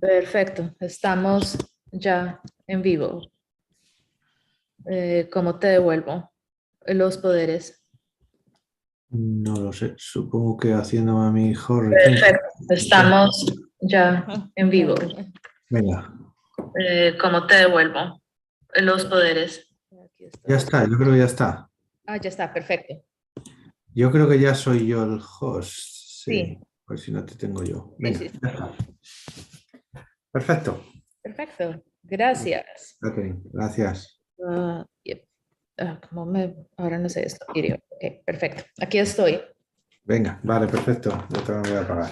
Perfecto, estamos ya en vivo. ¿Cómo te devuelvo los poderes? No lo sé, supongo que haciéndome a mi hijo retention. Perfecto, estamos ya en vivo. Venga, ¿Cómo te devuelvo los poderes? Aquí ya estoy. está, yo creo que ya está. Ah, ya está, perfecto. Yo creo que ya soy yo el host. Sí, Sí, pues si no te tengo yo. sí, Venga, sí, ya está. Perfecto. perfecto. Gracias. Catherine, gracias. Yep. Ahora no sé esto. Irio. Ok, perfecto. Aquí estoy. Venga, vale, perfecto. Yo te lo voy a apagar.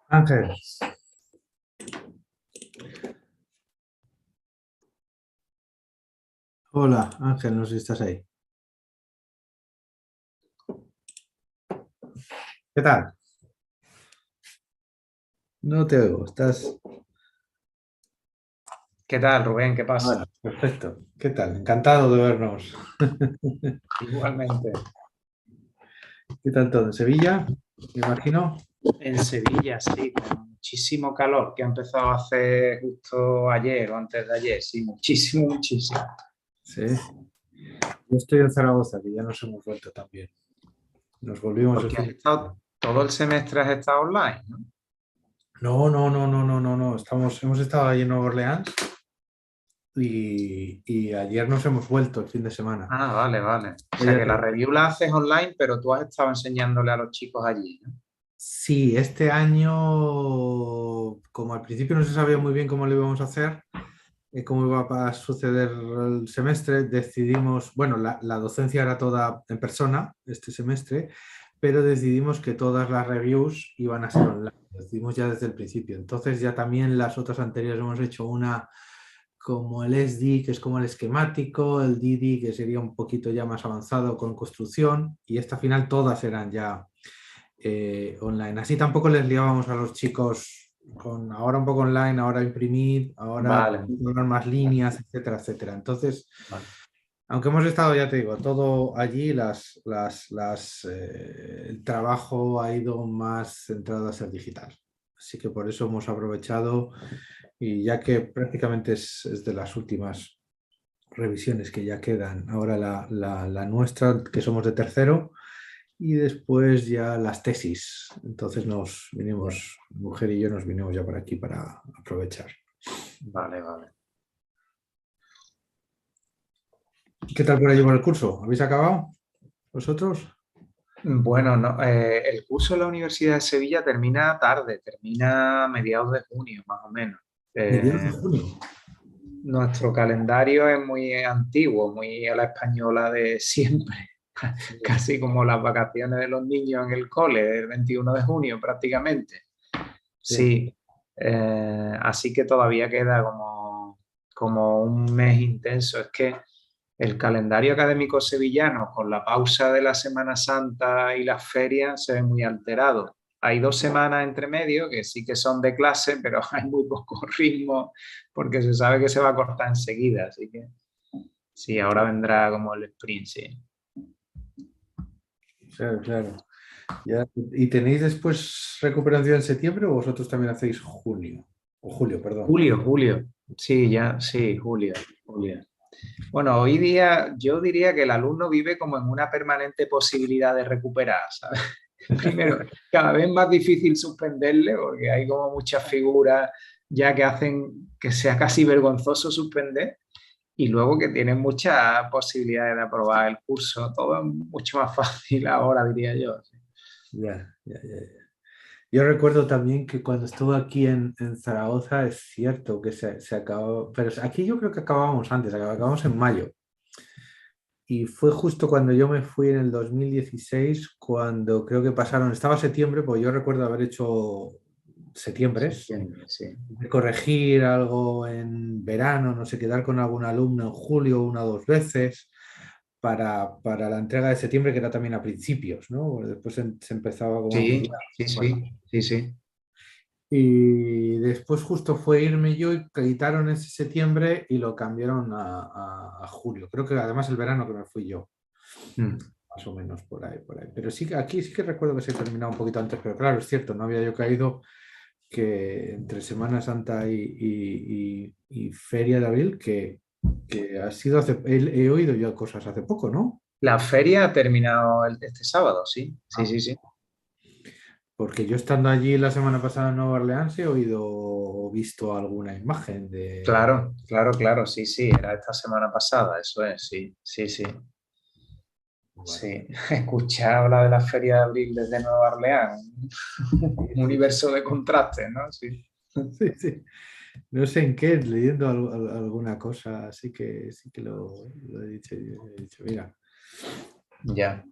Ángel, hola, Ángel, no sé si estás ahí. ¿Qué tal? No te oigo, estás... ¿Qué tal, Rubén? ¿Qué Bueno, pasa? perfecto. ¿Qué tal? Encantado de vernos. Igualmente. ¿Qué tal todo? ¿En Sevilla? Me imagino. En Sevilla, sí, con muchísimo calor que ha empezado a hacer justo ayer o antes de ayer, sí, muchísimo, muchísimo. Sí. Yo estoy en Zaragoza, que ya nos hemos vuelto también. Nos volvimos el Porque fin has de semana. estado, todo el semestre has estado online, ¿no? No, no, no, no, no, no, no. Hemos estado ahí en Nueva Orleans y ayer nos hemos vuelto el fin de semana. Ah, vale, vale. O sea Ya que te- la review la haces online, pero tú has estado enseñándole a los chicos allí, ¿no? Sí, este año, como al principio no se sabía muy bien cómo lo íbamos a hacer, cómo iba a suceder el semestre, decidimos, bueno, la docencia era toda en persona este semestre, pero decidimos que todas las reviews iban a ser online. Lo decidimos ya desde el principio. Entonces ya también las otras anteriores hemos hecho una como el SD, que es como el esquemático, el DD, que sería un poquito ya más avanzado con construcción, y esta final todas eran ya online. Así tampoco les liábamos a los chicos con ahora un poco online, ahora imprimir, ahora Vale, poner más líneas, etcétera, etcétera. Entonces, vale. aunque hemos estado, ya te digo, todo allí, el trabajo ha ido más centrado a ser digital. Así que por eso hemos aprovechado y ya que prácticamente es de las últimas revisiones que ya quedan, ahora la nuestra, que somos de tercero, y después ya las tesis. Entonces nos vinimos, mi mujer y yo nos vinimos ya por aquí para aprovechar. Vale, vale. ¿Qué tal por allí por el curso? ¿Habéis acabado vosotros? Bueno, no, el curso en la Universidad de Sevilla termina tarde, termina a mediados de junio, más o menos. Mediados de Eh, junio. Nuestro calendario es muy antiguo, muy a la española de siempre, casi como las vacaciones de los niños en el cole, el 21 de junio prácticamente. Sí. Sí, así que todavía queda como un mes intenso. Es que el calendario académico sevillano, con la pausa de la Semana Santa y las ferias, se ve muy alterado. Hay 2 semanas entre medio que sí que son de clase, pero hay muy poco ritmo porque se sabe que se va a cortar enseguida. Así que sí, ahora vendrá como el sprint, sí. Claro, claro. ¿Y tenéis después recuperación en septiembre o vosotros también hacéis junio? O julio, perdón. Julio. Sí, ya, sí, julio. Bueno, hoy día yo diría que el alumno vive como en una permanente posibilidad de recuperar, ¿sabes? Primero, cada vez más difícil suspenderle porque hay como muchas figuras ya que hacen que sea casi vergonzoso suspender y luego que tienen muchas posibilidades de aprobar el curso. Todo es mucho más fácil ahora, diría yo. Ya, ya, ya, ya. Yo recuerdo también que cuando estuve aquí en Zaragoza, es cierto que se acabó, pero aquí yo creo que acabábamos antes, acabamos en mayo. Y fue justo cuando yo me fui en el 2016, cuando creo que pasaron, estaba septiembre, pues yo recuerdo haber hecho septiembre, Septiembre, sí. de corregir algo en verano, no sé, quedar con algún alumno en julio una o dos veces para la entrega de septiembre, que era también a principios, ¿no? Porque después se empezaba como a Sí, mediados. sí, Bueno, sí, sí, sí. y después justo fue irme yo y quitaron ese septiembre y lo cambiaron a julio. Creo que además el verano que me fui yo, Mm. más o menos por ahí, por ahí. Pero sí que aquí sí que recuerdo que se terminaba un poquito antes, pero claro, es cierto, no había yo caído que entre Semana Santa y Feria de Abril, que ha sido he oído yo cosas hace poco, ¿no? La feria ha terminado este sábado, sí, sí, Ah, sí, sí. porque yo estando allí la semana pasada en Nueva Orleans he oído o visto alguna imagen de... Claro, claro, claro, sí, sí, era esta semana pasada, eso es, sí, sí, sí, Bueno, sí. He escuchado la de la Feria de Abril desde Nueva Orleans, sí, un sí, universo de contrastes, ¿no? Sí. sí, sí. No sé en qué, leyendo alguna cosa, sí que lo he dicho, mira. Ya.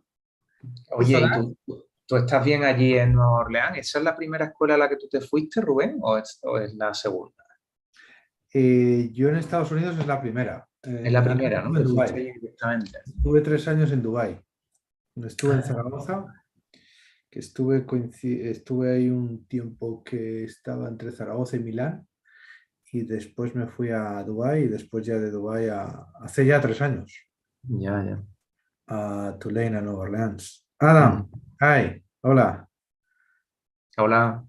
Justo Oye, ¿y ahora, tú estás bien allí en Nueva Orleans? ¿Esa es la primera escuela a la que tú te fuiste, Rubén, o es la segunda? yo en Estados Unidos es la primera. Es la Antes primera, ¿no? estuve en Te fuiste Dubái. allí directamente. Estuve 3 años en Dubái. Estuve en Ah, Zaragoza, que estuve ahí un tiempo que estaba entre Zaragoza y Milán, y después me fui a Dubái y después ya de Dubái hace ya 3 años, ya, ya. a Tulane, a Nueva Orleans. Mm. Adam, hi, hola, Hola.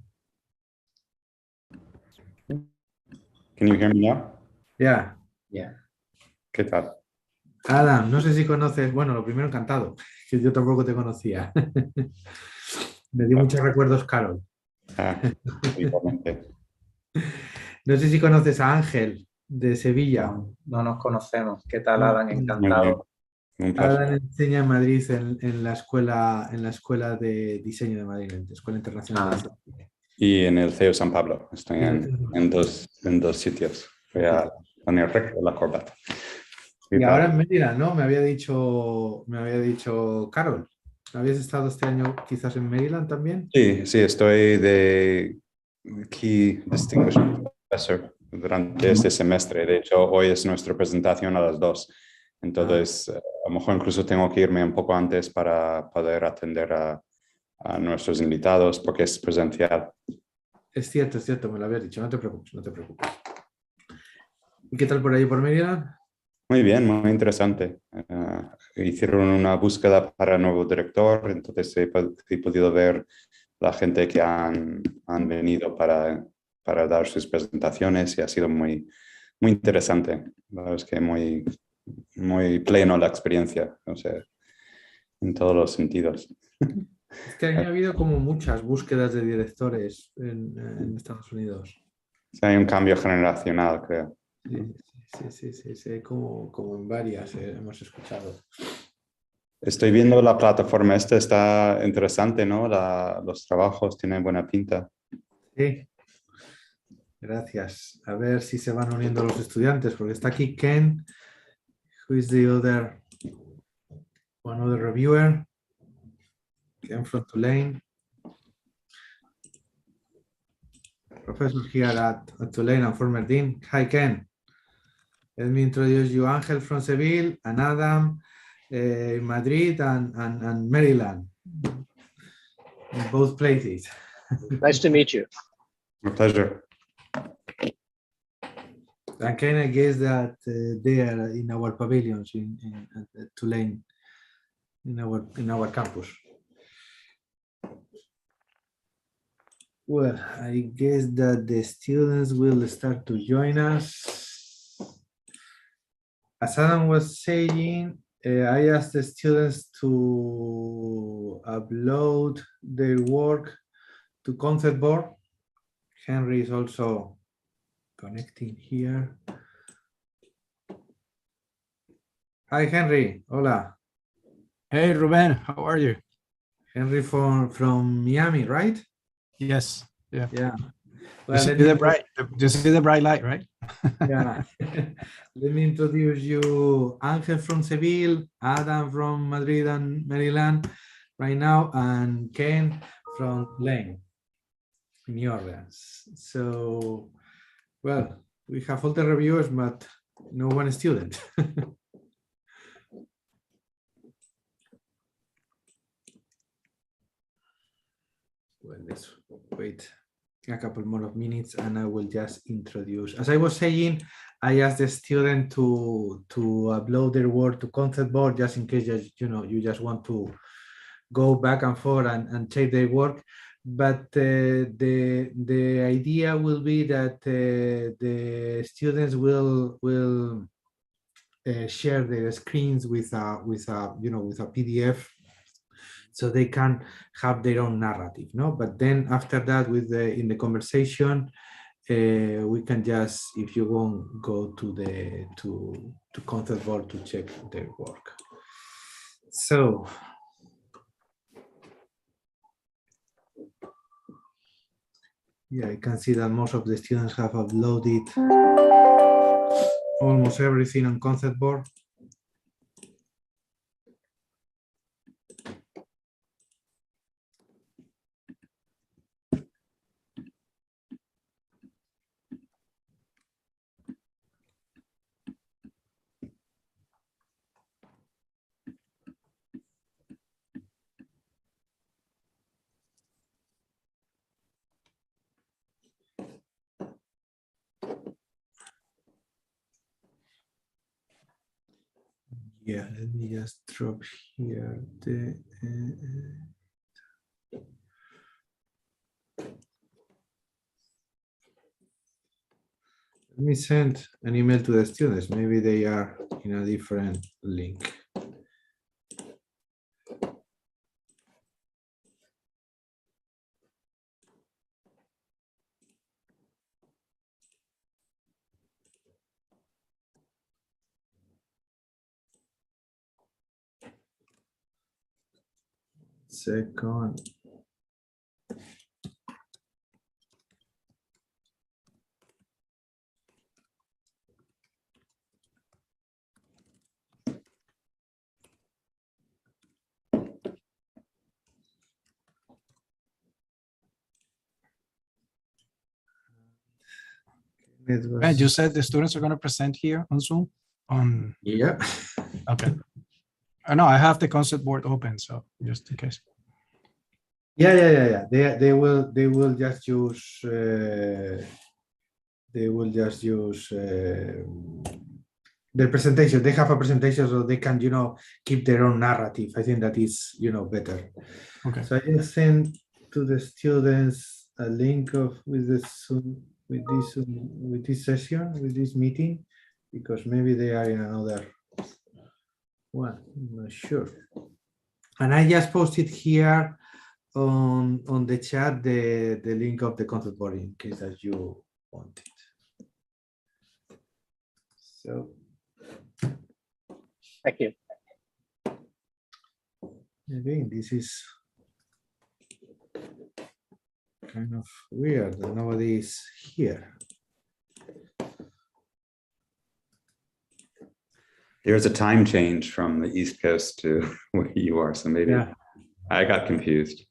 Can you hear me now? ya. Ya. ¿Qué tal? Adam, no sé si conoces, bueno, lo primero encantado, que yo tampoco te conocía. Me dio muchos recuerdos, Carol. Ah, igualmente. No sé si conoces a Ángel de Sevilla. No, no nos conocemos. ¿Qué tal, No. Adán? Muy bien, Encantado. un Adam placer. enseña en Madrid en la escuela de diseño de Madrid, en la Escuela Internacional de Ah, Diseño. Y en el CEU San Pablo. Estoy Y en el en dos sitios. Voy a poner recto la corbata. ¿Qué y ahora tal? en Mérida, ¿no? Me había dicho Carol. ¿Habías estado este año quizás en Maryland también? Sí, sí, estoy de Key Distinguished Professor durante este semestre. De hecho, hoy es nuestra presentación a las 2. Entonces, a lo mejor incluso tengo que irme un poco antes para poder atender a nuestros invitados porque es presencial. Es cierto, me lo habías dicho. No te preocupes, no te preocupes. ¿Y qué tal por ahí por Maryland? Muy bien, muy interesante. Hicieron una búsqueda para nuevo director, entonces he podido ver la gente que han venido para dar sus presentaciones y ha sido muy, muy interesante. La verdad es que muy, muy pleno la experiencia, o sea, en todos los sentidos. Este año ha habido como muchas búsquedas de directores en Estados Unidos. Hay un cambio generacional, creo. Sí, sí, sí, sí, sí, como en varias hemos escuchado. Estoy viendo la plataforma, esta está interesante, ¿no? Los trabajos tienen buena pinta. Sí. Gracias. A ver si se van uniendo los estudiantes, porque está aquí Ken, who is the other, one other reviewer, Ken from Tulane. Professor here at Tulane and former dean. Hi, Ken. Let me introduce you, Angel from Seville, and Adam in Madrid and Maryland, in both places. Nice to meet you. My pleasure. And Ken, I guess that they are in our pavilions at Tulane, in our campus. Well, I guess that the students will start to join us. As Adam was saying, I asked the students to upload their work to Concept Board. Henry is also connecting here. Hi, Henry. Hola. Hey, Ruben, how are you? Henry from Miami, right? Yes. Yeah. Yeah. You Well, see let me the bright, you see the bright light, right? yeah. Let me introduce you, Angel from Seville, Adam from Madrid and Maryland right now, and Ken from Lane, New Orleans. So, well, we have all the reviewers, but no one student. Well, let's wait a couple more of minutes and I will just introduce. As I was saying, I asked the student to upload their work to Concept Board just in case you just want to go back and forth and check their work. But the idea will be that the students will share their screens with a PDF, so they can have their own narrative, no? But then after that, in the conversation, we can just, if you want, go to Concept Board to check their work. So yeah, I can see that most of the students have uploaded almost everything on Concept Board. Yeah, let me just drop here the. Let me send an email to the students. Maybe they are in a different link. Second. And you said the students are going to present here on Zoom Yeah. okay. No, I have the Concept Board open, so just in case. Yeah. They will just use their presentation. They have a presentation, so they can keep their own narrative. I think that is better. Okay. So I just send to the students a link with this session, with this meeting, because maybe they are in another one. I'm not sure. And I just posted here on the chat the link of the Concept Board in case that you want it. So Thank you. Again, this is kind of weird that nobody is here. There's a time change from the East Coast to where you are, so maybe Yeah. I got confused.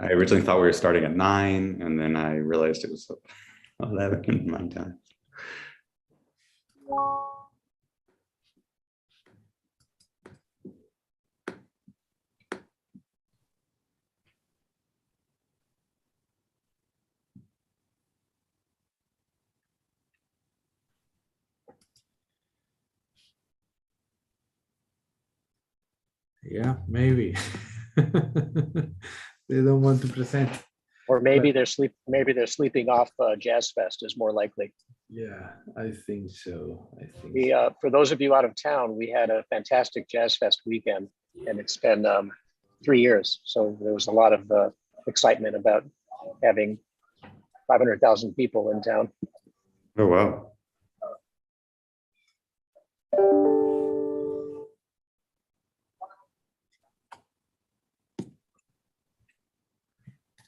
I originally thought we were starting at 9, and then I realized it was 11 my time. Yeah, maybe. They don't want to present. Or maybe they're sleeping off Jazz Fest is more likely. Yeah, I think so. I think We, for those of you out of town, we had a fantastic Jazz Fest weekend, and it's been 3 years. So there was a lot of excitement about having 500,000 people in town. Oh, wow.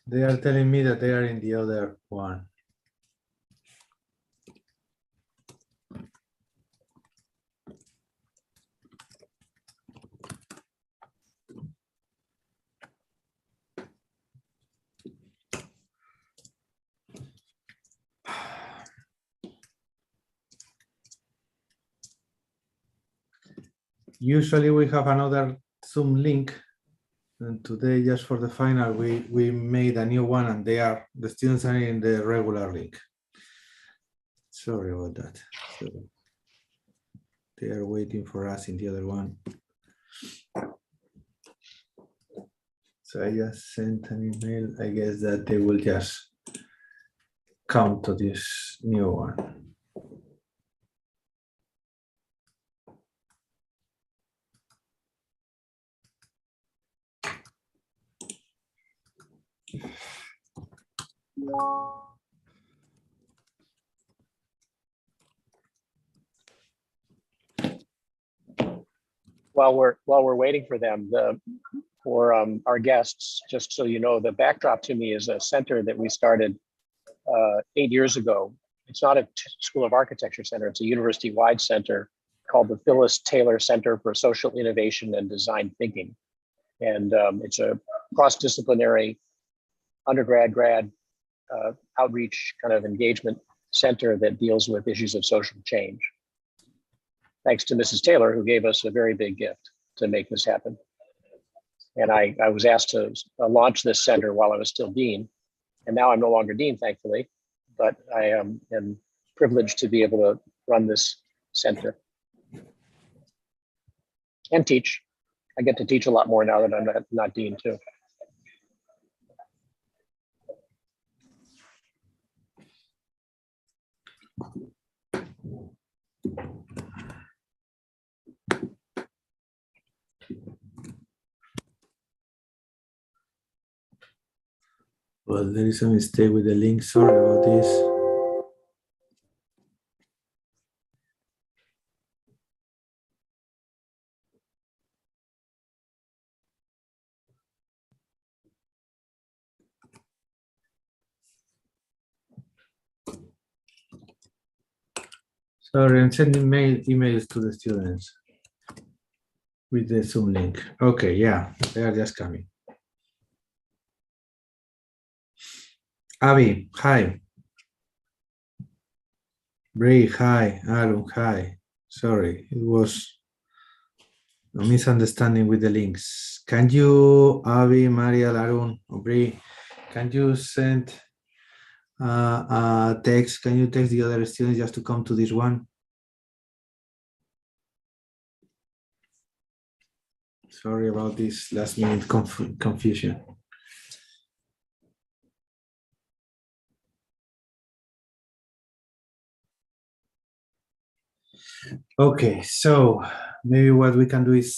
They are telling me that they are in the other one. Usually we have another Zoom link, and today, just for the final, we made a new one, and the students are in the regular link. Sorry about that. So they are waiting for us in the other one. So I just sent an email. I guess that they will just come to this new one. While we're waiting for them, for our guests, just so you know, the backdrop to me is a center that we started 8 years ago. It's not a School of Architecture center, it's a university-wide center called the Phyllis Taylor Center for Social Innovation and Design Thinking. And it's a cross-disciplinary undergrad, grad outreach kind of engagement center that deals with issues of social change. Thanks to Mrs. Taylor, who gave us a very big gift to make this happen. And I was asked to launch this center while I was still dean. And now I'm no longer dean, thankfully, but I am privileged to be able to run this center and teach. I get to teach a lot more now that I'm not dean too. Well, there is a mistake with the link. Sorry about this. Sorry, I'm sending emails to the students with the Zoom link. Okay, yeah, they are just coming. Avi, hi. Bree, hi. Arun, hi. Sorry, it was a misunderstanding with the links. Can you, Avi, Maria, Arun, or Bree, can you send a text? Can you text the other students just to come to this one? Sorry about this last minute confusion. Okay, so maybe what we can do is,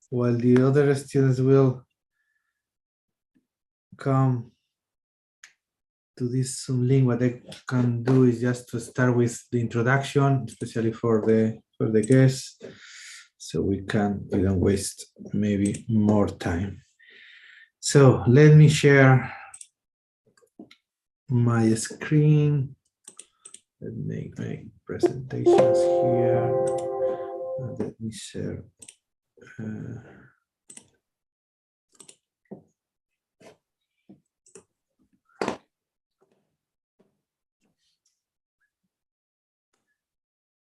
while the other students will come to this Zoom link, what they can do is just to start with the introduction, especially for the guests. so we don't waste maybe more time. So let me share my screen. Let me make presentations here. Let me share.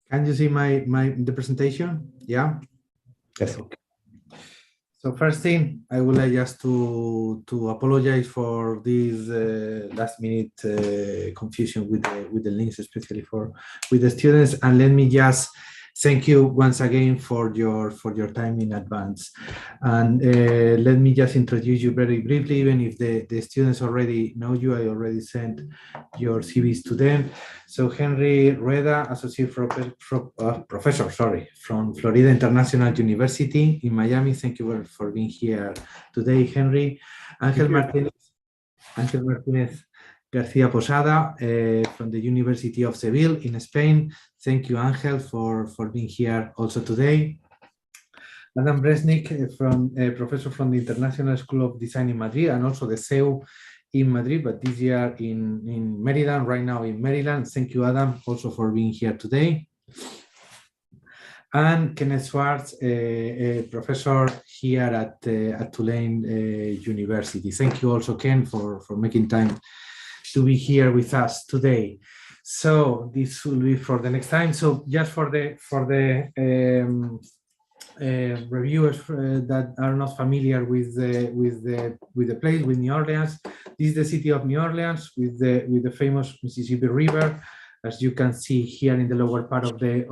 Can you see the presentation? Yeah. Yes. Okay. So first thing, I would like just to apologize for this last minute confusion with the links, especially with the students. And let me just thank you once again for your time in advance. And let me just introduce you very briefly, even if the students already know you, I already sent your CVs to them. So Henry Rueda, Associate Professor, from Florida International University in Miami. Thank you for being here today, Henry. Ángel Martínez García Posada from the University of Seville in Spain. Thank you, Ángel, for being here also today. Adam Bresnik, professor from the International School of Design in Madrid and also the CEU in Madrid, but this year in Maryland, right now in Maryland. Thank you, Adam, also for being here today. And Kenneth Schwartz, a professor here at Tulane University. Thank you also, Ken, for making time to be here with us today. So this will be for the next time. So just for the reviewers that are not familiar with the place, with New Orleans, this is the city of New Orleans with the famous Mississippi River, as you can see here in the lower part of the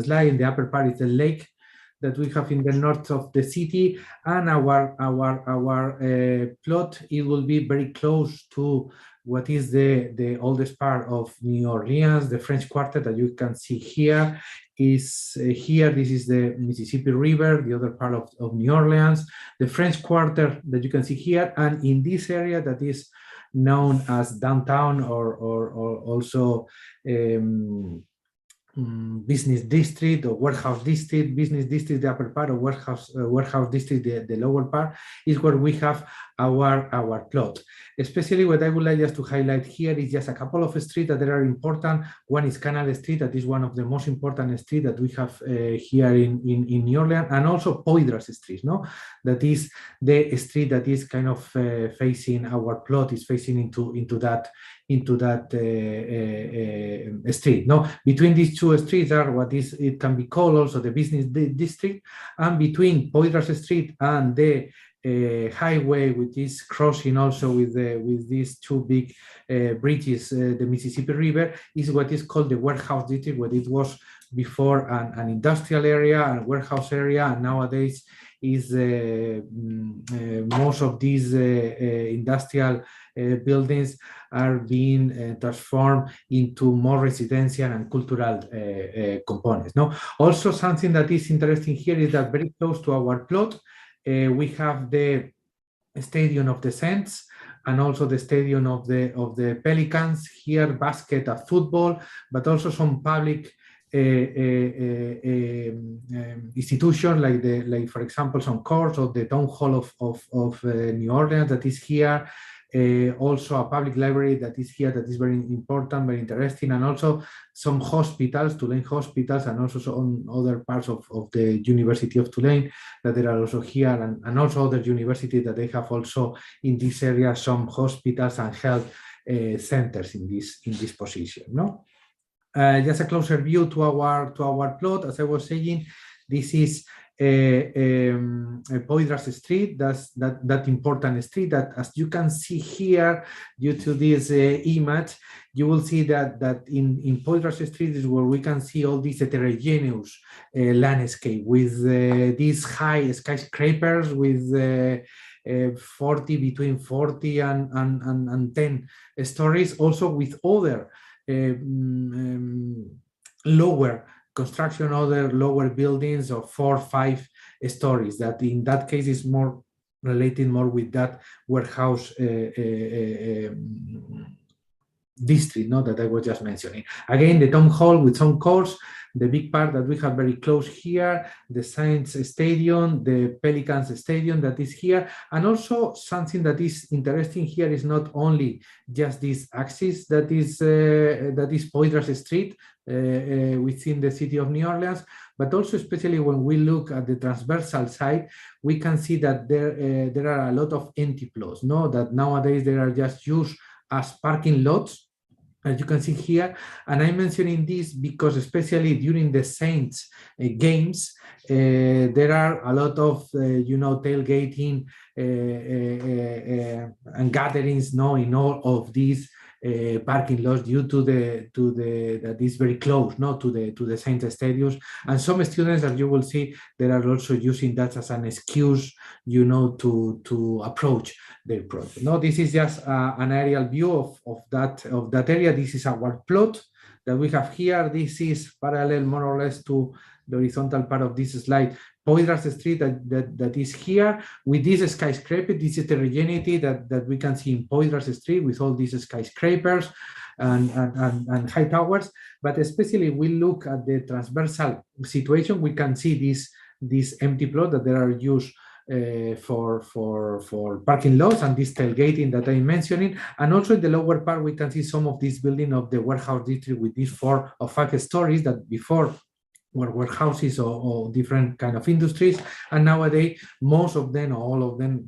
slide. In the upper part is the lake that we have in the north of the city, and our plot, it will be very close to what is the oldest part of New Orleans. The French Quarter that you can see here is here. This is the Mississippi River, the other part of New Orleans. The French Quarter that you can see here, and in this area that is known as downtown or also business district or warehouse district. Business district, the upper part, of warehouse district, the lower part, is where we have our plot. Especially what I would like just to highlight here is just a couple of streets that are important. One is Canal Street, that is one of the most important streets that we have here in New Orleans, and also Poydras Street, no? That is the street that is kind of facing our plot, is facing into that street. No, between these two streets are it can be called also the business district, and between Poydras Street and the highway, which is crossing also with these two big bridges, the Mississippi River, is what is called the warehouse district, what it was before an industrial area and warehouse area, and nowadays is most of these industrial buildings are being transformed into more residential and cultural components. No, also something that is interesting here is that very close to our plot, we have the Stadium of the Saints and also the Stadium of the Pelicans. Here, basket and football, but also some public institution like for example some courts of the Town Hall of New Orleans that is here. Also a public library that is here, that is very important, very interesting, and also some hospitals, Tulane hospitals, and also some other parts of the University of Tulane that they are also here, and also other universities that they have also in this area some hospitals and health centers in this position. No, just a closer view to our plot. As I was saying, this is Poydras Street, that important street that, as you can see here, due to this image, you will see that in Poydras Street is where we can see all these heterogeneous landscape with these high skyscrapers with between 40 and 10 stories, also with other lower construction, other lower buildings of 4 or 5 stories, that in that case is more related more with that warehouse district, that I was just mentioning. Again, the town hall with some courts, the big part that we have very close here, the Science Stadium, the Pelicans Stadium that is here, and also something that is interesting here is not only just this axis that is Poydras Street within the city of New Orleans, but also especially when we look at the transversal side, we can see that there are a lot of empty plots, no? That nowadays they are just used as parking lots, as you can see here. And I'm mentioning this because especially during the Saints games, there are a lot of, tailgating and gatherings, no, in all of these parking lots due to that is very close, no, to the Saints stadiums, and some students, as you will see, they are also using that as an excuse, to approach their project. No, this is just an aerial view of that area. This is our plot that we have here. This is parallel more or less to the horizontal part of this slide, Poydras Street that is here with this skyscraper. This is the heterogeneity that we can see in Poydras Street with all these skyscrapers and high towers. But especially we look at the transversal situation, we can see this empty plot that they are used for parking lots and this tailgating that I'm mentioning. And also in the lower part, we can see some of this building of the warehouse district with these 4 or 5 stories that before were warehouses or different kind of industries, and nowadays most of them or all of them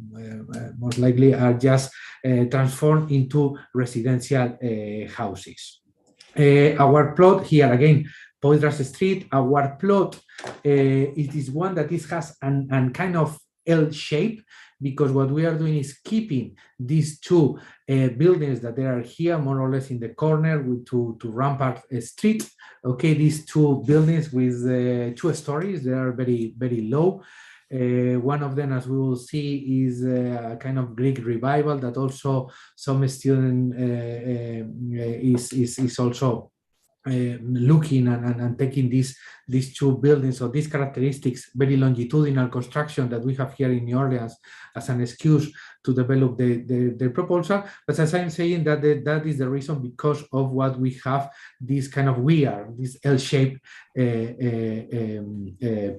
most likely are just transformed into residential houses. Our plot here again, Poydras Street, our plot it is one that has an kind of L shape, because what we are doing is keeping these 2 buildings that they are here more or less in the corner to Rampart Street. Okay, these 2 buildings with 2 stories, they are very, very low. One of them, as we will see, is a kind of Greek revival that also some student is also looking and taking these 2 buildings or these characteristics, very longitudinal construction that we have here in New Orleans as an excuse to develop the proposal. But as I'm saying, that is the reason, because of what we have, this kind of this L-shaped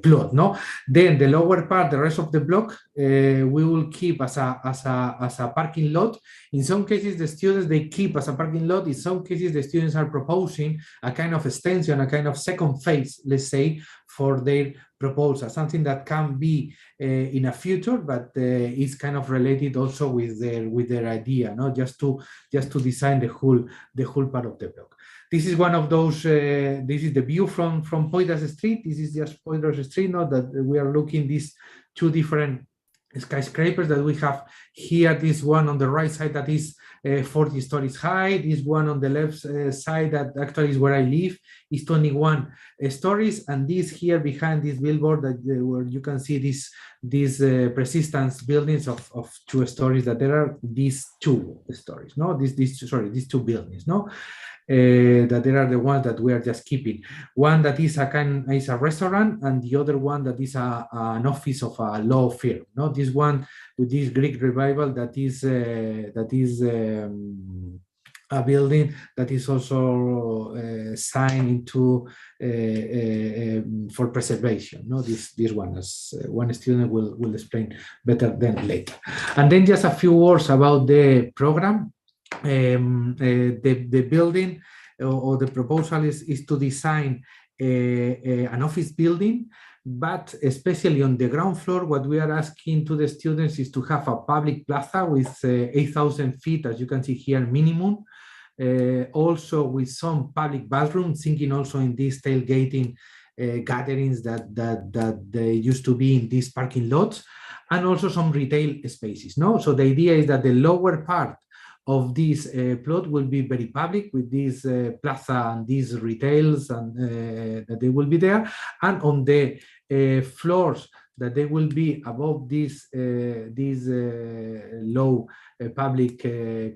plot. No, then the lower part, the rest of the block, we will keep as a parking lot. In some cases, the students, they keep as a parking lot. In some cases, the students are proposing a kind of extension, a kind of second phase, let's say, for their proposal, something that can be in a future, but is kind of related also with their idea, no? Just to design the whole part of the block. This is one of those. This is the view from Poydras Street. This is just Poydras Street. Now that we are looking these 2 different skyscrapers that we have here. This one on the right side that is 40 stories high. This one on the left side that actually is where I live is 21 stories. And this here behind this billboard where you can see these persistence buildings of 2 stories, that there are these 2 stories. No, these 2 buildings. No. That there are the ones that we are just keeping. One that is a restaurant, and the other one that is an office of a law firm. No, this one with this Greek revival that is a building that is also signed into for preservation. No, this one, as one student will explain better than later. And then just a few words about the program. The building or the proposal is to design an office building, but especially on the ground floor, what we are asking to the students is to have a public plaza with 8,000 feet, as you can see here, minimum. Also with some public bathrooms, thinking also in these tailgating gatherings that they used to be in these parking lots, and also some retail spaces. No, so the idea is that the lower part of this plot will be very public with this plaza and these retails and that they will be there, and on the floors that they will be above this low public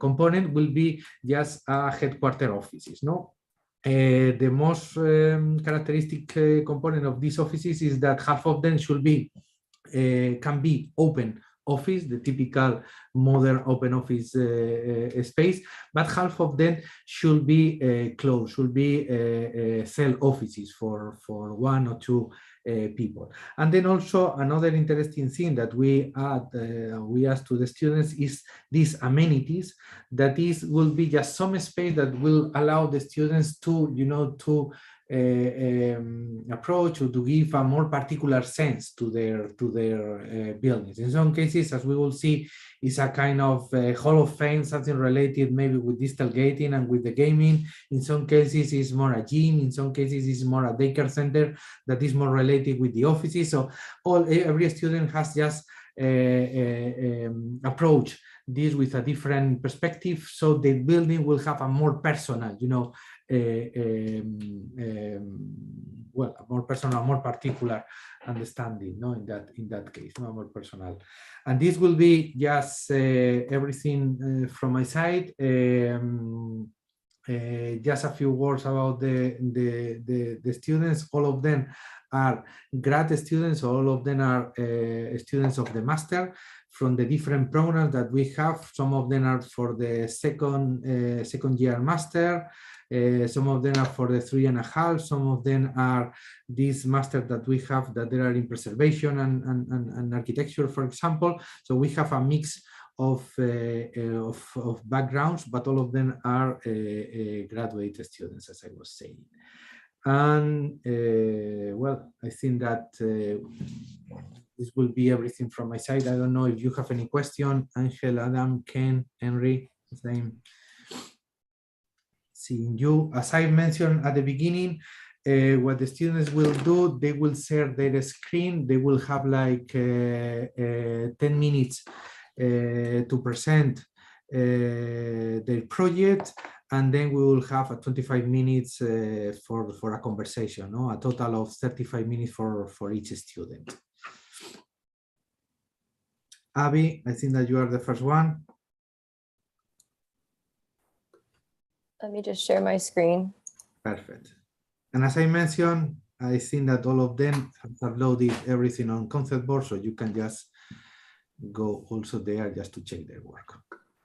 component will be just headquarter offices. No, the most characteristic component of these offices is that half of them should be can be open office, the typical modern open office space, but half of them should be closed, should be cell offices for 1 or 2 people. And then also another interesting thing that we ask to the students is these amenities, that is will be just some space that will allow the students to, to approach or to give a more particular sense to their buildings. In some cases, as we will see, is a kind of hall of fame, something related maybe with digital gating and with the gaming. In some cases, it's more a gym. In some cases, it's more a daycare center that is more related with the offices. So every student has just approach this with a different perspective, so the building will have a more personal, well, a more personal, more particular understanding, no, in that case, no, more personal. And this will be just everything from my side. Just a few words about the students. All of them are grad students, all of them are students of the master from the different programs that we have. Some of them are for the second year master, some of them are for the 3.5, some of them are this master that we have that they are in preservation and architecture, for example. So we have a mix of backgrounds, but all of them are graduate students, as I was saying. And well, I think that this will be everything from my side. I don't know if you have any question. Angel, Adam, Ken, Henry, same. Seeing you. As I mentioned at the beginning, what the students will do, they will share their screen. They will have like 10 minutes to present their project, and then we will have a 25 minutes for a conversation, no? A total of 35 minutes for each student. Abby, I think that you are the first one. Let me just share my screen. Perfect. And as I mentioned, I think that all of them have uploaded everything on Concept Board, so you can just go also there just to check their work.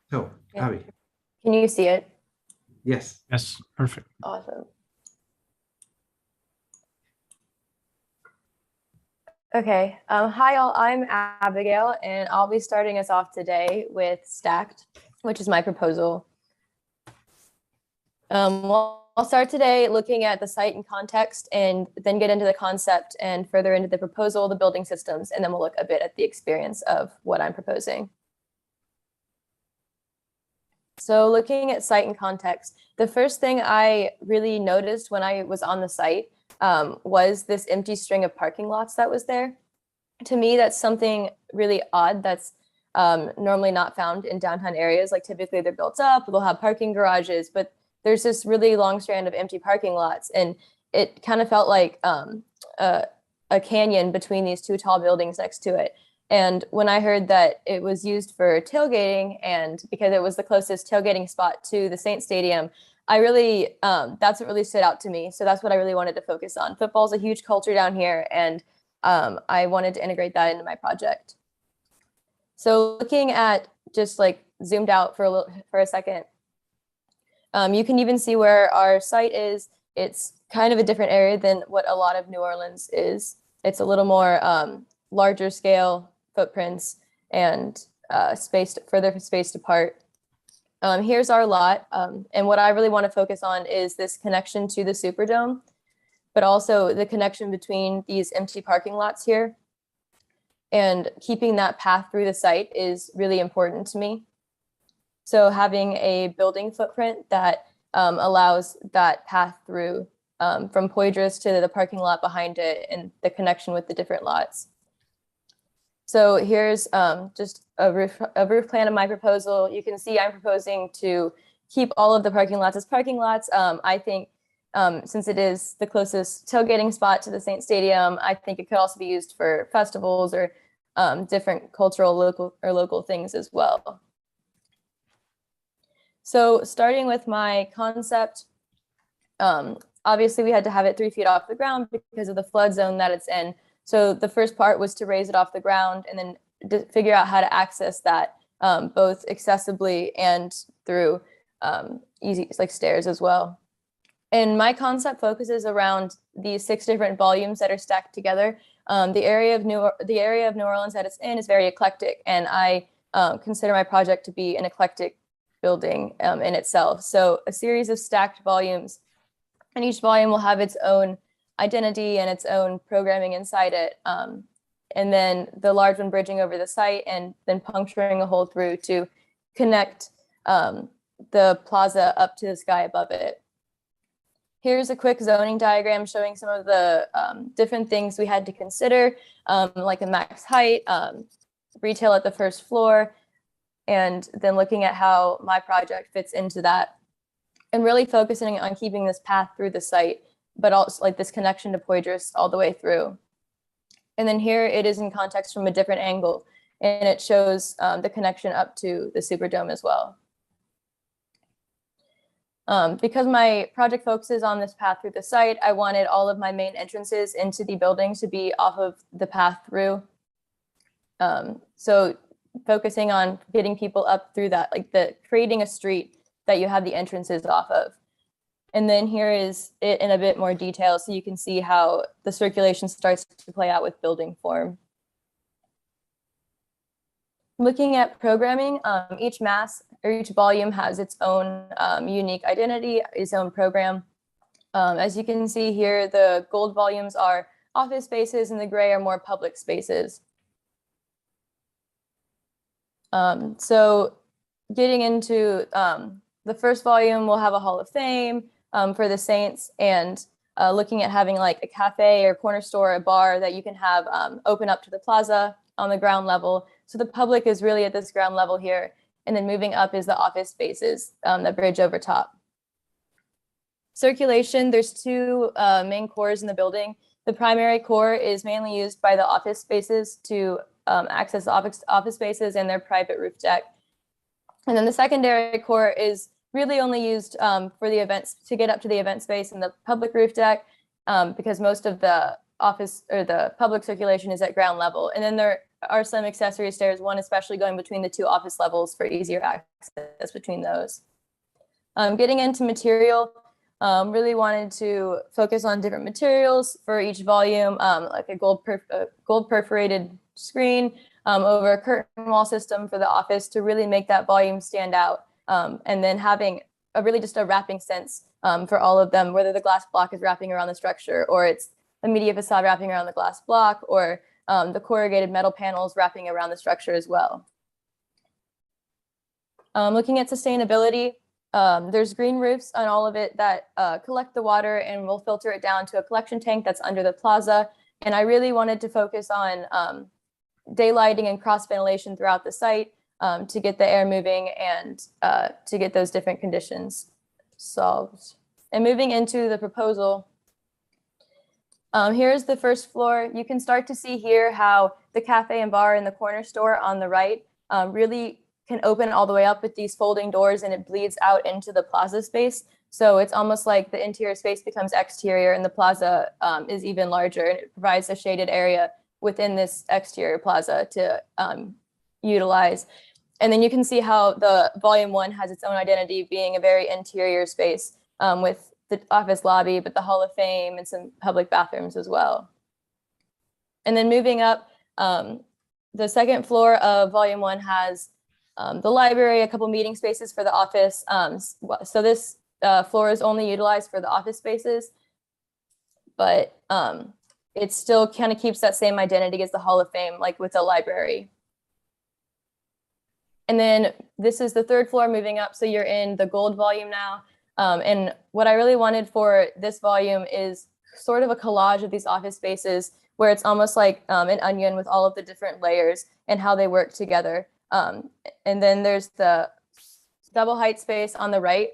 So, Yeah. Abby. Can you see it? Yes. Yes, perfect. Awesome. Okay, hi all, I'm Abigail, and I'll be starting us off today with Stacked, which is my proposal. I'll start today looking at the site in context and then get into the concept and further into the proposal, the building systems, and then we'll look a bit at the experience of what I'm proposing. So looking at site in context, the first thing I really noticed when I was on the site was this empty string of parking lots that was there. To me, that's something really odd that's normally not found in downtown areas. Like typically they're built up, they'll have parking garages, but there's this really long strand of empty parking lots. And it kind of felt like a canyon between these two tall buildings next to it. And when I heard that it was used for tailgating, and because it was the closest tailgating spot to the Saint Stadium, I really, that's what really stood out to me. So that's what I really wanted to focus on. Football's a huge culture down here, and I wanted to integrate that into my project. So looking at just like zoomed out for a second, you can even see where our site is. It's kind of a different area than what a lot of New Orleans is. It's a little more larger scale footprints and further spaced apart. Here's our lot. And what I really want to focus on is this connection to the Superdome, but also the connection between these empty parking lots here. And keeping that path through the site is really important to me. So having a building footprint that allows that path through from Poydras to the parking lot behind it and the connection with the different lots. So here's just a roof plan of my proposal. You can see I'm proposing to keep all of the parking lots as parking lots. I think since it is the closest tailgating spot to the Saint Stadium, I think it could also be used for festivals or different cultural local things as well. So starting with my concept, obviously we had to have it 3 feet off the ground because of the flood zone that it's in. So the first part was to raise it off the ground, and then figure out how to access that both accessibly and through easy like stairs as well. And my concept focuses around these 6 different volumes that are stacked together. The area of New Orleans that it's in is very eclectic, and I consider my project to be an eclectic building in itself. So a series of stacked volumes, and each volume will have its own identity and its own programming inside it. And then the large one bridging over the site and then puncturing a hole through to connect the plaza up to the sky above it. Here's a quick zoning diagram showing some of the different things we had to consider, like a max height, retail at the first floor, and then looking at how my project fits into that, and really focusing on keeping this path through the site, but also like this connection to Poydras all the way through. And then here it is in context from a different angle, and it shows the connection up to the Superdome as well. Because my project focuses on this path through the site, I wanted all of my main entrances into the building to be off of the path through. So focusing on getting people up through that, like creating a street that you have the entrances off of. And then here is it in a bit more detail, so you can see how the circulation starts to play out with building form. Looking at programming, each mass or each volume has its own unique identity, its own program. As you can see here, the gold volumes are office spaces and the gray are more public spaces. So getting into the first volume, we'll have a Hall of Fame for the Saints, and looking at having like a cafe or corner store, a bar that you can have open up to the plaza on the ground level. So the public is really at this ground level here. And then moving up is the office spaces that bridge over top. Circulation, there's 2 main cores in the building. The primary core is mainly used by the office spaces to access office spaces and their private roof deck. And then the secondary core is really only used for the events, to get up to the event space and the public roof deck, because most of the office or the public circulation is at ground level. And then there are some accessory stairs, one especially going between the 2 office levels for easier access between those. Getting into material, really wanted to focus on different materials for each volume, like a gold perforated screen over a curtain wall system for the office to really make that volume stand out. And then having just a wrapping sense for all of them, whether the glass block is wrapping around the structure, or it's the media facade wrapping around the glass block, or the corrugated metal panels wrapping around the structure as well. Looking at sustainability, there's green roofs on all of it that collect the water and will filter it down to a collection tank that's under the plaza. And I really wanted to focus on daylighting and cross ventilation throughout the site to get the air moving and to get those different conditions solved. And moving into the proposal, here's the first floor. You can start to see here how the cafe and bar in the corner store on the right really can open all the way up with these folding doors, and it bleeds out into the plaza space. So it's almost like the interior space becomes exterior and the plaza is even larger, and it provides a shaded area within this exterior plaza to utilize. And then you can see how the volume 1 has its own identity, being a very interior space with the office lobby, but the Hall of Fame and some public bathrooms as well. And then moving up, the second floor of volume 1 has the library, a couple meeting spaces for the office. So this floor is only utilized for the office spaces, but it still kind of keeps that same identity as the Hall of Fame, like with the library. And then this is the third floor moving up. So you're in the gold volume now. And what I really wanted for this volume is sort of a collage of these office spaces where it's almost like an onion with all of the different layers and how they work together. And then there's the double height space on the right,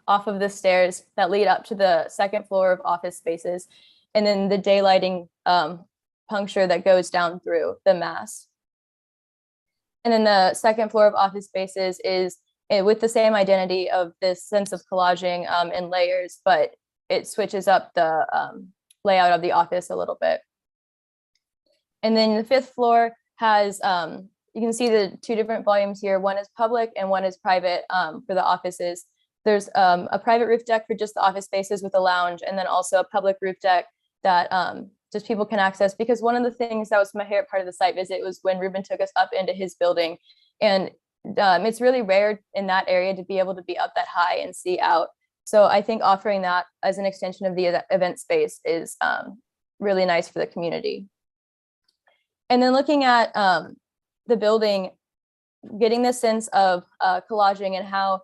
off of the stairs that lead up to the second floor of office spaces. And then the daylighting puncture that goes down through the mass. And then the second floor of office spaces is with the same identity of this sense of collaging in layers, but it switches up the layout of the office a little bit. And then the 5th floor has, you can see the 2 different volumes here. One is public and one is private for the offices. There's a private roof deck for just the office spaces with a lounge, and then also a public roof deck that just people can access. Because one of the things that was my favorite part of the site visit was when Ruben took us up into his building. And it's really rare in that area to be able to be up that high and see out. So I think offering that as an extension of the event space is really nice for the community. And then looking at the building, getting the sense of collaging and how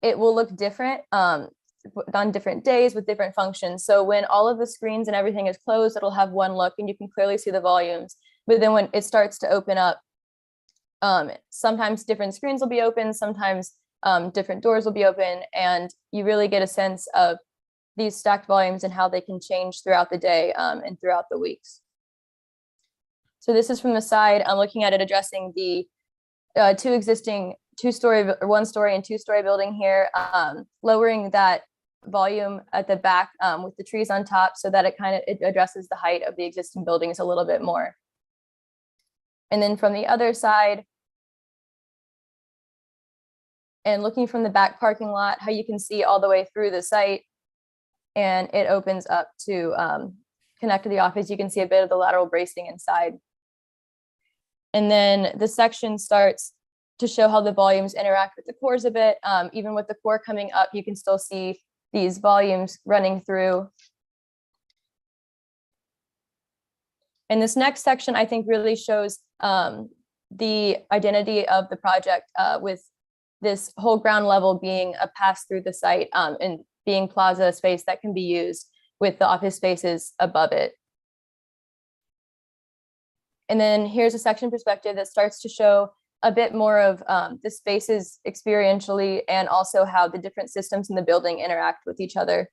it will look different on different days with different functions. So when all of the screens and everything is closed, it'll have one look and you can clearly see the volumes. But then when it starts to open up, sometimes different screens will be open, sometimes different doors will be open, and you really get a sense of these stacked volumes and how they can change throughout the day and throughout the weeks. So this is from the side. I'm looking at it addressing the 2 existing 2-story, 1-story and 2-story building here, lowering that volume at the back with the trees on top so that it addresses the height of the existing buildings a little bit more. And then from the other side, and looking from the back parking lot, how you can see all the way through the site, and it opens up to connect to the office. You can see a bit of the lateral bracing inside. And then the section starts to show how the volumes interact with the cores a bit. Even with the core coming up, you can still see these volumes running through. And this next section, I think, really shows the identity of the project with this whole ground level being a pass through the site and being plaza space that can be used with the office spaces above it. And then here's a section perspective that starts to show a bit more of the spaces experientially and also how the different systems in the building interact with each other.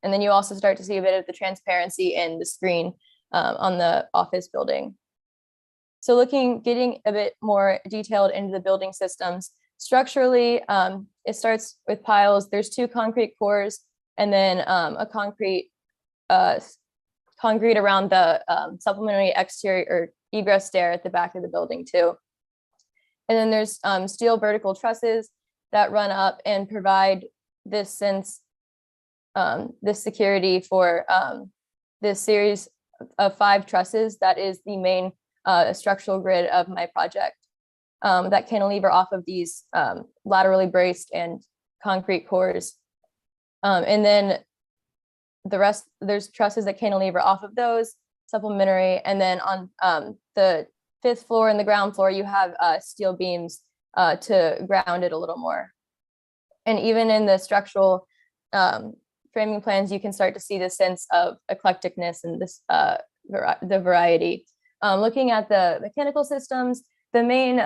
And then you also start to see a bit of the transparency in the screen on the office building. So getting a bit more detailed into the building systems. Structurally, it starts with piles. There's 2 concrete cores and then a concrete around the supplementary exterior or egress stair at the back of the building too. And then there's steel vertical trusses that run up and provide this sense, this security for this series of 5 trusses that is the main structural grid of my project. That cantilever off of these laterally braced and concrete cores. And then the rest, there's trusses that cantilever off of those, supplementary. And then on the 5th floor and the ground floor, you have steel beams to ground it a little more. And even in the structural framing plans, you can start to see the sense of eclecticness and this the variety. Looking at the mechanical systems, the main,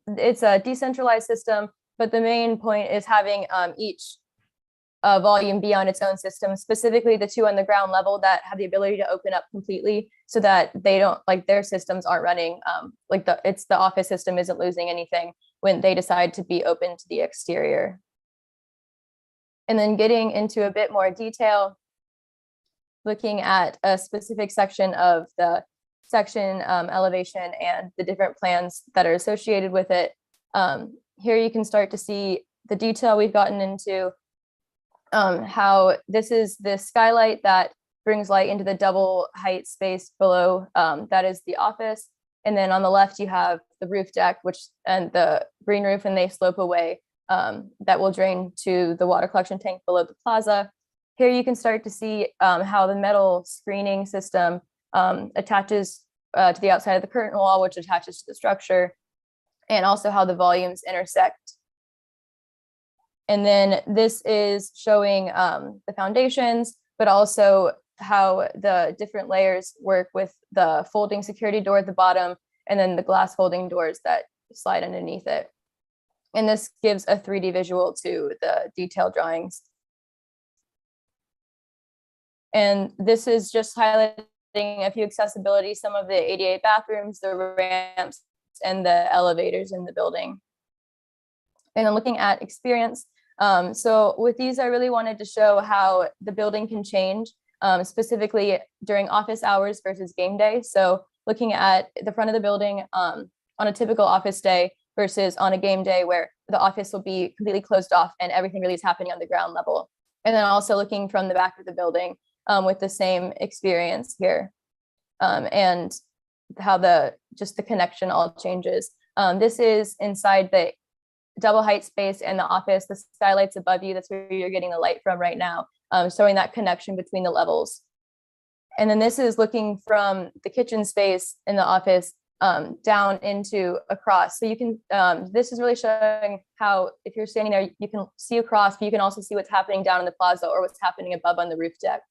it's a decentralized system, but the main point is having each volume be on its own system, specifically the 2 on the ground level that have the ability to open up completely so that they don't, like, their systems aren't running, like the office system isn't losing anything when they decide to be open to the exterior. And then getting into a bit more detail, looking at a specific section of the section elevation and the different plans that are associated with it. Here you can start to see the detail we've gotten into, how this is the skylight that brings light into the double height space below, that is the office. And then on the left, you have the roof deck, and the green roof, and they slope away, that will drain to the water collection tank below the plaza. Here you can start to see how the metal screening system attaches to the outside of the curtain wall, which attaches to the structure, and also how the volumes intersect. And then this is showing the foundations, but also how the different layers work with the folding security door at the bottom, and then the glass folding doors that slide underneath it. And this gives a 3D visual to the detailed drawings. And this is just highlighting a few accessibility, some of the ADA bathrooms, the ramps, and the elevators in the building. And then looking at experience. So with these, I really wanted to show how the building can change specifically during office hours versus game day. So looking at the front of the building on a typical office day versus on a game day where the office will be completely closed off and everything really is happening on the ground level. And then also looking from the back of the building with the same experience here, and how the connection all changes. This is inside the double height space and the office. The skylight's above you. That's where you're getting the light from right now, showing that connection between the levels. And then this is looking from the kitchen space in the office down into across. So you can, this is really showing how if you're standing there, you can see across, but you can also see what's happening down in the plaza or what's happening above on the roof deck.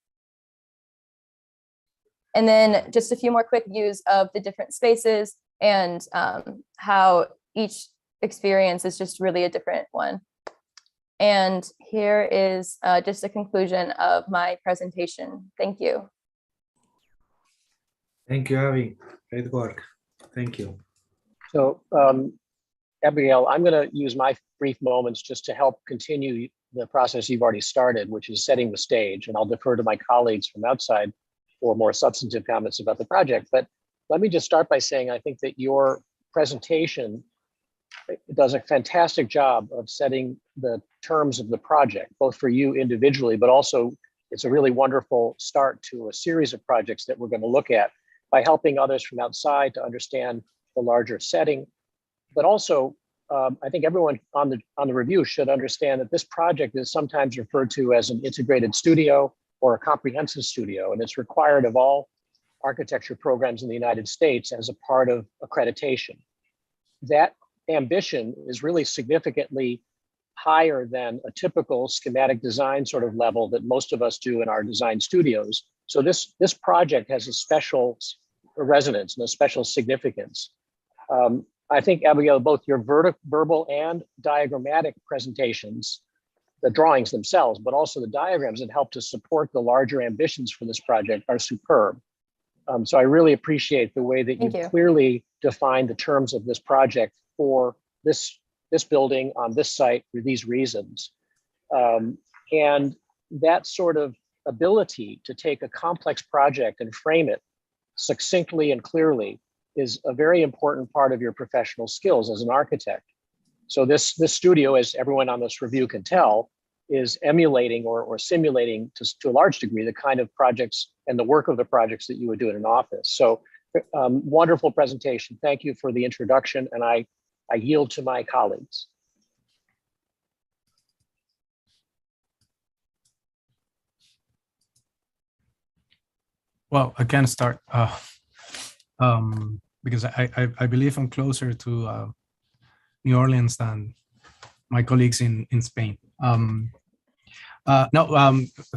And then just a few more quick views of the different spaces and how each experience is just really a different one. And here is just a conclusion of my presentation. Thank you. Thank you, Abby. Great work. Thank you. So, Abigail, I'm going to use my brief moments just to help continue the process you've already started, which is setting the stage. And I'll defer to my colleagues from outside for more substantive comments about the project. But let me just start by saying I think that your presentation does a fantastic job of setting the terms of the project, both for you individually, but also it's a really wonderful start to a series of projects that we're going to look at by helping others from outside to understand the larger setting. But also, I think everyone on the review should understand that this project is sometimes referred to as an integrated studio or a comprehensive studio, and it's required of all architecture programs in the United States as a part of accreditation. That ambition is really significantly higher than a typical schematic design sort of level that most of us do in our design studios. So this project has a special resonance and a special significance. I think, Abigail, both your verbal and diagrammatic presentations, the drawings themselves, but also the diagrams that help to support the larger ambitions for this project are superb. So I really appreciate the way that you clearly define the terms of this project for this building on this site for these reasons. And that sort of ability to take a complex project and frame it succinctly and clearly is a very important part of your professional skills as an architect. So this studio, as everyone on this review can tell, is emulating or simulating to a large degree the kind of projects and the work of the projects that you would do in an office. So wonderful presentation. Thank you for the introduction, and I yield to my colleagues. Well, I can start because I believe I'm closer to New Orleans than my colleagues in Spain.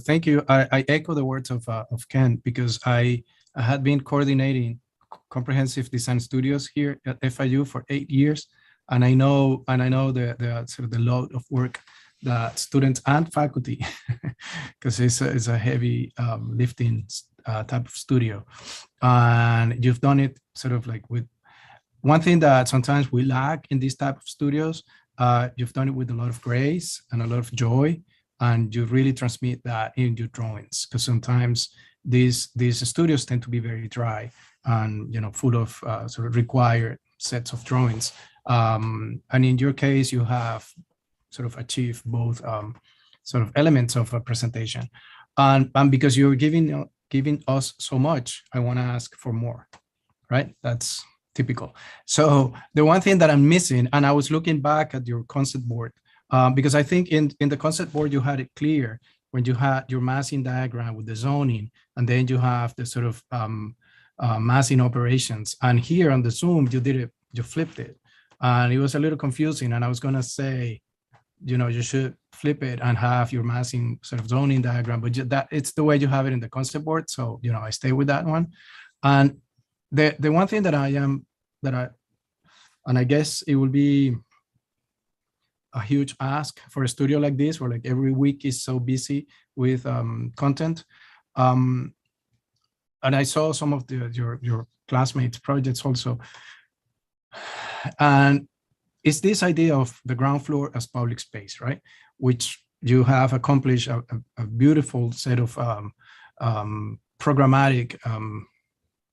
Thank you. I echo the words of Ken, because I had been coordinating comprehensive design studios here at FIU for 8 years, and I know the sort of the load of work that students and faculty, because it's a heavy lifting type of studio, and you've done it sort of like with one thing that sometimes we lack in these type of studios. You've done it with a lot of grace and a lot of joy, and you really transmit that in your drawings, because sometimes these studios tend to be very dry and full of sort of required sets of drawings. And in your case, you have sort of achieved both sort of elements of a presentation, and because you're giving us so much, I want to ask for more, right? That's typical. So the one thing that I'm missing, and I was looking back at your concept board, because I think in the concept board, you had it clear when you had your massing diagram with the zoning, and then you have the sort of massing operations. And here on the Zoom, you flipped it. And it was a little confusing. And I was gonna say, you should flip it and have your massing sort of zoning diagram, but that it's the way you have it in the concept board. So, I stay with that one. And the one thing and I guess it will be a huge ask for a studio like this, where like every week is so busy with content. And I saw some of your classmates' projects also. And it's this idea of the ground floor as public space, right? Which you have accomplished a beautiful set of programmatic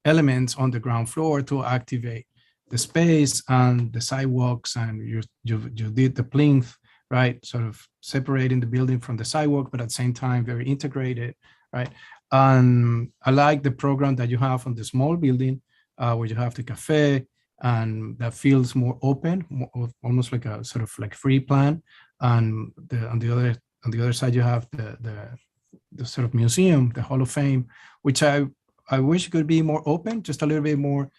elements on the ground floor to activate the space and the sidewalks, and you did the plinth, right? Sort of separating the building from the sidewalk, but at the same time, very integrated, right? And I like the program that you have on the small building where you have the cafe, and that feels more open, almost like a sort of like free plan. And on the other side, you have the sort of museum, the Hall of Fame, which I wish could be more open, just a little bit more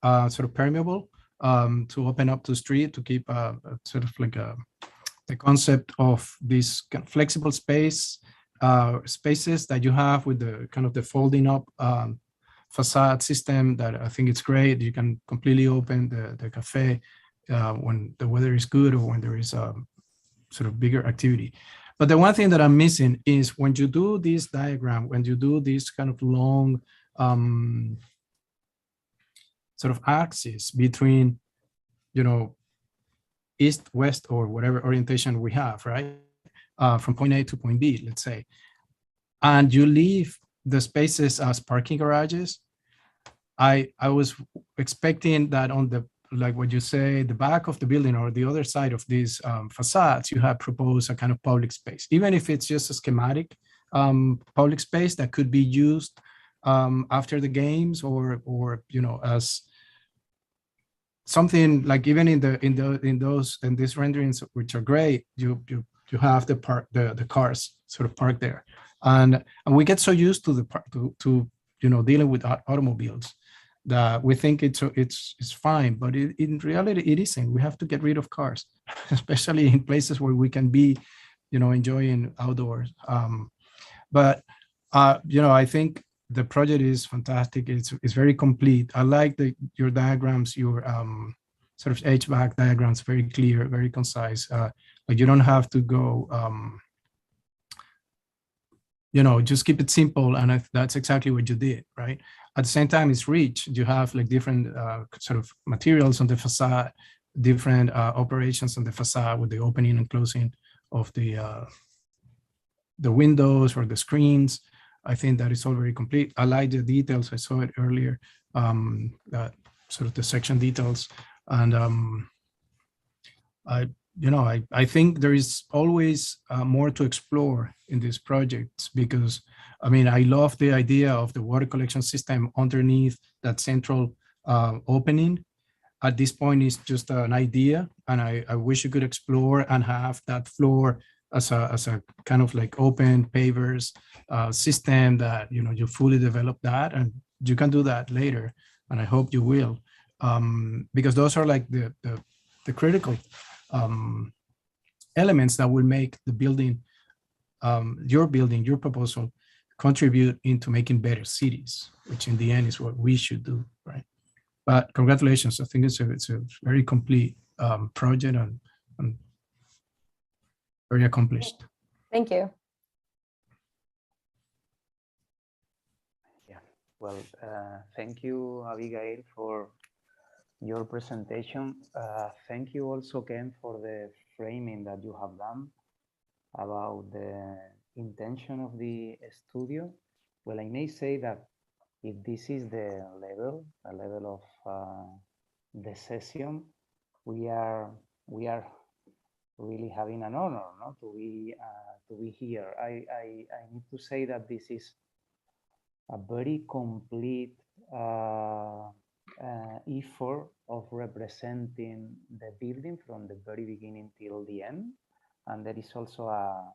sort of permeable, to open up to the street, to keep sort of like the concept of this kind of flexible spaces that you have with the kind of the folding up facade system that I think it's great. You can completely open the cafe when the weather is good or when there is a sort of bigger activity. But the one thing that I'm missing is when you do this diagram, when you do this kind of long sort of axis between, you know, east, west, or whatever orientation we have, right? From point A to point B, let's say, and you leave the spaces as parking garages. I was expecting that on the, like what you say, the back of the building or the other side of these facades, you have proposed a kind of public space, even if it's just a schematic public space that could be used after the games, or you know, as something like, even in these renderings, which are great, you have the cars sort of parked there, and we get so used to to you know, dealing with automobiles that we think it's fine, but in reality it isn't. We have to get rid of cars, especially in places where we can be, you know, enjoying outdoors. But you know, I think the project is fantastic. It's very complete. I like your diagrams, your sort of HVAC diagrams, very clear, very concise. Like you don't have to go, you know, just keep it simple. And that's exactly what you did, right? At the same time, it's rich. You have like different sort of materials on the facade, different operations on the facade with the opening and closing of the windows or the screens. I think that is all very complete. I like the details. I saw it earlier, that sort of the section details. And I think there is always more to explore in these projects, because I mean, I love the idea of the water collection system underneath that central opening. At this point, it's just an idea, and I wish you could explore and have that floor as a kind of like open pavers system that, you know, you fully develop that, and you can do that later, and I hope you will, because those are like the critical elements that will make the building, your proposal, contribute into making better cities, which in the end is what we should do, right? But congratulations, I think it's a very complete project and very accomplished. Thank you. Yeah, well, thank you, Abigail, for your presentation. Thank you also, Ken, for the framing that you have done about the intention of the studio. Well, I may say that if this is the level of the session, we are really having an honor, no, to be here. I need to say that this is a very complete effort of representing the building from the very beginning till the end, and there is also a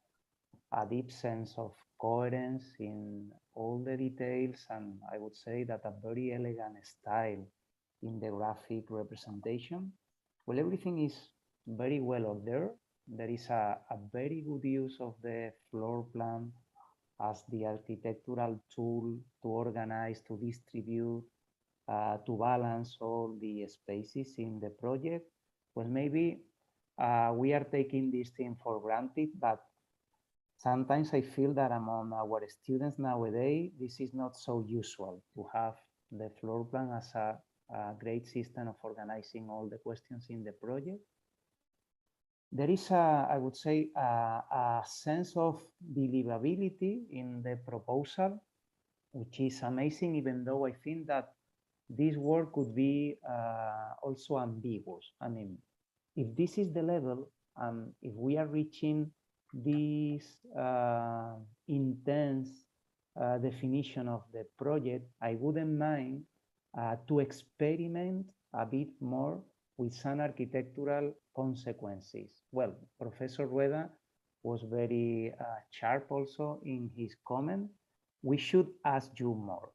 deep sense of coherence in all the details, and I would say that a very elegant style in the graphic representation. Well, everything is very well out there. There is a very good use of the floor plan as the architectural tool to organize, to distribute, to balance all the spaces in the project. Well, maybe we are taking this thing for granted, but sometimes I feel that among our students nowadays, this is not so usual to have the floor plan as a great system of organizing all the questions in the project. There is I would say, a sense of believability in the proposal. which is amazing, even though I think that this word could be also ambiguous. I mean, if this is the level, if we are reaching this intense definition of the project, I wouldn't mind to experiment a bit more with some architectural consequences. Well, Professor Rueda was very sharp also in his comment. We should ask you more,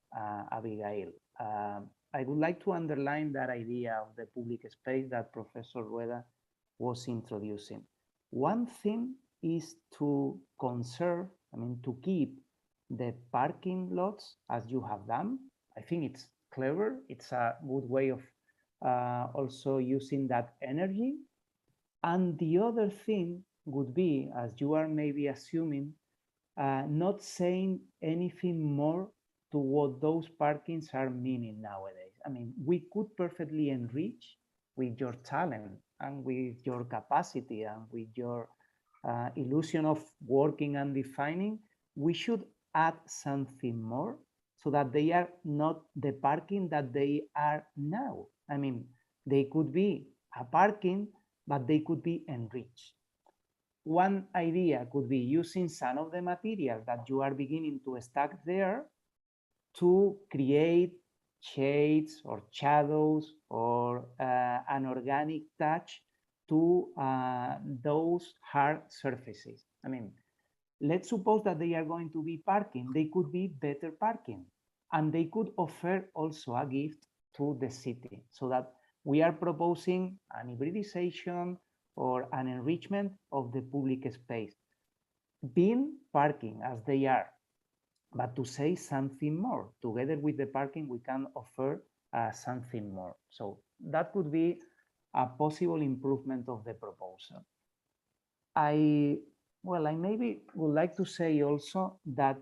Abigail. I would like to underline that idea of the public space that Professor Rueda was introducing. One thing is to conserve, I mean, to keep the parking lots as you have done. I think it's clever. It's a good way of also using that energy. And the other thing would be, as you are maybe assuming, not saying anything more to what those parkings are meaning nowadays. I mean, we could perfectly enrich with your talent and with your capacity and with your illusion of working and defining. We should add something more so that they are not the parking that they are now. I mean, they could be a parking, but they could be enriched. One idea could be using some of the materials that you are beginning to stack there to create shades or shadows or an organic touch to those hard surfaces. I mean, let's suppose that they are going to be parking. They could be better parking, and they could offer also a gift to the city, so that we are proposing an hybridization or an enrichment of the public space, being parking as they are, but to say something more. Together with the parking, we can offer something more. So that could be a possible improvement of the proposal. I maybe would like to say also that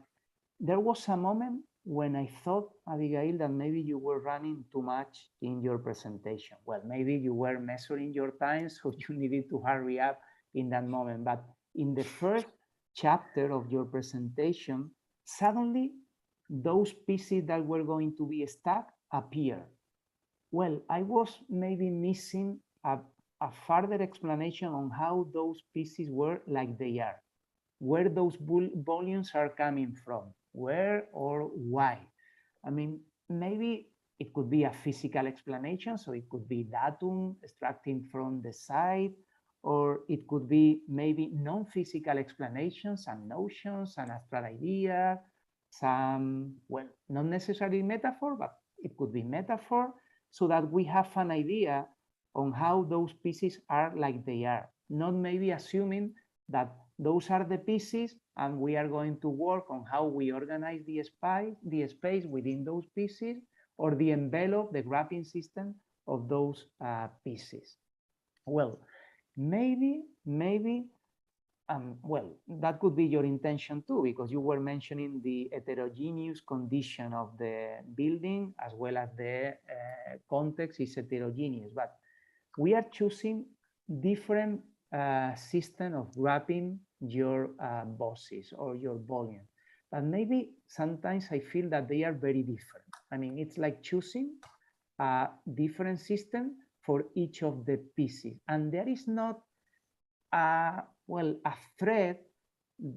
there was a moment when I thought, Abigail, that maybe you were running too much in your presentation. Well, maybe you were measuring your time, so you needed to hurry up in that moment. But in the first chapter of your presentation, suddenly those pieces that were going to be stacked appear. Well, I was maybe missing a further explanation on how those pieces were like they are, where those volumes are coming from, where or why. I mean, maybe it could be a physical explanation, so it could be datum extracting from the site, or it could be maybe non-physical explanations, some notions, an abstract idea, some, well, not necessarily metaphor, but it could be metaphor, so that we have an idea on how those pieces are like they are, not maybe assuming that those are the pieces and we are going to work on how we organize the space within those pieces, or the envelope, the wrapping system of those pieces. Well, maybe, well, that could be your intention too, because you were mentioning the heterogeneous condition of the building, as well as the context is heterogeneous, but we are choosing different system of wrapping your bosses or your volume. But maybe sometimes I feel that they are very different. I mean, it's like choosing a different system for each of the pieces. And there is not a thread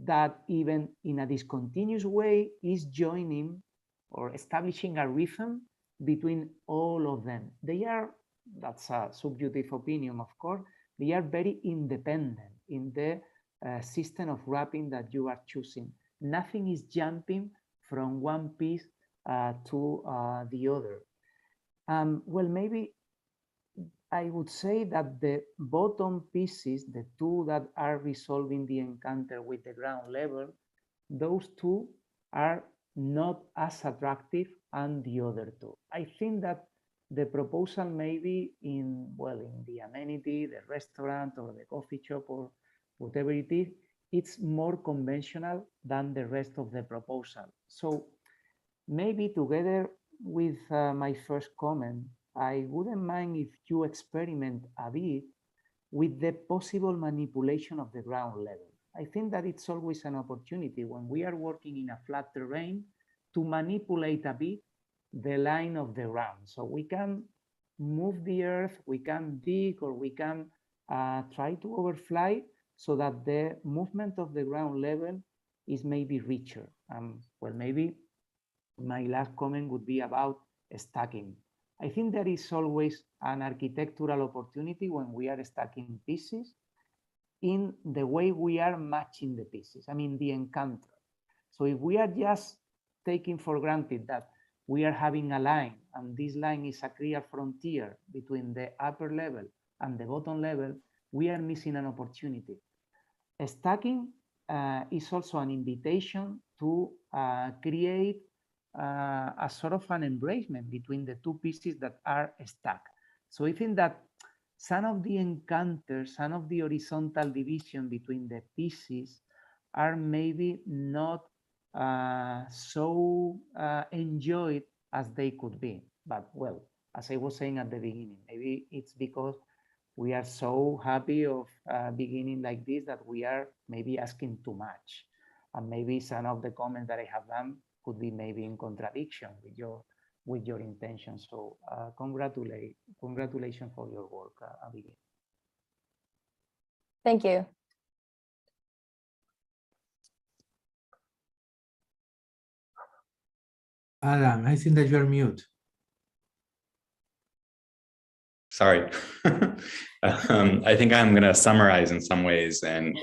that even in a discontinuous way is joining or establishing a rhythm between all of them. They are, that's a subjective opinion, of course, they are very independent in the system of wrapping that you are choosing. Nothing is jumping from one piece to the other. Well, maybe I would say that the bottom pieces, the two that are resolving the encounter with the ground level, those two are not as attractive as the other two. I think that the proposal maybe in the amenity, the restaurant or the coffee shop or whatever it is, it's more conventional than the rest of the proposal. So maybe together with my first comment, I wouldn't mind if you experiment a bit with the possible manipulation of the ground level. I think that it's always an opportunity when we are working in a flat terrain to manipulate a bit the line of the ground. So we can move the earth, we can dig, or we can try to overfly so that the movement of the ground level is maybe richer. Well, maybe my last comment would be about stacking. I think there is always an architectural opportunity when we are stacking pieces in the way we are matching the pieces. I mean, the encounter. So if we are just taking for granted that we are having a line and this line is a clear frontier between the upper level and the bottom level, we are missing an opportunity. Stacking is also an invitation to create a sort of an embracement between the two pieces that are stacked. So I think that some of the encounters, some of the horizontal division between the pieces are maybe not so enjoyed as they could be. But well, as I was saying at the beginning, maybe it's because we are so happy of beginning like this that we are maybe asking too much. And maybe some of the comments that I have done could be maybe in contradiction with your intention. So congratulations for your work, Abigail. Thank you. Alan, I think that you're mute. Sorry. I think I'm going to summarize in some ways and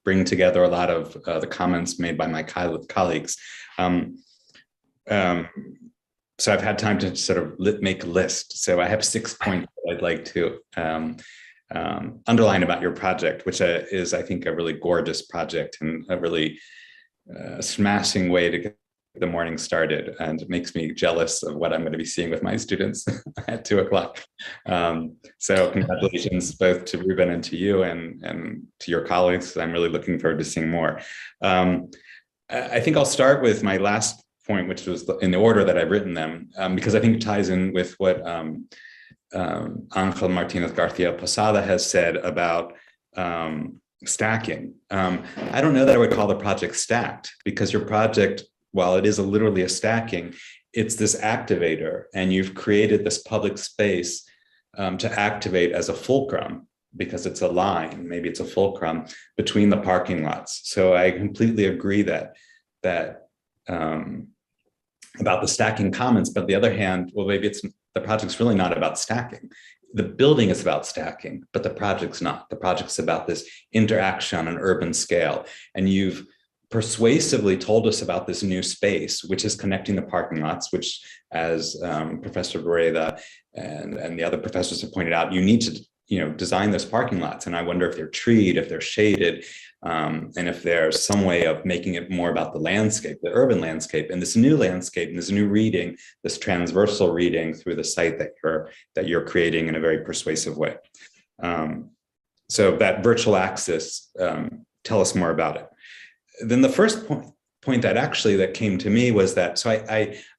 bring together a lot of the comments made by my colleagues. So I've had time to sort of make a list. So I have 6 points that I'd like to underline about your project, which is, I think, a really gorgeous project and a really smashing way to get the morning started, and it makes me jealous of what I'm going to be seeing with my students at 2 o'clock. So congratulations both to Ruben and to you and to your colleagues. I'm really looking forward to seeing more. I think I'll start with my last point, which was in the order that I've written them, because I think it ties in with what Angel Martinez Garcia Posada has said about stacking. I don't know that I would call the project stacked, because your project, while it is literally a stacking, it's this activator, and you've created this public space to activate as a fulcrum, because it's a line, maybe it's a fulcrum between the parking lots. So I completely agree that about the stacking comments, but on the other hand, well, maybe the project's really not about stacking. The building is about stacking, but the project's not. The project's about this interaction on an urban scale, and you've persuasively told us about this new space, which is connecting the parking lots, which, as Professor Boreda and the other professors have pointed out, you need to design those parking lots. And I wonder if they're treed, if they're shaded, and if there's some way of making it more about the landscape, the urban landscape, and this new landscape, and this new reading, this transversal reading through the site that you're creating in a very persuasive way. So that virtual axis, tell us more about it. Then the first point that came to me was that, so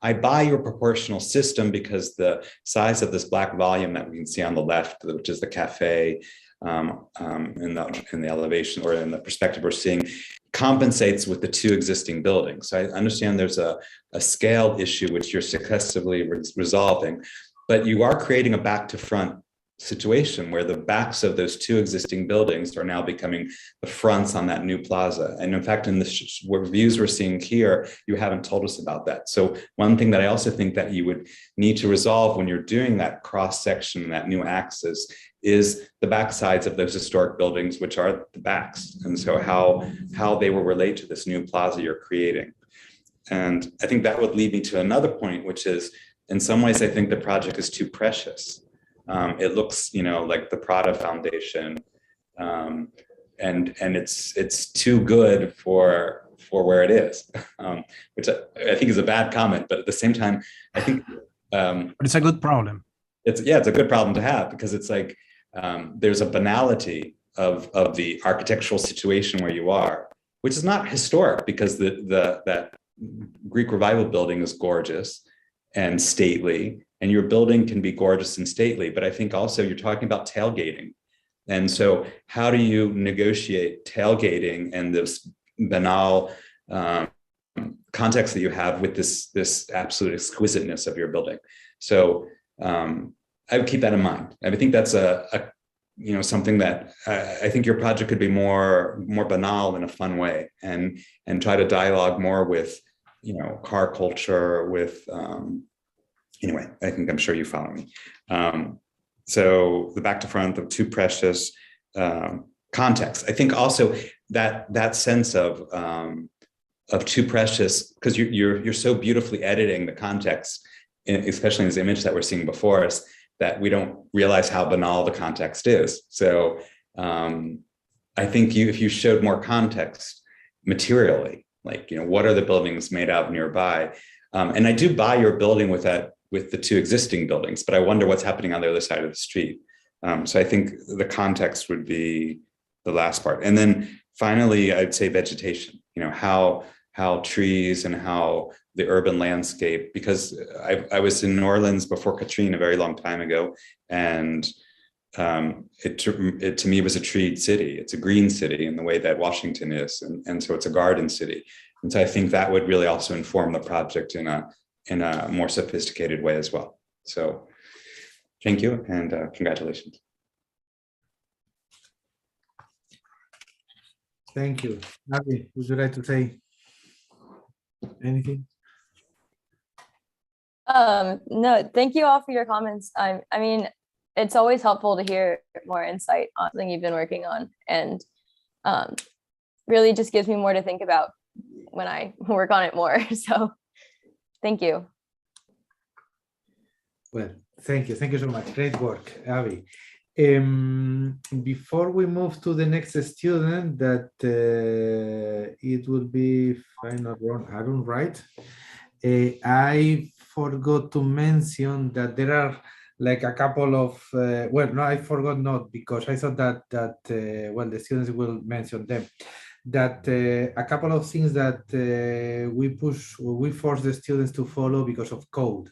I buy your proportional system because the size of this black volume that we can see on the left, which is the cafe in the elevation or in the perspective we're seeing, compensates with the 2 existing buildings. So I understand there's a scale issue which you're successfully resolving, but you are creating a back to front situation where the backs of those 2 existing buildings are now becoming the fronts on that new plaza. And in fact, in the reviews we're seeing here, you haven't told us about that. So one thing that I also think that you would need to resolve when you're doing that cross section, that new axis, is the back sides of those historic buildings, which are the backs. And so how they will relate to this new plaza you're creating. And I think that would lead me to another point, which is, in some ways, I think the project is too precious. It looks, like the Prada Foundation, and it's too good for where it is, which I think is a bad comment. But at the same time, I think but it's a good problem. It's a good problem to have, because it's like there's a banality of the architectural situation where you are, which is not historic, because that Greek Revival building is gorgeous and stately. And your building can be gorgeous and stately, but I think also you're talking about tailgating. And so how do you negotiate tailgating and this banal context that you have with this absolute exquisiteness of your building. So I would keep that in mind. I think that's something that I think your project could be more banal in a fun way, and try to dialogue more with, car culture, with anyway, I'm sure you follow me. So the back to front, the Too Precious, context. I think also that sense of Too Precious, because you're so beautifully editing the context, especially in this image that we're seeing before us, that we don't realize how banal the context is. So I think if you showed more context materially, like, what are the buildings made of nearby? And I do buy your building with the two existing buildings, but I wonder what's happening on the other side of the street. So I think the context would be the last part. And then finally, I'd say vegetation, how trees and how the urban landscape, because I was in New Orleans before Katrina a very long time ago, and it to me was a treed city. It's a green city in the way that Washington is, and so it's a garden city. And so I think that would really also inform the project in a more sophisticated way as well. So thank you, and congratulations. Thank you. Abby, would you like to say anything? No, thank you all for your comments. I mean, it's always helpful to hear more insight on something you've been working on, and really just gives me more to think about when I work on it more. So thank you. Well, thank you. Thank you so much. Great work, Abby. Before we move to the next student, that it will be, if I'm not wrong, Arun, right? I forgot to mention that there are like a couple of, I forgot not, because I thought that the students will mention them, that a couple of things that we force the students to follow because of code.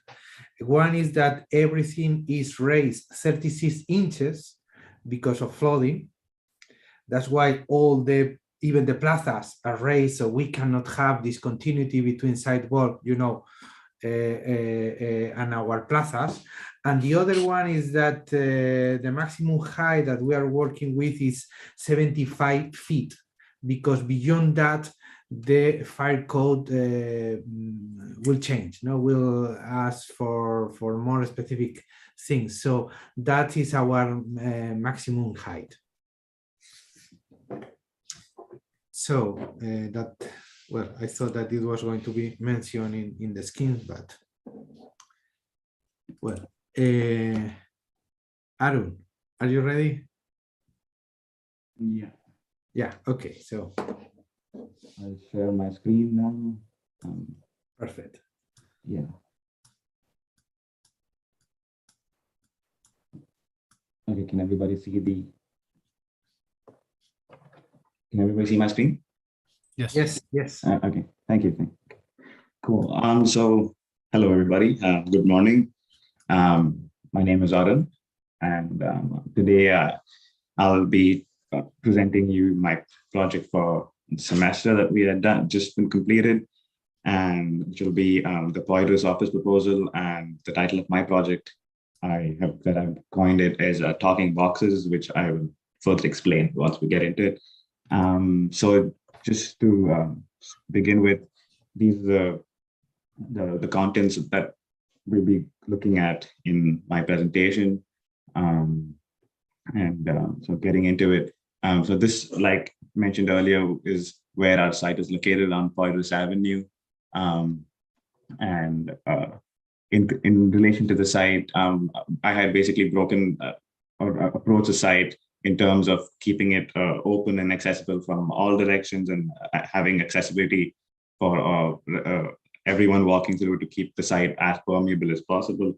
One is that everything is raised 36 inches because of flooding. That's why even the plazas are raised, so we cannot have this continuity between sidewalk, and our plazas. And the other one is that the maximum height that we are working with is 75 feet, because beyond that, the fire code will change. We'll ask for more specific things. So that is our maximum height. So I thought that it was going to be mentioned in the scheme, but Arun, are you ready? Yeah, okay, so I'll share my screen now. Perfect. Yeah. Okay, can everybody see my screen? Yes. Yes. Okay, thank you. Cool. So hello everybody. Good morning. My name is Arun, and today I'll be presenting you my project for the semester that we had just been completed, and which will be the Poitras office proposal. And the title of my project I've coined it as Talking Boxes, which I will further explain once we get into it. So just to begin with, these are the contents that we'll be looking at in my presentation. So getting into it. So this, like mentioned earlier, is where our site is located on Poitras Avenue. In relation to the site, I had basically approached the site in terms of keeping it open and accessible from all directions, and having accessibility for everyone walking through to keep the site as permeable as possible.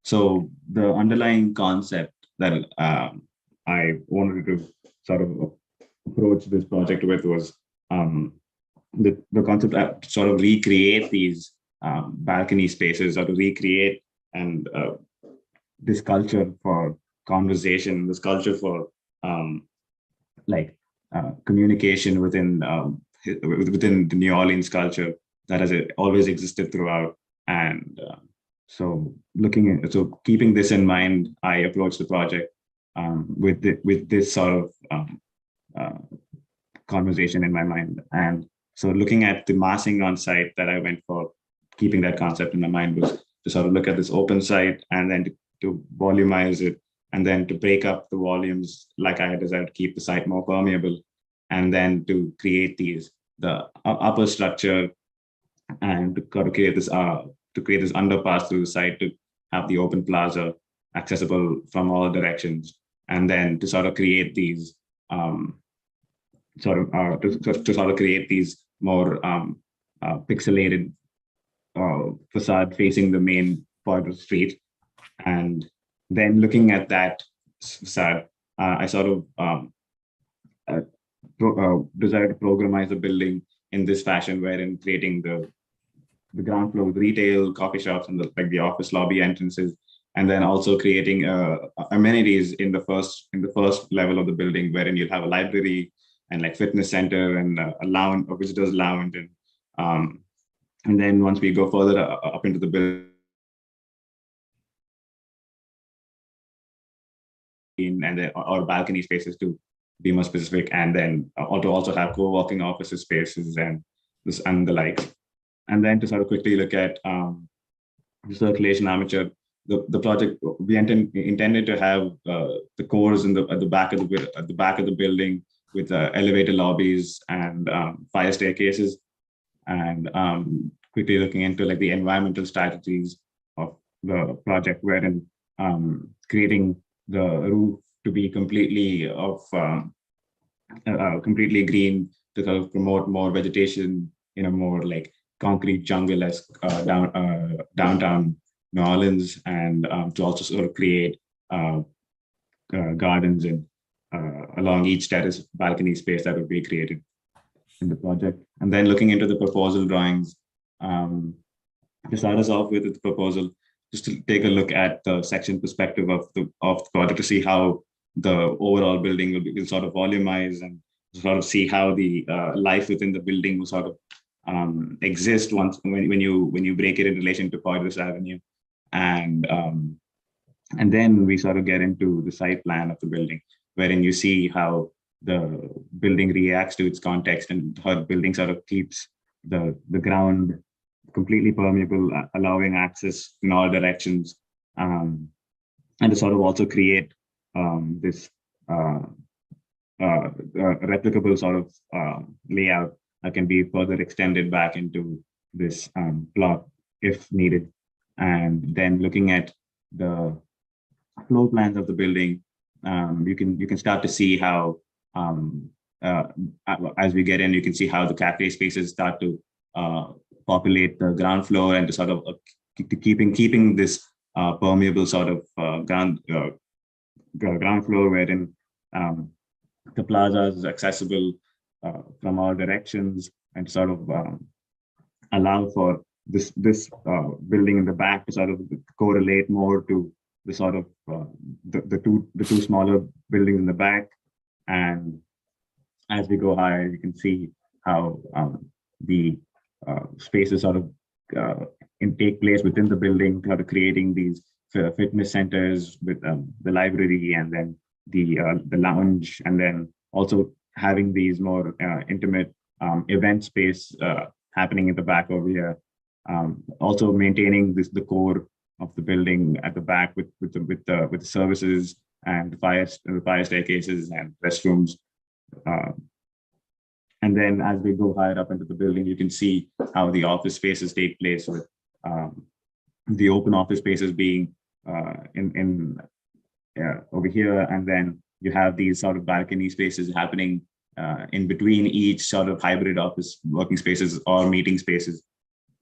So the underlying concept that I wanted to sort of approach this project with was the concept to sort of recreate these balcony spaces, or to recreate and this culture for conversation, this culture for communication within within the New Orleans culture that has always existed throughout. And so keeping this in mind, I approached the project with this sort of conversation in my mind. And so looking at the massing on site that I went for, keeping that concept in my mind was to sort of look at this open site and then to volumize it, and then to break up the volumes like I had desired to keep the site more permeable, and then to create the upper structure and to create this underpass through the site to have the open plaza accessible from all directions, and then to sort of create these create these more pixelated facade facing the main part of the street. And then looking at that facade, I sort of decided to programize the building in this fashion, wherein creating the ground floor with retail, coffee shops, and the office lobby entrances, and then also creating amenities in the first level of the building, wherein you'll have a library and like fitness center and a lounge, a visitors lounge, and then once we go further up into the building, and then or balcony spaces to be more specific, and then also have co-working office spaces and the like. And then to sort of quickly look at the circulation armature, the project we intended to have the cores at the back of the building with elevator lobbies and fire staircases, and quickly looking into like the environmental strategies of the project, wherein creating the roof to be completely green to sort of promote more vegetation in a more like concrete jungle-esque downtown New Orleans, and to also sort of create gardens and along each terrace balcony space that would be created in the project. And then looking into the proposal drawings, to start us off with the proposal, just to take a look at the section perspective of the project to see how the overall building will sort of volumize, and sort of see how the life within the building will sort of exist when you break it in relation to Poydras Avenue. And then we sort of get into the site plan of the building, wherein you see how the building reacts to its context, and how the building sort of keeps the ground completely permeable, allowing access in all directions, and to sort of also create this replicable sort of layout that can be further extended back into this plot if needed. And then looking at the floor plans of the building, you can start to see how as we get in, you can see how the cafe spaces start to populate the ground floor, and to sort of keeping this permeable sort of ground floor, wherein the plaza is accessible from all directions, and sort of allow for this building in the back to sort of correlate more to the sort of the two smaller buildings in the back. And as we go higher, you can see how the spaces sort of take place within the building, sort of creating these fitness centers with the library, and then the lounge, and then also having these more intimate event space happening in the back over here. Also maintaining the core of the building at the back with the services and the fire staircases and restrooms. And then as we go higher up into the building, you can see how the office spaces take place, with the open office spaces being over here, and then you have these sort of balcony spaces happening in between each sort of hybrid office working spaces or meeting spaces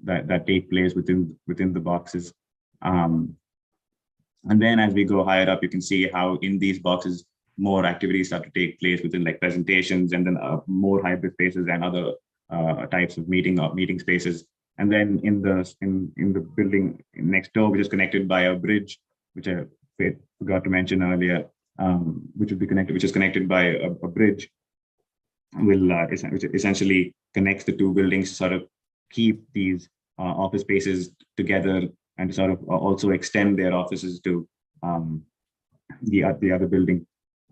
that take place within the boxes. And then as we go higher up, you can see how in these boxes more activities start to take place within like presentations, and then more hybrid spaces and other types of meeting spaces. And then in the building next door, which is connected by a bridge, which I forgot to mention earlier, which is connected by a bridge, will essentially connects the two buildings to sort of keep these office spaces together and to sort of also extend their offices to the other building.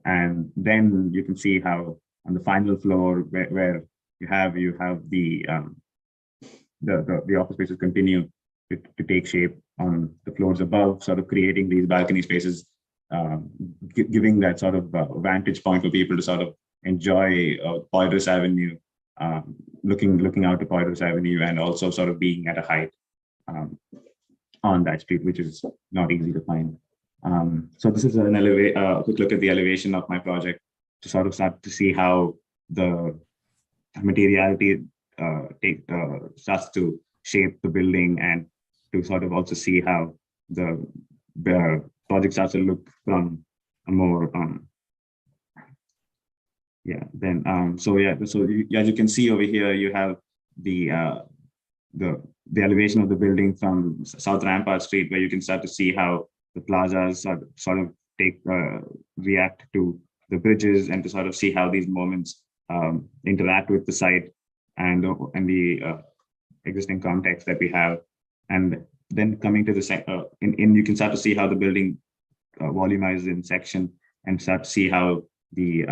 And then you can see how on the final floor where you have the office spaces continue to take shape on the floors above, sort of creating these balcony spaces, giving that sort of vantage point for people to sort of enjoy Poydras Avenue, looking out to Poydras Avenue, and also sort of being at a height on that street, which is not easy to find. So this is a quick look at the elevation of my project to sort of start to see how the materiality starts to shape the building, and to sort of also see how the project starts to look from a more so as you can see over here, you have the elevation of the building from South Rampart Street, where you can start to see how the plazas sort of react to the bridges, and to sort of see how these moments interact with the site and the existing context that we have. And then coming to the you can start to see how the building volumizes in section, and start to see how the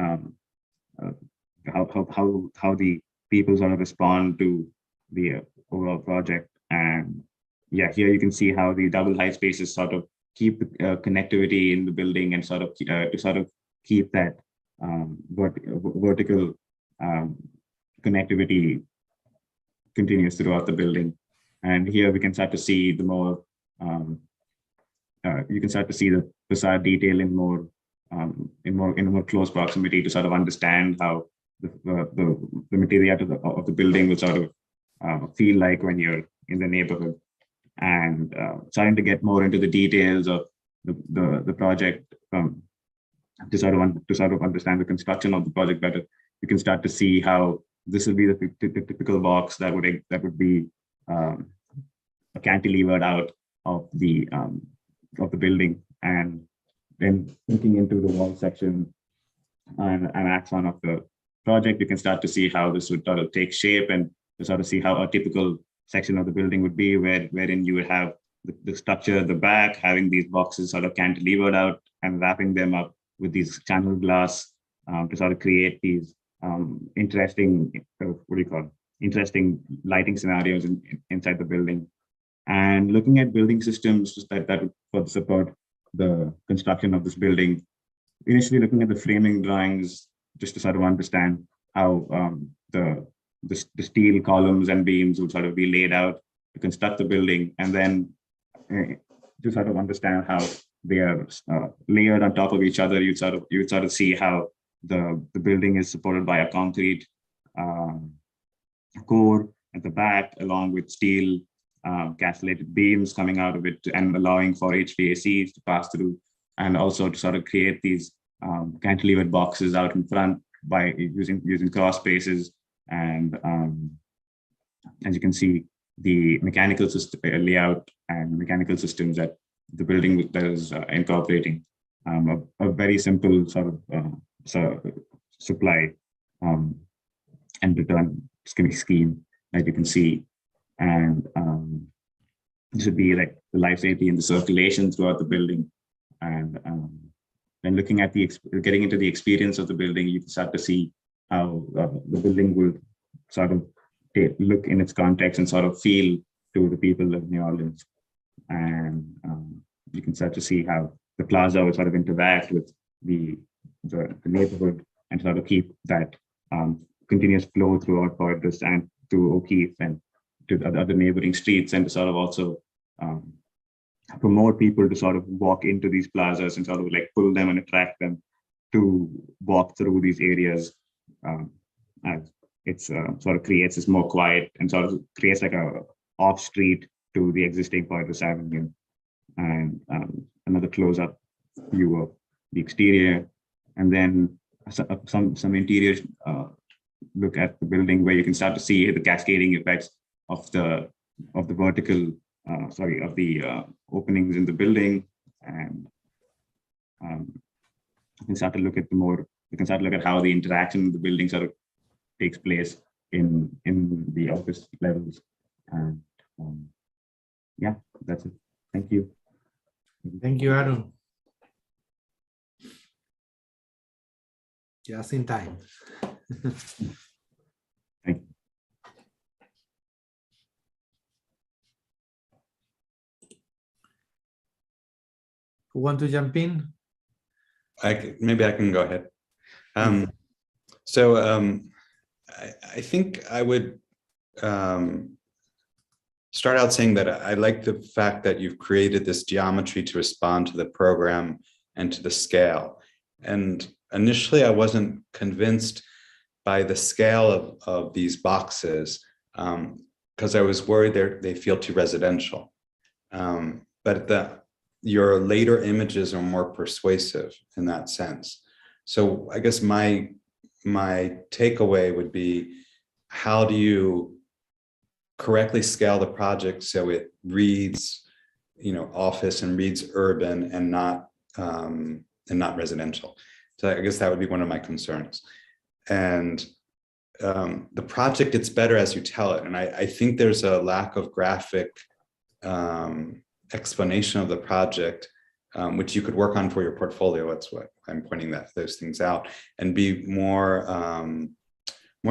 how the people sort of respond to the overall project. And yeah, here you can see how the double height spaces sort of keep connectivity in the building, and sort of to keep that vertical connectivity continuous throughout the building. And here we can start to see the more you can start to see the facade detail in more close proximity, to sort of understand how the material of the building will sort of feel like when you're in the neighborhood. And starting to get more into the details of the project, to sort of understand the construction of the project better, you can start to see how this will be the typical box that would be cantilevered out of the building. And then looking into the wall section and axon of the project, you can start to see how this would sort of take shape, and to sort of see how a typical section of the building would be, wherein you would have the structure at the back, having these boxes sort of cantilevered out and wrapping them up with these channel glass to sort of create these interesting lighting scenarios inside the building. And looking at building systems that would support the construction of this building, initially looking at the framing drawings just to sort of understand how the steel columns and beams would sort of be laid out to construct the building, and then to sort of understand how they are layered on top of each other. You would sort of see how the building is supported by a concrete core at the back, along with steel castellated beams coming out of it, and allowing for HVACs to pass through, and also to sort of create these cantilevered boxes out in front by using cross spaces. And as you can see, the mechanical system layout and mechanical systems that the building that is incorporating a very simple sort of supply and return scheme that you can see. And this would be like the life safety and the circulation throughout the building. And then looking at getting into the experience of the building, you can start to see how the building will sort of look in its context and sort of feel to the people of New Orleans. And you can start to see how the plaza will sort of interact with the neighborhood, and sort of keep that continuous flow throughout Poydras and to O'Keefe and to the other neighboring streets, and to sort of also promote people to sort of walk into these plazas and sort of like pull them and attract them to walk through these areas, as it's sort of creates this more quiet and sort of creates like a off street to the existing Poydras Avenue. And another close-up view of the exterior, and then some interior look at the building, where you can start to see the cascading effects of the vertical of the openings in the building. And you can start to look at how the interaction of the building sort of takes place in the office levels. And yeah, that's it. Thank you. Thank you, Aaron. Just in time. Thank you. Who want to jump in? Maybe I can go ahead. I think I would start out saying that I like the fact that you've created this geometry to respond to the program and to the scale. And initially, I wasn't convinced by the scale of these boxes because I was worried they feel too residential. But your later images are more persuasive in that sense. So I guess my takeaway would be, how do you correctly scale the project so it reads, office and reads urban and not residential? So I guess that would be one of my concerns. And the project gets better as you tell it. And I think there's a lack of graphic explanation of the project, which you could work on for your portfolio. That's what I'm pointing those things out, and be more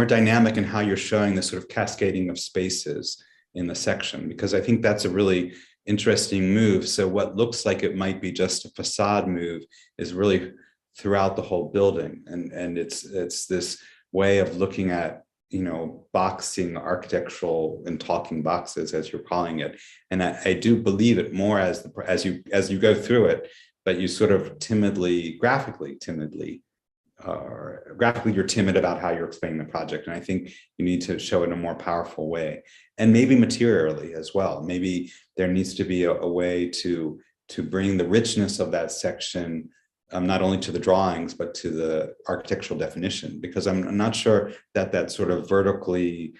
dynamic in how you're showing the sort of cascading of spaces in the section, because I think that's a really interesting move. So what looks like it might be just a facade move is really throughout the whole building, and it's this way of looking at boxing architectural and talking boxes, as you're calling it. And I do believe it more as you go through it, but you sort of graphically you're timid about how you're explaining the project. And I think you need to show it in a more powerful way, and maybe materially as well. Maybe there needs to be a way to bring the richness of that section not only to the drawings, but to the architectural definition, because I'm not sure that sort of vertically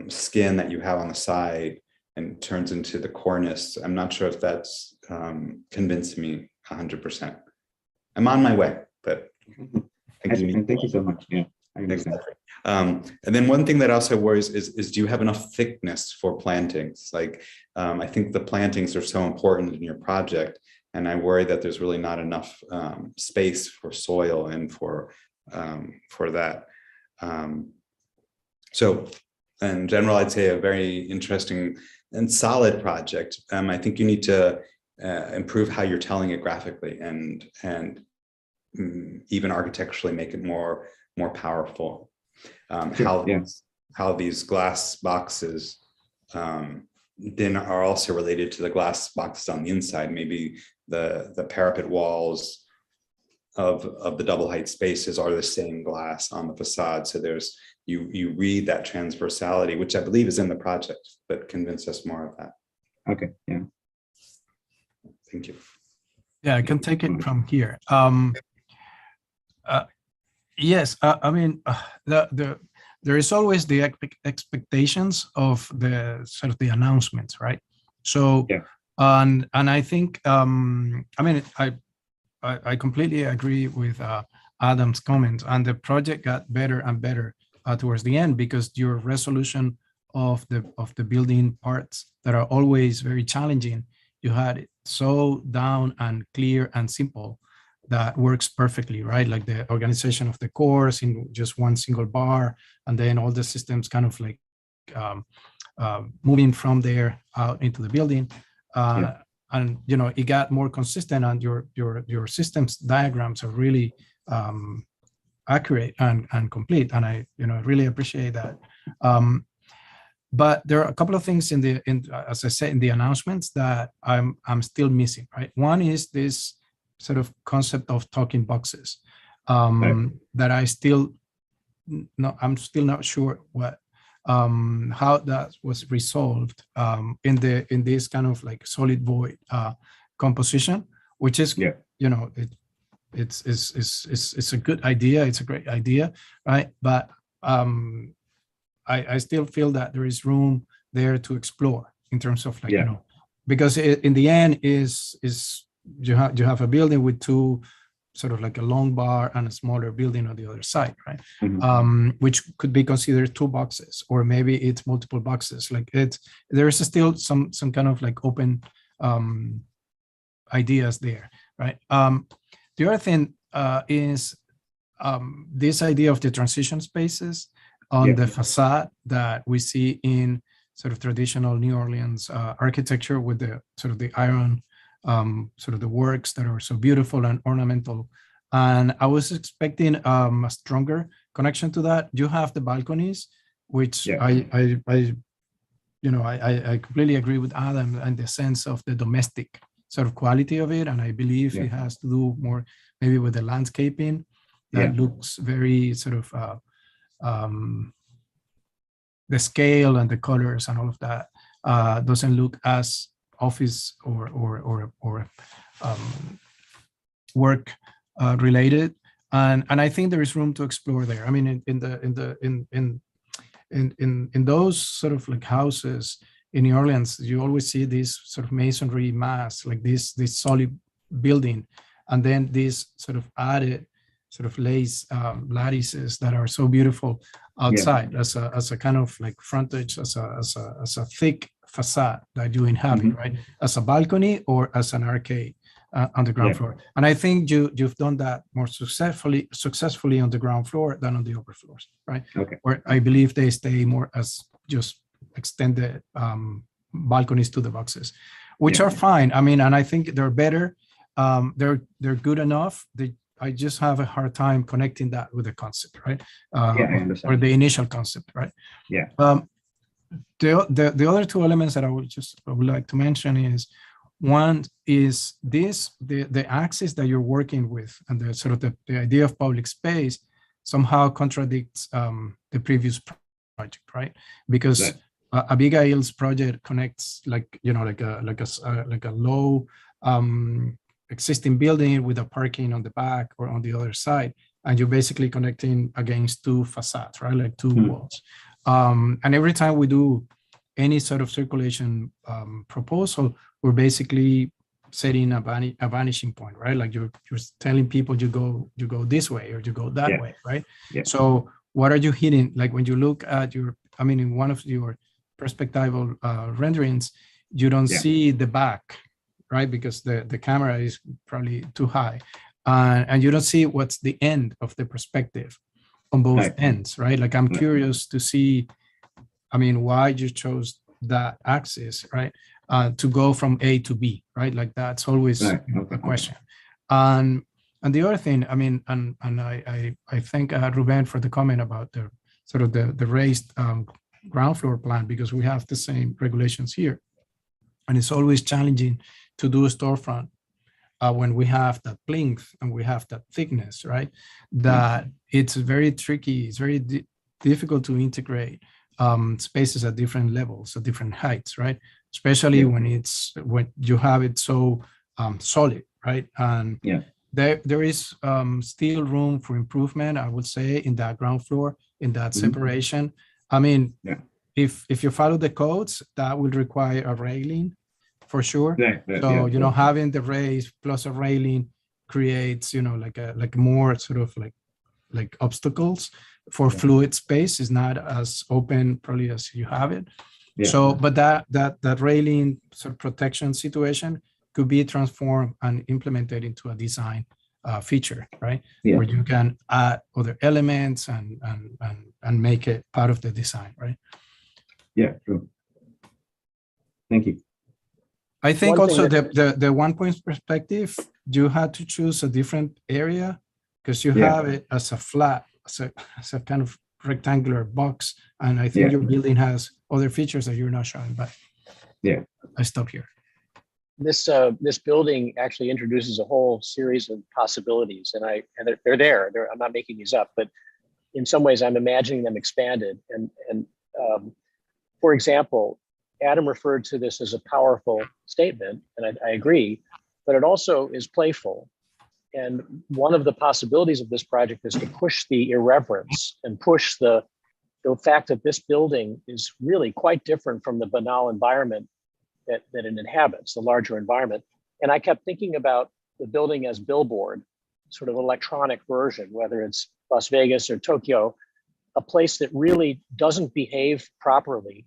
skin that you have on the side and turns into the cornice, I'm not sure if that's convinced me 100%. I'm on my way, but thank you so much. Yeah, I understand. And then one thing that also worries is do you have enough thickness for plantings? Like, I think the plantings are so important in your project, and I worry that there's really not enough space for soil and for that. So in general, I'd say a very interesting and solid project. I think you need to improve how you're telling it graphically, and even architecturally make it more powerful. How these glass boxes then are also related to the glass boxes on the inside. Maybe the parapet walls of the double height spaces are the same glass on the facade. So there's you read that transversality, which I believe is in the project, but convince us more of that. Okay. Yeah. Thank you. Yeah, I can take it from here. Yes, I mean, there is always the expectations of the sort of the announcements, right? So, yeah. And I think, I mean, I completely agree with Adam's comments, and the project got better and better towards the end, because your resolution of the building parts that are always very challenging, you had it so down and clear and simple that works perfectly, right? Like the organization of the cores in just one single bar, and then all the systems kind of like moving from there out into the building. Yeah. And it got more consistent, and your systems diagrams are really accurate and complete, and I really appreciate that. But there are a couple of things as I said, in the announcements that I'm still missing, right? One is this sort of concept of talking boxes that I'm still not sure how that was resolved in this kind of like solid void composition, which is it's a good idea, it's a great idea, right? But I still feel that there is room there to explore in terms of like because in the end is you have a building with two sort of like a long bar and a smaller building on the other side, right? Mhm. Which could be considered two boxes, or maybe it's multiple boxes. Like there's still some kind of like open ideas there, right? The other thing is this idea of the transition spaces on Yeah. the facade that we see in sort of traditional New Orleans architecture, with the sort of the iron, sort of the works that are so beautiful and ornamental. And I was expecting a stronger connection to that. You have the balconies, which Yeah. I completely agree with Adam and the sense of the domestic sort of quality of it. And I believe Yeah. it has to do more maybe with the landscaping that Yeah. looks very sort of the scale and the colors and all of that doesn't look as office or work related. And I think there is room to explore there. I mean, in those sort of like houses in New Orleans, you always see this sort of masonry mass, like this solid building, and then this sort of added sort of lace lattices that are so beautiful outside as a kind of like frontage, as a thick facade that you inhabit, Mhm. right? As a balcony or as an arcade on the ground Yeah. floor. And I think you've done that more successfully on the ground floor than on the upper floors, right? Okay. Where I believe they stay more as just extended balconies to the boxes, which Yeah. are fine. I mean, and I think they're better. They're good enough. I just have a hard time connecting that with the concept, right? Yeah, I understand. Or the initial concept, right? Yeah. The other two elements that I would like to mention is, one is the axis that you're working with, and the sort of the idea of public space somehow contradicts the previous project, right? Because Right. Abigail's project connects like a low existing building with a parking on the back or on the other side, and you're basically connecting against two facades, right? Like two walls. And every time we do any sort of circulation proposal, we're basically setting a vanishing point, right? Like you're telling people you go this way or you go that way, right? Yeah. So what are you hitting? Like when you look at in one of your perspectival renderings, you don't see the back, right? Because the camera is probably too high. And you don't see what's the end of the perspective on both ends, right? Like I'm curious to see, why you chose that axis, right? To go from A to B, right? Like that's always a question. And the other thing, and I thank Ruben for the comment about the sort of the raised ground floor plan, because we have the same regulations here. And it's always challenging to do a storefront when we have that length and we have that thickness, right? That it's very tricky, it's very difficult to integrate spaces at different levels, at different heights, right? Especially when you have it so solid, right? And there is still room for improvement, I would say, in that ground floor, in that separation. If you follow the codes, that will require a railing for sure. So having the raise plus a railing creates like more sort of like obstacles for fluid space. Is not as open probably as you have it. So but that railing sort of protection situation could be transformed and implemented into a design feature, right? Where you can add other elements and make it part of the design, right? Yeah, true. Thank you. I think also the 1 point perspective, you had to choose a different area because you have it as a flat, as a kind of rectangular box. And I think your building has other features that you're not showing, but I stop here. This building actually introduces a whole series of possibilities, and they're there. I'm not making these up, but in some ways I'm imagining them expanded. And for example, Adam referred to this as a powerful statement, and I agree, but it also is playful. And one of the possibilities of this project is to push the irreverence and push the fact that this building is really quite different from the banal environment that it inhabits, the larger environment. And I kept thinking about the building as billboard. sort of electronic version, whether it's Las Vegas or Tokyo, a place that really doesn't behave properly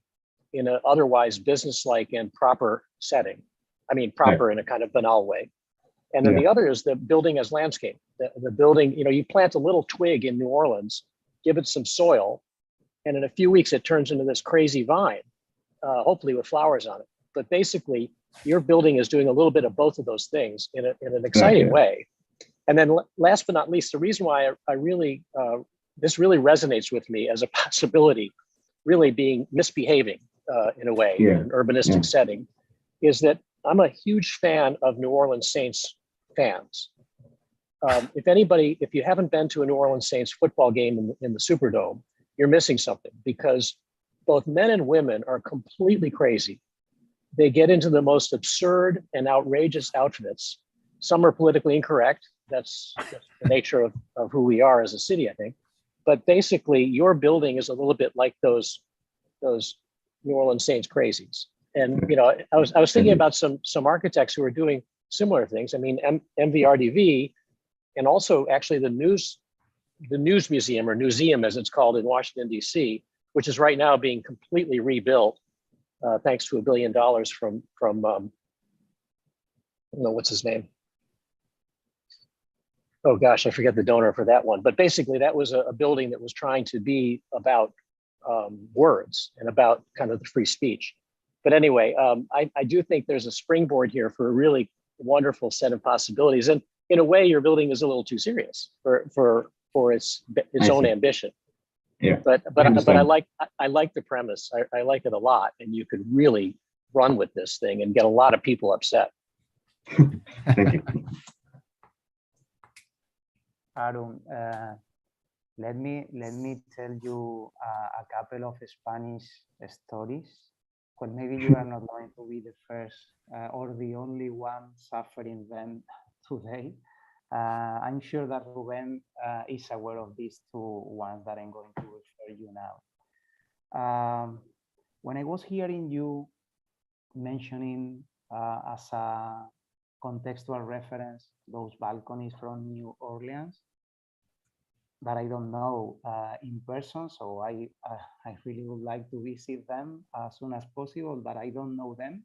in an otherwise business-like and proper setting. I mean, proper in a kind of banal way. And then the other is the building as landscape. The building, you know, you plant a little twig in New Orleans, give it some soil, and in a few weeks it turns into this crazy vine, hopefully with flowers on it. But basically, your building is doing a little bit of both of those things in an exciting way. And then last but not least, the reason why I really, this really resonates with me as a possibility, really being misbehaving in a way, in an urbanistic setting, is that I'm a huge fan of New Orleans Saints fans. If you haven't been to a New Orleans Saints football game in the Superdome, you're missing something, because both men and women are completely crazy. They get into the most absurd and outrageous outfits. Some are politically incorrect. That's the nature of who we are as a city, I think. But basically, your building is a little bit like those New Orleans Saints crazies. And you know, I was thinking about some architects who are doing similar things. I mean, MVRDV, and also actually the News Museum, or Newseum as it's called in Washington, D.C., which is right now being completely rebuilt thanks to $1 billion from I don't know, what's his name? Oh gosh, I forget the donor for that one. But basically that was a building that was trying to be about words and about kind of the free speech. But anyway, I do think there's a springboard here for a really wonderful set of possibilities. And in a way, your building is a little too serious for its own ambition. Yeah. But I like the premise. I like it a lot, and you could really run with this thing and get a lot of people upset. Thank you. Aaron, let me tell you a couple of Spanish stories. Well, maybe you are not going to be the first or the only one suffering them today. I'm sure that Ruben is aware of these two ones that I'm going to refer you now. When I was hearing you mentioning as a contextual reference those balconies from New Orleans that I don't know in person, so I really would like to visit them as soon as possible, but I don't know them.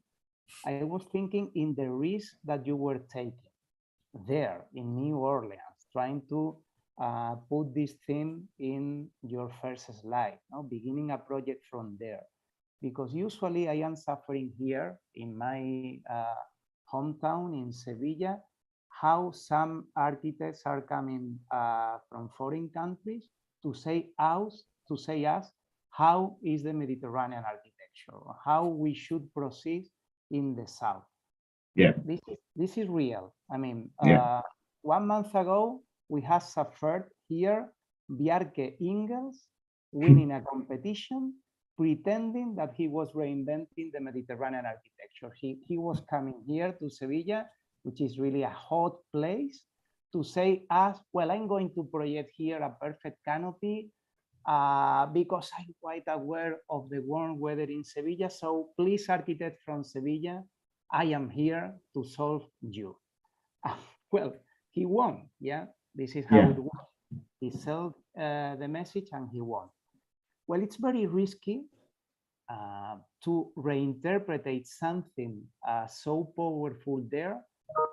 I was thinking in the risk that you were taking there in New Orleans, trying to put this theme in your first slide, no? Beginning a project from there. Because usually I am suffering here in my hometown in Sevilla, how some architects are coming from foreign countries to say us how is the Mediterranean architecture, how we should proceed in the south. Yeah. This is real. I mean, 1 month ago, we have suffered here Bjarke Ingels winning a competition, pretending that he was reinventing the Mediterranean architecture. He was coming here to Sevilla, which is really a hot place, to say well, I'm going to project here a perfect canopy because I'm quite aware of the warm weather in Sevilla. So please, architect from Sevilla, I am here to solve you. Well, he won. Yeah, this is how it works. He sold the message and he won. Well, it's very risky to reinterpret something so powerful there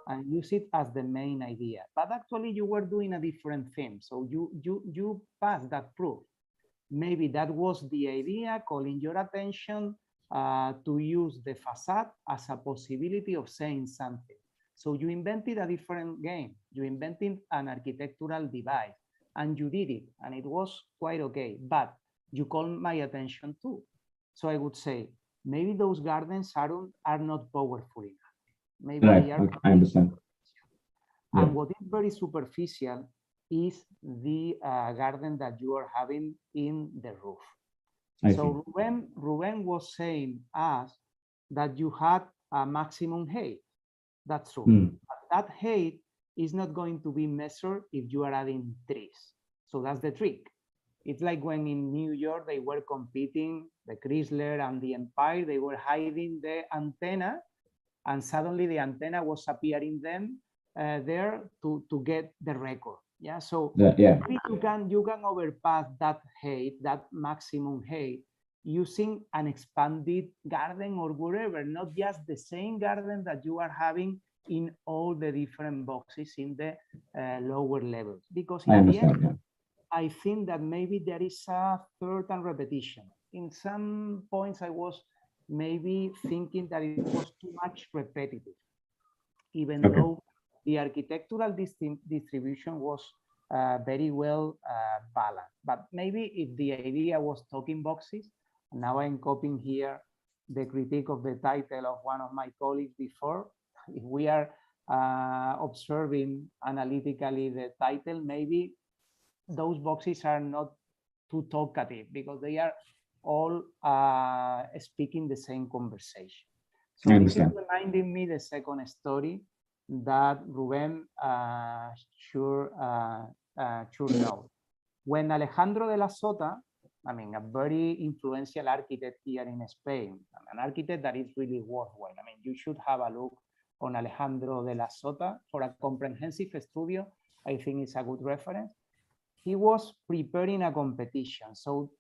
and use it as the main idea. But actually, you were doing a different thing. So you passed that proof. Maybe that was the idea, calling your attention to use the facade as a possibility of saying something. So you invented a different game. You invented an architectural device, and you did it, and it was quite okay. But you called my attention too. So I would say maybe those gardens are not powerful enough. Maybe right. they are. I understand. And what is very superficial is the garden that you are having in the roof. So Ruben was saying us that you had a maximum height. That's true. But that height is not going to be measured if you are adding trees. So that's the trick. It's like when in New York they were competing, the Chrysler and the Empire, they were hiding the antenna, and suddenly the antenna was appearing then there to get the record. Yeah, so Yeah. maybe you can overpass that height, that maximum height, using an expanded garden or whatever, not just the same garden that you are having in all the different boxes in the lower levels. Because I in the understand. end, I think that maybe there is a certain repetition. In some points, I was maybe thinking that it was too much repetitive, even though the architectural distribution was very well balanced. But maybe if the idea was talking boxes, now I'm copying here the critique of the title of one of my colleagues before. If we are observing analytically the title, maybe those boxes are not too talkative because they are all speaking the same conversation. So this is reminding me the second story that Ruben should know. When Alejandro de la Sota, I mean, a very influential architect here in Spain, an architect that is really worthwhile. I mean, you should have a look on Alejandro de la Sota for a comprehensive studio. I think it's a good reference. He was preparing a competition. So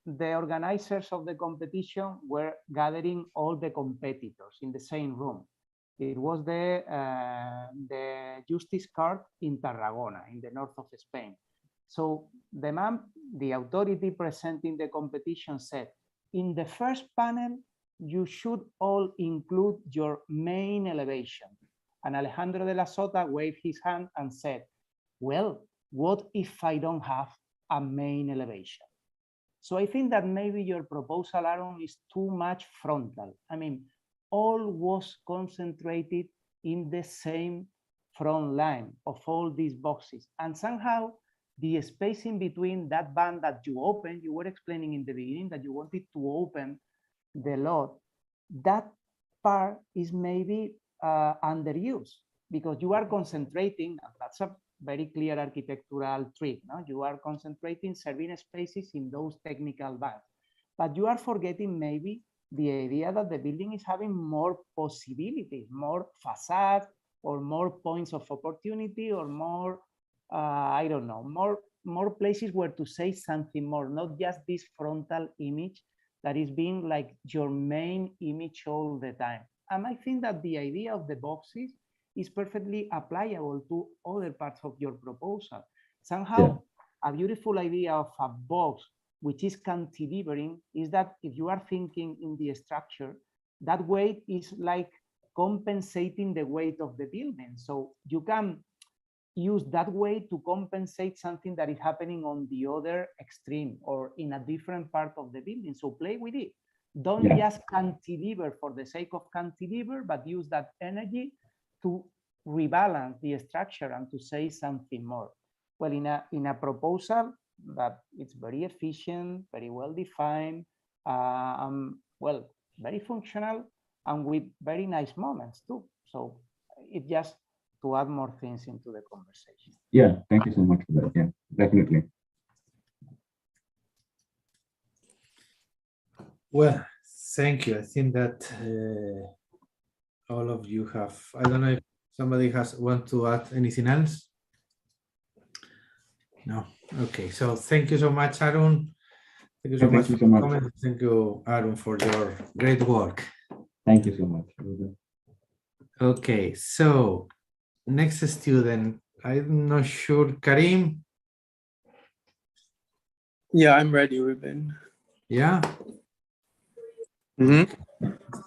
the organizers of the competition were gathering all the competitors in the same room. It was the Justice Court in Tarragona, in the north of Spain. So the authority presenting the competition said, in the first panel, you should all include your main elevation. And Alejandro de la Sota waved his hand and said, well, what if I don't have a main elevation? So I think that maybe your proposal, Aaron, is too much frontal. I mean, all was concentrated in the same front line of all these boxes. And somehow the spacing between that band that you opened, you were explaining in the beginning that you wanted to open the lot, that part is maybe underused because you are concentrating, and that's a very clear architectural trick. No? You are concentrating serving spaces in those technical bands, but you are forgetting maybe the idea that the building is having more possibilities, more facade or more points of opportunity or more, I don't know, more places where to say something more, not just this frontal image that is being like your main image all the time. And I think that the idea of the boxes is perfectly applicable to other parts of your proposal. Somehow, a beautiful idea of a box which is cantilevering is that if you are thinking in the structure, that weight is like compensating the weight of the building. So you can use that weight to compensate something that is happening on the other extreme or in a different part of the building. So play with it. Don't just cantilever for the sake of cantilever, but use that energy to rebalance the structure and to say something more. Well, in a proposal that it's very efficient, very well defined, well, very functional, and with very nice moments too. So it just to add more things into the conversation. Yeah, thank you so much for that. Yeah, definitely. Well, thank you. I think that all of you have, I don't know if somebody want to add anything else? No. Okay, so thank you so much, Aaron. Thank you so much. Thank you, Aaron, for your great work. Thank you so much. Okay, so next student, I'm not sure, Karim? Yeah, I'm ready, Ruben. Yeah? Mm-hmm.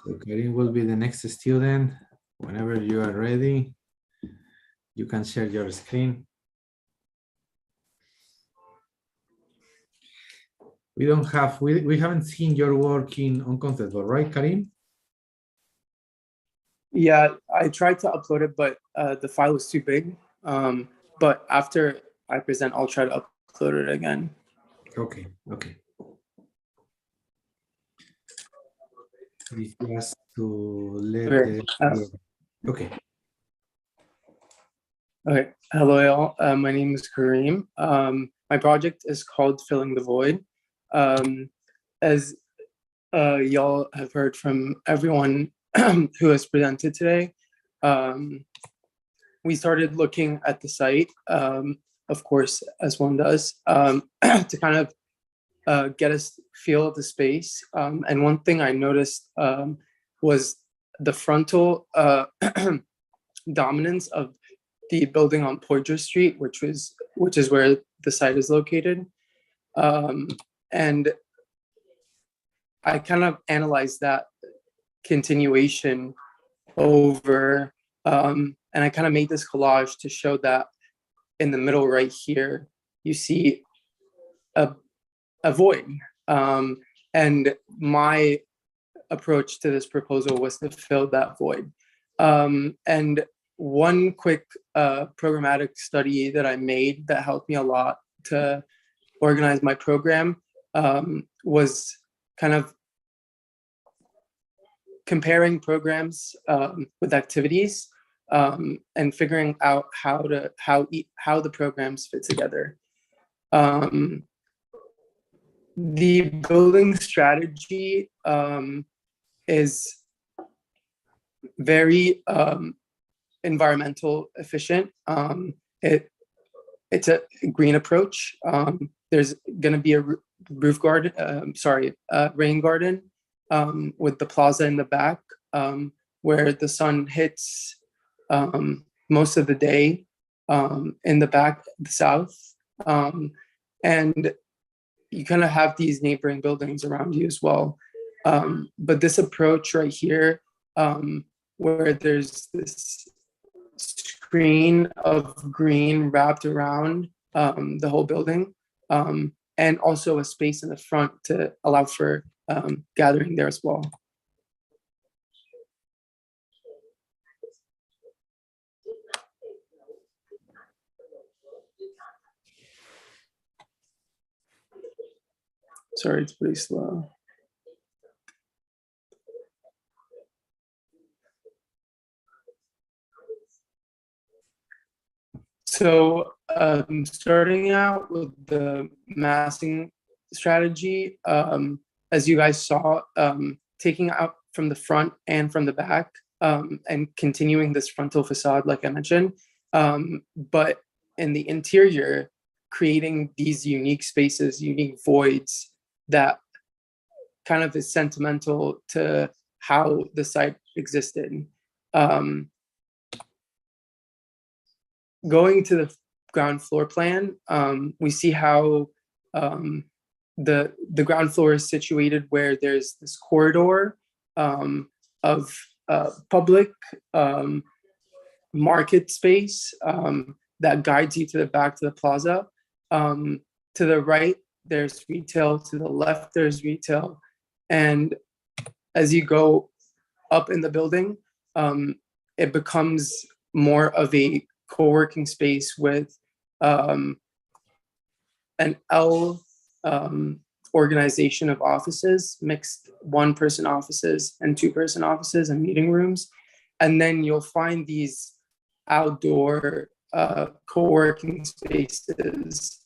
So Karim will be the next student. Whenever you are ready, you can share your screen. We don't have, we haven't seen your work on Conceptboard, right, Karim? Yeah, I tried to upload it, but the file was too big. But after I present, I'll try to upload it again. Okay, okay. Just to let okay. Okay, hello y'all. My name is Kareem. My project is called Filling the Void. As y'all have heard from everyone who has presented today, we started looking at the site, of course, as one does, to kind of get a feel of the space. And one thing I noticed was the frontal dominance of the building on Poydras Street, which is where the site is located. And I kind of analyzed that continuation over, and I kind of made this collage to show that in the middle right here, you see a void. And my approach to this proposal was to fill that void. And one quick programmatic study that I made that helped me a lot to organize my program was kind of comparing programs with activities and figuring out how the programs fit together. The building strategy is very environmental efficient. It's a green approach. There's going to be a roof garden, rain garden with the plaza in the back, where the sun hits most of the day in the back, the south. And you kind of have these neighboring buildings around you as well. But this approach right here, where there's this screen of green wrapped around the whole building, and also a space in the front to allow for gathering there as well. Sorry, it's pretty slow. So starting out with the massing strategy, as you guys saw, taking out from the front and from the back, and continuing this frontal facade, like I mentioned, but in the interior, creating these unique spaces, unique voids that kind of is sentimental to how the site existed. Going to the ground floor plan, we see how the ground floor is situated where there's this corridor of public market space that guides you to the back to the plaza. To the right, there's retail. To the left, there's retail. And as you go up in the building, it becomes more of a co-working space with an L organization of offices, mixed one-person offices and two-person offices and meeting rooms. And then you'll find these outdoor co-working spaces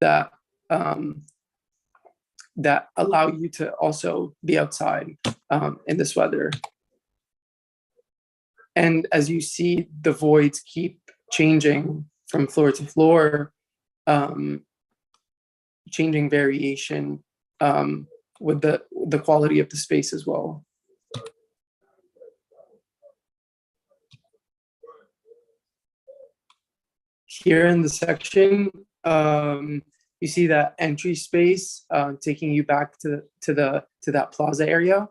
that that allow you to also be outside in this weather. And as you see, the voids keep changing from floor to floor, changing variation with the quality of the space as well. Here in the section, you see that entry space taking you back to that plaza area,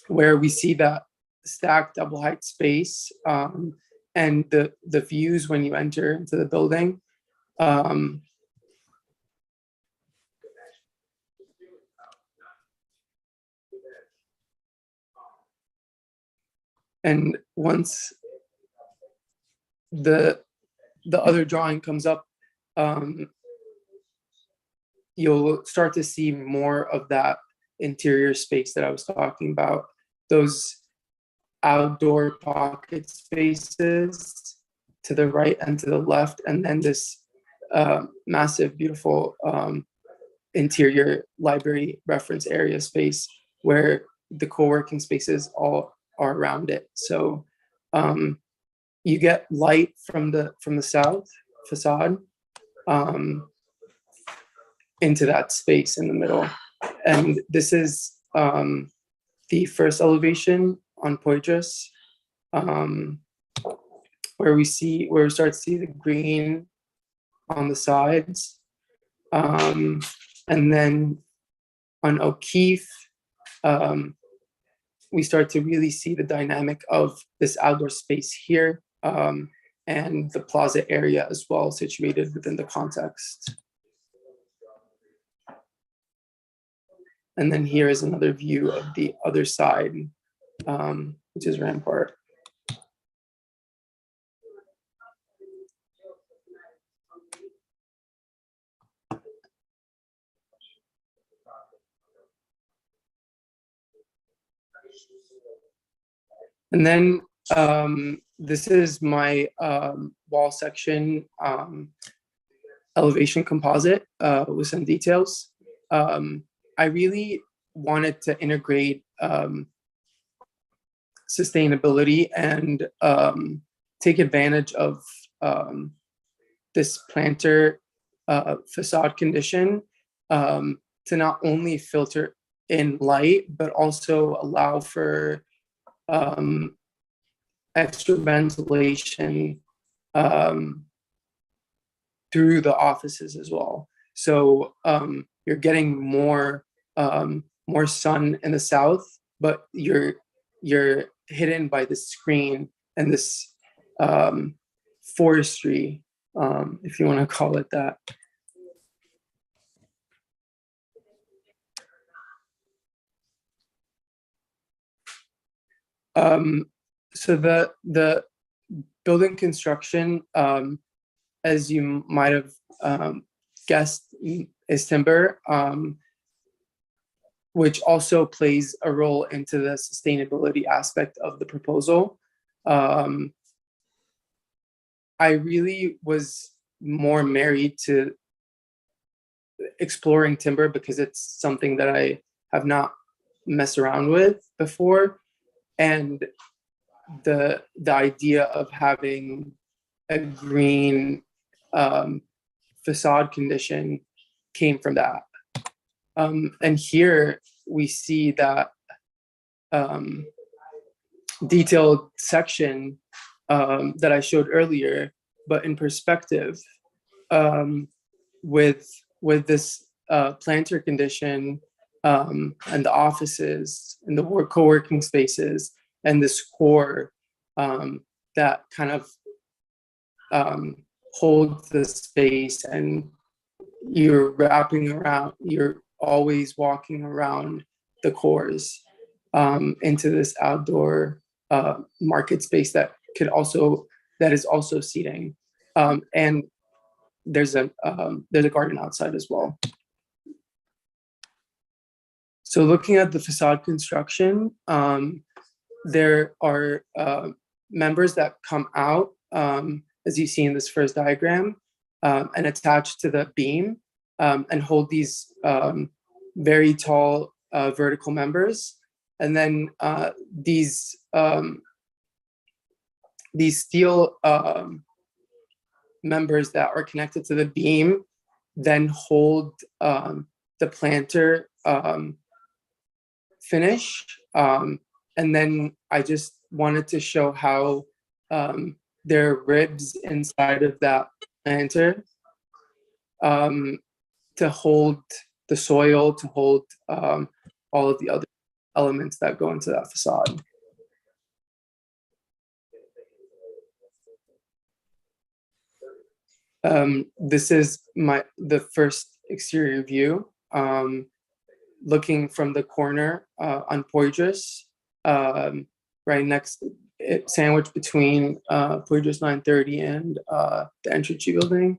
where we see that stacked double height space and the views when you enter into the building. And once the other drawing comes up, you'll start to see more of that interior space that I was talking about, those outdoor pocket spaces to the right and to the left, and then this massive, beautiful interior library reference area space where the co-working spaces all are around it. So you get light from the south facade into that space in the middle. And this is the first elevation on Poydras, where we start to see the green on the sides. And then on O'Keefe, we start to really see the dynamic of this outdoor space here, and the plaza area as well, situated within the context. And then here is another view of the other side, which is Rampart. And then this is my wall section elevation composite with some details. I really wanted to integrate sustainability and take advantage of this planter facade condition to not only filter in light, but also allow for extra ventilation through the offices as well. So you're getting more sun in the south, but you're hidden by this screen and this forestry, if you want to call it that. So the building construction, as you might have guessed, is timber, which also plays a role into the sustainability aspect of the proposal. I really was more married to exploring timber because it's something that I have not messed around with before. And the idea of having a green facade condition came from that. And here we see that detailed section that I showed earlier, but in perspective, with this planter condition and the offices and the co-working spaces and this core that kind of holds the space, and you're wrapping around, you're always walking around the cores into this outdoor market space that is also seating, and there's a garden outside as well. So looking at the facade construction, there are members that come out, as you see in this first diagram, and attach to the beam and hold these very tall vertical members. And then these steel members that are connected to the beam then hold the planter finish. And then I just wanted to show how there are ribs inside of that planter to hold the soil, to hold all of the other elements that go into that facade. This is the first exterior view, looking from the corner on Poydras, right next, sandwiched between Poydras 930 and the Entergy building.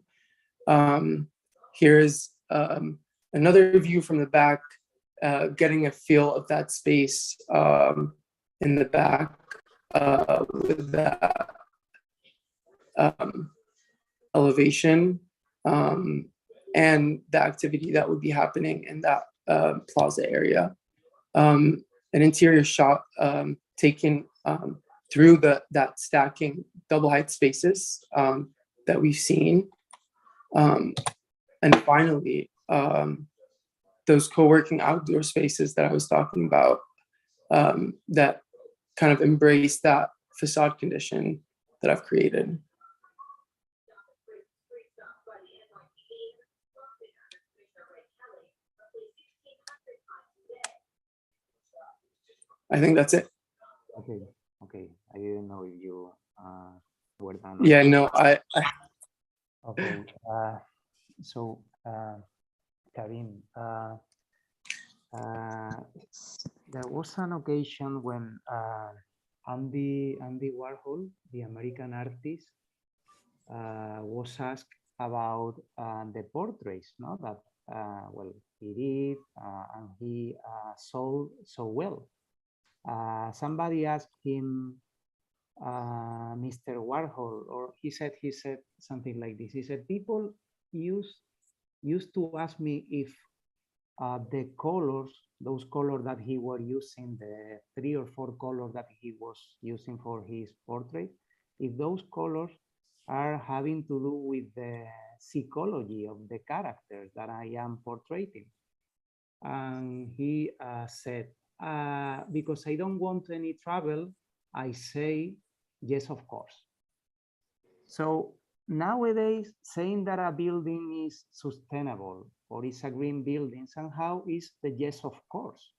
Here's another view from the back, getting a feel of that space in the back with that elevation and the activity that would be happening in that plaza area. An interior shot taken through that stacking double height spaces that we've seen. And finally, those co-working outdoor spaces that I was talking about that kind of embrace that facade condition that I've created. I think that's it. Okay, okay. I didn't know if you were done. Yeah, no, I Okay. So, Karim, there was an occasion when Andy Warhol, the American artist, was asked about the portraits, no? That well, he did, and he sold so well. Somebody asked him, Mr. Warhol, or he said something like this. He said, people used to ask me if the colors, those colors that he was using, the 3 or 4 colors that he was using for his portrait, if those colors are having to do with the psychology of the characters that I am portraying. And he said, because I don't want any trouble, I say, yes, of course. So nowadays, saying that a building is sustainable or is a green building somehow is the yes, of course.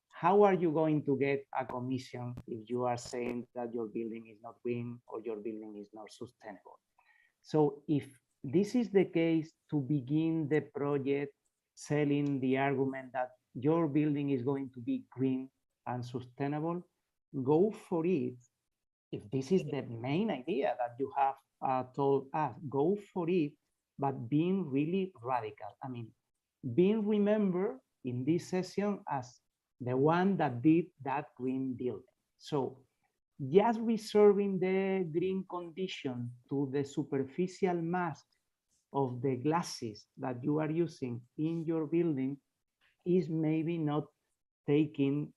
How are you going to get a commission if you are saying that your building is not green or your building is not sustainable? So if this is the case, to begin the project selling the argument that your building is going to be green and sustainable, go for it. If this is the main idea that you have told us, go for it, but being really radical. I mean, being remembered in this session as the one that did that green building. So just reserving the green condition to the superficial mask of the glasses that you are using in your building is maybe not taking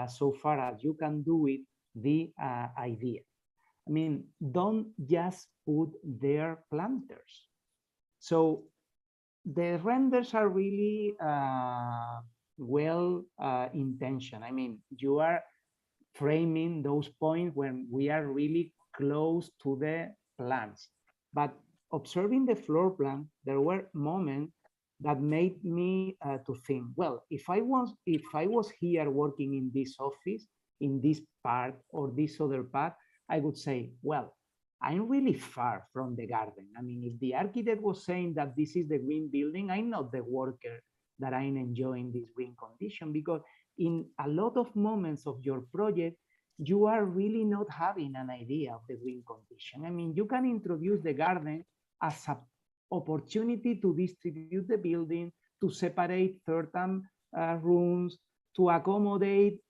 so far as you can do it, the idea. I mean, don't just put their planters. So the renders are really well intentioned. I mean, you are framing those points when we are really close to the plants. But observing the floor plan, there were moments that made me to think, well, if I was here working in this office, in this part or this other part, I would say, well, I'm really far from the garden. I mean, if the architect was saying that this is the green building, I'm not the worker that I'm enjoying this green condition, because in a lot of moments of your project, you are really not having an idea of the green condition. I mean, you can introduce the garden as an opportunity to distribute the building, to separate certain rooms, to accommodate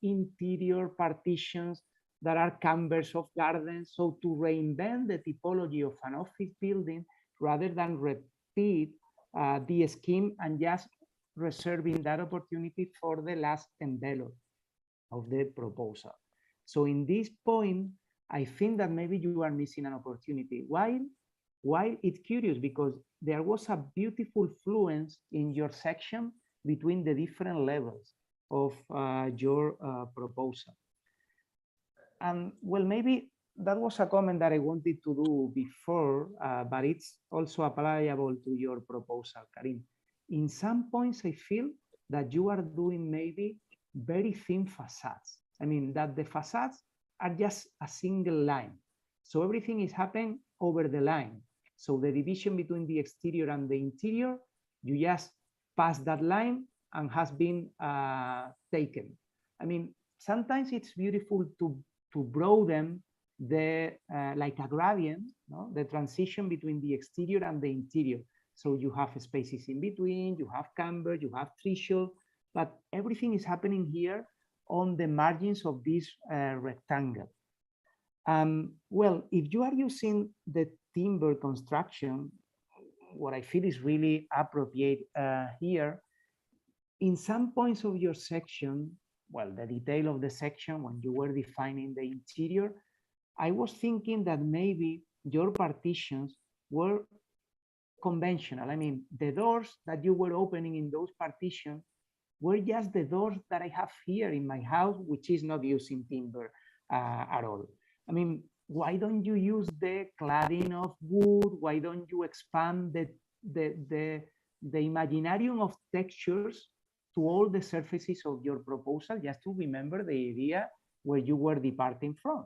interior partitions that are canvas of gardens. So to reinvent the typology of an office building rather than repeat the scheme and just reserving that opportunity for the last envelope of the proposal. So in this point, I think that maybe you are missing an opportunity. Why it's curious, because there was a beautiful fluence in your section between the different levels of your proposal. And well, maybe that was a comment that I wanted to do before, but it's also applicable to your proposal, Karim. In some points, I feel that you are doing maybe very thin facades. I mean, that the facades are just a single line. So everything is happening over the line. So the division between the exterior and the interior, you just pass that line and has been taken. I mean, sometimes it's beautiful to broaden the, like a gradient, no? The transition between the exterior and the interior. So you have spaces in between, you have camber, you have threshold, but everything is happening here on the margins of this rectangle. Well, if you are using the timber construction, what I feel is really appropriate here, in some points of your section, well, the detail of the section when you were defining the interior, I was thinking that maybe your partitions were conventional. I mean, the doors that you were opening in those partitions were just the doors that I have here in my house, which is not using timber at all. I mean, why don't you use the cladding of wood? Why don't you expand the imaginarium of textures to all the surfaces of your proposal, just to remember the idea where you were departing from?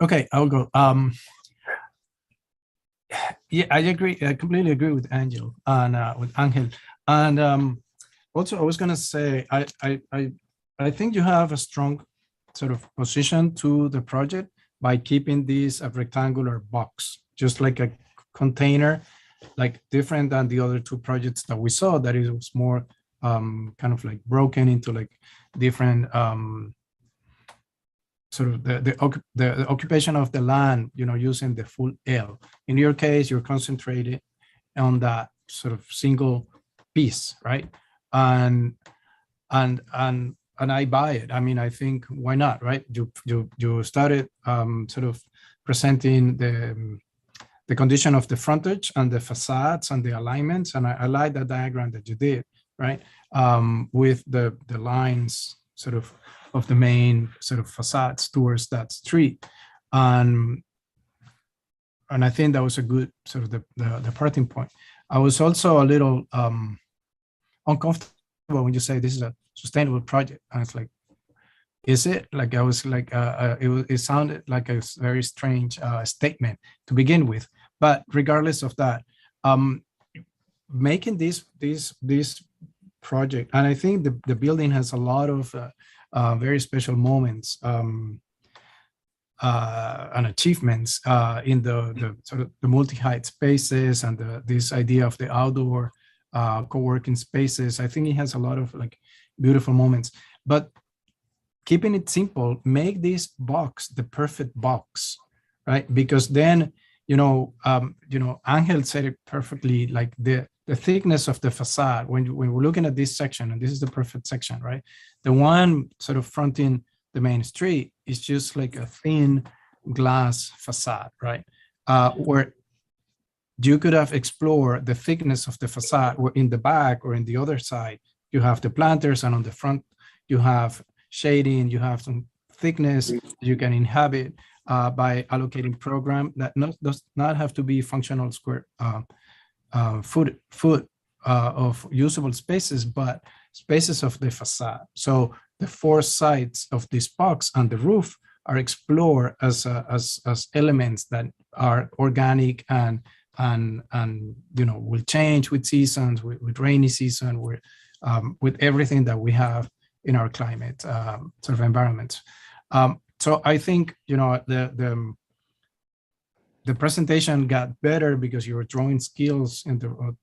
Okay, I'll go. Yeah, I agree. I completely agree with Angel and with Angel. And also, I was gonna say, I think you have a strong sort of position to the project by keeping this a rectangular box, just like a container, like different than the other two projects that we saw. That it was more kind of like broken into like different sort of the occupation of the land, you know, using the full L. In your case, you're concentrated on that sort of single piece, right? And I buy it. I mean, I think why not, right? You started sort of presenting the condition of the frontage and the facades and the alignments, and I like that diagram that you did, right? With the lines sort of the main sort of facades towards that street. And I think that was a good sort of the parting point. I was also a little uncomfortable when you say this is a sustainable project. And it's like, is it? Like I was like, it sounded like a very strange statement to begin with. But regardless of that, making this project, and I think the building has a lot of very special moments and achievements in the sort of the multi-height spaces and this idea of the outdoor co-working spaces. I think it has a lot of like beautiful moments, but keeping it simple, make this box the perfect box, right? Because then, Angel said it perfectly, like the thickness of the facade, when we're looking at this section, and this is the perfect section, right? The one sort of fronting the main street is just like a thin glass facade, right? Where you could have explored the thickness of the facade, where in the back or in the other side, you have the planters, and on the front, you have shading, you have some thickness you can inhabit by allocating program that does not have to be functional square foot of usable spaces, but spaces of the facade. So the four sides of this box and the roof are explored as elements that are organic and will change with seasons, with rainy season, with everything that we have in our climate sort of environment. So I think the presentation got better because your drawing skills in the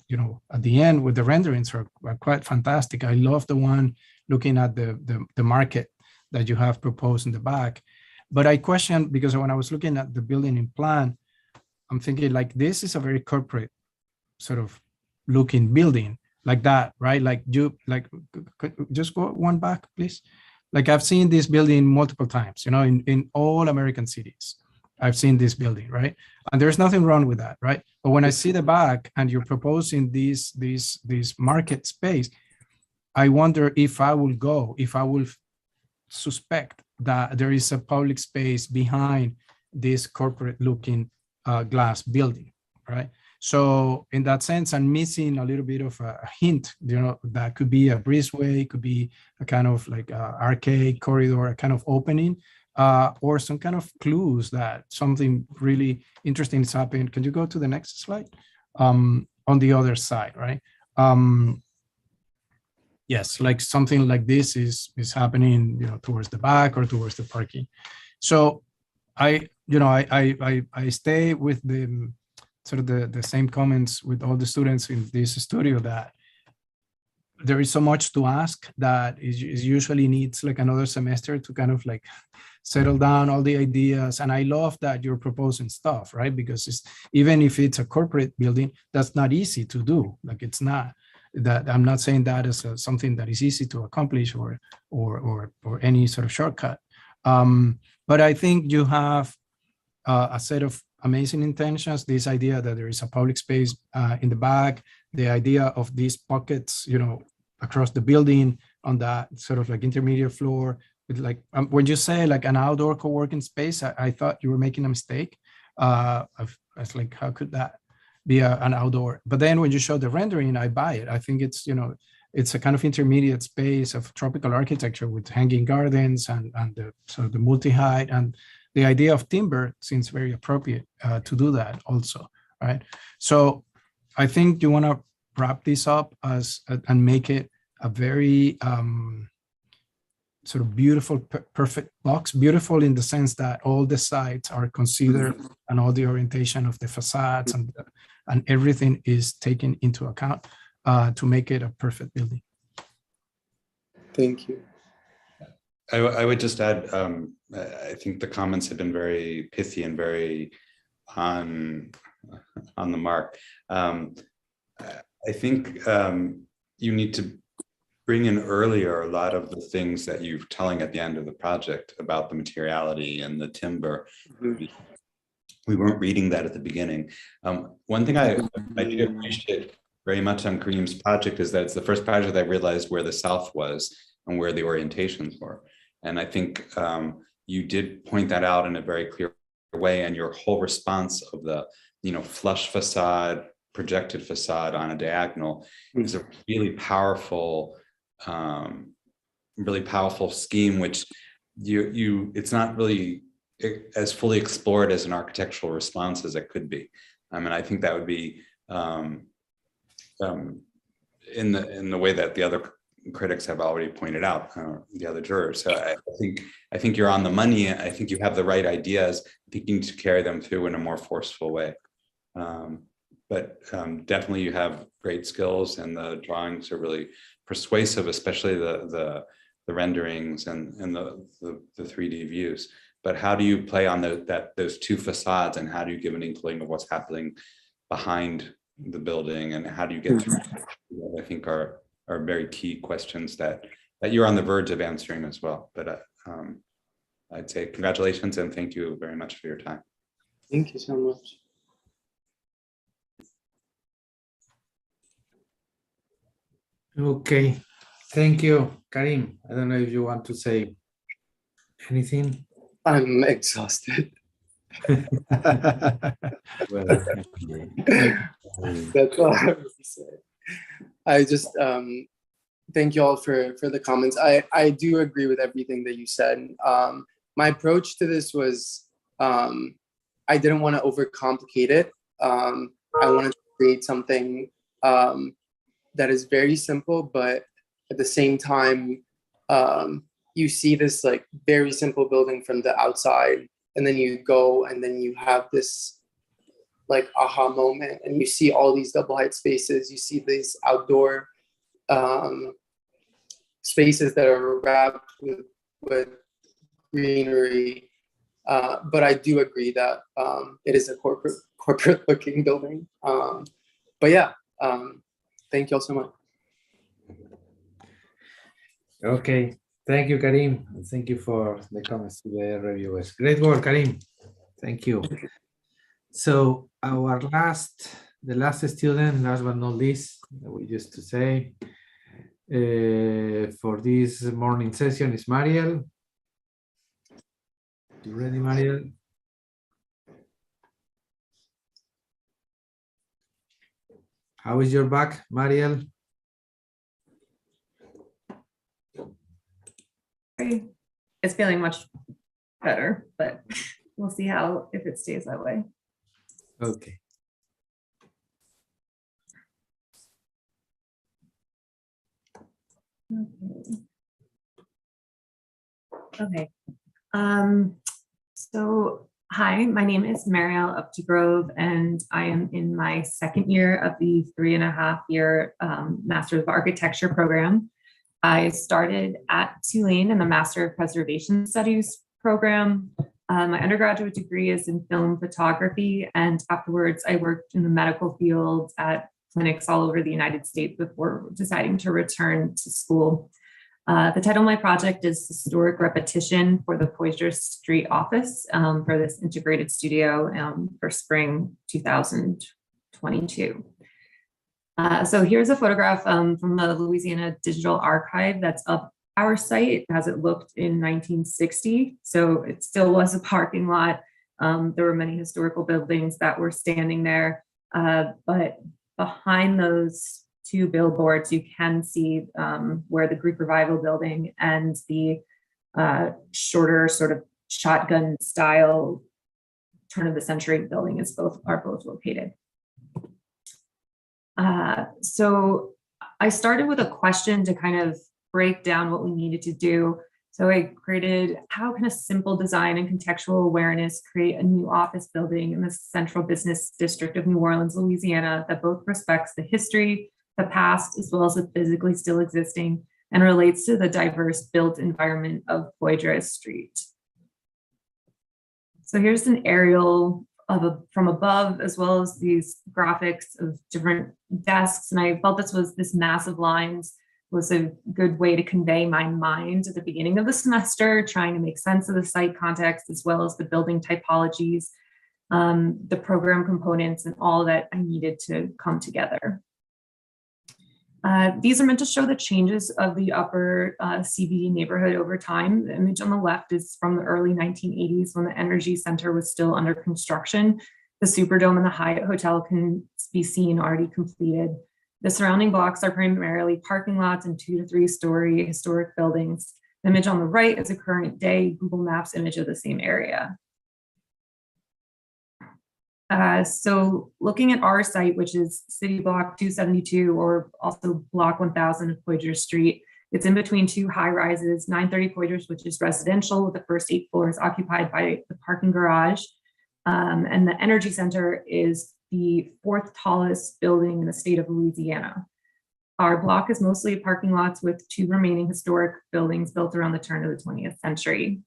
at the end with the renderings are quite fantastic. I love the one looking at the market that you have proposed in the back. But I questioned, because when I was looking at the building in plan, I'm thinking like this is a very corporate sort of looking building like that, right? Like just go one back, please. Like I've seen this building multiple times, in all American cities. I've seen this building, right? And there's nothing wrong with that, right? But when I see the back and you're proposing this market space, I wonder if I will suspect that there is a public space behind this corporate looking glass building, right? So in that sense, I'm missing a little bit of a hint, that could be a breezeway, could be a kind of like arcade corridor, a kind of opening, or some kind of clues that something really interesting is happening. Can you go to the next slide? On the other side, right? Yes, like something like this is happening, towards the back or towards the parking. So I stay with the sort of the same comments with all the students in this studio, that there is so much to ask that is usually needs like another semester to kind of like settle down all the ideas. And I love that you're proposing stuff, right? Because it's, even if it's a corporate building, that's not easy to do. Like it's not that, I'm not saying that as something that is easy to accomplish or any sort of shortcut. But I think you have a set of amazing intentions. This idea that there is a public space in the back, the idea of these pockets, you know, across the building on that sort of like intermediate floor. With like when you say like an outdoor co-working space, I thought you were making a mistake. I was like, how could that be an outdoor? But then when you show the rendering, I buy it. I think it's, you know, it's a kind of intermediate space of tropical architecture with hanging gardens and the sort of the multi-height, and the idea of timber seems very appropriate to do that also, right? So I think you want to wrap this up as and make it a very sort of beautiful, perfect box. Beautiful in the sense that all the sides are considered and all the orientation of the facades and everything is taken into account to make it a perfect building. Thank you. I would just add, I think the comments have been very pithy and very on the mark. I think you need to bring in earlier a lot of the things that you're telling at the end of the project about the materiality and the timber. We weren't reading that at the beginning. One thing I do appreciate very much on Kareem's project is that it's the first project I realized where the south was and where the orientations were. And I think you did point that out in a very clear way, and your whole response of the, you know, flush facade, projected facade on a diagonal is a really powerful scheme, which it's not really as fully explored as an architectural response as it could be. I mean, I think that would be in the way that the other critics have already pointed out, the other jurors. So I think you're on the money. I think you have the right ideas. I think you need to carry them through in a more forceful way. But definitely you have great skills, and the drawings are really persuasive, especially the renderings and the 3D views. But how do you play on those two facades, and how do you give an inkling of what's happening behind the building, and how do you get through? I think are very key questions that you're on the verge of answering as well. But I'd say congratulations and thank you very much for your time. Thank you so much. Okay, thank you, Kareem. I don't know if you want to say anything. I'm exhausted. Well, that's all I have to say. I just thank you all for the comments. I do agree with everything that you said. My approach to this was I didn't want to overcomplicate it. I wanted to create something that is very simple, but at the same time, you see this like very simple building from the outside, and then you go and then you have this like aha moment, and you see all these double height spaces. You see these outdoor spaces that are wrapped with greenery. But I do agree that it is a corporate looking building. But yeah, thank you all so much. Okay, thank you, Kareem. And thank you for the comments to the reviewers. Great work, Kareem. Thank you. So the last student, last but not least, we used to say for this morning session is Mariel. You ready, Mariel? How is your back, Mariel? It's feeling much better, but we'll see if it stays that way. Okay. Okay. So Hi, my name is Marielle Updegrove, and I am in my second year of the 3.5-year Master of Architecture program. I started at Tulane in the Master of Preservation Studies program. My undergraduate degree is in film photography, and afterwards I worked in the medical field at clinics all over the United States before deciding to return to school. The title of my project is Historic Repetition for the Poydras Street office for this integrated studio for spring 2022. So here's a photograph from the Louisiana Digital Archive that's up our site as it looked in 1960. So it still was a parking lot. There were many historical buildings that were standing there, but behind those two billboards, you can see where the Greek Revival building and the shorter sort of shotgun style turn of the century building are both located. So I started with a question to kind of break down what we needed to do. So I created, how can a simple design and contextual awareness create a new office building in the central business district of New Orleans, Louisiana, that both respects the history, the past, as well as the physically still existing, and relates to the diverse built environment of Poydras Street. So here's an aerial from above, as well as these graphics of different desks. And I felt this massive lines was a good way to convey my mind at the beginning of the semester, trying to make sense of the site context, as well as the building typologies, the program components, and all that I needed to come together. These are meant to show the changes of the upper CBD neighborhood over time. The image on the left is from the early 1980s when the Energy Center was still under construction. The Superdome and the Hyatt Hotel can be seen already completed. The surrounding blocks are primarily parking lots and 2 to 3 story historic buildings. The image on the right is a current day Google Maps image of the same area. So looking at our site, which is City Block 272, or also Block 1000 of Poydras Street, it's in between 2 high rises, 930 Poydras, which is residential with the first 8 floors occupied by the parking garage. And the Energy Center is the 4th tallest building in the state of Louisiana. Our block is mostly parking lots with 2 remaining historic buildings built around the turn of the 20th century.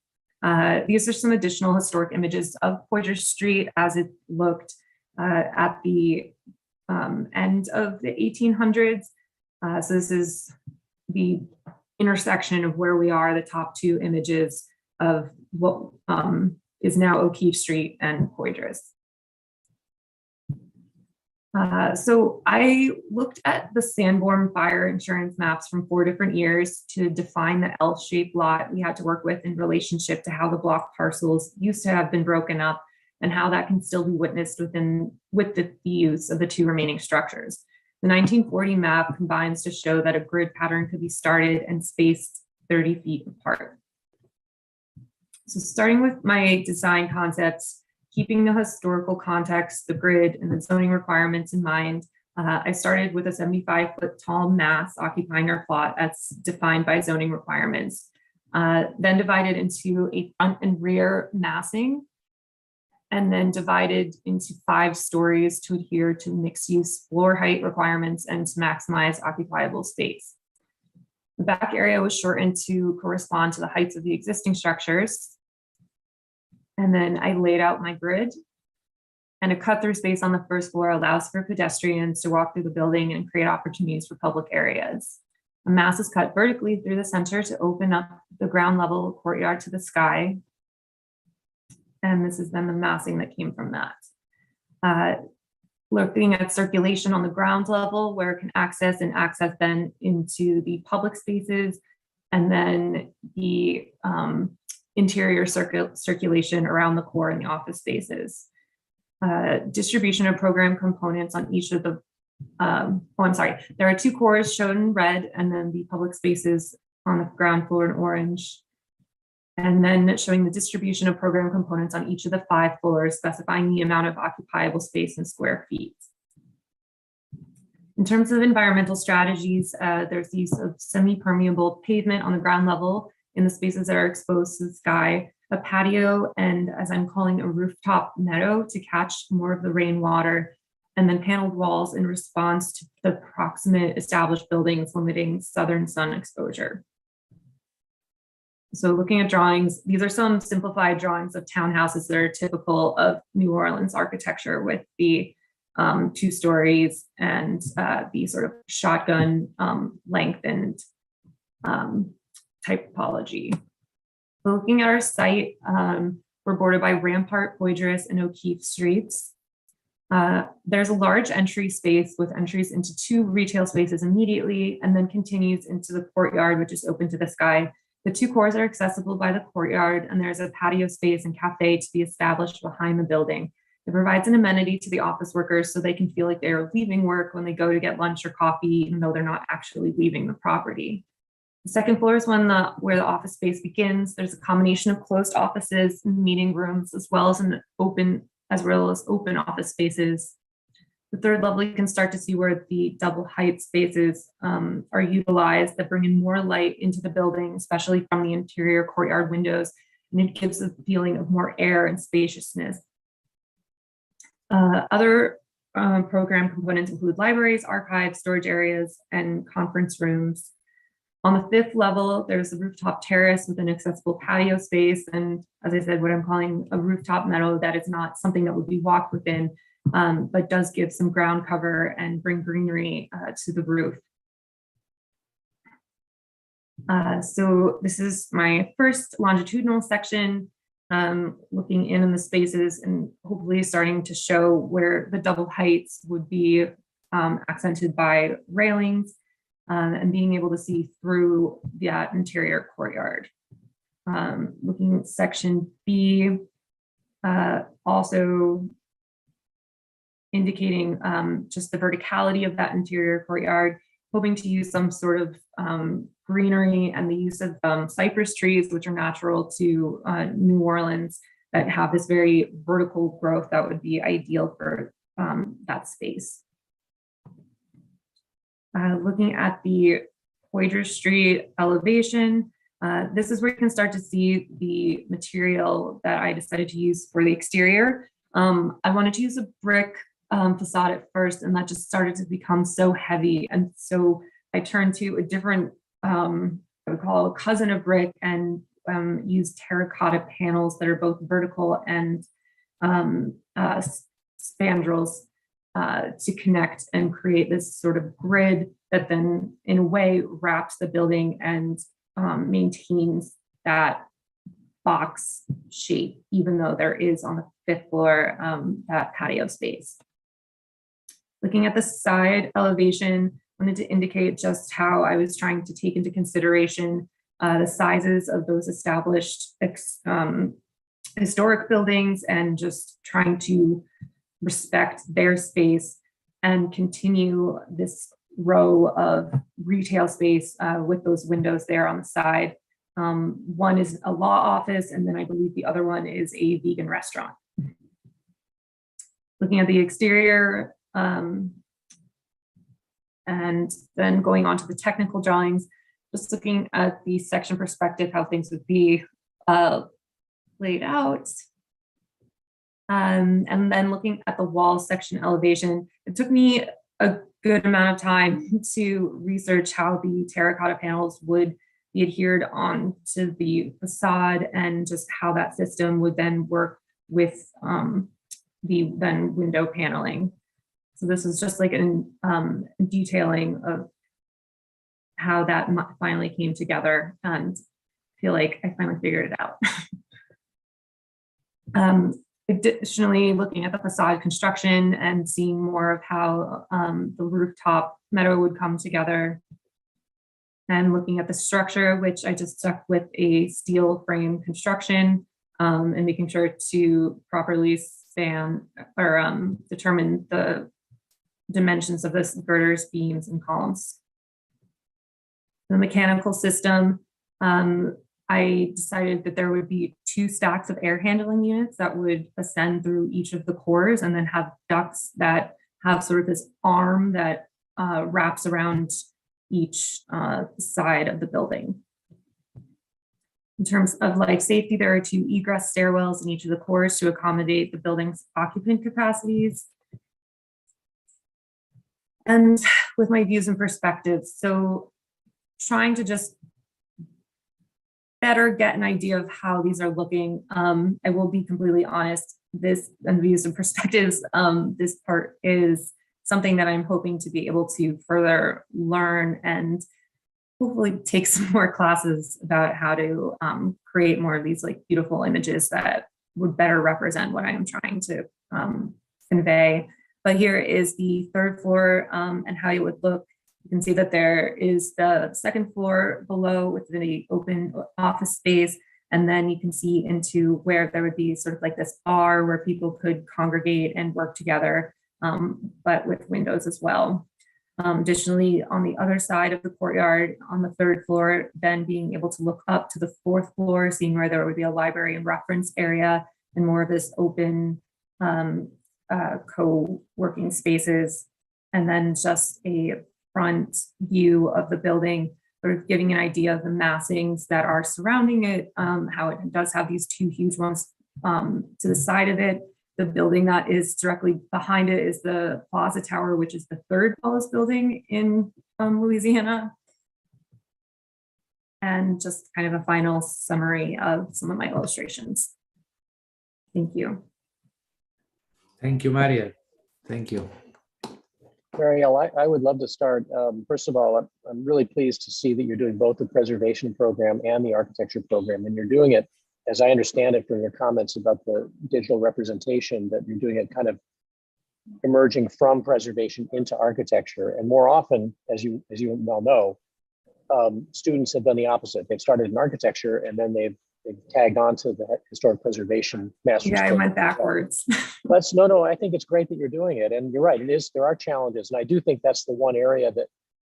These are some additional historic images of Poydras Street as it looked at the end of the 1800s. So this is the intersection of where we are, the top 2 images of what is now O'Keefe Street and Poydras. So I looked at the Sanborn fire insurance maps from 4 different years to define the L-shaped lot we had to work with in relationship to how the block parcels used to have been broken up and how that can still be witnessed with the use of the 2 remaining structures. The 1940 map combines to show that a grid pattern could be started and spaced 30 feet apart. So starting with my design concepts, keeping the historical context, the grid, and the zoning requirements in mind, I started with a 75-foot tall mass occupying our plot as defined by zoning requirements, then divided into a front and rear massing, and then divided into 5 stories to adhere to mixed-use floor height requirements and to maximize occupiable space. The back area was shortened to correspond to the heights of the existing structures. And then I laid out my grid, and a cut-through space on the first floor allows for pedestrians to walk through the building and create opportunities for public areas. A mass is cut vertically through the center to open up the ground level courtyard to the sky. And this is then the massing that came from that. Looking at circulation on the ground level, where it can access then into the public spaces, and then the interior circulation around the core and the office spaces. Distribution of program components on each of the, there are 2 cores shown in red, and then the public spaces on the ground floor in orange. And then showing the distribution of program components on each of the 5 floors, specifying the amount of occupiable space in square feet. In terms of environmental strategies, there's use of semi-permeable pavement on the ground level in the spaces that are exposed to the sky, a patio, and as I'm calling a rooftop meadow to catch more of the rainwater, and then paneled walls in response to the proximate established buildings limiting southern sun exposure. So looking at drawings, these are some simplified drawings of townhouses that are typical of New Orleans architecture, with the 2 stories and the sort of shotgun lengthened typology. Looking at our site, we're bordered by Rampart, Poydras, and O'Keefe streets. There's a large entry space with entries into 2 retail spaces immediately, and then continues into the courtyard, which is open to the sky. The 2 cores are accessible by the courtyard, and there's a patio space and cafe to be established behind the building. It provides an amenity to the office workers so they can feel like they're leaving work when they go to get lunch or coffee, even though they're not actually leaving the property. The second floor is where the office space begins. There's a combination of closed offices and meeting rooms, as well as open office spaces. The third level, you can start to see where the double height spaces are utilized that bring in more light into the building, especially from the interior courtyard windows, and it gives a feeling of more air and spaciousness. Other program components include libraries, archives, storage areas, and conference rooms. On the 5th level, there's a rooftop terrace with an accessible patio space, and as I said, what I'm calling a rooftop meadow that is not something that would be walked within, but does give some ground cover and bring greenery to the roof. So this is my first longitudinal section, looking in the spaces and hopefully starting to show where the double heights would be accented by railings, and being able to see through that interior courtyard. Looking at section B, also indicating just the verticality of that interior courtyard, hoping to use some sort of greenery and the use of cypress trees, which are natural to New Orleans, that have this very vertical growth that would be ideal for that space. Looking at the Poydras Street elevation, this is where you can start to see the material that I decided to use for the exterior. I wanted to use a brick facade at first, and that just started to become so heavy. And so I turned to a different, I would call a cousin of brick, and used terracotta panels that are both vertical and spandrels to connect and create this sort of grid that then in a way wraps the building and maintains that box shape, even though there is on the 5th floor that patio space. Looking at the side elevation, I wanted to indicate just how I was trying to take into consideration the sizes of those established historic buildings, and just trying to respect their space and continue this row of retail space with those windows there on the side. One is a law office, and then I believe the other one is a vegan restaurant. Looking at the exterior, and then going on to the technical drawings, just looking at the section perspective, how things would be laid out. And then looking at the wall section elevation, it took me a good amount of time to research how the terracotta panels would be adhered on to the facade, and just how that system would then work with the then window paneling. So this is just like a detailing of how that finally came together, and I feel like I finally figured it out. Additionally, looking at the facade construction and seeing more of how the rooftop meadow would come together, and looking at the structure, which I just stuck with a steel frame construction, and making sure to properly span or determine the dimensions of this girders, beams, and columns. The mechanical system, I decided that there would be 2 stacks of air handling units that would ascend through each of the cores, and then have ducts that have sort of this arm that wraps around each side of the building. In terms of life safety, there are 2 egress stairwells in each of the cores to accommodate the building's occupant capacities. And with my views and perspectives, so trying to just better get an idea of how these are looking. I will be completely honest, this and views and perspectives, this part is something that I'm hoping to be able to further learn and hopefully take some more classes about how to create more of these like beautiful images that would better represent what I am trying to convey. But here is the 3rd floor and how it would look. You can see that there is the 2nd floor below with the open office space. And then you can see into where there would be sort of like this bar where people could congregate and work together, but with windows as well. Additionally, on the other side of the courtyard, on the 3rd floor, then being able to look up to the 4th floor, seeing where there would be a library and reference area and more of this open co-working spaces. And then just a front view of the building, sort of giving an idea of the massings that are surrounding it, how it does have these 2 huge ones to the side of it. The building that is directly behind it is the Plaza Tower, which is the 3rd tallest building in Louisiana. And just kind of a final summary of some of my illustrations. Thank you. Thank you, Mariel. Thank you. Mariel, I would love to start. First of all, I'm really pleased to see that you're doing both the preservation program and the architecture program, and you're doing it, as I understand it from your comments about the digital representation, that you're doing it kind of emerging from preservation into architecture. And more often, as you well know, students have done the opposite. They've started in architecture and then they've tagged on to the historic preservation master's. Yeah, I went backwards. No, I think it's great that you're doing it. And you're right, there are challenges. And I do think that's the one area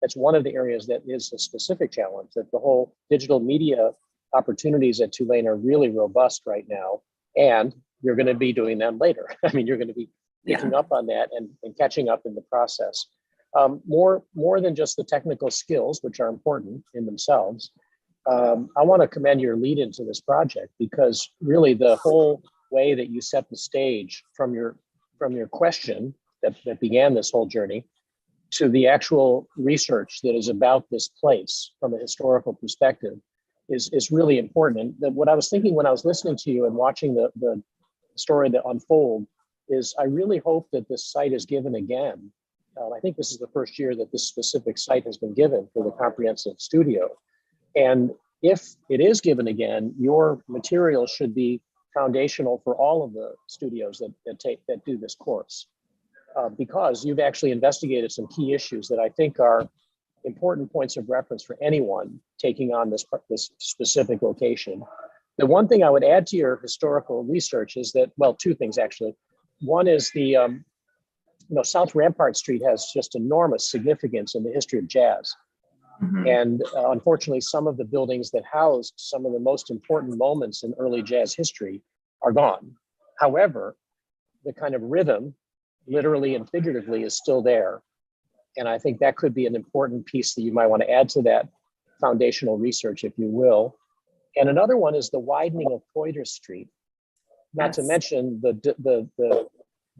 that's one of the areas that is a specific challenge, that the whole digital media opportunities at Tulane are really robust right now. And you're going to be doing them later. I mean, you're going to be picking up on that and catching up in the process. More than just the technical skills, which are important in themselves, I want to commend your lead into this project, because really the whole way that you set the stage from your question that began this whole journey to the actual research that is about this place from a historical perspective is really important. And what I was thinking when I was listening to you and watching the story that unfold is, I really hope that this site is given again. I think this is the first year that this specific site has been given for the comprehensive studio. And if it is given again, your material should be foundational for all of the studios that do this course, because you've actually investigated some key issues that I think are important points of reference for anyone taking on this specific location. The one thing I would add to your historical research is that, well, 2 things actually. One is the South Rampart Street has just enormous significance in the history of jazz. Mm-hmm. And unfortunately, some of the buildings that housed some of the most important moments in early jazz history are gone. However, the kind of rhythm, literally and figuratively, is still there. And I think that could be an important piece that you might want to add to that foundational research, if you will. And another one is the widening of Poydras Street, not to mention the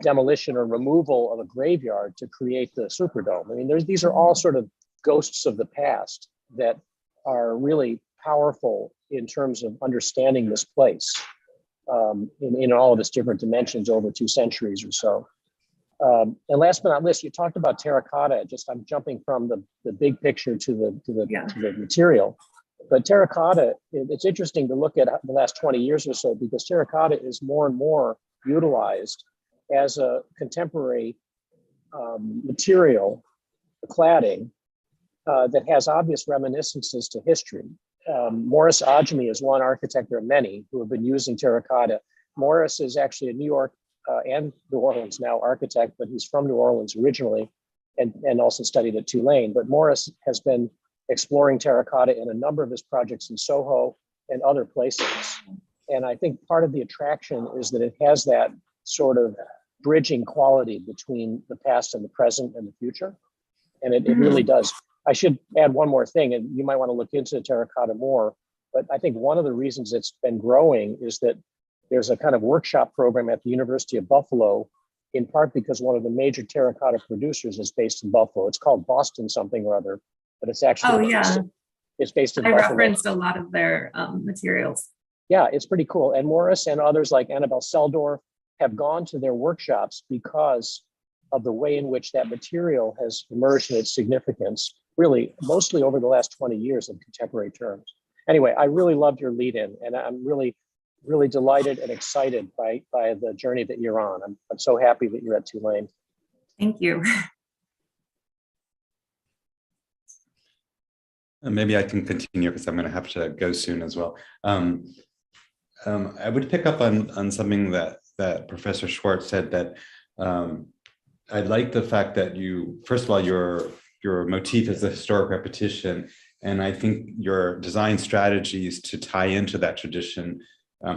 demolition or removal of a graveyard to create the Superdome. I mean, these are all sort of ghosts of the past that are really powerful in terms of understanding this place in all of its different dimensions over 2 centuries or so. And last but not least, you talked about terracotta. I'm jumping from the big picture to the material. But terracotta, it's interesting to look at the last 20 years or so, because terracotta is more and more utilized as a contemporary material, cladding, that has obvious reminiscences to history. Morris Adjemi is one architect of many who have been using terracotta. Morris is actually a New York and New Orleans now architect, but he's from New Orleans originally and also studied at Tulane. But Morris has been exploring terracotta in a number of his projects in Soho and other places. And I think part of the attraction is that it has that sort of bridging quality between the past and the present and the future. And it really does. I should add one more thing, and you might want to look into terracotta more. But I think one of the reasons it's been growing is that there's a kind of workshop program at the University of Buffalo, in part because one of the major terracotta producers is based in Buffalo. It's called Boston something or other, but it's actually it's based in I Buffalo. referenced a lot of their materials. Yeah, it's pretty cool. And Morris and others like Annabelle Seldorf have gone to their workshops because of the way in which that material has emerged in its significance, really mostly over the last 20 years in contemporary terms. Anyway, I really loved your lead in, and I'm really delighted and excited by the journey that you're on. I'm so happy that you're at Tulane. Thank you. Maybe I can continue because I'm going to have to go soon as well. I would pick up on something that Professor Schwartz said, that I like the fact that you, first of all, your motif is the historic repetition. And I think your design strategies to tie into that tradition,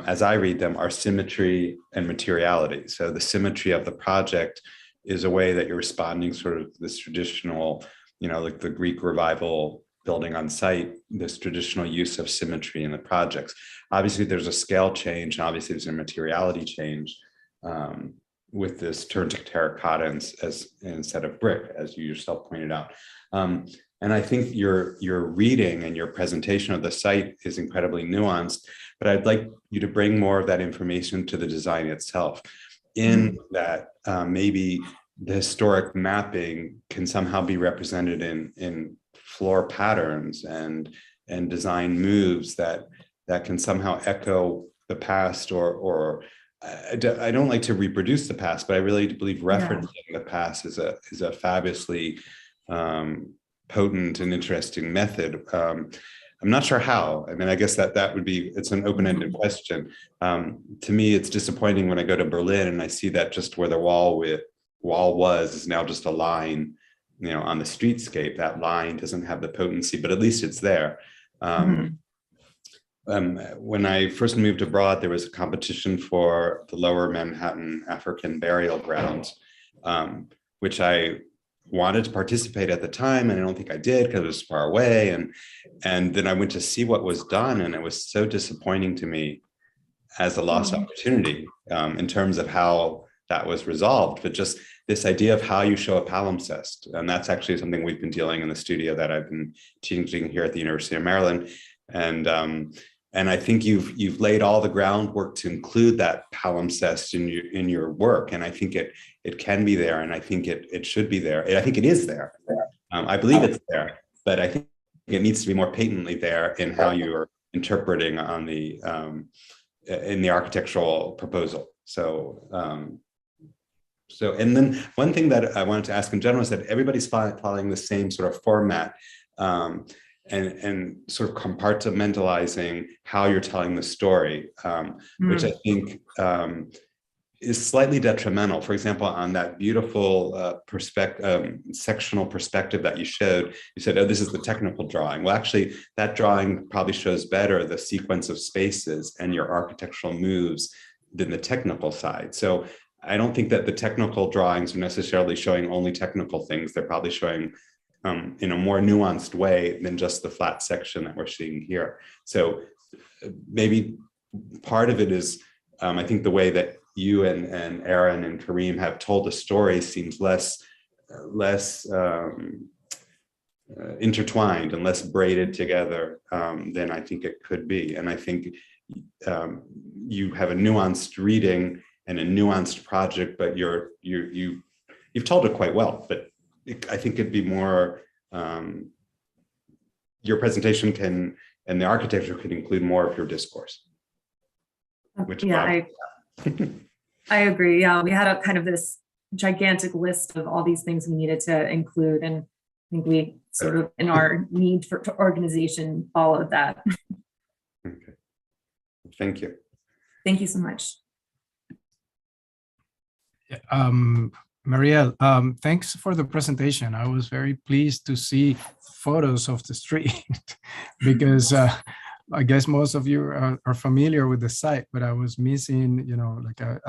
as I read them, are symmetry and materiality. So the symmetry of the project is a way that you're responding sort of this traditional, like the Greek revival building on site, this traditional use of symmetry in the projects. Obviously, there's a scale change, and obviously there's a materiality change with this turn to terracotta as instead of brick, as you yourself pointed out. And I think your reading and your presentation of the site is incredibly nuanced, but I'd like you to bring more of that information to the design itself, in that maybe the historic mapping can somehow be represented in floor patterns and design moves that can somehow echo the past, or I don't like to reproduce the past, but I really believe referencing the past is a fabulously potent and interesting method. I'm not sure how. I mean, I guess that would be, it's an open-ended question. To me, it's disappointing when I go to Berlin and I see that just where the wall was is now just a line, on the streetscape. That line doesn't have the potency, but at least it's there. When I first moved abroad, there was a competition for the Lower Manhattan African burial grounds, which I wanted to participate at the time, and I don't think I did because it was far away. And then I went to see what was done, and it was so disappointing to me as a lost opportunity in terms of how that was resolved. But just this idea of how you show a palimpsest, and that's actually something we've been dealing in the studio that I've been teaching here at the University of Maryland, and I think you've laid all the groundwork to include that palimpsest in your work, and I think it can be there, and I think it should be there. I think it is there. I believe it's there, but I think it needs to be more patently there in how you're interpreting on in the architectural proposal. So and then one thing that I wanted to ask in general is that everybody's following the same sort of format. And sort of compartmentalizing how you're telling the story, which I think is slightly detrimental. For example, on that beautiful sectional perspective that you showed, you said, oh, this is the technical drawing. Well, actually, that drawing probably shows better the sequence of spaces and your architectural moves than the technical side. So I don't think that the technical drawings are necessarily showing only technical things. They're probably showing in a more nuanced way than just the flat section that we're seeing here. So maybe part of it is, I think the way that you and Aaron and Kareem have told the story seems less intertwined and less braided together than I think it could be. And I think you have a nuanced reading and a nuanced project, but you've told it quite well. But I think it'd be more, your presentation and the architecture could include more of your discourse. I agree. Yeah, we had a kind of this gigantic list of all these things we needed to include, and I think we sort of, in our need for organization, followed that. Okay. Thank you. Thank you so much. Marielle, thanks for the presentation. I was very pleased to see photos of the street because I guess most of you are familiar with the site, but I was missing, like a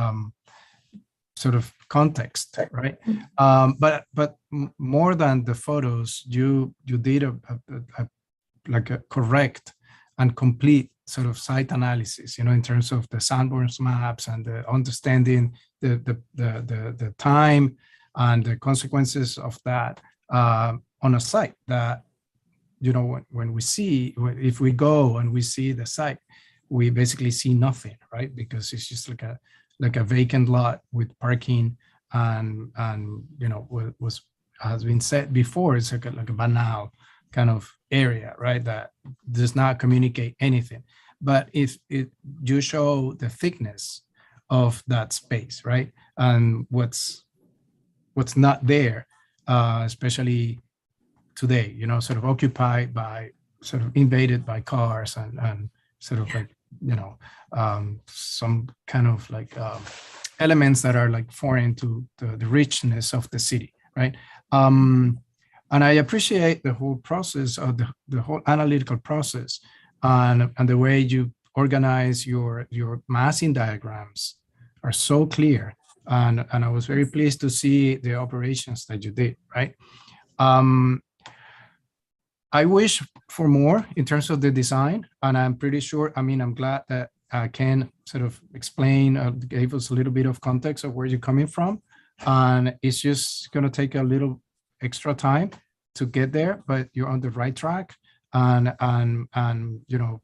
sort of context, right? But more than the photos, you did a correct and complete sort of site analysis, you know, in terms of the Sanborns maps and the understanding the time and the consequences of that on a site that, you know, when we see, if we go and we see the site, we basically see nothing, right? Because it's just like a vacant lot with parking and you know, has been said before, it's like a banal kind of area, right? That does not communicate anything. But if you show the thickness of that space, right? And what's not there, especially today, you know, sort of occupied by, sort of invaded by cars and sort of like, you know, some kind of like elements that are like foreign to the richness of the city, right? And I appreciate the whole process of the whole analytical process and the way you organize your massing diagrams are so clear. And I was very pleased to see the operations that you did, right? I wish for more in terms of the design, and I'm pretty sure, I mean, I'm glad that Ken sort of explained, gave us a little bit of context of where you're coming from. And it's just gonna take a little extra time to get there, but you're on the right track. And you know,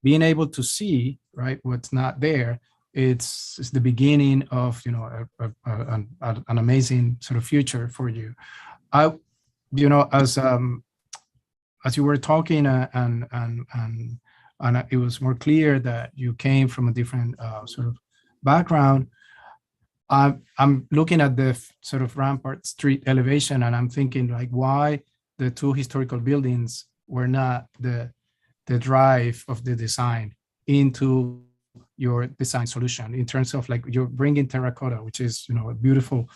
being able to see, right, what's not there, it's the beginning of, you know, an amazing sort of future for you. You know, as you were talking and it was more clear that you came from a different sort of background, I'm looking at the sort of Rampart Street elevation, and I'm thinking like, why the two historical buildings were not the drive of the design into your design solution, in terms of like you're bringing terracotta, which is, you know, a beautiful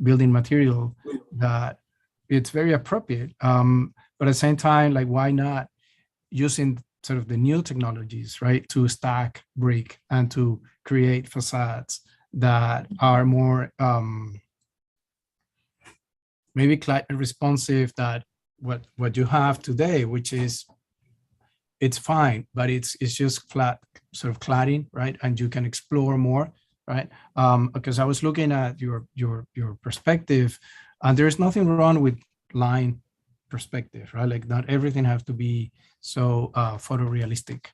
building material that it's very appropriate. But at the same time, like, why not using sort of the new technologies, right, to stack brick and to create facades that are more maybe climate responsive, that what you have today, which is, it's fine, but it's just flat, sort of cladding, right? And you can explore more, right? Because I was looking at your perspective, and there's nothing wrong with line perspective, right? Like, not everything has to be so photorealistic,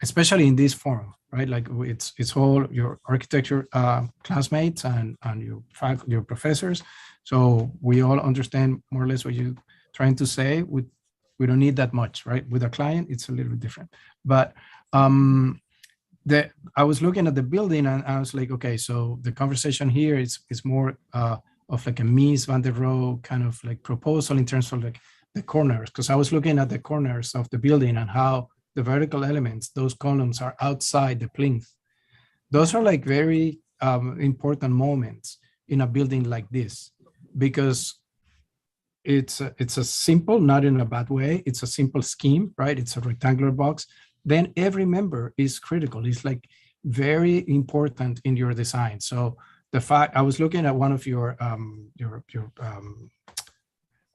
especially in this forum, right? Like, it's all your architecture classmates and your professors. So we all understand more or less what you're trying to say. We don't need that much, right? With a client, it's a little bit different. But I was looking at the building and I was like, okay, so the conversation here is more of like a Mies van der Rohe kind of like proposal in terms of like the corners, because I was looking at the corners of the building and how the vertical elements, those columns, are outside the plinth. Those are like very important moments in a building like this, because it's a simple, not in a bad way, it's a simple scheme, right? It's a rectangular box. Then every member is critical. It's like very important in your design. So the fact, I was looking at one of your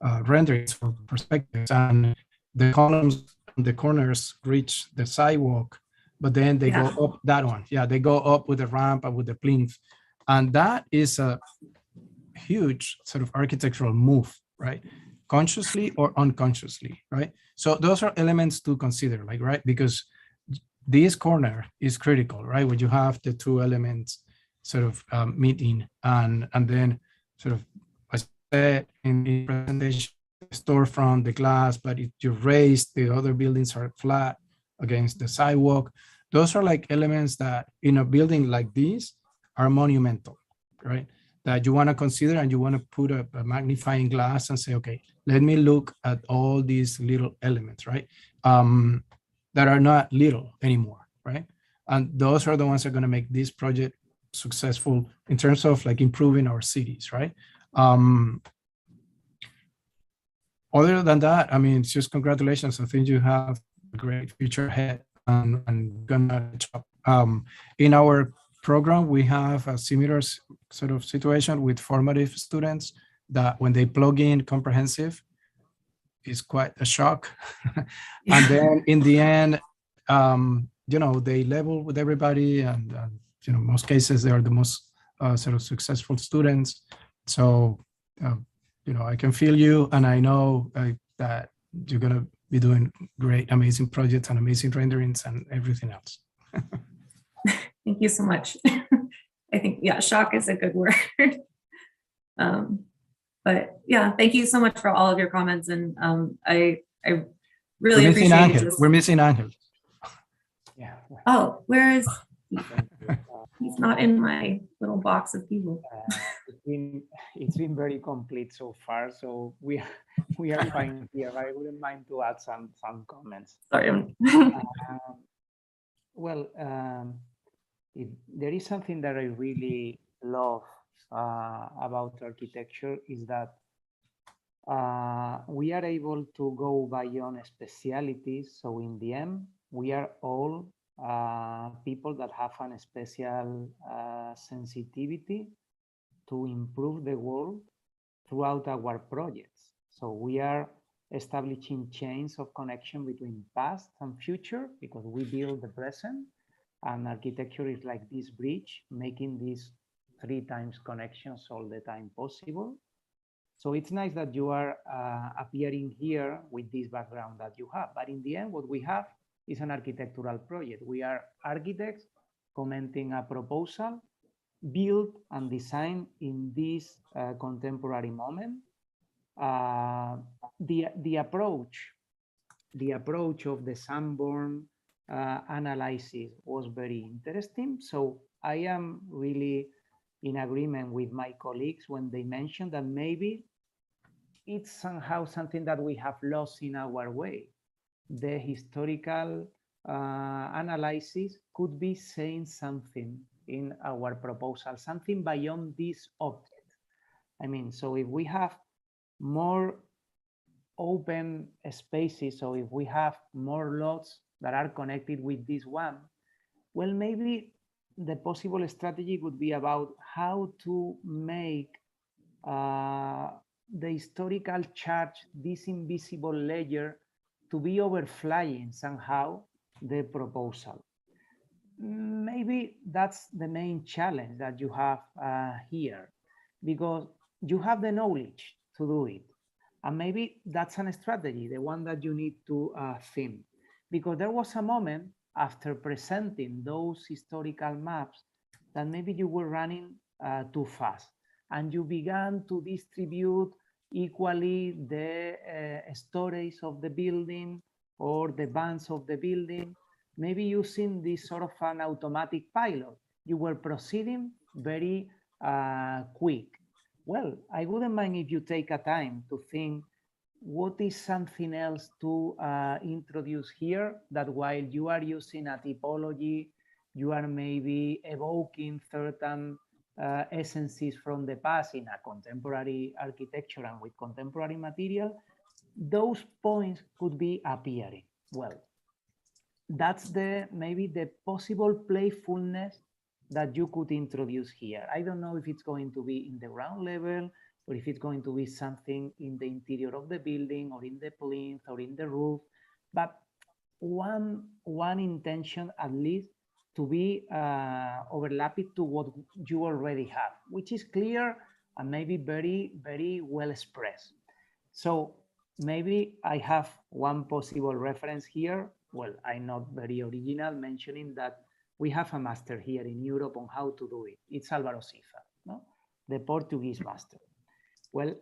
renderings for perspectives, and the columns on the corners reach the sidewalk, but then they go up that one. Yeah, they go up with the ramp and with the plinth. And that is a huge sort of architectural move, right? Consciously or unconsciously, right? So those are elements to consider, like, right? Because this corner is critical, right? When you have the two elements sort of meeting, and then sort of, I said in the presentation, storefront, the glass, but if you raise, the other buildings are flat against the sidewalk. Those are like elements that in a building like this are monumental, right? That you want to consider, and you want to put a magnifying glass and say, okay, let me look at all these little elements, right? That are not little anymore, right? And those are the ones that are going to make this project successful in terms of like improving our cities, right? Other than that, I mean, it's just congratulations. I think you have a great future ahead and gonna in our program, we have a similar sort of situation with formative students that when they plug in comprehensive, is quite a shock. And then in the end, you know, they level with everybody, and you know, most cases they are the most sort of successful students. So you know, I can feel you, and I know that you're gonna be doing great, amazing projects and amazing renderings and everything else. Thank you so much. I think, yeah, shock is a good word. But yeah, thank you so much for all of your comments, and I really appreciate this. We're missing Angel. Yeah. Oh, where is he? He's not in my little box of people. It's been very complete so far, so we are fine here. I wouldn't mind to add some comments. Sorry. Well, there is something that I really love about architecture, is that we are able to go beyond specialities. So in the end, we are all people that have a special sensitivity to improve the world throughout our projects. So we are establishing chains of connection between past and future, because we build the present, and architecture is like this bridge, making these 3 times connections all the time possible. So it's nice that you are appearing here with this background that you have, but in the end, what we have is an architectural project. We are architects commenting a proposal built and designed in this contemporary moment. The approach of the Sanborn analysis was very interesting. So I am really in agreement with my colleagues when they mentioned that maybe it's somehow something that we have lost in our way. The historical analysis could be saying something in our proposal, something beyond this object. I mean, so if we have more open spaces, so if we have more lots that are connected with this one, well, maybe the possible strategy would be about how to make the historical charge, this invisible layer, to be overflying somehow the proposal. Maybe that's the main challenge that you have here, because you have the knowledge to do it. And maybe that's a strategy, the one that you need to think. Because there was a moment after presenting those historical maps that maybe you were running too fast, and you began to distribute equally the stories of the building or the bands of the building, maybe using this sort of an automatic pilot. You were proceeding very quick. Well, I wouldn't mind if you take a time to think what is something else to introduce here, that while you are using a typology, you are maybe evoking certain essences from the past in a contemporary architecture and with contemporary material, those points could be appearing. Well, that's maybe the possible playfulness that you could introduce here. I don't know if it's going to be in the ground level, or if it's going to be something in the interior of the building, or in the plinth, or in the roof, but one intention at least to be overlapping to what you already have, which is clear and maybe very, very well expressed. So maybe I have one possible reference here. Well, I'm not very original mentioning that we have a master here in Europe on how to do it. It's Álvaro Siza, no? The Portuguese master. Well,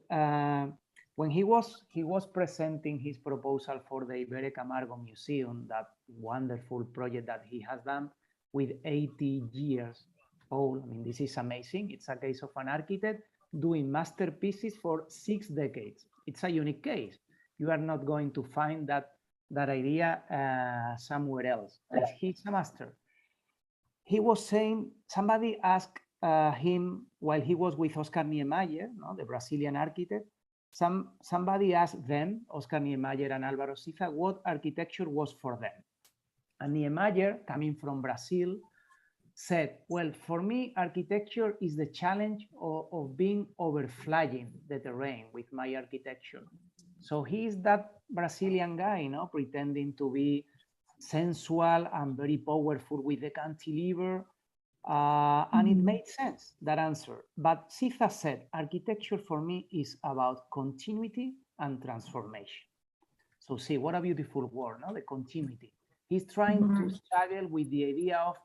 when he was presenting his proposal for the Ibere Camargo Museum, that wonderful project that he has done with 80 years old. I mean, this is amazing. It's a case of an architect doing masterpieces for 6 decades. It's a unique case. You are not going to find that idea somewhere else. He's a master. He was saying, somebody asked him while he was with Oscar Niemeyer, no, the Brazilian architect, somebody asked them, Oscar Niemeyer and Álvaro Siza, what architecture was for them. And Niemeyer, coming from Brazil, said, well, for me, architecture is the challenge of being overflying the terrain with my architecture. So he's that Brazilian guy, you know, pretending to be sensual and very powerful with the cantilever. And it made sense, that answer. But Sitha said, architecture for me is about continuity and transformation. So see, what a beautiful word, no? The continuity. He's trying to struggle with the idea of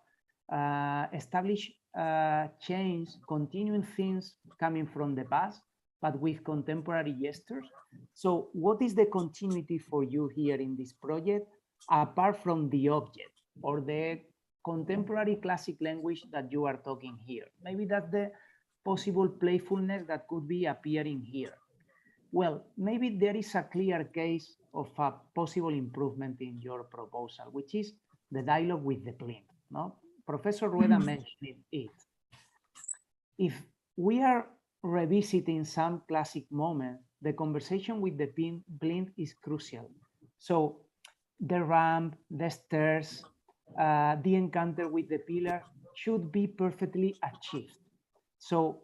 establish change, continuing things coming from the past, but with contemporary gestures. So what is the continuity for you here in this project, apart from the object or the contemporary classic language that you are talking here? Maybe that's the possible playfulness that could be appearing here. Well, maybe there is a clear case of a possible improvement in your proposal, which is the dialogue with the plinth. No? Professor Rueda mentioned it. If we are revisiting some classic moment, the conversation with the plinth is crucial. So the ramp, the stairs, the encounter with the pillar should be perfectly achieved. So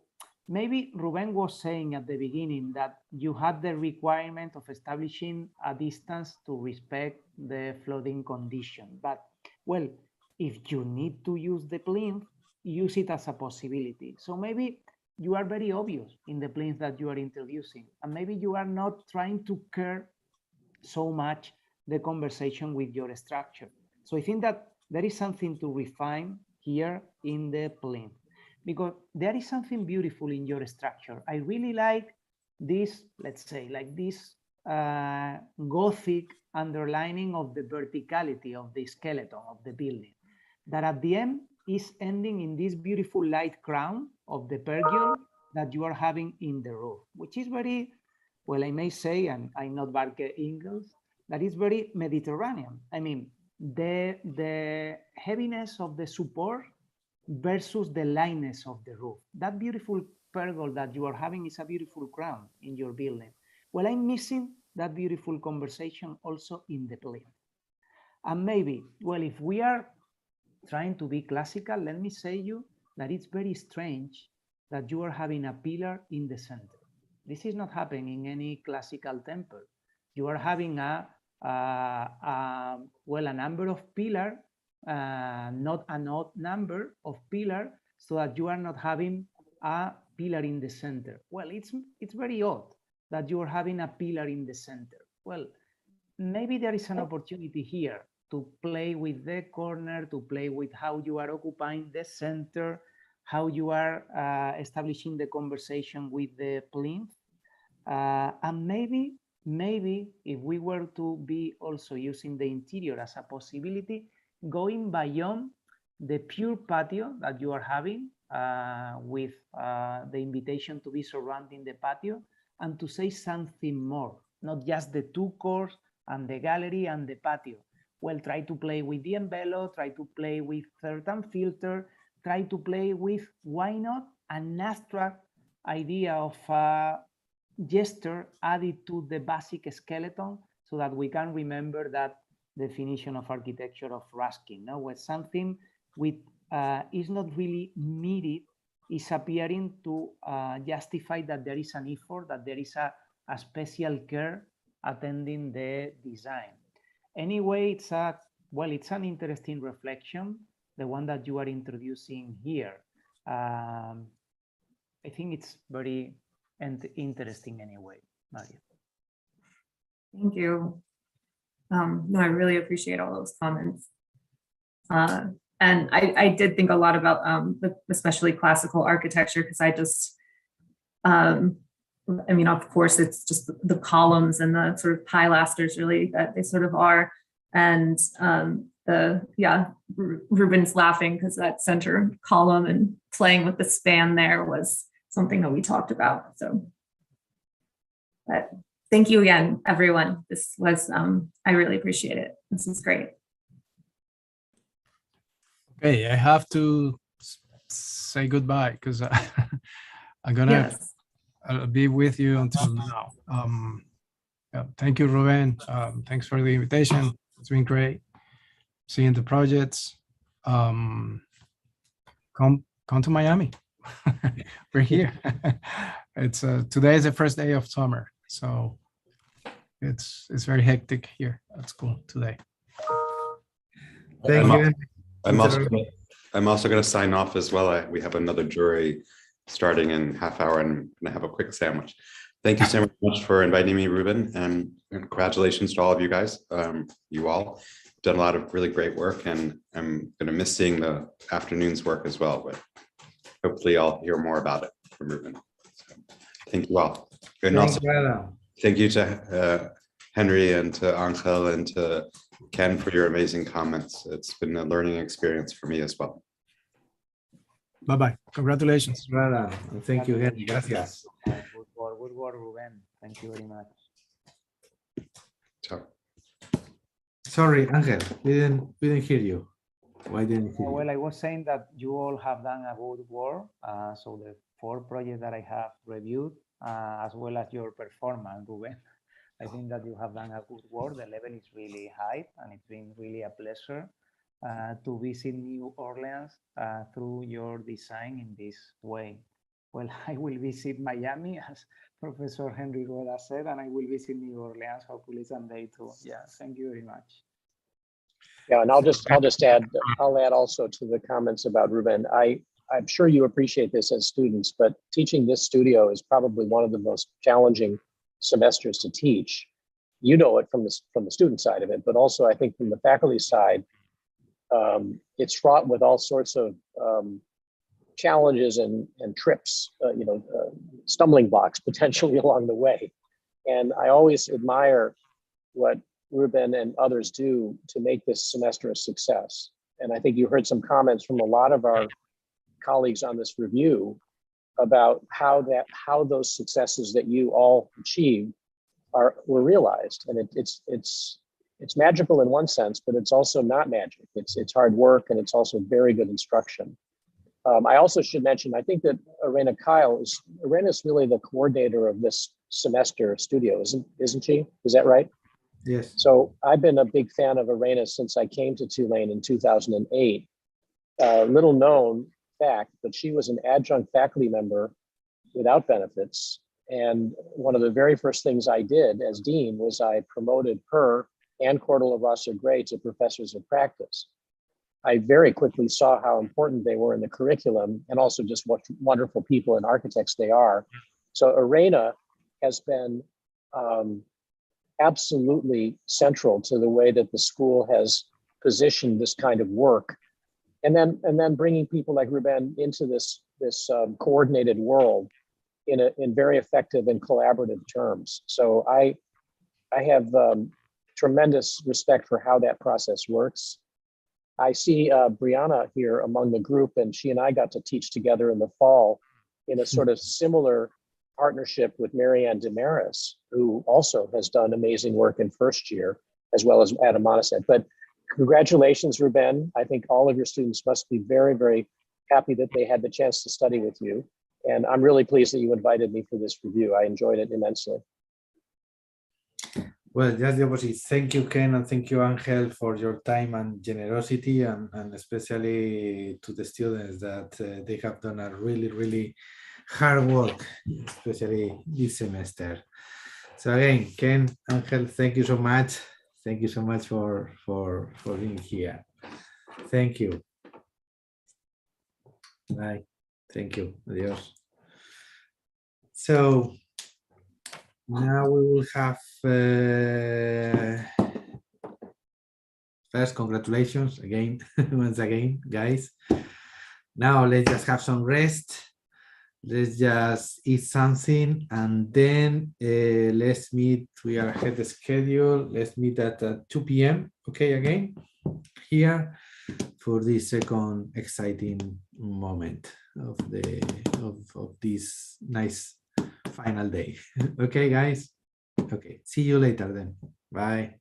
maybe Ruben was saying at the beginning that you had the requirement of establishing a distance to respect the flooding condition. But, well, if you need to use the plinth, use it as a possibility. So maybe you are very obvious in the plinth that you are introducing, and maybe you are not trying to care so much the conversation with your structure. So I think that there is something to refine here in the plinth, because there is something beautiful in your structure. I really like this, let's say, like this Gothic underlining of the verticality of the skeleton of the building, that at the end is ending in this beautiful light crown of the pergola that you are having in the roof, which is very, well, I may say, and I'm not Barke Ingels, that is very Mediterranean. I mean, the heaviness of the support versus the lightness of the roof. That beautiful pergola that you are having is a beautiful crown in your building. Well, I'm missing that beautiful conversation also in the plinth. And maybe, well, if we are trying to be classical, let me say you that it's very strange that you are having a pillar in the center. This is not happening in any classical temple. You are having a number of pillars, not an odd number of pillars, so that you are not having a pillar in the center. Well, it's very odd that you are having a pillar in the center. Well, maybe there is an opportunity here to play with the corner, to play with how you are occupying the center, how you are establishing the conversation with the plinth. And maybe if we were to be also using the interior as a possibility, going beyond the pure patio that you are having with the invitation to be surrounding the patio, and to say something more, not just the two courts and the gallery and the patio. Well, try to play with the envelope, try to play with certain filter, try to play with, why not, an abstract idea of gesture added to the basic skeleton, so that we can remember that definition of architecture of Ruskin, no? Where something with is not really needed is appearing to justify that there is an effort, that there is a special care attending the design. Anyway, it's an interesting reflection, the one that you are introducing here. I think it's very interesting anyway, Maria. Thank you. No, I really appreciate all those comments. And I did think a lot about especially classical architecture, because I just, I mean, of course, it's just the columns and the sort of pilasters really that they sort of are. And Ruben's laughing because that center column and playing with the span there was something that we talked about. So, but thank you again, everyone. This was, I really appreciate it. This is great. Okay, I have to say goodbye because I'm gonna I'll be with you until now. Thank you, Ruben. Thanks for the invitation. It's been great seeing the projects. Come to Miami. We're here. It's today is the first day of summer, so it's very hectic here at school today. Thank you. I'm also going to sign off as well. We have another jury starting in half hour, and I'm going to have a quick sandwich. Thank you so much for inviting me, Ruben, and congratulations to all of you guys. You all done a lot of really great work, and I'm going to miss seeing the afternoon's work as well, but hopefully I'll hear more about it from Ruben. So, thank you all. And also, thank you to Henry and to Angel and to Ken for your amazing comments. It's been a learning experience for me as well. Bye-bye. Congratulations. Thank you, Henry. Gracias. Good work, Ruben. Thank you very much. Ciao. Sorry, Angel, we didn't hear you. Why didn't you hear you? Well, I was saying that you all have done a good work. So the 4 projects that I have reviewed, as well as your performance, Ruben, I think that you have done a good work. The level is really high, and it's been really a pleasure to visit New Orleans through your design in this way. Well, I will visit Miami, as Professor Henry Rueda said, and I will visit New Orleans hopefully someday too. Yeah, thank you very much. Yeah, and I'll add also to the comments about Ruben. I'm sure you appreciate this as students, but teaching this studio is probably one of the most challenging semesters to teach. You know it from the student side of it, but also I think from the faculty side, it's fraught with all sorts of challenges and trips, stumbling blocks potentially along the way. And I always admire what Ruben and others do to make this semester a success. And I think you heard some comments from a lot of our colleagues on this review about how those successes that you all achieved were realized. And it's magical in one sense, but it's also not magic. It's hard work, and it's also very good instruction. I also should mention, I think that Irena Kyle is really the coordinator of this semester studio, isn't she? Is that right? Yes. So I've been a big fan of Irena since I came to Tulane in 2008. Little known fact, but she was an adjunct faculty member without benefits. And one of the very first things I did as dean was I promoted her and Cordula Rosser-Gray to professors of practice. I very quickly saw how important they were in the curriculum, and also just what wonderful people and architects they are. So Irena has been absolutely central to the way that the school has positioned this kind of work. And then bringing people like Ruben into this coordinated world in very effective and collaborative terms. So I have tremendous respect for how that process works. I see Brianna here among the group, and she and I got to teach together in the fall in a sort of similar partnership with Marianne Damaris, who also has done amazing work in first year, as well as Adam Monisset. But congratulations, Ruben. I think all of your students must be very, very happy that they had the chance to study with you. And I'm really pleased that you invited me for this review. I enjoyed it immensely. Well, just the opposite. Thank you, Ken, and thank you, Angel, for your time and generosity, and especially to the students that they have done a really, really hard work, especially this semester. So again, Ken, Angel, thank you so much. Thank you so much for being here. Thank you. Bye. Thank you. Adios. So now we will have first, congratulations again, once again, guys. Now let's just have some rest. Let's just eat something, and then let's meet. We are ahead of schedule. Let's meet at 2 p.m. Okay, again here for this second exciting moment of this nice final day. Okay, guys. Okay, see you later then. Bye.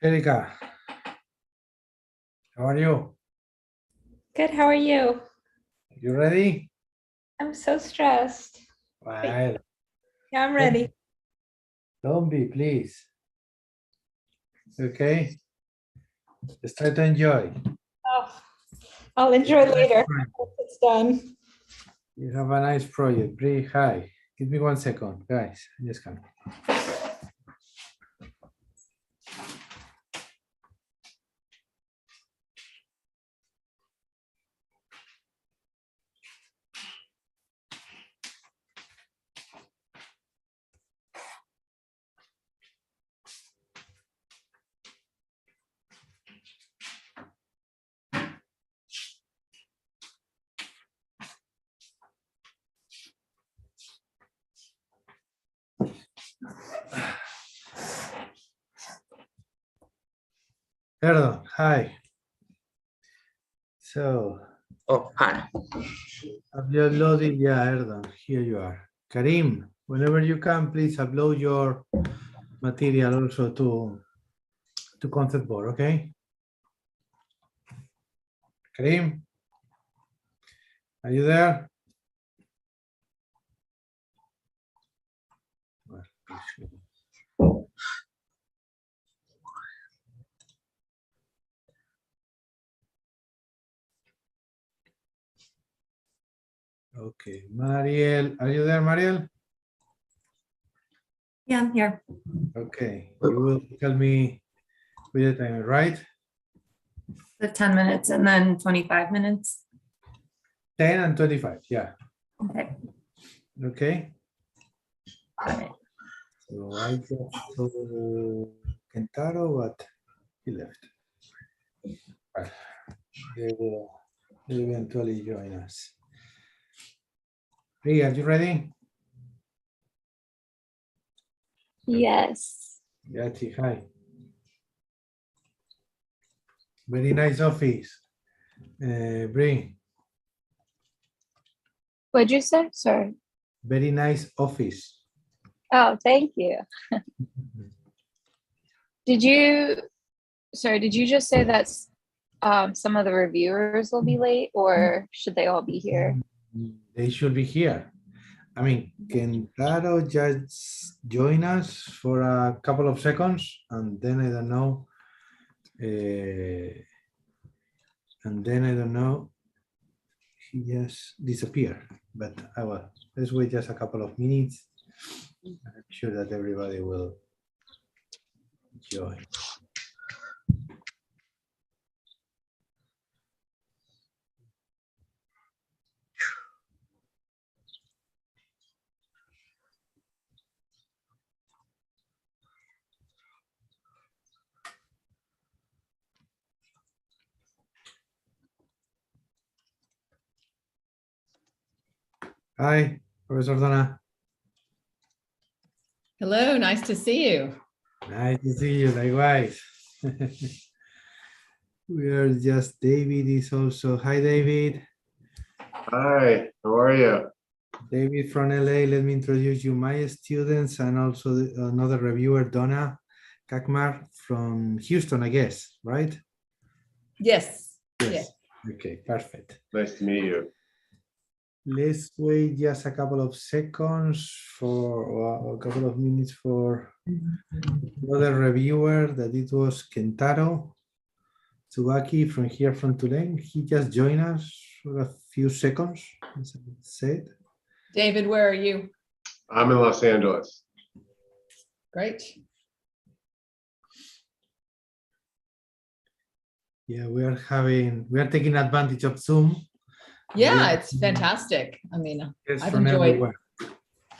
Erika, how are you? Good, how are you? You ready? I'm so stressed. Well, Yeah, I'm ready. don't be, please. Okay? Just try to enjoy. Oh, I'll enjoy later once it's done. You have a nice project. Pretty high. Give me 1 second, guys. I just come. Erdo, hi. So, Oh, hi. have you uploaded? Yeah, Erdo, here you are. Karim, whenever you can, please upload your material also to Concept Board, okay? Karim, are you there? Okay, Mariel, are you there, Mariel? Yeah, I'm here. Okay, you will tell me with the time, right? The 10 minutes and then 25 minutes. 10 and 25, yeah. Okay. Okay. Got it. So I just told Kentaro what he left. Well, they will eventually join us. Priya, are you ready? Yes. Yachi, hi. Very nice office. Bring. What'd you say? Sorry. Very nice office. Oh, thank you. Did you just say that some of the reviewers will be late, or should they all be here? They should be here. I mean, Kentaro just join us for a couple of seconds, and then I don't know. He just disappeared. But well, let's wait just a couple of minutes. I'm sure that everybody will join. Hi, Professor Donna. Hello, nice to see you. Nice to see you, likewise. We are just, David is also, hi David. Hi, how are you? David from LA, let me introduce you, my students, and also another reviewer, Donna Kakmar from Houston, I guess, right? Yes. Yes. Okay, perfect. Nice to meet you. Let's wait just a couple of seconds or a couple of minutes for another reviewer that it was Kentaro Tsubaki from here from Tulane. He just joined us for a few seconds, as I said. David, where are you? I'm in Los Angeles. Great. Yeah, we are taking advantage of Zoom. Yeah, it's fantastic. I mean, It's I've from enjoyed everywhere.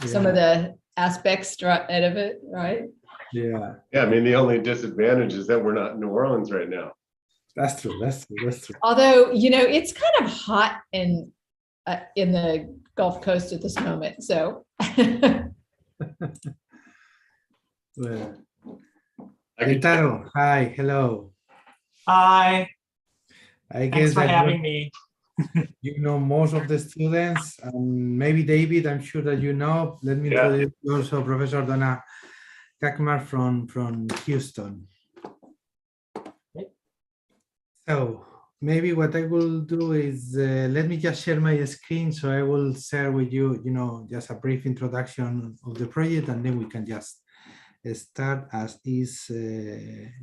some of the aspects out of it, right? Yeah. Yeah, I mean, the only disadvantage is that we're not in New Orleans right now. That's true. That's true. That's true. Although, you know, it's kind of hot in the Gulf Coast at this moment. So Well, Kentaro, hi, hello. Hi. I Thanks guess for that having me. you know most of the students, and maybe David, I'm sure that you know. Let me Yeah. introduce you also Professor Donna Kakmar from Houston. So maybe what I will do is let me just share my screen. So I will share with you, just a brief introduction of the project, and then we can just start as is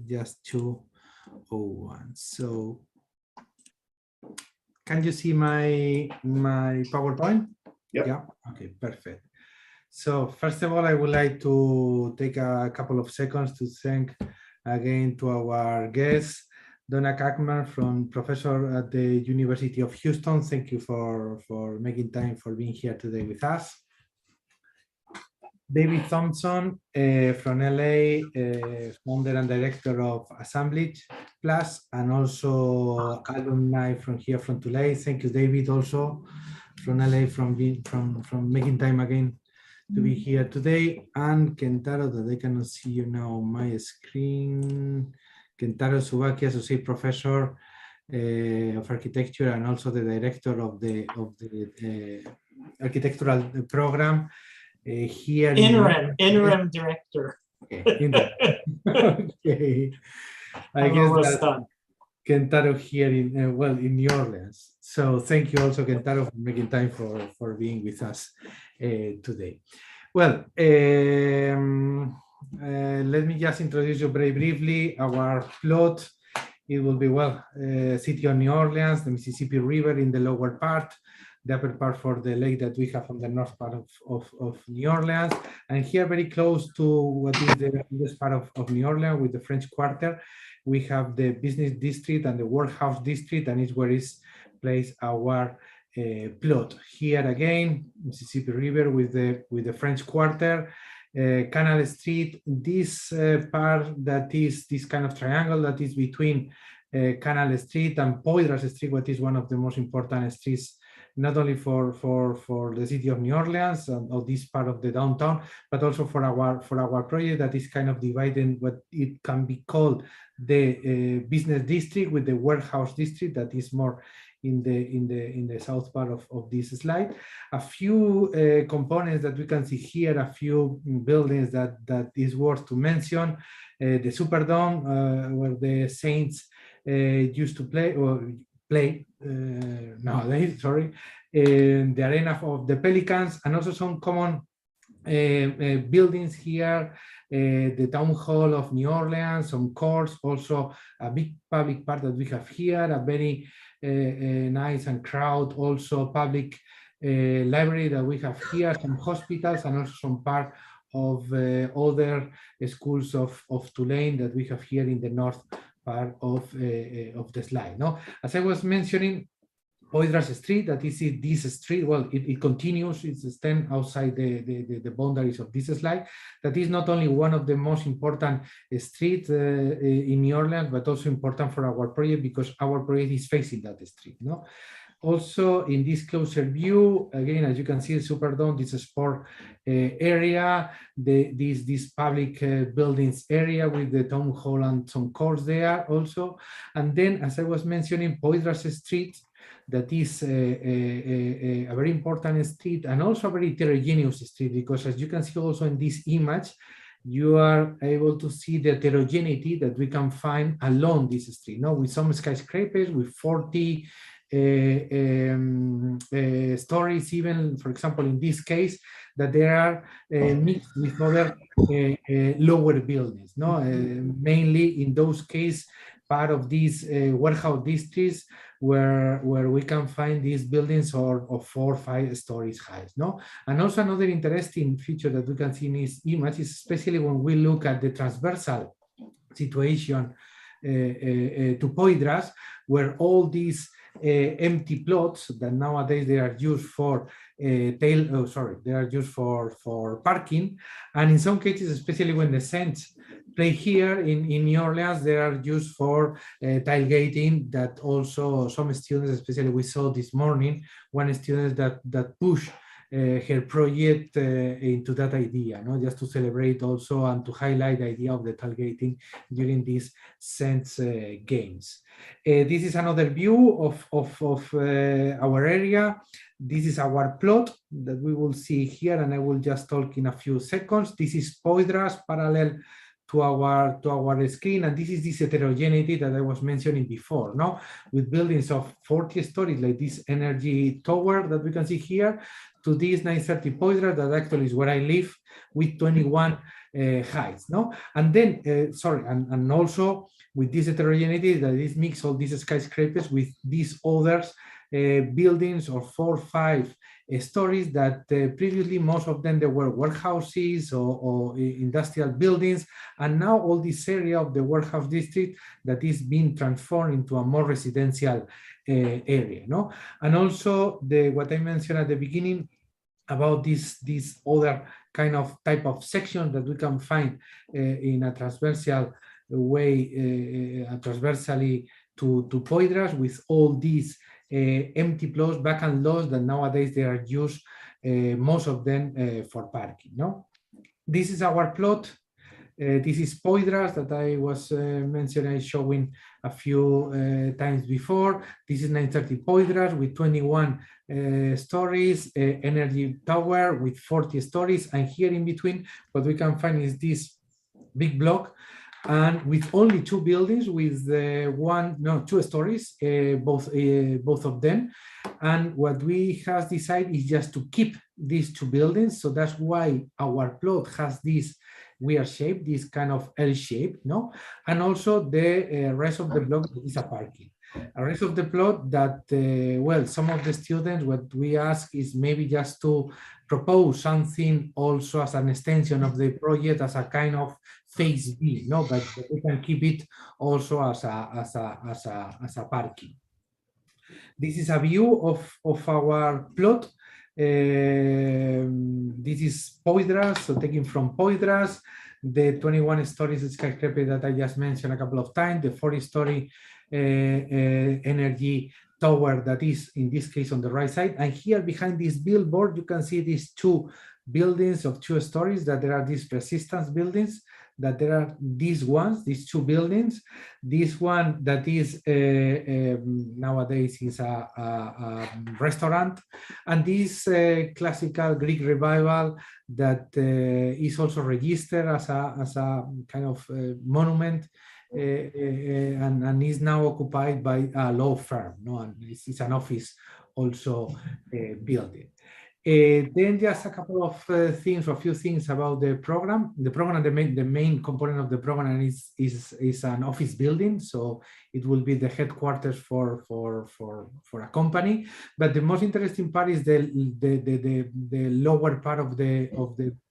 just 2:01. So can you see my PowerPoint? Yep. Yeah. Okay, perfect. So first of all, I would like to take a couple of seconds to thank again to our guests, Donna Kackman, professor at the University of Houston. Thank you for making time for being here today with us. David Thompson from LA, founder and director of Assemblage Plus, and also alumni from here from Tulane. Thank you, David, also from LA, from making time again to be here today. And Kentaro, that I cannot see you now on my screen. Kentaro Subaki, associate professor of architecture and also the director of the architectural program here. Interim director. Okay. Okay. I guess that's Kentaro here in New Orleans. So thank you also, Kentaro, for making time for being with us today. Well, let me just introduce you very briefly. Our plot, it will be, city of New Orleans, the Mississippi River in the lower part, the upper part for the lake that we have on the north part of New Orleans. And here, very close to what is the this part of New Orleans with the French Quarter, we have the business district and the warehouse district, and it's where is placed our plot. Here again, Mississippi River with the French Quarter, Canal Street, this part that is this kind of triangle that is between Canal Street and Poydras Street, what is one of the most important streets, not only for the city of New Orleans or this part of the downtown, but also for our project that is kind of dividing what it can be called the business district with the warehouse district that is more in the south part of this slide. A few components that we can see here, a few buildings that is worth to mention. The Superdome, where the Saints used to play nowadays, sorry, the arena of the Pelicans, and also some common buildings here, the Town Hall of New Orleans, some courts, also a big public part that we have here, a very nice and crowd, also public library that we have here, some hospitals, and also some part of other schools of Tulane that we have here in the north part of the slide. No, as I was mentioning, Poydras Street, that is this street, it continues, it extends outside the boundaries of this slide. That is not only one of the most important streets in New Orleans, but also important for our project because our project is facing that street. No? Also, in this closer view, again, as you can see, the Superdome, this sport area, this public buildings area with the town hall and some courts there also. And then, as I was mentioning, Poydras Street, that is a very important street and also a very heterogeneous street, because as you can see also in this image, you are able to see the heterogeneity that we can find along this street, no? With some skyscrapers, with 40 stories, even, for example, in this case, that there are mixed with other lower buildings, no? Mainly in those cases, part of these warehouse districts where we can find these buildings of 4 or 5 stories high, no? And also another interesting feature that we can see in this image is especially when we look at the transversal situation to Poydras, where all these empty plots that nowadays they are used for they are used for parking, and in some cases, especially when the Saints play here in New Orleans, they are used for tailgating. That also some students, especially we saw this morning, one student that pushed her project into that idea, no? Just to celebrate also and to highlight the idea of the tailgating during these Saints games. This is another view of our area. This is our plot that we will see here, and I will just talk in a few seconds. This is Poydras parallel to our screen, and this is this heterogeneity that I was mentioning before, no? With buildings of 40 stories, like this energy tower that we can see here, to this 930 Poydras that actually is where I live, with 21 heights, no? And then, and also with this heterogeneity that is mix all these skyscrapers with these others buildings of 4 or 5 stories that previously most of them they were warehouses or industrial buildings, and now all this area of the warehouse district that is being transformed into a more residential area, no? And also what I mentioned at the beginning about this other kind of type of section that we can find in a transversal way, transversally to Poydras, with all these empty plots, vacant lots that nowadays they are used, most of them for parking. No, this is our plot. This is Poydras that I was mentioning, showing a few times before. This is 930 Poydras with 21 stories, energy tower with 40 stories, and here in between, what we can find is this big block, and with only 2 buildings, with 2 stories, both of them. And what we have decided is just to keep these 2 buildings, so that's why our plot has this weird shape, this kind of L shape, no? And also the rest of the block is a parking. The rest of the plot that, well, some of the students, what we ask is maybe just to propose something also as an extension of the project, as a kind of phase B, no? But we can keep it also as a parking. This is a view of our plot. This is Poydras, so taken from Poydras, the 21 stories skyscraper that I just mentioned a couple of times, the 40-story energy tower that is in this case on the right side. And here behind this billboard, you can see these 2 buildings of 2 stories, that there are these resistance buildings, that there are these 2 buildings. This one that is nowadays is a restaurant, and this classical Greek revival that is also registered as a kind of monument, and is now occupied by a law firm, no? And it's an office also building. Then just a couple of things, or a few things about the program. The program, the main component of the program is an office building, so it will be the headquarters for a company. But the most interesting part is the lower part of the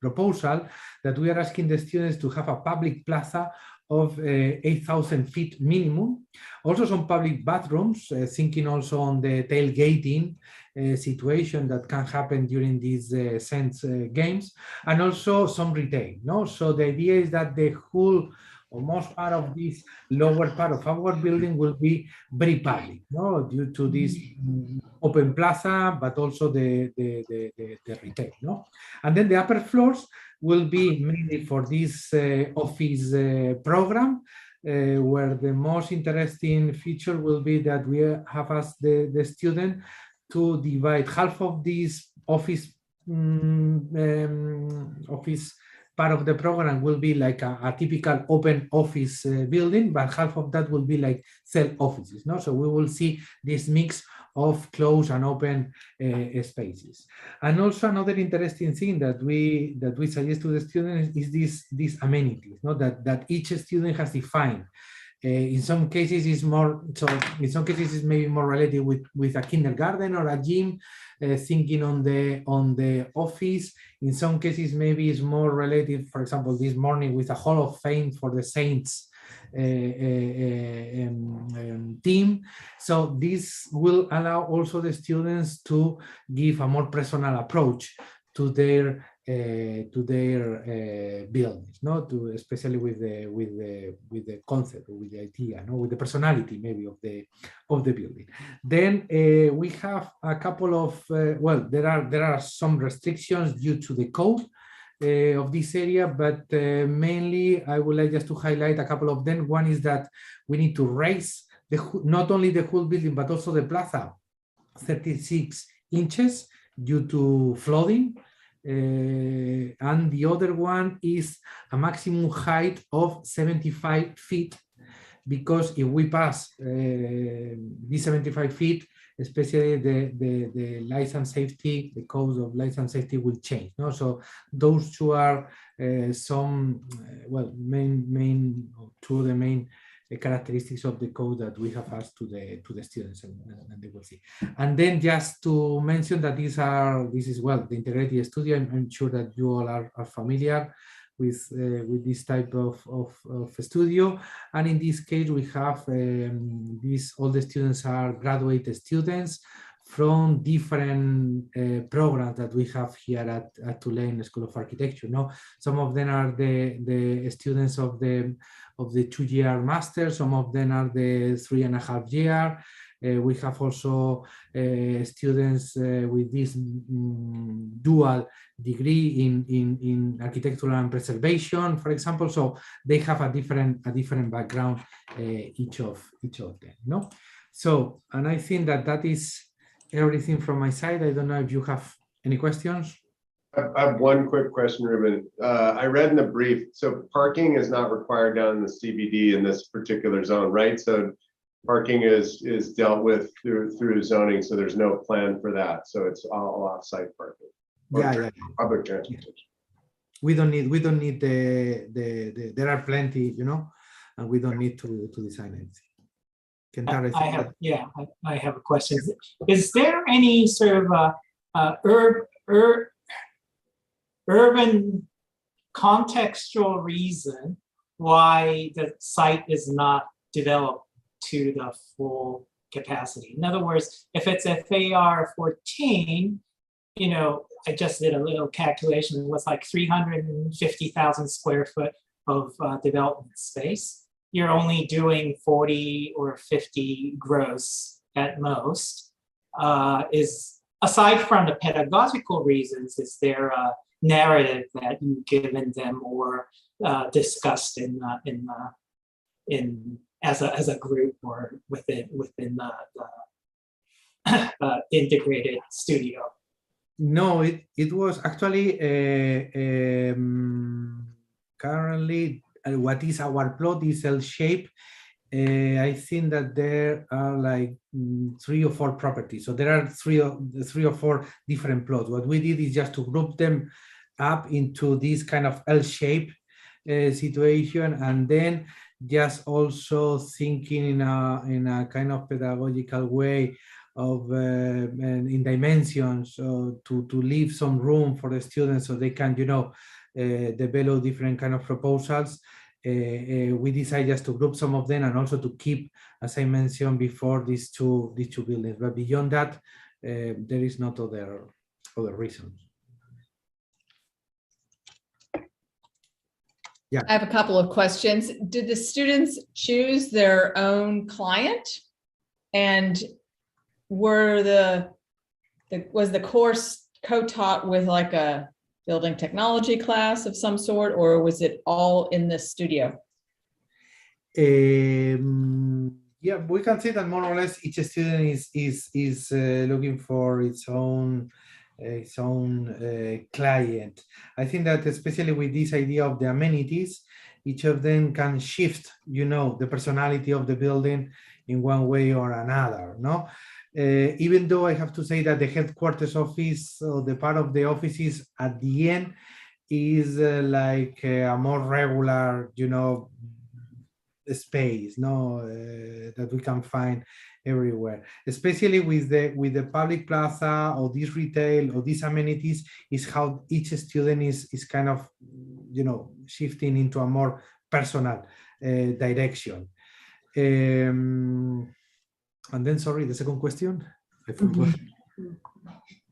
proposal, that we are asking the students to have a public plaza of 8,000 feet minimum. Also some public bathrooms, thinking also on the tailgating situation that can happen during these Saints games, and also some retail. No, so the idea is that the whole or most part of this lower part of our building will be very public, no, due to this open plaza, but also the retail. No, and then the upper floors will be mainly for this office program, where the most interesting feature will be that we have asked the student to divide half of this office part of the program will be like a typical open office building, but half of that will be like cell offices. No, so we will see this mix of closed and open spaces. And also another interesting thing that we suggest to the students is these amenities, no? that each student has defined. In some cases it's more, so in some cases it's maybe more related with a kindergarten or a gym, thinking on the office. In some cases maybe it's more related, for example, this morning with a Hall of Fame for the Saints team. So this will allow also the students to give a more personal approach to their buildings, no, especially with the concept, or with the idea, no, with the personality maybe of the building. Then we have a couple of well, there are some restrictions due to the code of this area, but mainly I would like just to highlight a couple of them. One is that we need to raise not only the whole building but also the plaza 36 inches due to flooding. and the other one is a maximum height of 75 feet, because if we pass these 75 feet, especially the license safety, the code of license safety will change. No? So those two are some, two of the main characteristics of the code that we have asked to the students, and they will see. And then just to mention that this is the integrated studio. I'm sure that you all are familiar with this type of studio, and in this case we have all the students are graduate students from different programs that we have here at Tulane School of Architecture. No, some of them are the students of the 2-year master, some of them are the 3.5 year. We have also students with this dual degree in architectural and preservation, for example. So they have a different background, each of them. No, so, and I think that is everything from my side. I don't know if you have any questions. I have one quick question, Ruben. I read in the brief, so parking is not required down in the CBD in this particular zone, right? So parking is dealt with through zoning, so there's no plan for that. So it's all off-site parking. Yeah. Public transportation. We don't need there are plenty, and we don't need to design anything. I have a question. Is there any sort of urban contextual reason why the site is not developed to the full capacity? In other words, if it's FAR 14, I just did a little calculation. It was like 350,000 square foot of development space. You're only doing 40 or 50 gross at most. Is aside from the pedagogical reasons, is there a narrative that you've given them or discussed as a group or within the integrated studio? No, it was actually currently what is our plot is L-shape. I think that there are like 3 or 4 properties. So there are 3 or 4 different plots. What we did is just to group them up into this kind of L-shape situation, and then just also thinking in a kind of pedagogical way of in dimensions, so to leave some room for the students so they can develop different kind of proposals. We decided just to group some of them and also to keep, as I mentioned before, these two buildings. But beyond that, there is not other reasons. Yeah. I have a couple of questions. Did the students choose their own client? And was the course co-taught with like a building technology class of some sort, or was it all in the studio? Yeah, we can say that more or less each student is looking for its own client. I think that especially with this idea of the amenities, each of them can shift, the personality of the building in one way or another. No, even though I have to say that the headquarters office, or the part of the offices at the end, is like a more regular, space, that we can find everywhere, especially with the public plaza or this retail or these amenities, is how each student is kind of shifting into a more personal direction. And then, sorry, the second question, I forgot.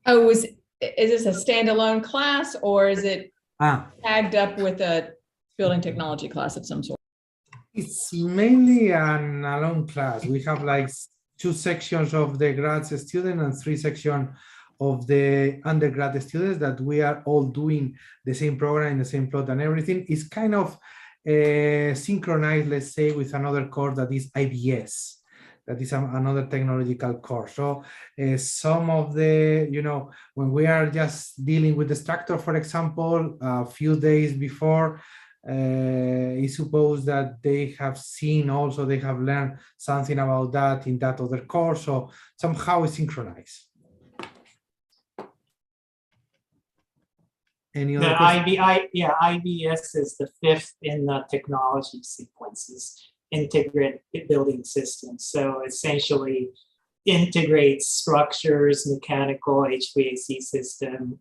Oh, is this a standalone class, or is it tagged up with a building technology class of some sort? It's mainly an alone class. We have like 2 sections of the grad student and 3 sections of the undergrad students that we are all doing the same program in the same plot, and everything is kind of synchronized, let's say, with another course that is IBS. that is another technological course. So some of the, when we are just dealing with the structure, for example, a few days before, it's supposed that they have seen also, they have learned something about that in that other course. So somehow it's synchronized. Any other question? IBS is the 5th in the technology sequences, integrated building systems. So essentially integrates structures, mechanical, HVAC system,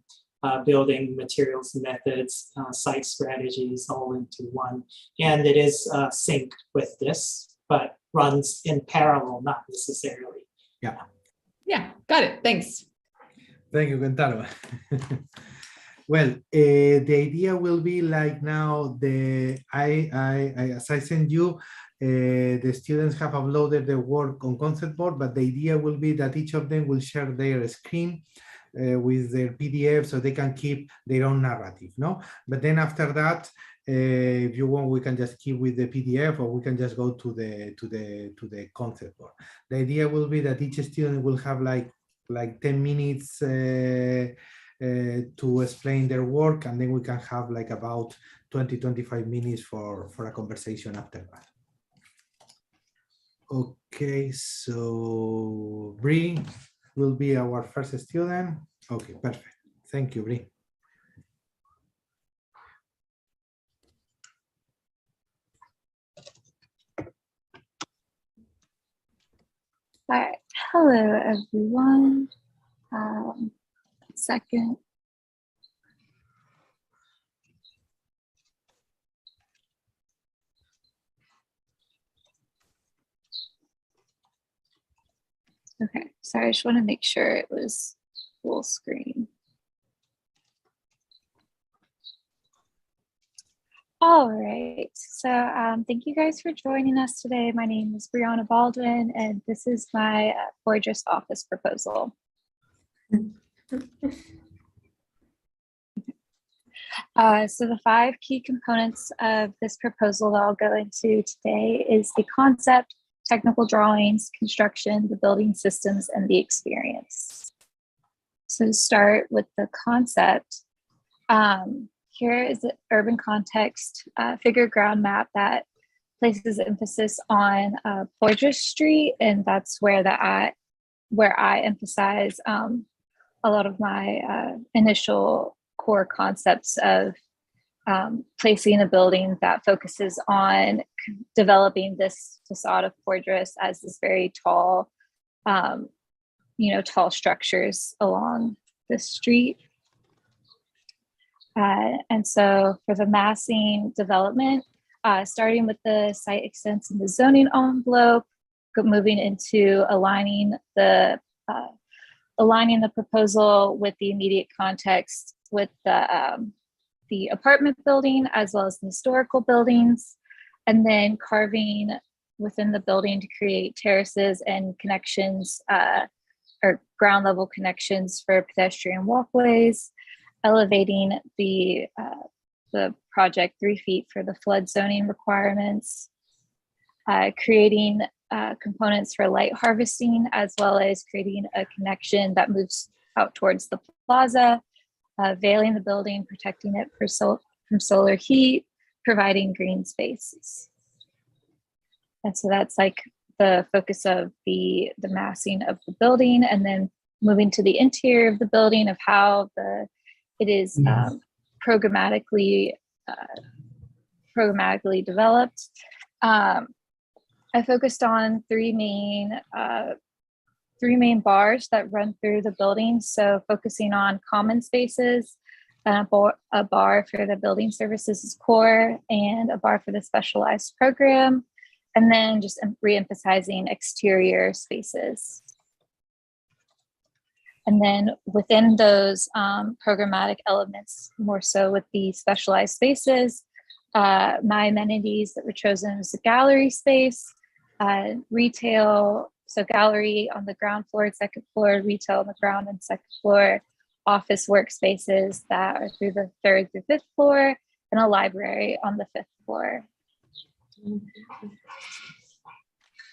building materials, methods, site strategies all into one. And it is synced with this, but runs in parallel, not necessarily. Yeah. Yeah, got it. Thanks. Thank you, Kentaro. Well, the idea will be like now, as I send you, the students have uploaded their work on concept board, but the idea will be that each of them will share their screen with their PDF so they can keep their own narrative, no? But then after that, if you want, we can just keep with the PDF, or we can just go to the concept board. The idea will be that each student will have like 10 minutes to explain their work, and then we can have like about 20-25 minutes for a conversation after that. Okay, so Bree will be our first student. Okay, perfect. Thank you, Bree. All right. Hello, everyone. Second. Okay, sorry, I just want to make sure it was full screen. All right, so thank you guys for joining us today. My name is Brianna Baldwin, and this is my Fortress office proposal. So the 5 key components of this proposal that I'll go into today is the concept, technical drawings, construction, the building systems, and the experience. So to start with the concept, here is the urban context figure ground map that places emphasis on Fortress Street, and that's where I emphasize a lot of my initial core concepts of placing a building that focuses on developing this facade of Fortress as this very tall, tall structures along the street. And so for the massing development, starting with the site extents in the zoning envelope, moving into aligning the proposal with the immediate context with the apartment building as well as the historical buildings, and then carving within the building to create terraces and connections or ground level connections for pedestrian walkways, elevating the project 3 feet for the flood zoning requirements, creating components for light harvesting, as well as creating a connection that moves out towards the plaza, veiling the building, protecting it from solar heat, providing green spaces. And so that's like the focus of the massing of the building, and then moving to the interior of the building of how it is programmatically developed. I focused on three main bars that run through the building. So focusing on common spaces, a bar for the building services core, and a bar for the specialized program, and then just re-emphasizing exterior spaces. And then within those programmatic elements, more so with the specialized spaces, my amenities that were chosen was the gallery space, retail, so gallery on the ground floor and second floor, retail on the ground and second floor, office workspaces that are through the 3rd through 5th floor, and a library on the 5th floor.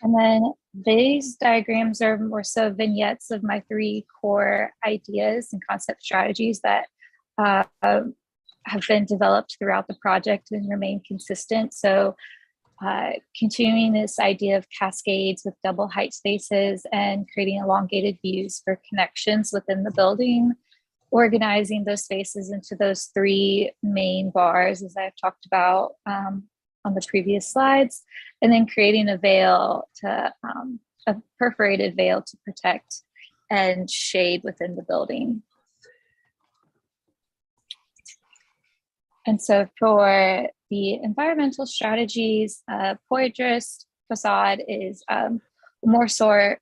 And then these diagrams are more so vignettes of my 3 core ideas and concept strategies that have been developed throughout the project and remain consistent. So continuing this idea of cascades with double height spaces and creating elongated views for connections within the building, organizing those spaces into those 3 main bars, as I've talked about on the previous slides, and then creating a veil to, a perforated veil to protect and shade within the building. And so for the environmental strategies, Poydras facade is more so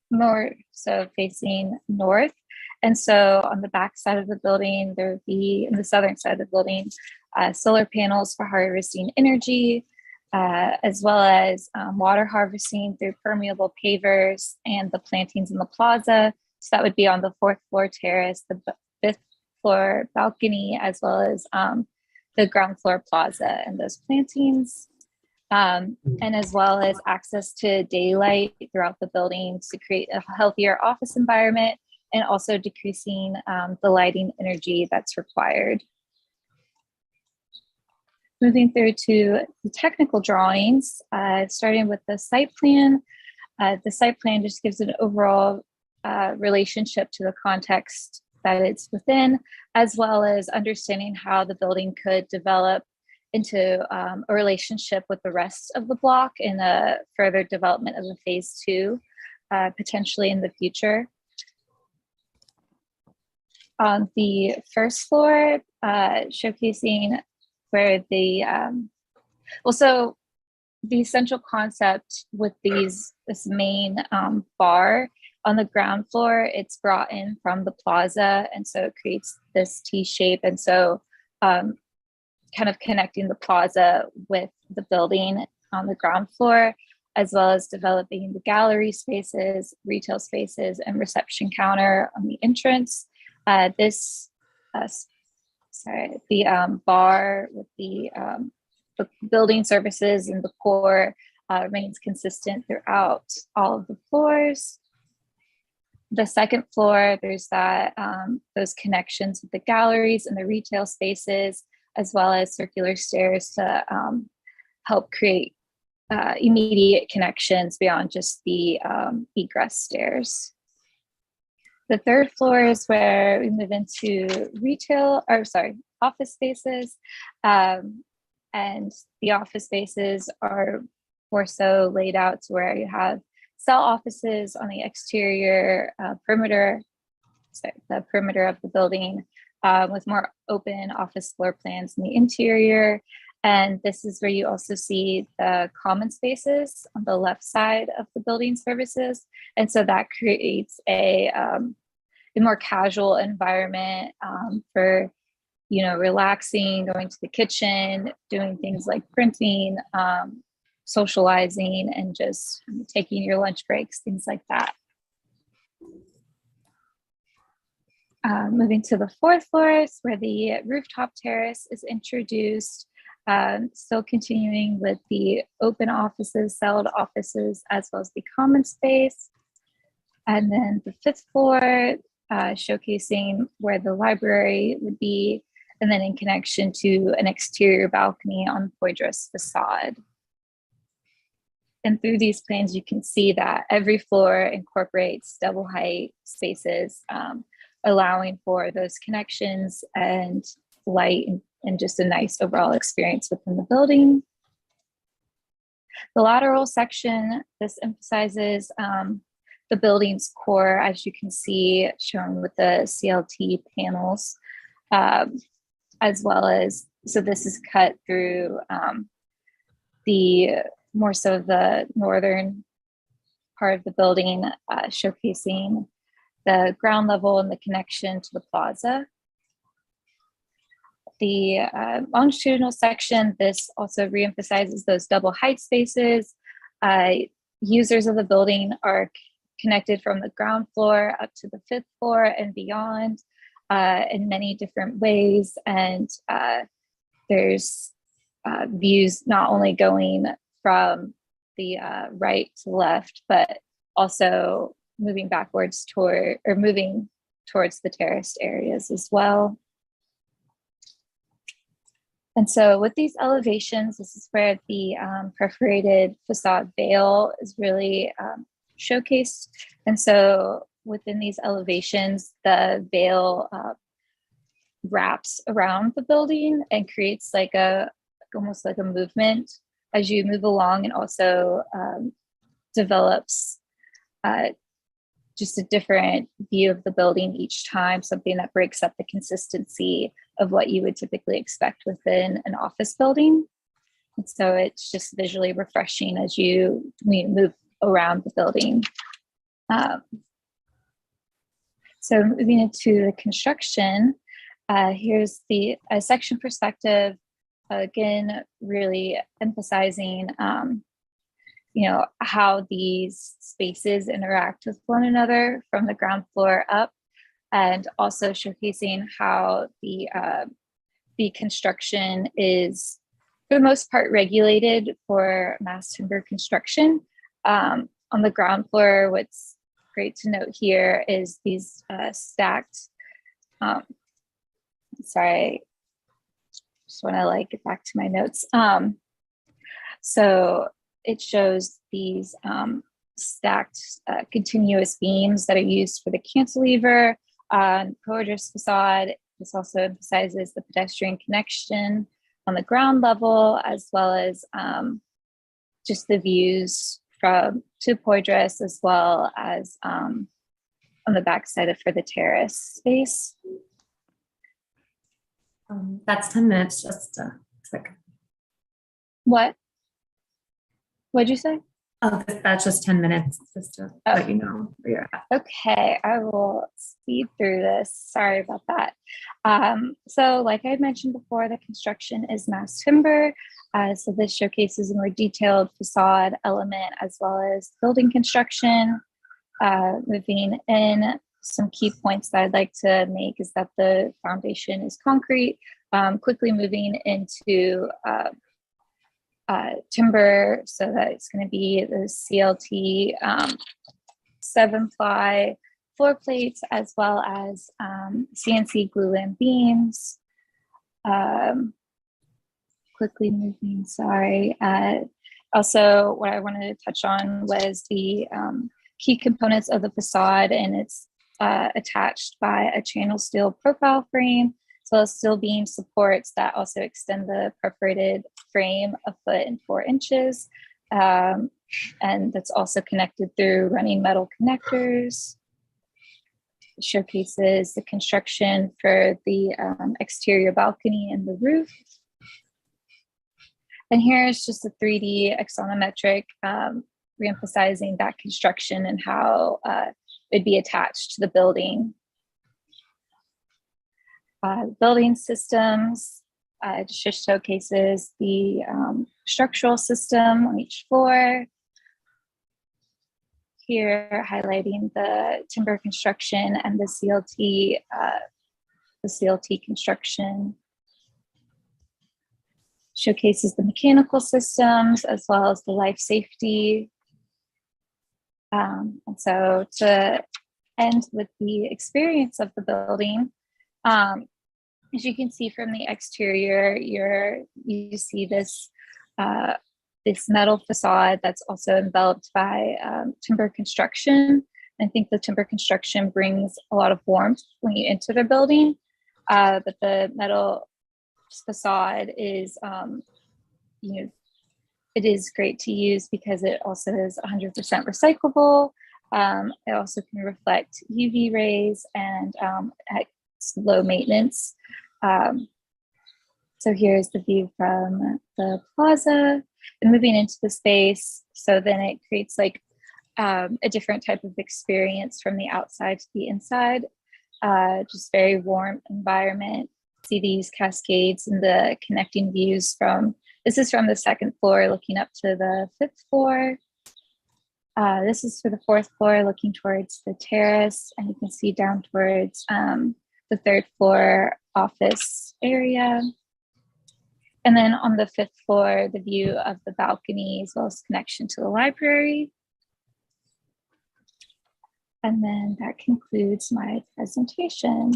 facing north. And so on the back side of the building, there would be, in the southern side of the building, solar panels for harvesting energy, as well as water harvesting through permeable pavers and the plantings in the plaza. So that would be on the 4th floor terrace, the 5th floor balcony, as well as the ground floor plaza and those plantings, and as well as access to daylight throughout the building to create a healthier office environment, and also decreasing the lighting energy that's required. Moving through to the technical drawings, starting with the site plan. The site plan just gives an overall relationship to the context that it's within, as well as understanding how the building could develop into a relationship with the rest of the block in a further development of a phase 2, potentially in the future. On the first floor, showcasing where the, also the essential concept with this main bar on the ground floor, it's brought in from the plaza, and so it creates this T shape. And so kind of connecting the plaza with the building on the ground floor, as well as developing the gallery spaces, retail spaces, and reception counter on the entrance. The bar with the building services and the core remains consistent throughout all of the floors. The second floor, there's that those connections with the galleries and the retail spaces, as well as circular stairs to help create immediate connections beyond just the egress stairs. The third floor is where we move into office spaces. And the office spaces are more so laid out to where you have cell offices on the exterior perimeter of the building, with more open office floor plans in the interior. And this is where you also see the common spaces on the left side of the building services. And so that creates a more casual environment for, relaxing, going to the kitchen, doing things like printing, socializing, and just taking your lunch breaks, things like that. Moving to the fourth floor is where the rooftop terrace is introduced, still continuing with the open offices, celled offices, as well as the common space. And then the fifth floor, showcasing where the library would be, and then in connection to an exterior balcony on Poydras facade. And through these plans, you can see that every floor incorporates double height spaces, allowing for those connections and light and just a nice overall experience within the building. The lateral section, this emphasizes the building's core, as you can see shown with the CLT panels, as well as, so this is cut through the more so the northern part of the building, showcasing the ground level and the connection to the plaza. The longitudinal section, this also reemphasizes those double height spaces. Users of the building are connected from the ground floor up to the fifth floor and beyond in many different ways. And there's views not only going from the right to left, but also moving backwards moving towards the terraced areas as well. And so with these elevations, this is where the perforated facade veil is really showcased. And so within these elevations, the veil wraps around the building and creates like almost like a movement as you move along, and also develops just a different view of the building each time, something that breaks up the consistency of what you would typically expect within an office building. And so it's just visually refreshing as you move around the building. So moving into the construction, here's the section perspective, again, really emphasizing how these spaces interact with one another from the ground floor up, and also showcasing how the construction is, for the most part, regulated for mass timber construction. On the ground floor, what's great to note here is these stacked, sorry, just want to get back to my notes. So it shows these stacked continuous beams that are used for the cantilever on Coadrus facade. This also emphasizes the pedestrian connection on the ground level, as well as just the views to Poydras, as well as on the backside for the terrace space. That's 10 minutes, just a second. What? What'd you say? Oh, that's just 10 minutes, just to let you know where you're at. Okay, I will speed through this. Sorry about that. So like I mentioned before, the construction is mass timber. So this showcases a more detailed facade element as well as building construction. Moving in, some key points that I'd like to make is that the foundation is concrete. Quickly moving into timber, so that it's going to be the CLT 7-ply floor plates, as well as CNC glulam beams. Quickly moving, sorry. Also, what I wanted to touch on was the key components of the facade, and it's attached by a channel steel profile frame, as well as steel beam supports that also extend the perforated frame 1 foot and 4 inches. And that's also connected through running metal connectors. It showcases the construction for the exterior balcony and the roof. And here's just a 3D axonometric, reemphasizing that construction and how it'd be attached to the building. Building systems just showcases the structural system on each floor. Here, highlighting the timber construction and the CLT construction. Showcases the mechanical systems as well as the life safety. And so to end with the experience of the building, as you can see from the exterior, you see this this metal facade that's also enveloped by timber construction. I think the timber construction brings a lot of warmth when you enter the building, but the metal facade is, it is great to use because it also is 100% recyclable. It also can reflect UV rays and it's low maintenance. So here's the view from the plaza and moving into the space. So then it creates a different type of experience from the outside to the inside. Just very warm environment. See these cascades and the connecting views this is from the 2nd floor looking up to the 5th floor. This is for the 4th floor looking towards the terrace, and you can see down towards the 3rd floor office area. And then on the 5th floor, the view of the balcony as well as connection to the library. And then that concludes my presentation.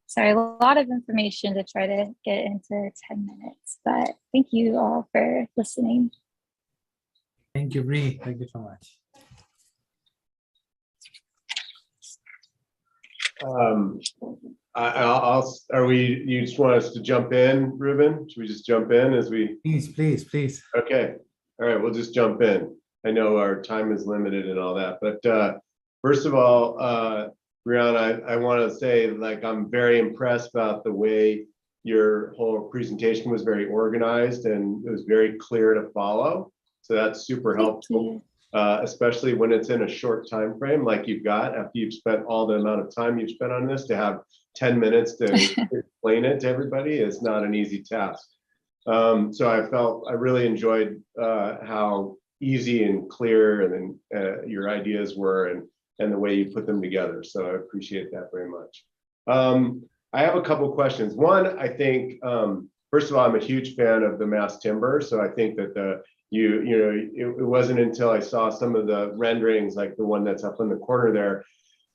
Sorry, a lot of information to try to get into 10 minutes, but thank you all for listening. Thank you, Bree. Thank you so much. You just want us to jump in, Ruben? Should we just jump in as we? Please. Okay. All right, we'll just jump in. I know our time is limited and all that, but first of all, Brianna, I want to say, like, I'm very impressed about the way your whole presentation was very organized and it was very clear to follow. So that's super helpful, especially when it's in a short time frame like you've got after you've spent all the amount of time you've spent on this. To have 10 minutes to explain it to everybody is not an easy task. So I really enjoyed how easy and clear and your ideas were and the way you put them together. So I appreciate that very much. I have a couple questions. One, I think, first of all, I'm a huge fan of the mass timber. So I think that it wasn't until I saw some of the renderings, like the one that's up in the corner there,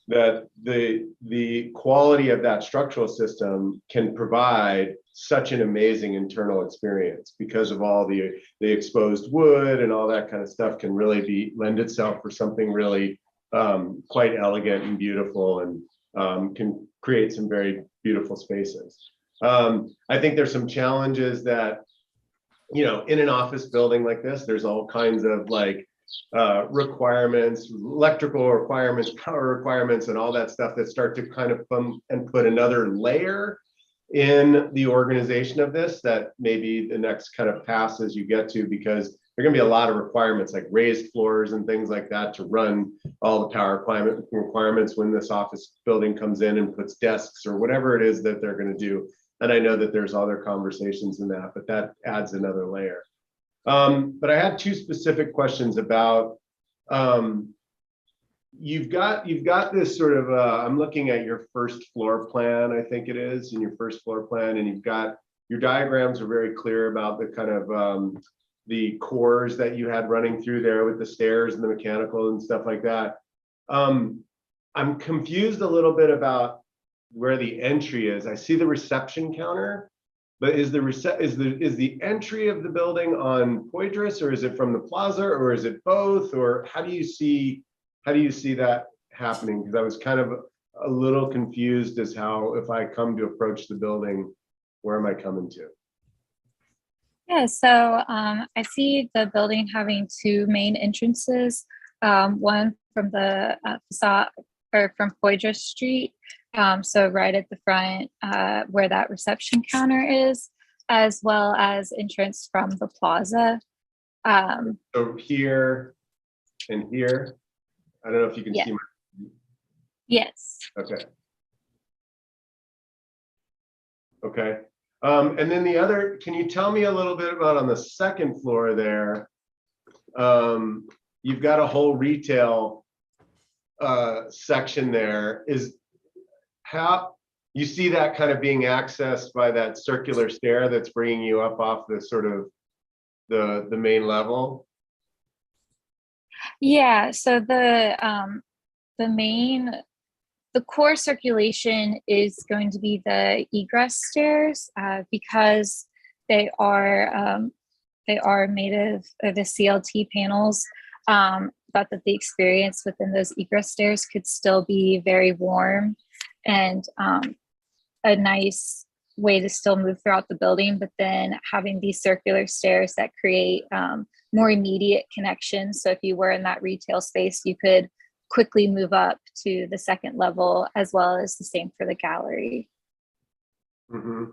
that the quality of that structural system can provide such an amazing internal experience because of all the exposed wood and all that kind of stuff can really lend itself for something really quite elegant and beautiful, and can create some very beautiful spaces. I think there's some challenges that, in an office building like this, there's all kinds of requirements, electrical requirements, power requirements, and all that stuff that start to kind of come and put another layer in the organization of this that maybe the next kind of pass as you get to, because there are going to be a lot of requirements like raised floors and things like that to run all the power requirements when this office building comes in and puts desks or whatever it is that they're going to do. And I know that there's other conversations in that, but that adds another layer. But I had two specific questions about, you've got this sort of, I'm looking at your first floor plan, I think it is, in your first floor plan, and you've got, your diagrams are very clear about the kind of, the cores that you had running through there with the stairs and the mechanical and stuff like that. I'm confused a little bit about where the entry is. I see the reception counter, but is the entry of the building on Poydras, or is it from the plaza, or is it both, or how do you see that happening? Because I was kind of a little confused as how, if I come to approach the building, where am I coming to? Yeah, so I see the building having two main entrances, one from the facade or from Poydras Street, so right at the front where that reception counter is, as well as entrance from the plaza. So here and here, I don't know if you can see my. Yes. Okay. Okay. And then the other, can you tell me a little bit about on the second floor there? You've got a whole retail section there. Is how you see that kind of being accessed by that circular stair that's bringing you up off the sort of the main level? Yeah, so the core circulation is going to be the egress stairs because they are made of the CLT panels. Thought that the experience within those egress stairs could still be very warm and a nice way to still move throughout the building, but then having these circular stairs that create more immediate connections. So if you were in that retail space, you could quickly move up to the second level, as well as the same for the gallery. Mm-hmm.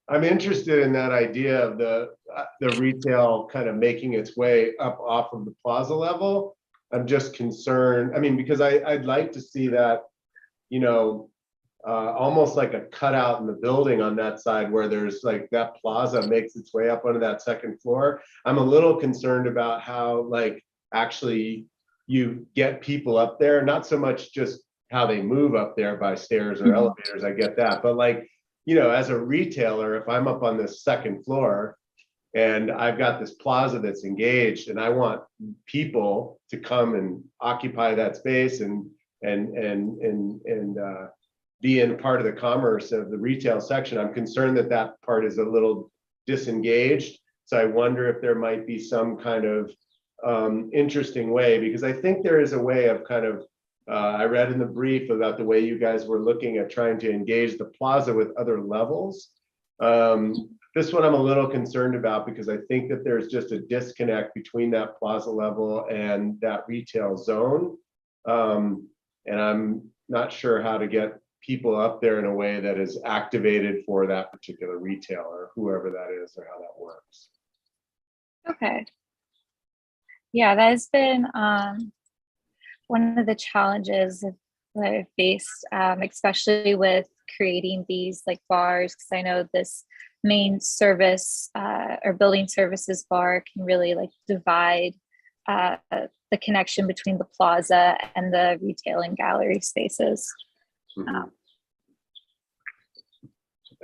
I'm interested in that idea of the retail kind of making its way up off of the plaza level. I'm just concerned, I mean, because I'd like to see that, almost like a cutout in the building on that side where there's like that plaza makes its way up onto that second floor. I'm a little concerned about how actually you get people up there, not so much just how they move up there by stairs or elevators, I get that, but you know, as a retailer, if I'm up on this second floor and I've got this plaza that's engaged and I want people to come and occupy that space and be in part of the commerce of the retail section, I'm concerned that that part is a little disengaged. So I wonder if there might be some kind of interesting way, because I think there is a way of kind of, I read in the brief about the way you guys were looking at trying to engage the plaza with other levels. This one I'm a little concerned about because I think that there's just a disconnect between that plaza level and that retail zone. And I'm not sure how to get people up there in a way that is activated for that particular retailer, whoever that is, or how that works. Okay. Yeah, that has been one of the challenges that I've faced, especially with creating these like bars, because I know this main service or building services bar can really like divide the connection between the plaza and the retail and gallery spaces.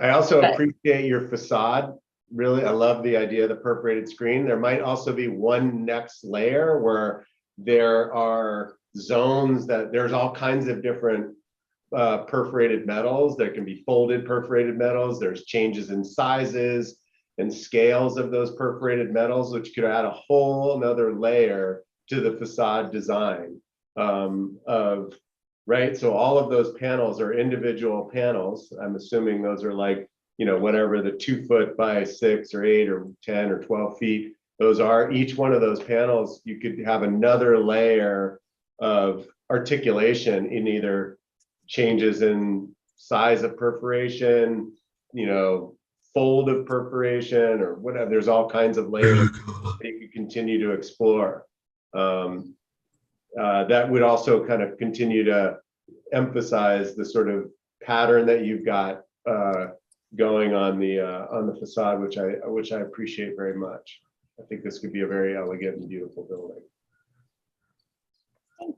I also appreciate your facade. Really, I love the idea of the perforated screen. There might also be one next layer where there are zones that there's all kinds of different perforated metals. There can be folded perforated metals. There's changes in sizes and scales of those perforated metals, which could add a whole another layer to the facade design right? So all of those panels are individual panels. I'm assuming those are like, you know, whatever the 2 foot by 6 or 8 or 10 or 12 feet, those are, each one of those panels, you could have another layer of articulation in either changes in size of perforation, you know, fold of perforation or whatever. There's all kinds of layers that you could continue to explore. That would also kind of continue to emphasize the sort of pattern that you've got going on the facade, which I appreciate very much. I think this could be a very elegant and beautiful building.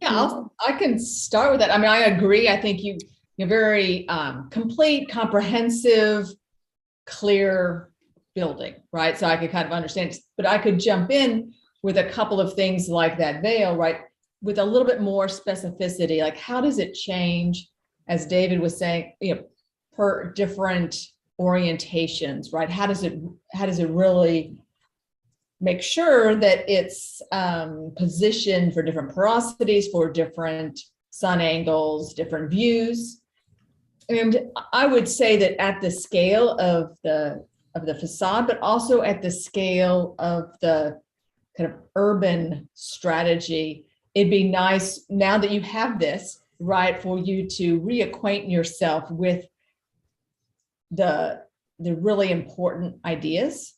Yeah, I can start with that. I mean, I agree. I think you're very complete, comprehensive, clear building, right? So I could kind of understand, but I could jump in with a couple of things like that veil, right? With a little bit more specificity, like how does it change, as David was saying, you know, per different orientations, right? How does it really make sure that it's positioned for different porosities, for different sun angles, different views? And I would say that at the scale of the facade, but also at the scale of the kind of urban strategy, it'd be nice now that you have this, right, for you to reacquaint yourself with the really important ideas.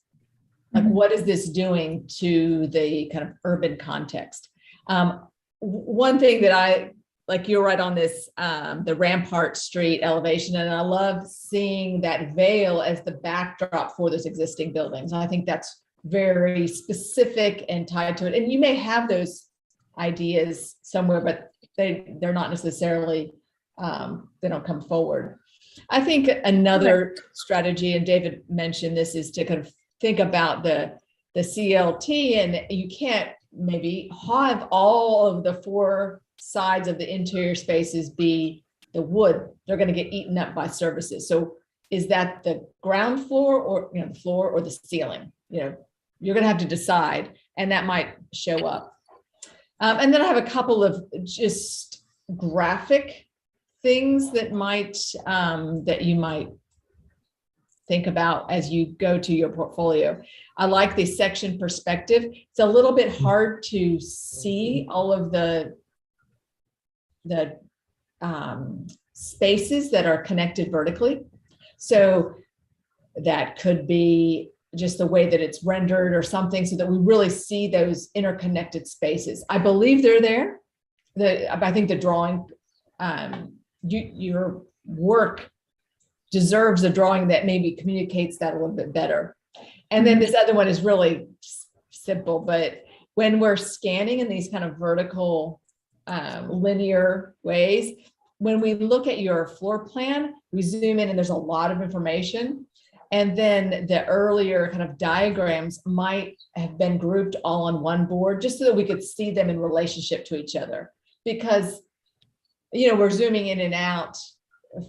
Like, what is this doing to the kind of urban context? One thing that I like, you're right on this, the Rampart Street elevation, and I love seeing that veil as the backdrop for those existing buildings. I think that's very specific and tied to it. And you may have those ideas somewhere, but they're not necessarily, they don't come forward. I think another strategy, and David mentioned this, is to kind of think about the CLT, and you can't maybe have all of the 4 sides of the interior spaces be the wood. They're going to get eaten up by services. So is that the ground floor, or, you know, the floor, or the ceiling? You know, you're going to have to decide, and that might show up. And then I have a couple of just graphic things that might that you might think about as you go to your portfolio. I like the section perspective. It's a little bit hard to see all of the spaces that are connected vertically. So that could be just the way that it's rendered or something, so that we really see those interconnected spaces. I believe they're there. I think the drawing, your work deserves a drawing that maybe communicates that a little bit better. And then this other one is really simple, but when we're scanning in these kind of vertical, linear ways, when we look at your floor plan, we zoom in and there's a lot of information. And then the earlier kind of diagrams might have been grouped all on one board just so that we could see them in relationship to each other. Because, we're zooming in and out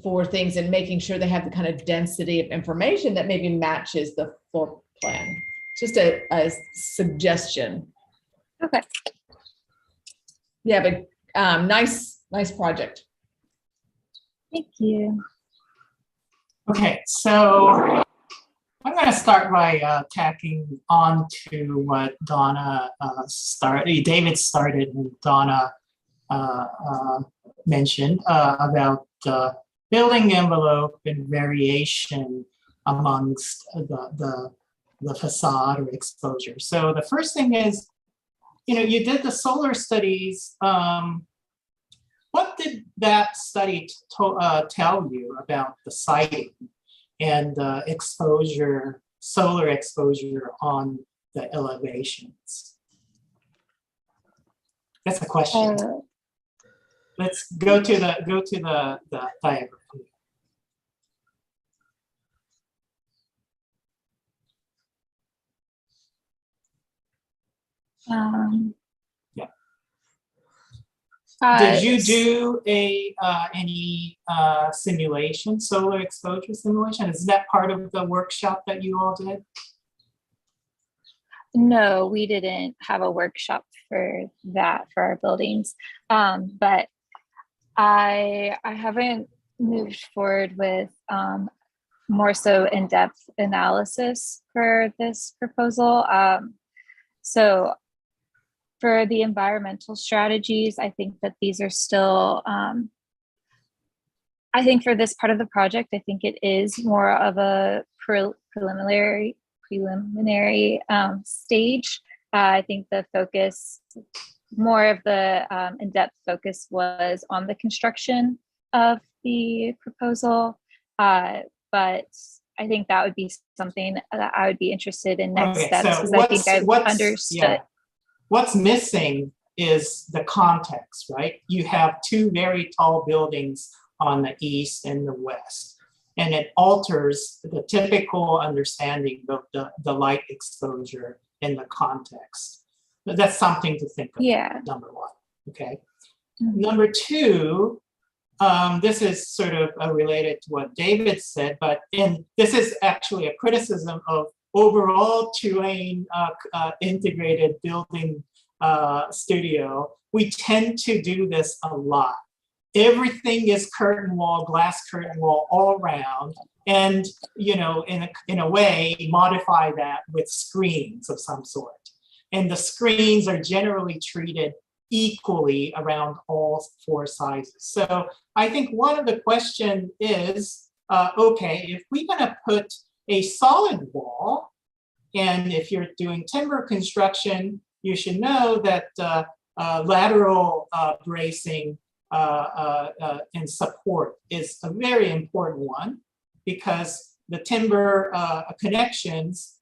for things and making sure they have the kind of density of information that maybe matches the floor plan. Just a suggestion. Okay. Yeah, but nice project. Thank you. Okay, so I'm going to start by tacking on to what Donna David started and Donna mentioned about building envelope and variation amongst the facade or exposure. So the first thing is, you did the solar studies. What did that study tell you about the siting and exposure, solar exposure on the elevations? That's a question. Let's go to the diagram. Yeah. Did you do any simulation, solar exposure simulation? Is that part of the workshop that you all did? No, we didn't have a workshop for that for our buildings, but I haven't moved forward with more so in-depth analysis for this proposal. So for the environmental strategies, I think that these are still, I think for this part of the project, I think it is more of a preliminary stage. I think the focus, more of the in-depth focus was on the construction of the proposal. But I think that would be something that I would be interested in next steps, because I think I've understood. Yeah. What's missing is the context, right? You have two very tall buildings on the east and the west, and it alters the typical understanding of the light exposure in the context. But that's something to think about, number one, okay? Mm-hmm. Number two, this is sort of related to what David said, but this is actually a criticism of overall Tulane integrated building studio. We tend to do this a lot. Everything is curtain wall, glass curtain wall all around, and in a way modify that with screens of some sort. And the screens are generally treated equally around all four sizes. So I think one of the questions is, okay, if we're gonna put a solid wall, and if you're doing timber construction, you should know that lateral bracing and support is a very important one, because the timber connections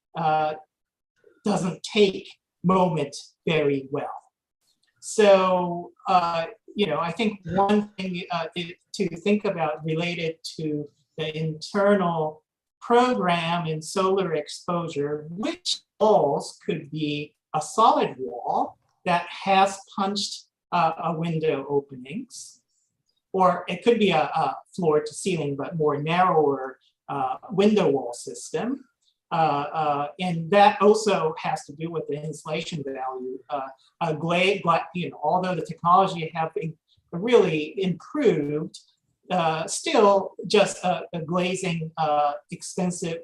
doesn't take moment very well. So, I think one thing to think about related to the internal program in solar exposure, which walls could be a solid wall that has punched window openings, or it could be a floor to ceiling, but more narrower window wall system. And that also has to do with the insulation value. Although the technology have really improved, still just a glazing expensive.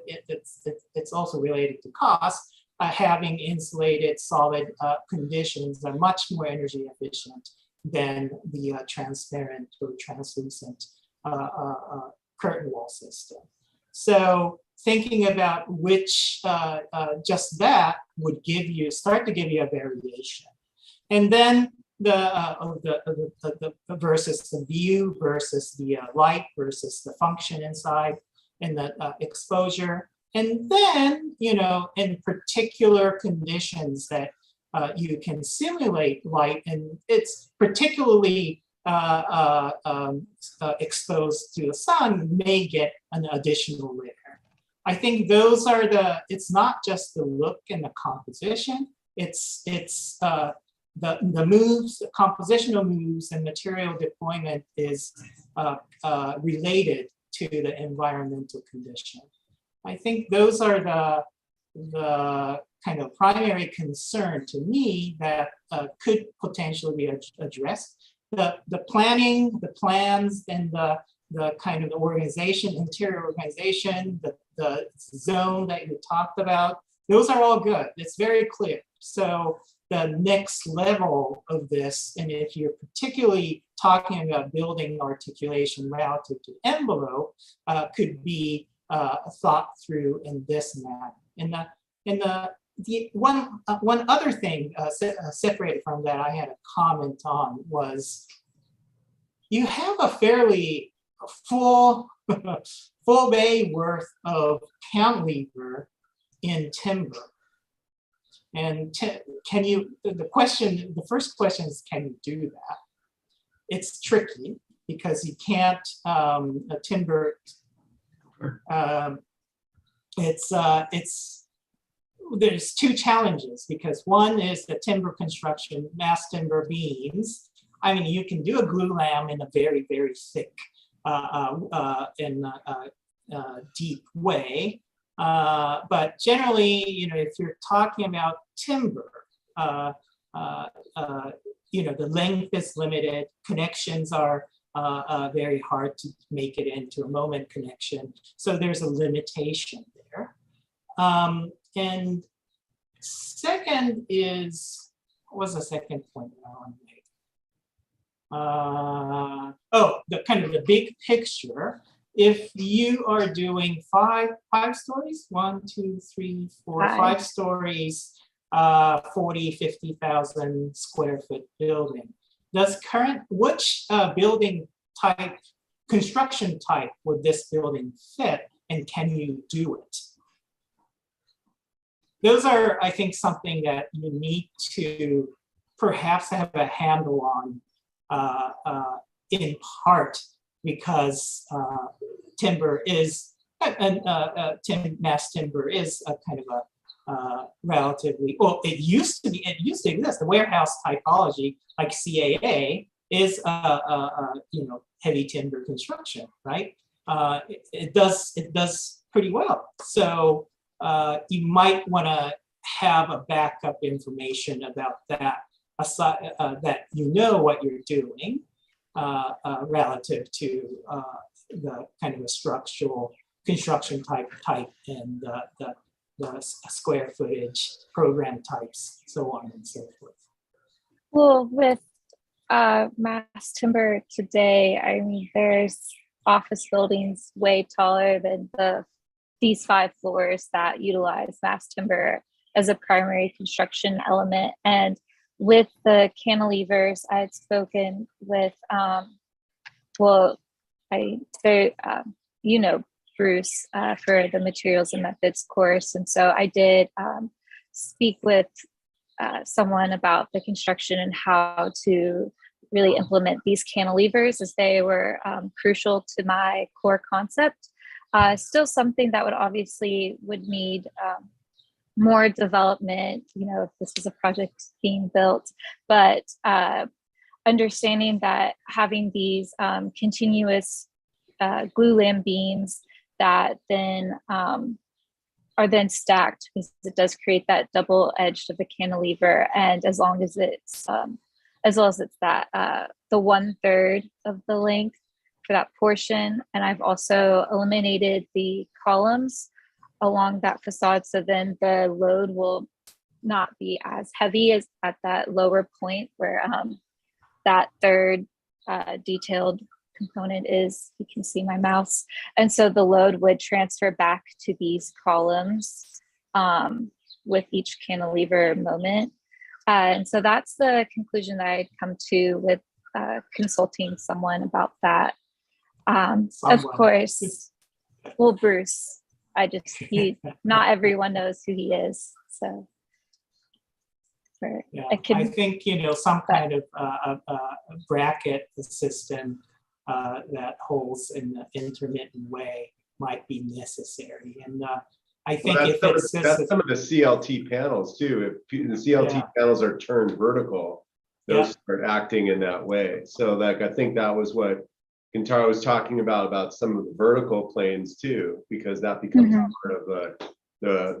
It's also related to cost. Having insulated solid conditions are much more energy efficient than the transparent or translucent curtain wall system. So thinking about which just that would start to give you a variation. And then the versus the view versus the light versus the function inside and the exposure. And then, in particular conditions that you can simulate light, and it's particularly exposed to the sun may get an additional layer. I think those are it's not just the look and the composition, it's the moves, the compositional moves and material deployment is related to the environmental condition. I think those are the kind of primary concern to me that could potentially be addressed. The planning, the plans, and the kind of the organization, interior organization, the zone that you talked about, those are all good. It's very clear. So the next level of this, and if you're particularly talking about building articulation relative to envelope, could be thought through in this manner. The one other thing separated from that I had a comment on was you have a fairly full bay worth of cantilever in timber. And the first question is, can you do that? It's tricky because you can't, timber, there's two challenges, because one is the timber construction, mass timber beams. I mean, you can do a glulam in a very, very thick deep way. But generally, if you're talking about timber, the length is limited, connections are very hard to make it into a moment connection. So there's a limitation there. And second is, what was the second point that I want to make? The kind of the big picture. If you are doing five stories, 1, 2, 3, 4, 5 stories, 40, 50,000 square foot building, which building type, construction type would this building fit, and can you do it? Those are, I think, something that you need to perhaps have a handle on in part because timber is, mass timber is a kind of a relatively, well, it used to exist. The warehouse typology, like CAA, is heavy timber construction, right? It does pretty well. So you might want to have a backup information about that, that what you're doing relative to the kind of a structural construction type and the square footage, program types, so on and so forth. Well, with mass timber today, I mean, there's office buildings way taller than these 5 floors that utilize mass timber as a primary construction element. And with the cantilevers, I had spoken with, Bruce for the materials and methods course. And so I did speak with someone about the construction and how to really implement these cantilevers, as they were crucial to my core concept. Still something that would need more development, if this was a project being built, but understanding that having these continuous glulam beams that then are then stacked, because it does create that double edge of the cantilever, and as long as it's that the 1/3 of the length for that portion. And I've also eliminated the columns along that facade, so then the load will not be as heavy as at that lower point where that third detailed component is. You can see my mouse. And so the load would transfer back to these columns with each cantilever moment. And so that's the conclusion that I'd come to with consulting someone about that. Of course, well, Bruce, not everyone knows who he is. So for Yeah, a kid. I think, some kind of bracket system that holds in the intermittent way might be necessary. And I think Well, if it's that's some of the CLT panels too. If the CLT panels are turned vertical, those start acting in that way. So like, I think that was what Kentaro was talking about some of the vertical planes too, because that becomes part of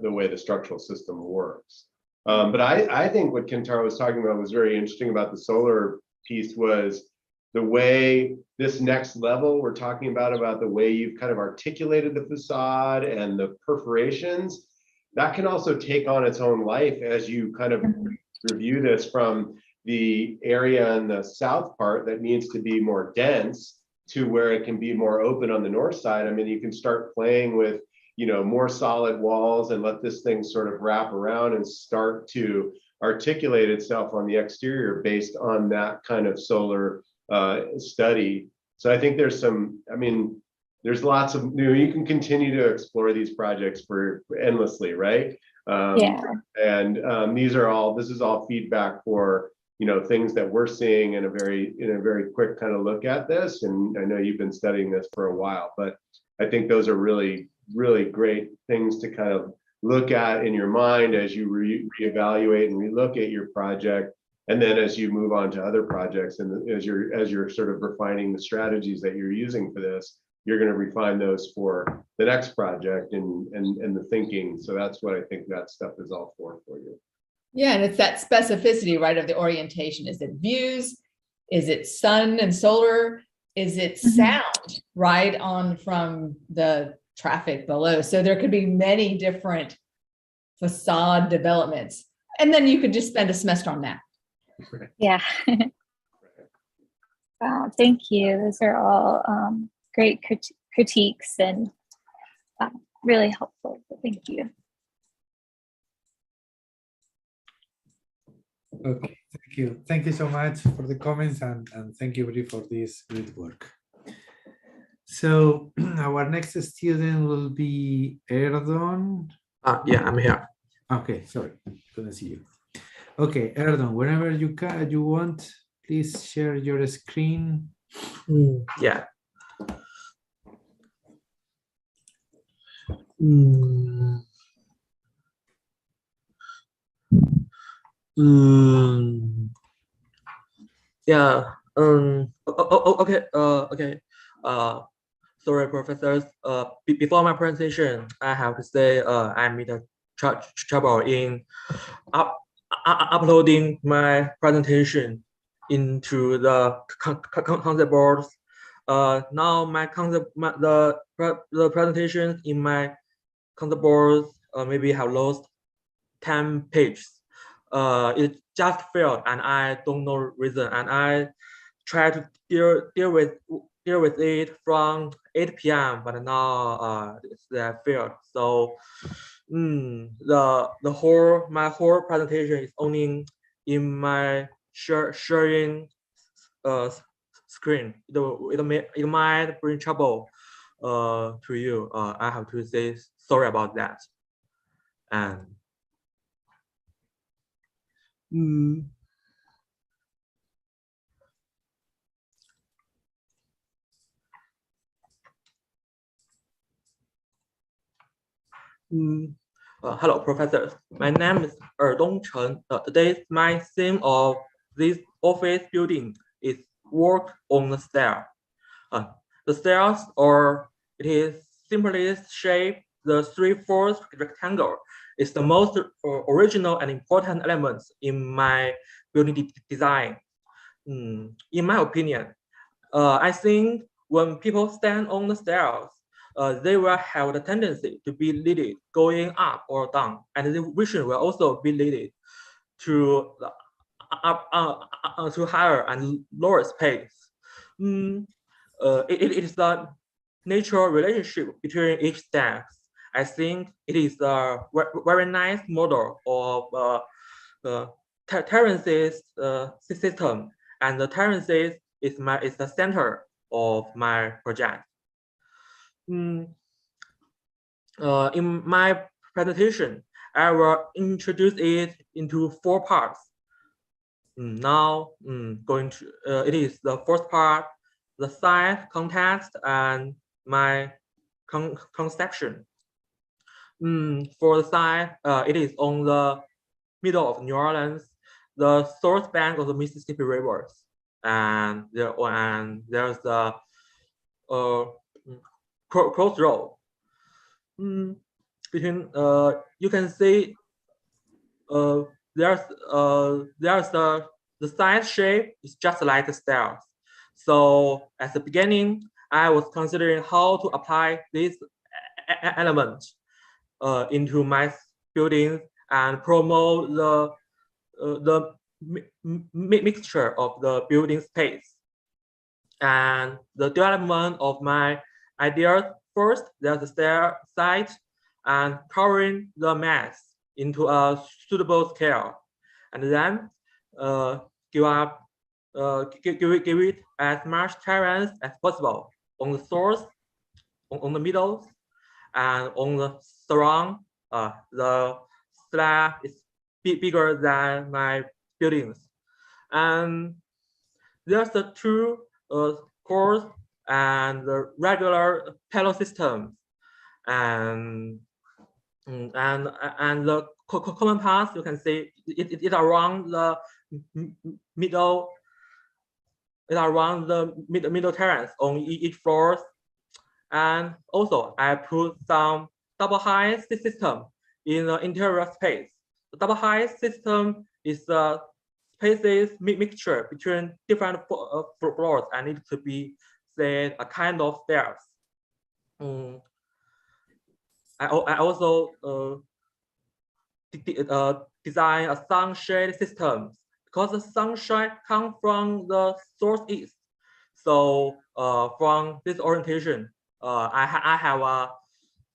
the way the structural system works. But I think what Kentaro was talking about was very interesting about the solar piece was the way this next level we're talking about the way you've kind of articulated the facade and the perforations, that can also take on its own life as you kind of review this from the area in the south part that needs to be more dense to where it can be more open on the north side. I mean, you can start playing with, more solid walls and let this thing sort of wrap around and start to articulate itself on the exterior based on that kind of solar study. So I think there's there's lots of you can continue to explore these projects for endlessly, right? And this is all feedback for things that we're seeing in a very quick kind of look at this. And I know you've been studying this for a while, but I think those are really, really great things to kind of look at in your mind as you reevaluate and relook at your project. And then as you move on to other projects and as you're sort of refining the strategies that you're using for this, you're going to refine those for the next project and the thinking. So that's what I think that stuff is all for you. Yeah, and it's that specificity, right, of the orientation. Is it views? Is it sun and solar? Is it sound, right, on from the traffic below? So there could be many different facade developments. And then you could just spend a semester on that. Yeah. Wow, thank you. Those are all great critiques and really helpful. Thank you. Okay, thank you. Thank you so much for the comments and thank you, Bri, for this great work. So our next student will be Erdon. Yeah, I'm here. Okay, sorry, couldn't see you. Okay, Erdon, whenever you want, please share your screen. Yeah. Yeah. Okay. Okay. Sorry, professors. Before my presentation, I have to say I made a trouble in uploading my presentation into the concept boards. Now my the presentation in my concept boards maybe have lost 10 pages. It just failed and I don't know reason, and I try to deal with it from 8 p.m. but now it's failed. So my whole presentation is only in my sharing screen. It might bring trouble to you. I have to say sorry about that. And hello, professors. My name is Erdong Chen. Today's my theme of this office building is work on the stair. The stairs, or it is simply shaped the 3/4 rectangle, is the most original and important elements in my building design. In my opinion, I think when people stand on the stairs, they will have the tendency to be leaded going up or down, and the vision will also be leaded to to higher and lower space. It is the natural relationship between each step. I think it is a very nice model of terraces system, and the terraces is the center of my project. In my presentation, I will introduce it into 4 parts. Now going to it is the first part, the site context and my conception. For the site, it is on the middle of New Orleans, the source bank of the Mississippi rivers, and there's the crossroad between. You can see there's the side shape is just like the stairs. So at the beginning, I was considering how to apply this element into my buildings and promote the mixture of the building space and the development of my ideas. First, there's the stair site and covering the mass into a suitable scale, and then give it as much clearance as possible on the source, on the middle, and on the surround. The slab is bigger than my buildings, and there's the two cores and the regular panel systems, and the common paths you can see it around the middle. It around the middle terrace on each floor, and also I put some double height system in the interior space. The double height system is a spaces mixture between different floors and it could be say a kind of stairs. I also design a sunshade system because the sunshine comes from the source east. So from this orientation, I have a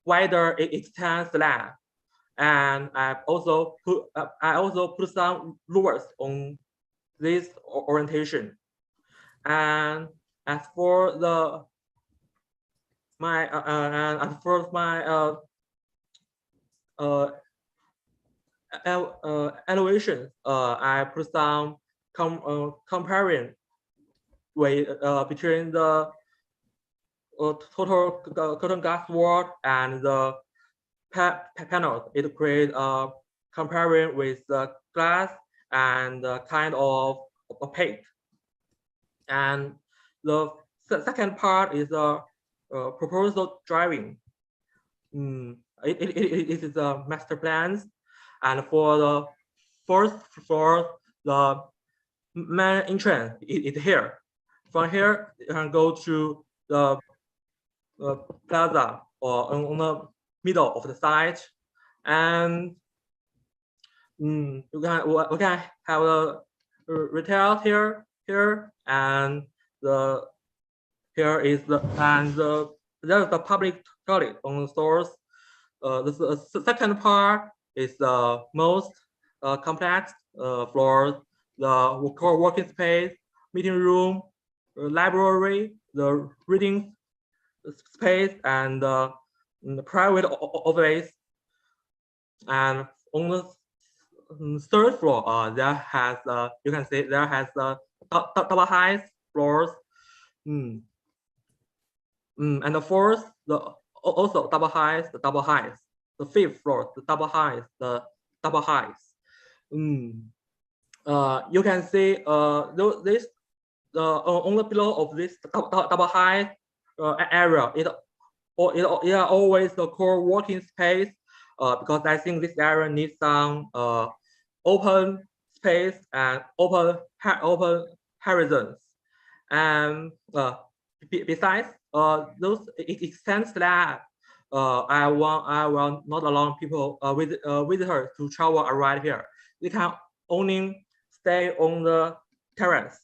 wider extent slab, and I also put some louvers on this orientation. And as for my elevation, I put some comparing with between the total curtain glass wall and the panels. It creates a comparing with the glass and kind of opaque. And the second part is the proposal driving. It is a master plans, and for the first floor, the main entrance is here. From here, you can go to the plaza or on the middle of the site, and we can have a retail here, and there's the public toilet on the stores. The second part is the most complex floor, the core working space, meeting room, library, the reading space, and the private office. And on the third floor, there has you can see there has double height floors. And the fourth, also double heights. The fifth floor, the double heights. You can see this on the below of this double height area. It always the core working space because I think this area needs some open space and open horizons. And besides those extend slab, I will not allow people visitors to travel around here. They can only stay on the terrace.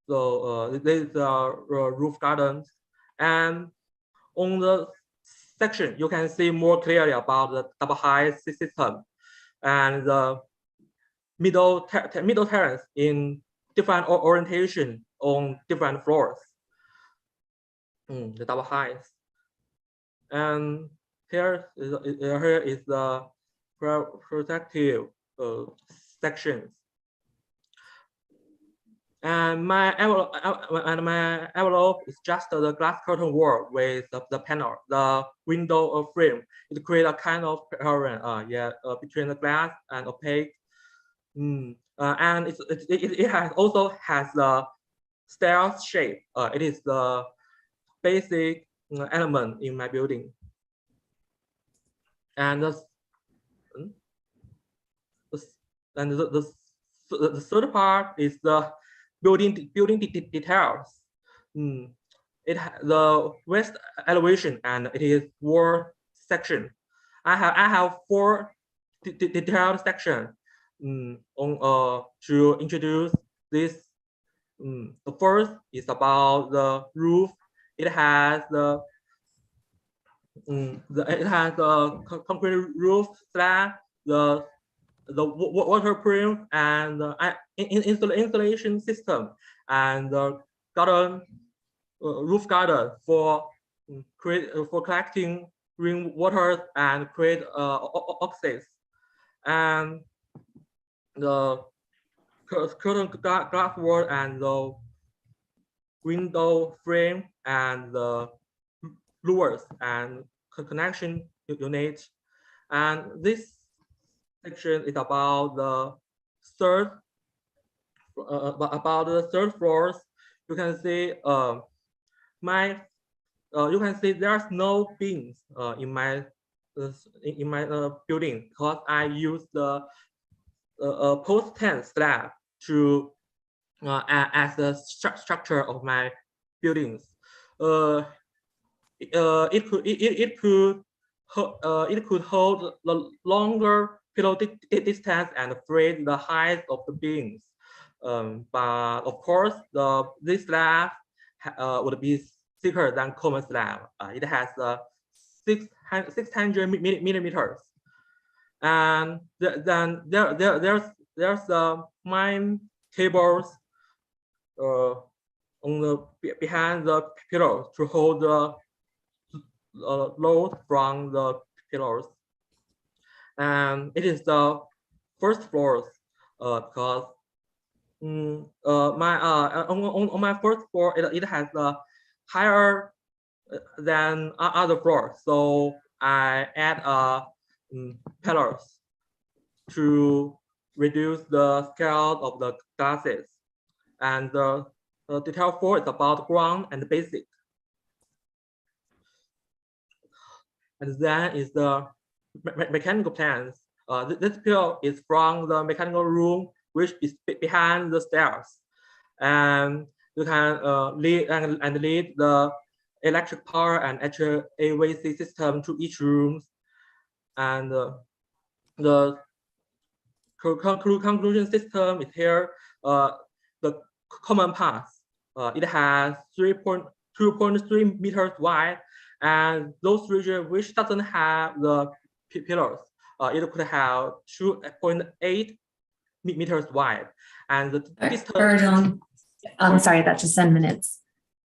So this is the roof gardens, and on the section you can see more clearly about the double height system and the middle terrace in different orientation on different floors. The double heights, and here is the protective sections. And my envelope is just the glass curtain wall with the panel, the window frame. It creates a kind of parent, between the glass and opaque. And it also has the stairs shape. It is the basic element in my building. And the third part is the building details. The west elevation, and it is wall section. I have 4 detailed sections to introduce this. The first is about the roof. It has the concrete roof slab, the waterproof and the installation system, and the garden roof garden for collecting rainwater and create oxys, and the curtain glass wall and the window frame and the lowers and connection unit. And this section is about the third floors. You can see you can see there's no beams in my building, because I use the post-tense slab to as the structure of my buildings. It could hold the longer pillow distance and raise the height of the beams. But of course, this slab would be thicker than common slab. It has 600 millimeters, and then there's mine cables on the behind the pillows to hold the load from the pillars. And it is the first floors because on my first floor it has the higher than other floors, so I add pillars to reduce the scale of the glasses. And the detail 4 is about ground and basic. And then is the mechanical plans. This pillar is from the mechanical room, which is behind the stairs. And you can lead the electric power and HVAC system to each room. And the conclusion system is here. The common path. It has 2.3 meters wide, and those regions which doesn't have the pillars, it could have 2.8 meters wide. And the distance. I'm sorry, that's just 10 minutes.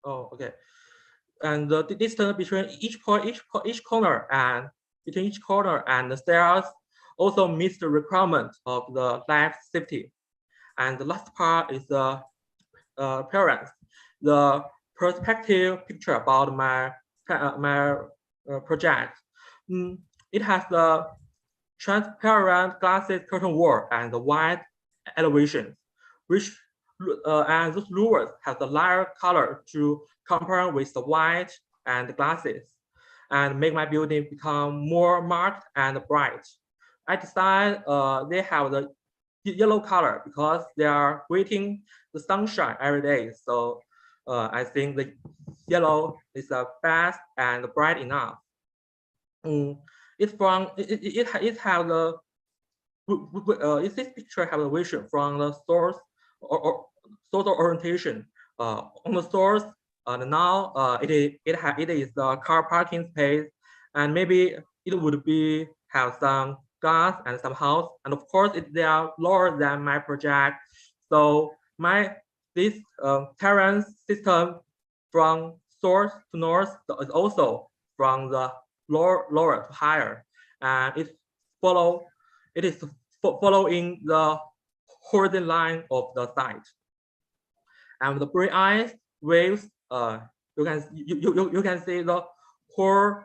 Oh, okay. And the distance between each corner and the stairs also meets the requirement of the life safety. And the last part is the appearance, the perspective picture about my project. It has the transparent glasses curtain wall and the wide elevation, which and those louvers have the lighter color to compare with the white and the glasses, and make my building become more marked and bright. I decided they have the yellow color because they are waiting the sunshine every day. So I think the yellow is fast and bright enough. It's from it have the this picture have a vision from the source or social orientation. On the source now it is the car parking space, and maybe it would be have some glass and some house, and of course they are lower than my project. So this terrace system from source to north is also from the lower to higher, and it is following the horizontal line of the site. And the bright eyes waves, you can see the whole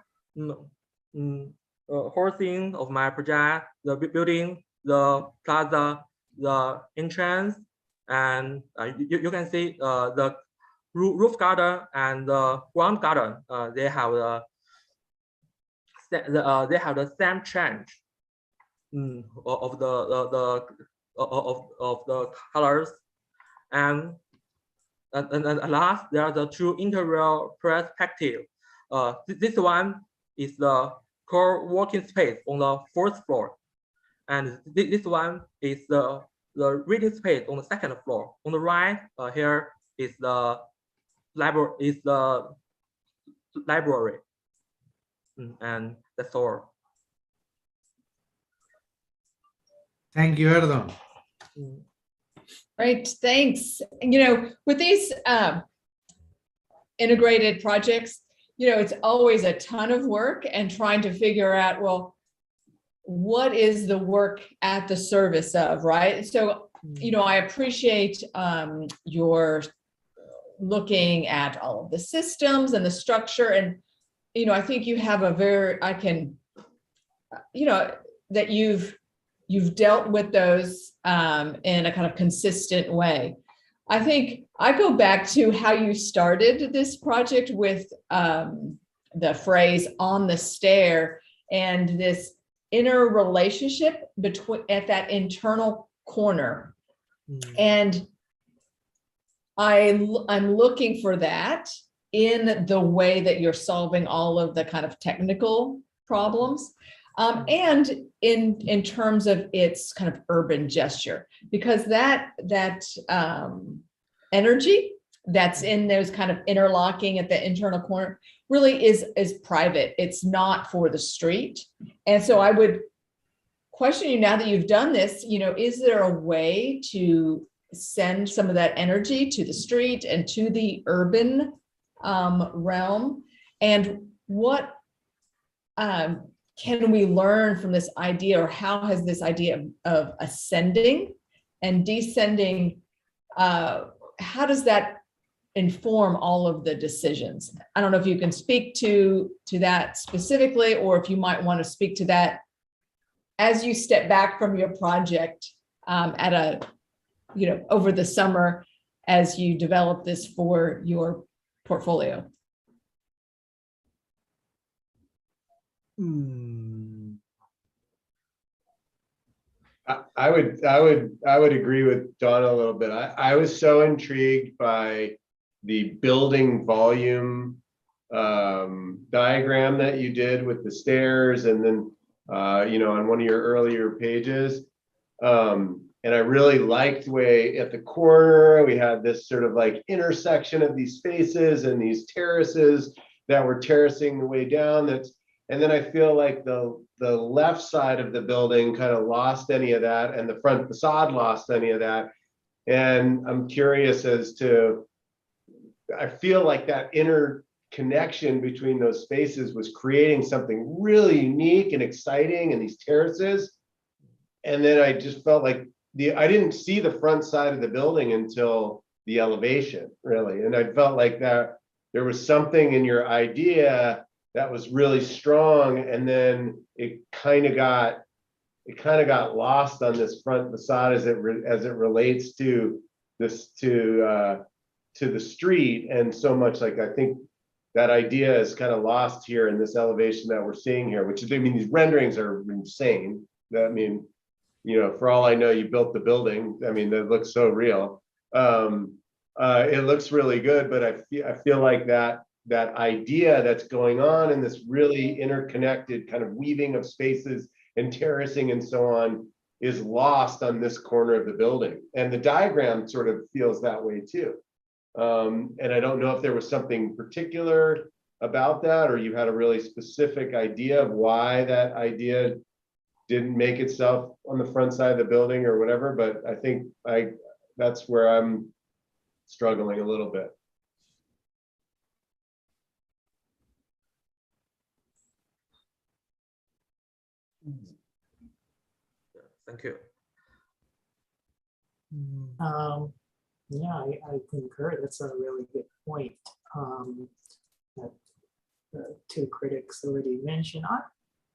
whole thing of my project, the building, the plaza, the entrance, and you can see the roof garden and the ground garden. They have the same change of the colors, and last there are the two interior perspective. This one is the core working space on the fourth floor, and this one is the reading space on the second floor. On the right, here is the library. And that's all. Thank you, Erdon. Great, thanks. You know, with these integrated projects, you know, it's always a ton of work and trying to figure out, well, what is the work at the service of, right? So, you know, I appreciate your looking at all of the systems and the structure, and, you know, I think you have a very, you know, that you've dealt with those in a kind of consistent way. I think I go back to how you started this project with the phrase "on the stair" and this inner relationship between at that internal corner. And I'm looking for that in the way that you're solving all of the kind of technical problems. And in terms of its kind of urban gesture, because that energy that's in those kind of interlocking at the internal corner really is private. It's not for the street. And so I would question you, now that you've done this, you know, is there a way to send some of that energy to the street and to the urban realm? And what can we learn from this idea, or how has this idea of ascending and descending, how does that inform all of the decisions? I don't know if you can speak to that specifically, or if you might want to speak to that as you step back from your project you know, over the summer as you develop this for your portfolio. I would agree with Donna a little bit. I was so intrigued by the building volume diagram that you did with the stairs, and then you know, on one of your earlier pages. And I really liked the way at the corner we had this sort of like intersection of these spaces and these terraces that were terracing the way down. And then I feel like the left side of the building kind of lost any of that, and the front facade lost any of that. And I'm curious as to, I feel like that interconnection between those spaces was creating something really unique and exciting in these terraces. And then I just felt like I didn't see the front side of the building until the elevation, really. And I felt like that there was something in your idea that was really strong, and then it kind of got lost on this front facade as it relates to this to the street. And so much, like, I think that idea is kind of lost here in this elevation that we're seeing here, which is, I mean, these renderings are insane. I mean, you know, for all I know, you built the building. I mean, that looks so real. It looks really good, but I feel like that idea that's going on in this really interconnected kind of weaving of spaces and terracing and so on is lost on this corner of the building. And the diagram sort of feels that way too. And I don't know if there was something particular about that, or you had a really specific idea of why that idea didn't make itself on the front side of the building or whatever, but I think that's where I'm struggling a little bit. Thank you. Yeah, I concur. That's a really good point. That the two critics already mentioned.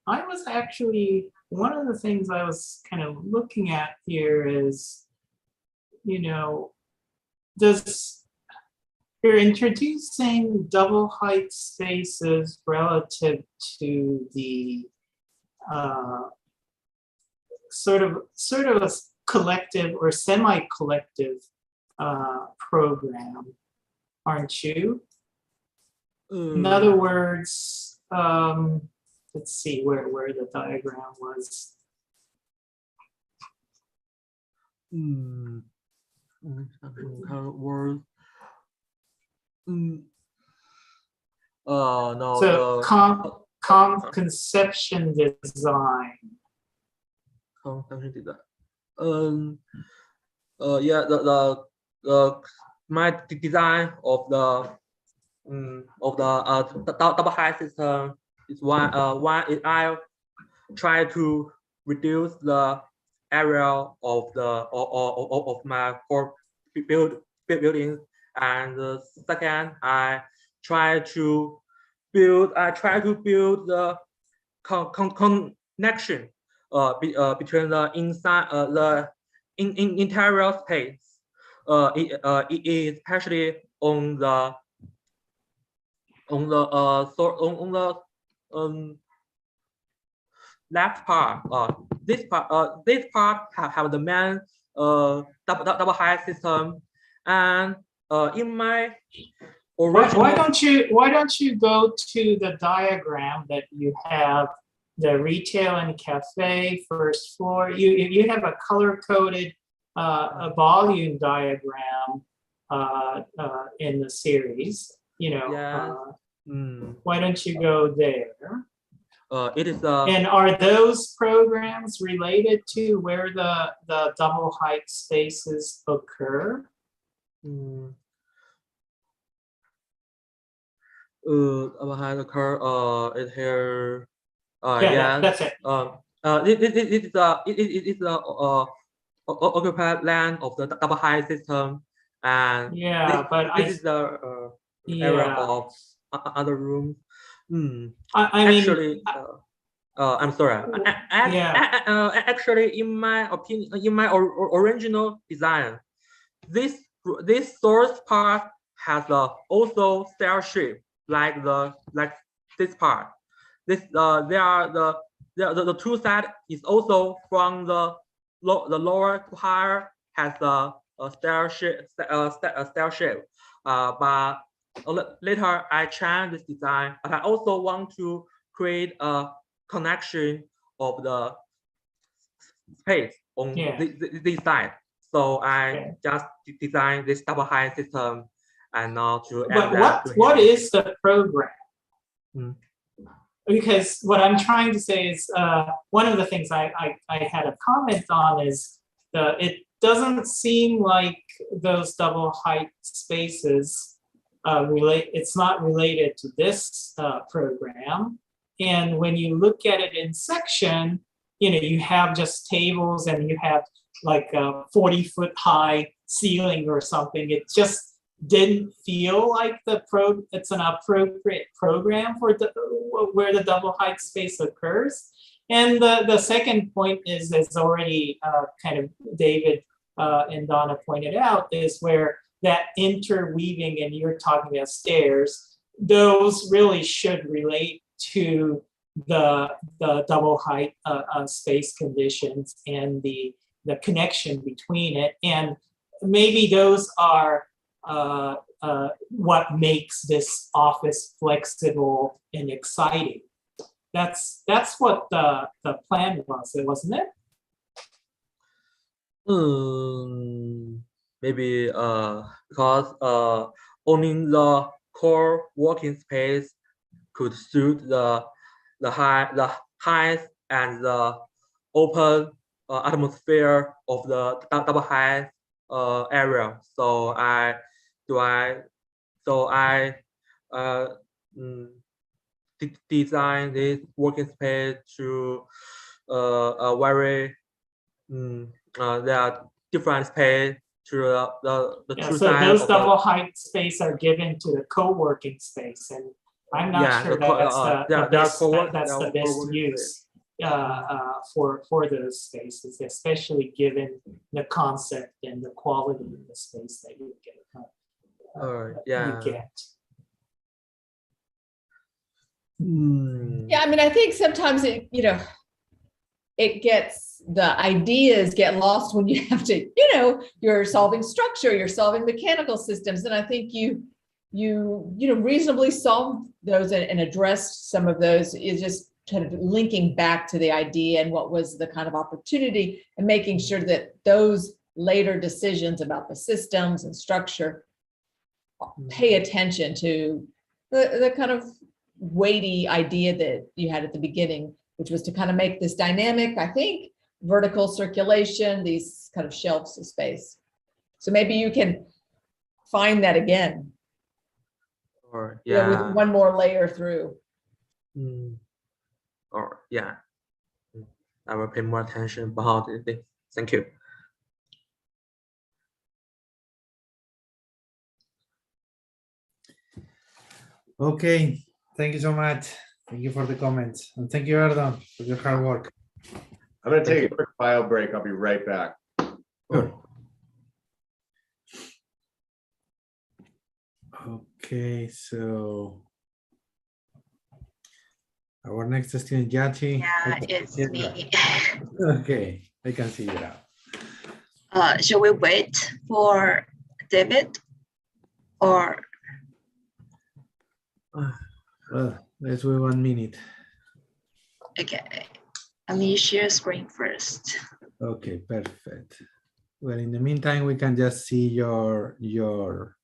I was actually, one of the things I was kind of looking at here is, you know, you're introducing double height spaces relative to the sort of a collective or semi-collective program, aren't you? In other words, let's see where the diagram was. Word. No. So conception design. Conception design. Yeah. The my design of the double height system is one I try to reduce the area of the of my core buildings, and the second I try to build the connection between the inside the interior space, especially on the left part. This part have the main double height system, and in my original. Why don't you go to the diagram that you have, the retail and cafe first floor. You have a color coded a volume diagram in the series. You know, why don't you go there? It is. And are those programs related to where the double height spaces occur? Double height occur. It here. Yeah, that's it. It is the occupied land of the double height system, and yeah, this is the area of other rooms. Actually, I'm sorry. Actually, in my opinion, in my original design, this source part has also stair shape like this part. This the two side is also from the lower to higher has a stair shape. But later I changed this design, but I also want to create a connection of the space on this side. So I just designed this double height system, and now to add but what is the program? Because what I'm trying to say is one of the things I had a comment on is it doesn't seem like those double height spaces it's not related to this program. And when you look at it in section, you know, you have just tables and you have like a 40-foot high ceiling or something. It just didn't feel like it's an appropriate program for where the double height space occurs. And the second point is already kind of David and Donna pointed out, is where that interweaving, and you're talking about stairs, those really should relate to the double height space conditions and the connection between it. And maybe those are what makes this office flexible and exciting. That's what the plan was, wasn't it? Maybe because owning the core working space could suit the height and the open atmosphere of the double height area. So I design this working space to a very different space to the Yeah, two so sides those of double height space are given to the co-working space, and I'm not sure that's the best use for those spaces, especially given the concept and the quality of the space that you get. You get. Yeah, I mean, I think sometimes it gets, the ideas get lost when you have to, you're solving structure, you're solving mechanical systems. And I think you reasonably solved those and addressed some of those, is just kind of linking back to the idea and what was the kind of opportunity, and making sure that those later decisions about the systems and structure pay attention to the kind of weighty idea that you had at the beginning, which was to kind of make this dynamic, I think, vertical circulation, these kind of shelves of space. So maybe you can find that again. Or with one more layer through. Or I will pay more attention about it. Thank you. Okay, thank you so much. Thank you for the comments, and thank you, Ardon, for your hard work. I'm going to take a quick bio break. I'll be right back. Okay, so our next student, Yachi. Yeah, it's me. Okay, I can see you now. Shall we wait for David or? Well, let's wait 1 minute. Okay, let me share screen first. Okay, perfect. Well, in the meantime, we can just see your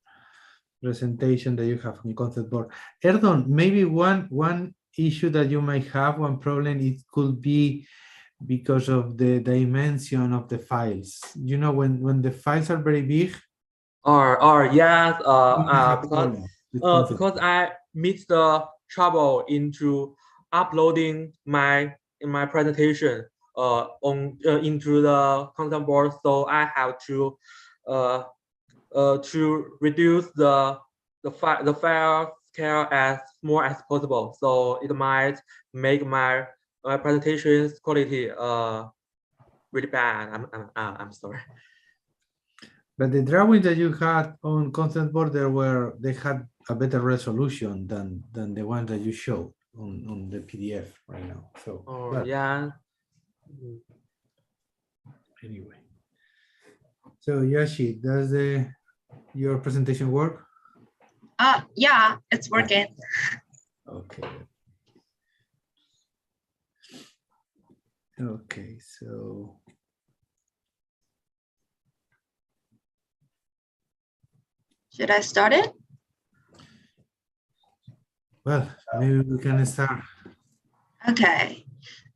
presentation that you have on concept board. Erdon, maybe one issue that you might have, one problem, it could be because of the dimension of the files. You know, when the files are very big. Yes, because I missed the trouble into uploading my presentation into the content board, so I have to reduce the file scale as small as possible. So it might make my presentation's quality really bad. I'm sorry. But the drawing that you had on content board, they had a better resolution than the one that you showed on the PDF right now. So anyway, so Yashi, does your presentation work? Yeah, it's working. Okay. Okay, so. Should I start it? Well, maybe we can start. Okay.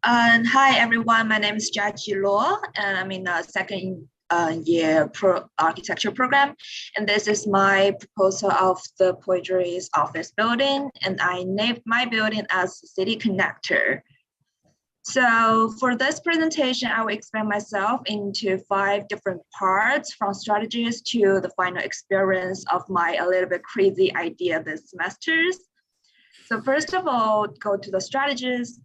Hi, everyone. My name is Jiaqi Luo, and I'm in the second year architecture program. And this is my proposal of the Poitras office building. And I named my building as City Connector. So for this presentation, I will explain myself into 5 different parts, from strategies to the final experience of my a little bit crazy idea this semesters. So first of all, go to the strategies.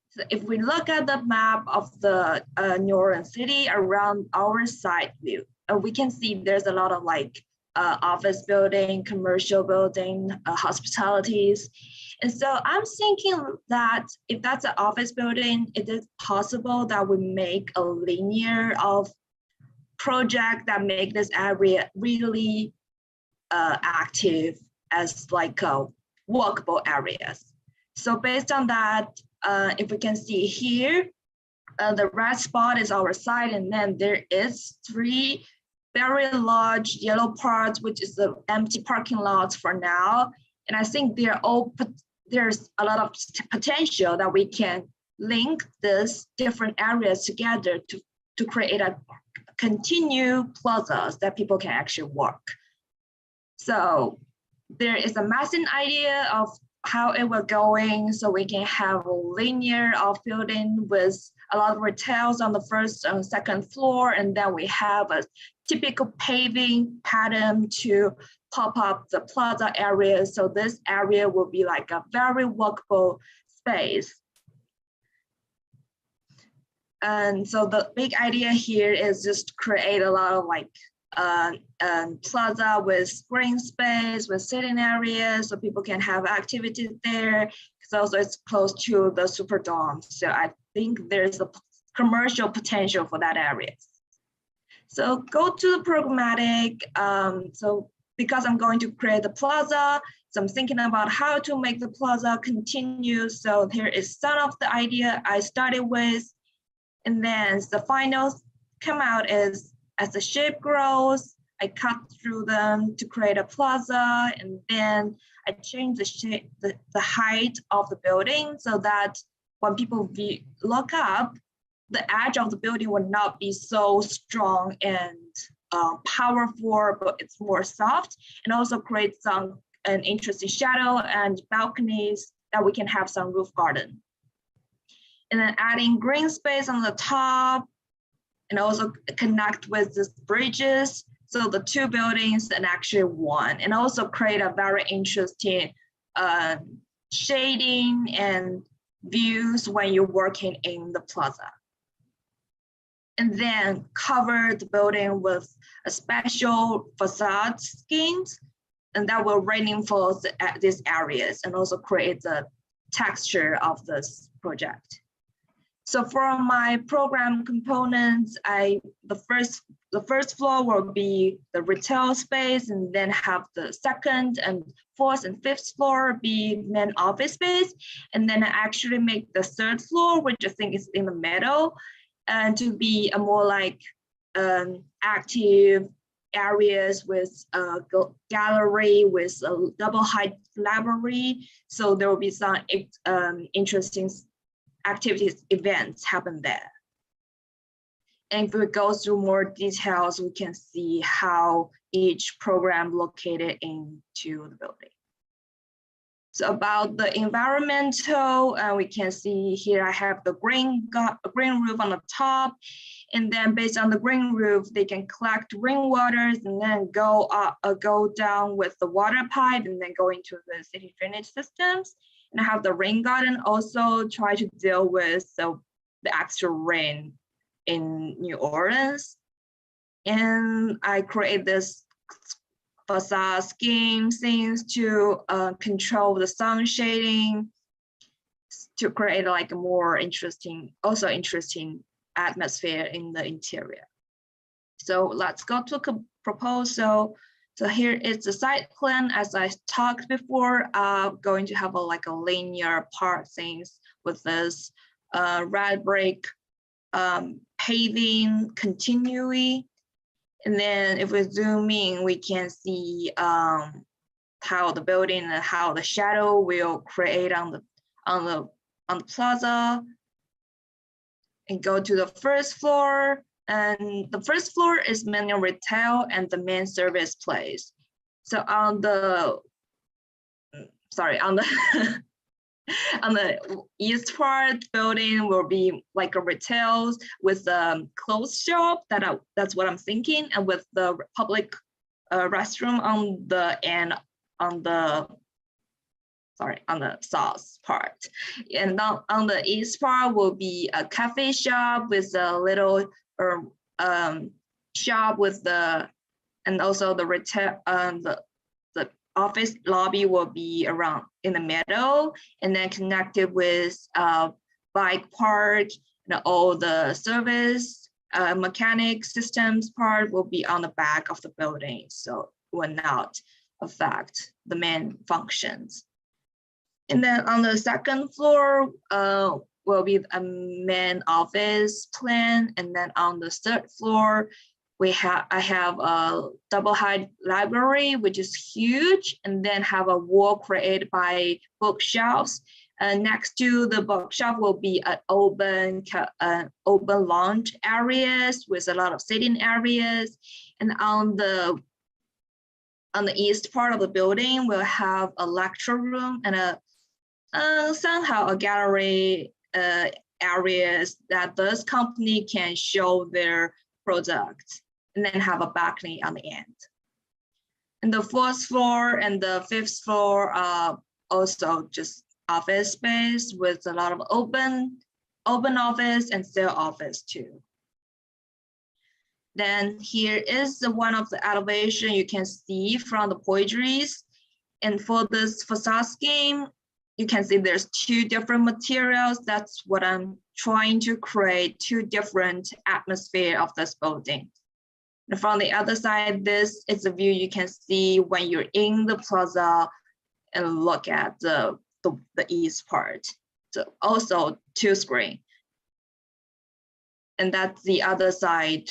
So if we look at the map of the New Orleans city around our side view, we can see there's a lot of office building, commercial building, hospitalities. And so I'm thinking that if that's an office building, it is possible that we make a linear of project that make this area really active as walkable areas. So based on that, if we can see here, the red spot is our site, and then there is 3 very large yellow parts, which is the empty parking lots for now. And I think there's a lot of potential that we can link these different areas together to create a continued plazas that people can actually walk. So there is a massive idea of how it will going, so we can have a linear building with a lot of retails on the first and second floor, and then we have a typical paving pattern to pop up the plaza area. So this area will be like a very walkable space. And so the big idea here is just create a lot of like plaza with green space, with sitting areas, so people can have activities there. Because also it's close to the Superdome, so I think there's a commercial potential for that area. So go to the programmatic. So because I'm going to create the plaza, so I'm thinking about how to make the plaza continue. So here is some of the idea I started with, and then the final come out is as the shape grows, I cut through them to create a plaza, and then I change the shape, the height of the building, so that when people look up, the edge of the building will not be so strong and powerful, but it's more soft, and also create an interesting shadow and balconies that we can have some roof garden. And then adding green space on the top, and also connect with these bridges. So the two buildings and actually one, and also create a very interesting shading and views when you're working in the plaza. And then cover the building with a special facade schemes, and that will reinforce these areas and also create the texture of this project. So for my program components, the first floor will be the retail space, and then have the second and fourth and fifth floor be main office space. And then I actually make the third floor, which I think is in the middle, and to be a more like active areas with a gallery with a double height library. So there will be some interesting activities, events happen there. And if we go through more details, we can see how each program located into the building. So about the environmental, we can see here I have the green roof on the top, and then based on the green roof, they can collect rainwaters and then go down with the water pipe and then go into the city drainage systems. And I have the rain garden also try to deal with the extra rain in New Orleans. And I create this facade scheme things to control the sun shading, to create like a more interesting atmosphere in the interior. So let's go to proposal. So here is the site plan. As I talked before, going to have like a linear part things with this red brick paving continually. And then if we zoom in, we can see how the building and how the shadow will create on the plaza. And go to the first floor. And the first floor is mainly retail and the main service place. So on the on the east part building will be like a retail with a clothes shop. That's what I'm thinking, and with the public restroom on the end on the south part. And on the east part will be a cafe shop with a little shop with and also the retail, the office lobby will be around in the middle, and then connected with bike park, and all the service mechanic systems part will be on the back of the building, so it will not affect the main functions. And then on the second floor will be a main office plan, and then on the third floor I have a double height library, which is huge, and then have a wall created by bookshelves. And next to the bookshelf will be an open lounge areas with a lot of sitting areas. And on the on the east part of the building, we'll have a lecture room and somehow a gallery areas that this company can show their products, and then have a balcony on the end. And the 4th floor and the 5th floor are also just office space with a lot of open office and still office too. Then here is one of the elevation you can see from the poetries. And for this facade scheme, you can see there's 2 different materials. That's what I'm trying to create, 2 different atmosphere of this building. And from the other side, this is a view you can see when you're in the plaza and look at the east part. So also 2 screen. And that's the other side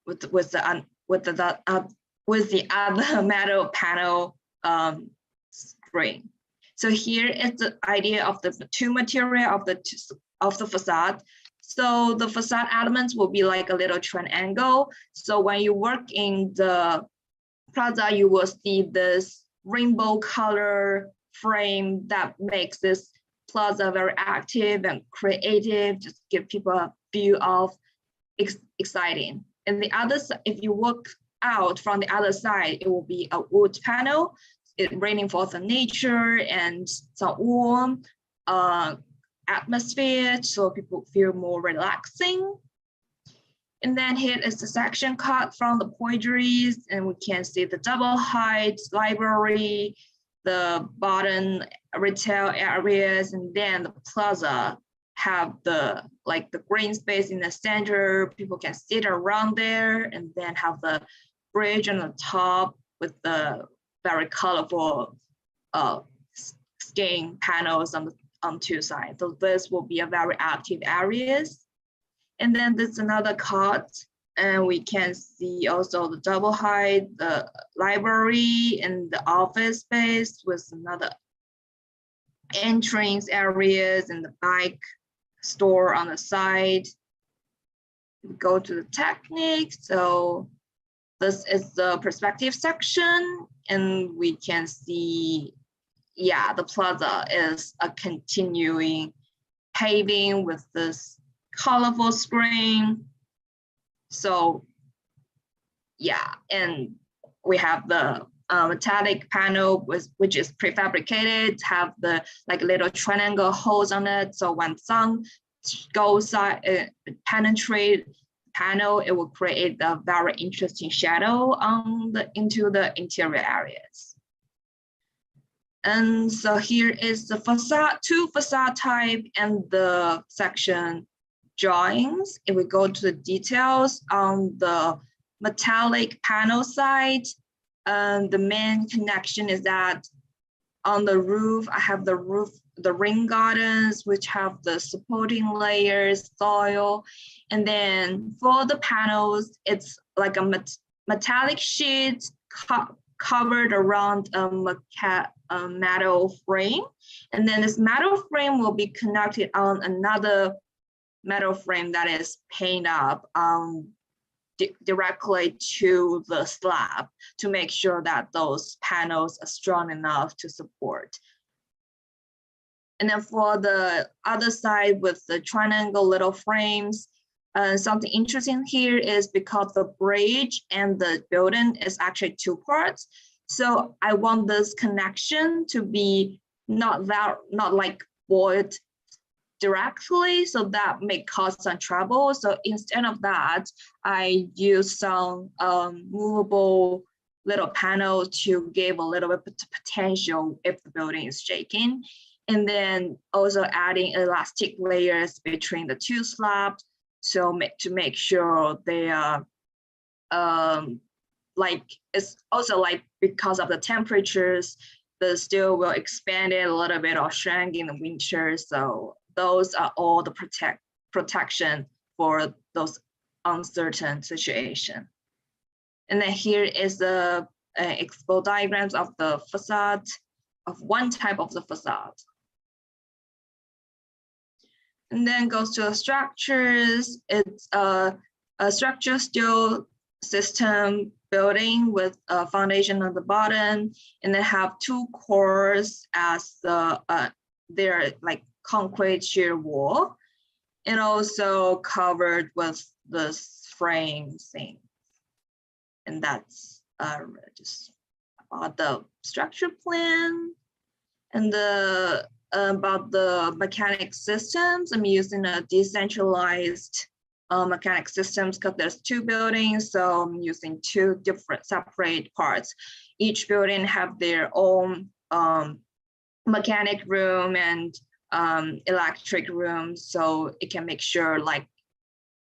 with the other metal panel screen. So here is the idea of the 2 material of the facade. So the facade elements will be like a little triangle. So when you work in the plaza, you will see this rainbow color frame that makes this plaza very active and creative, just give people a view of exciting. And the other side, if you look out from the other side, it will be a wood panel. It reinforces the nature and some warm atmosphere, so people feel more relaxing. And then here is the section cut from the poetries, and we can see the double height library, the bottom retail areas, and then the plaza have the green space in the center. People can sit around there, and then have the bridge on the top with the very colorful skin panels on 2 sides. So this will be a very active areas. And then there's another cut, and we can see also the double height, the library and the office space with another entrance areas and the bike store on the side. We go to the technique. So this is the perspective section, and we can see, yeah, the plaza is a continuing paving with this colorful screen. So yeah, and we have the metallic panel which is prefabricated, have the little triangle holes on it. So when sun goes penetrate panel, it will create a very interesting shadow into the interior areas. And so here is the facade, 2 facade type and the section drawings. If we go to the details on the metallic panel side, the main connection is that on the roof, I have the rain gardens, which have the supporting layers, soil. And then for the panels, it's like a metallic sheet covered around a metal frame. And then this metal frame will be connected on another metal frame that is painted up directly to the slab to make sure that those panels are strong enough to support. And then for the other side with the triangle little frames, something interesting here is because the bridge and the building is actually 2 parts. So I want this connection to be not like void directly, so that may cause some trouble. So instead of that, I use some movable little panel to give a little bit of potential if the building is shaking. And then also adding elastic layers between the 2 slabs, so to make sure they are it's also because of the temperatures, the steel will expand it a little bit or shrink in the winter. So those are all the protection for those uncertain situation. And then here is the expo diagrams of the facade, of one type of the facade. And then goes to the structures. It's a structure steel system building with a foundation on the bottom, and then have 2 cores as the they're like concrete shear wall, and also covered with this frame thing. And that's just about the structure plan. And about the mechanic systems, I'm using a decentralized mechanic systems because there's 2 buildings, so I'm using 2 different separate parts. Each building have their own mechanic room and electric room, so it can make sure like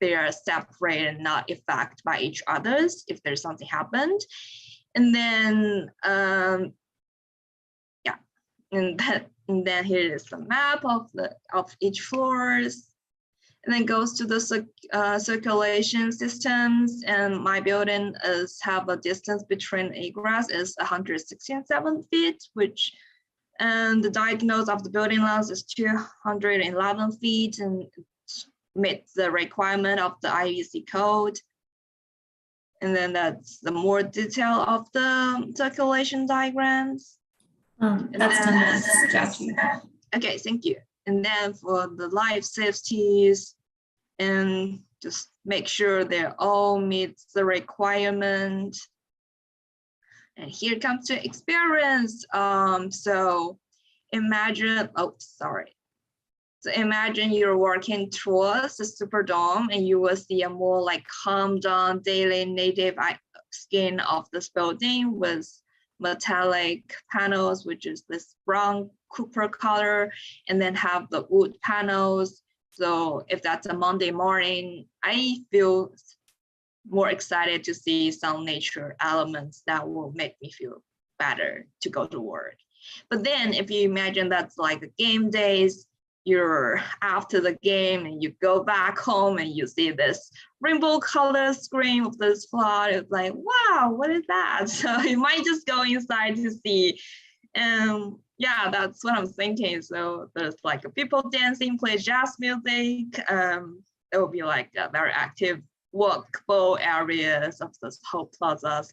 they are separate and not affected by each other's if there's something happened. And then yeah, and then here is the map of each floors, and then goes to the circulation systems. And my building have a distance between egress is 167 feet, which, and the diagonals of the building length is 211 feet, and meets the requirement of the IEC code. And then that's the more detail of the circulation diagrams. That's 10 minutes, Jackie. Okay, thank you. And then for the life safeties, and just make sure they all meet the requirement. And here comes the experience. So imagine, So imagine you're working towards the Superdome, and you will see a more like calm down daily native skin of this building with metallic panels, which is this brown copper color, and then have the wood panels. So if that's a Monday morning, I feel more excited to see some nature elements that will make me feel better to go to work. But then if you imagine that's like a game days, you're after the game and you go back home and you see this rainbow color screen of this plot, it's like, wow, what is that? So you might just go inside to see. Yeah, that's what I'm thinking. So there's like a people dancing, play jazz music. It will be like a very active walkable areas of this whole plazas.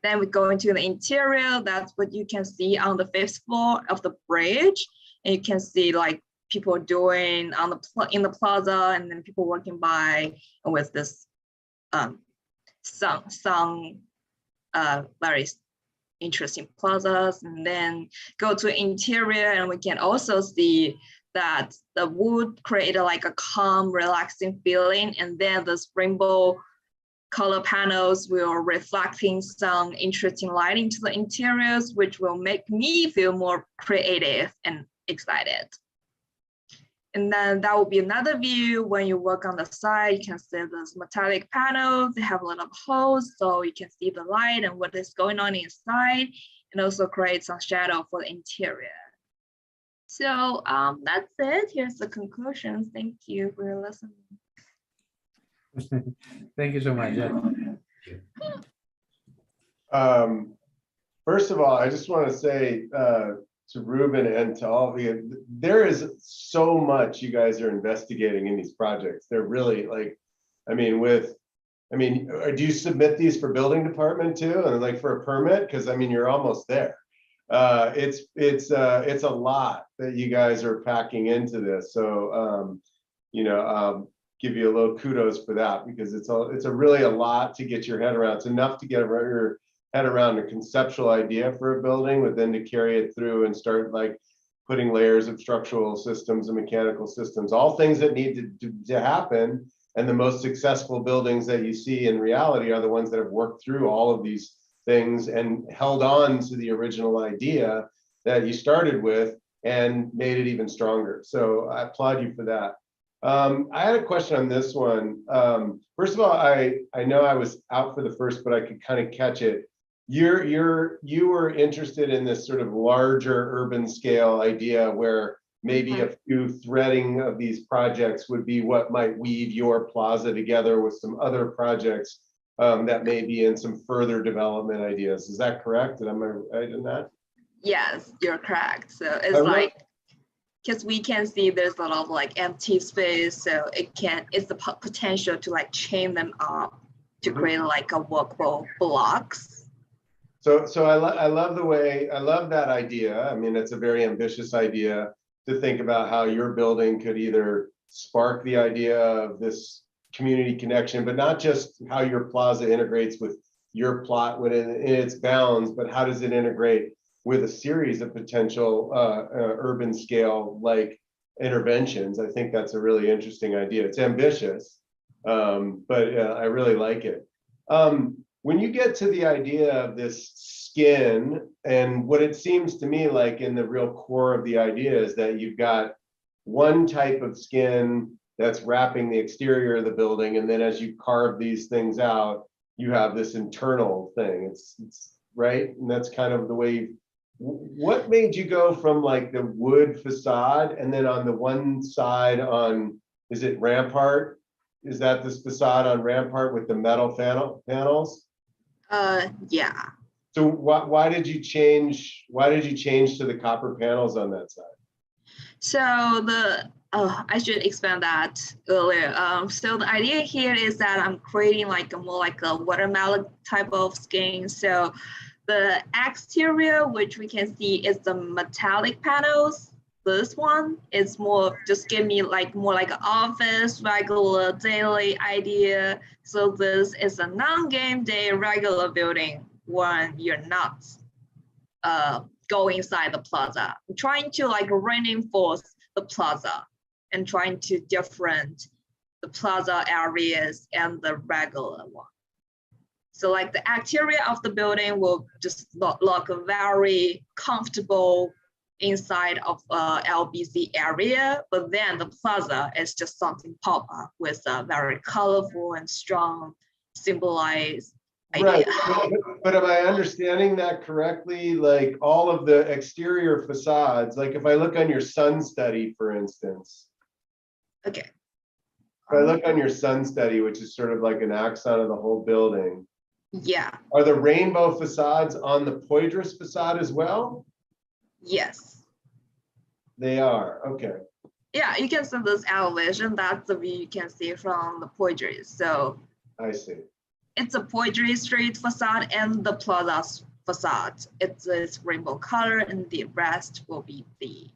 Then we go into the interior. That's what you can see on the 5th floor of the bridge. And you can see like people doing on the in the plaza, and then people walking by, and with this some very interesting plazas. And then go to interior, and we can also see that the wood created like a calm, relaxing feeling, and then this rainbow color panels will reflecting some interesting lighting to the interiors, which will make me feel more creative and excited. And then that will be another view. When you work on the side, you can see those metallic panels. They have a lot of holes, so you can see the light and what is going on inside, and also create some shadow for the interior. So that's it. Here's the conclusions. Thank you for listening. Thank you so much. First of all, I just want to say to Ruben and to all of you, there is so much you guys are investigating in these projects. They're really like, do you submit these for building department too, and like for a permit? Because I mean, you're almost there. It's a lot that you guys are packing into this. So give you a little kudos for that, because it's really a lot to get your head around. It's enough to get your head around a conceptual idea for a building, but then to carry it through and start like putting layers of structural systems and mechanical systems, all things that need to happen. And the most successful buildings that you see in reality are the ones that have worked through all of these things and held on to the original idea that you started with and made it even stronger. So I applaud you for that. I had a question on this one. First of all, I know I was out for the first, but I could kind of catch it. You were interested in this sort of larger urban scale idea where maybe a few threading of these projects would be what might weave your plaza together with some other projects that may be in some further development ideas. Is that correct? Am I right in that? Yes, you're correct. So it's like, because we can see there's a lot of like empty space, so it's the potential to like chain them up to create like a workable blocks. So I love the way, I love that idea. I mean, it's a very ambitious idea to think about how your building could either spark the idea of this community connection, but not just how your plaza integrates with your plot within in its bounds, but how does it integrate with a series of potential urban scale like interventions. I think that's a really interesting idea. It's ambitious, but I really like it. When you get to the idea of this skin, and what it seems to me like in the real core of the idea is that you've got one type of skin that's wrapping the exterior of the building, and then as you carve these things out, you have this internal thing. It's right, and that's kind of the way. What made you go from like the wood facade, and then on the one side on, is it Rampart? Is that this facade on Rampart with the metal panels? Yeah. So why did you change? Why did you change to the copper panels on that side? So I should expand that earlier. So the idea here is that I'm creating like a more like a watermelon type of skin. So the exterior, which we can see is the metallic panels. This one is more, just give me like more like an office, regular daily idea. So this is a non-game day regular building when you're not go inside the plaza. I'm trying to like reinforce the plaza and trying to different the plaza areas and the regular one. So like the exterior of the building will just look very comfortable inside of LBC area, but then the plaza is just something pop up with a very colorful and strong symbolized idea. Right, but am I understanding that correctly? Like all of the exterior facades, like if I look on your sun study, for instance. Okay. If I look on your sun study, which is sort of like an axon of the whole building. Yeah. Are the rainbow facades on the Poydras facade as well? Yes. They are, okay. Yeah, you can see this elevation. That's the view you can see from the Poydras. So I see. It's a Poydras Street facade and the plaza facade. It's rainbow color, and the rest will be the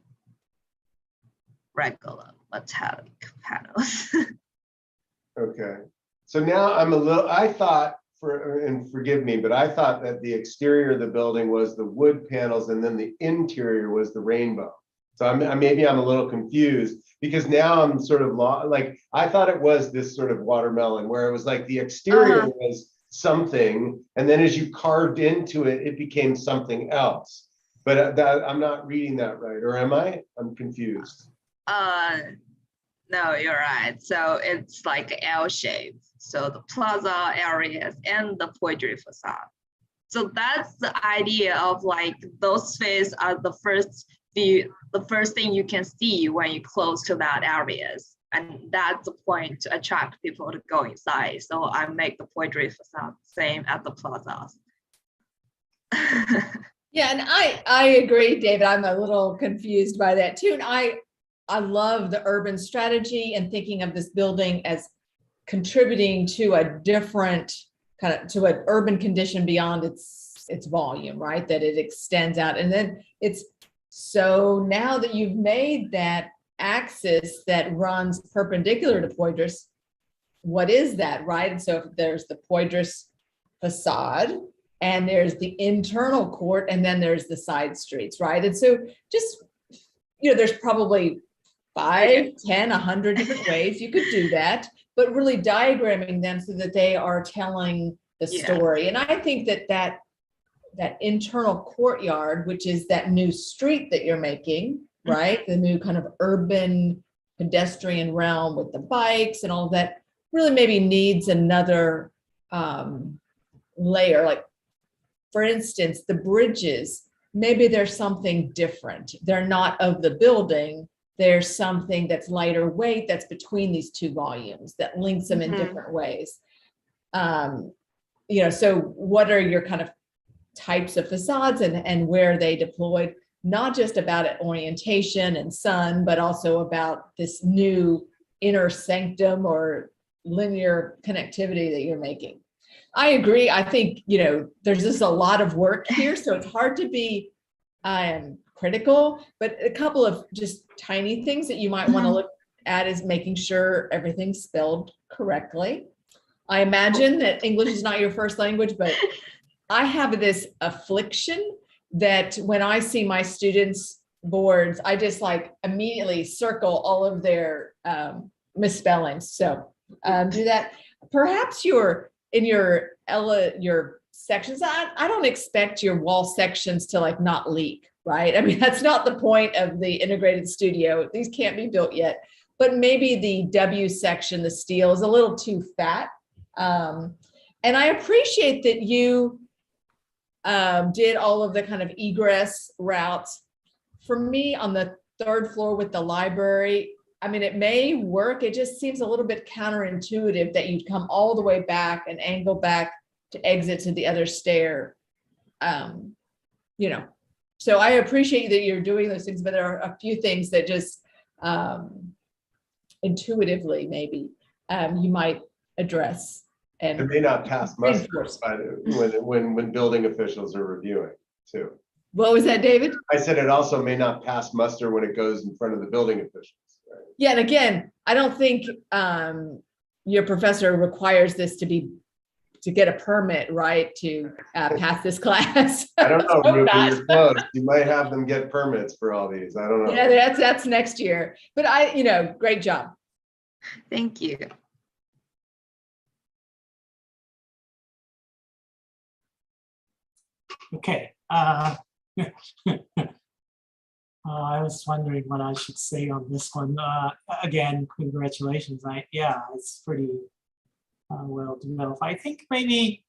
regular metallic panels. Okay. So now I'm a little, I thought, and forgive me, but I thought that the exterior of the building was the wood panels and then the interior was the rainbow. So maybe I'm a little confused because now I'm sort of like, I thought it was this sort of watermelon where it was like the exterior was something, and then as you carved into it, it became something else. But I'm not reading that right, or am I? I'm confused. No, you're right. So it's like L shape. So the plaza areas and the Poydras facade. So that's the idea of like those spaces are the first view, the first thing you can see when you close to that areas. And that's the point to attract people to go inside. So I make the Poydras facade same as the plazas. Yeah, and I agree, David. I'm a little confused by that too. And I love the urban strategy and thinking of this building as contributing to a different kind of to an urban condition beyond its volume, right? That it extends out. And then it's so now that you've made that axis that runs perpendicular to Poydras, what is that, right? And so if there's the Poydras facade and there's the internal court and then there's the side streets, right? And so just, there's probably 5, 10, 100 different ways you could do that, but really diagramming them so that they are telling the story. And I think that internal courtyard, which is that new street that you're making, right? The new kind of urban pedestrian realm with the bikes and all that really maybe needs another layer. Like, for instance, the bridges, maybe there's something different. They're not of the building. There's something that's lighter weight that's between these two volumes that links them in different ways. So what are your kind of types of facades and where are they deployed? Not just about orientation and sun, but also about this new inner sanctum or linear connectivity that you're making. I agree. I think, there's just a lot of work here, so it's hard to be critical, but a couple of just tiny things that you might want to look at is making sure everything's spelled correctly. I imagine that English is not your first language, but I have this affliction that when I see my students' boards, I just like immediately circle all of their misspellings. So do that. Perhaps in your sections, I don't expect your wall sections to like not leak, right? I mean, that's not the point of the integrated studio. These can't be built yet, but maybe the W section, the steel, is a little too fat. And I appreciate that you did all of the kind of egress routes. For me, on the third floor with the library, I mean, it may work. It just seems a little bit counterintuitive that you'd come all the way back and angle back to exit to the other stair. So I appreciate that you're doing those things, but there are a few things that just intuitively maybe you might address. And it may not pass muster when building officials are reviewing too. What was that, David? I said it also may not pass muster when it goes in front of the building officials. Right? Yeah, and again, I don't think your professor requires this to get a permit, right, to pass this class. I don't know, Ruby, you're close. You might have them get permits for all these. I don't know. Yeah, that's next year. But great job. Thank you. Okay. I was wondering what I should say on this one. Again, congratulations. It's pretty well developed. I think maybe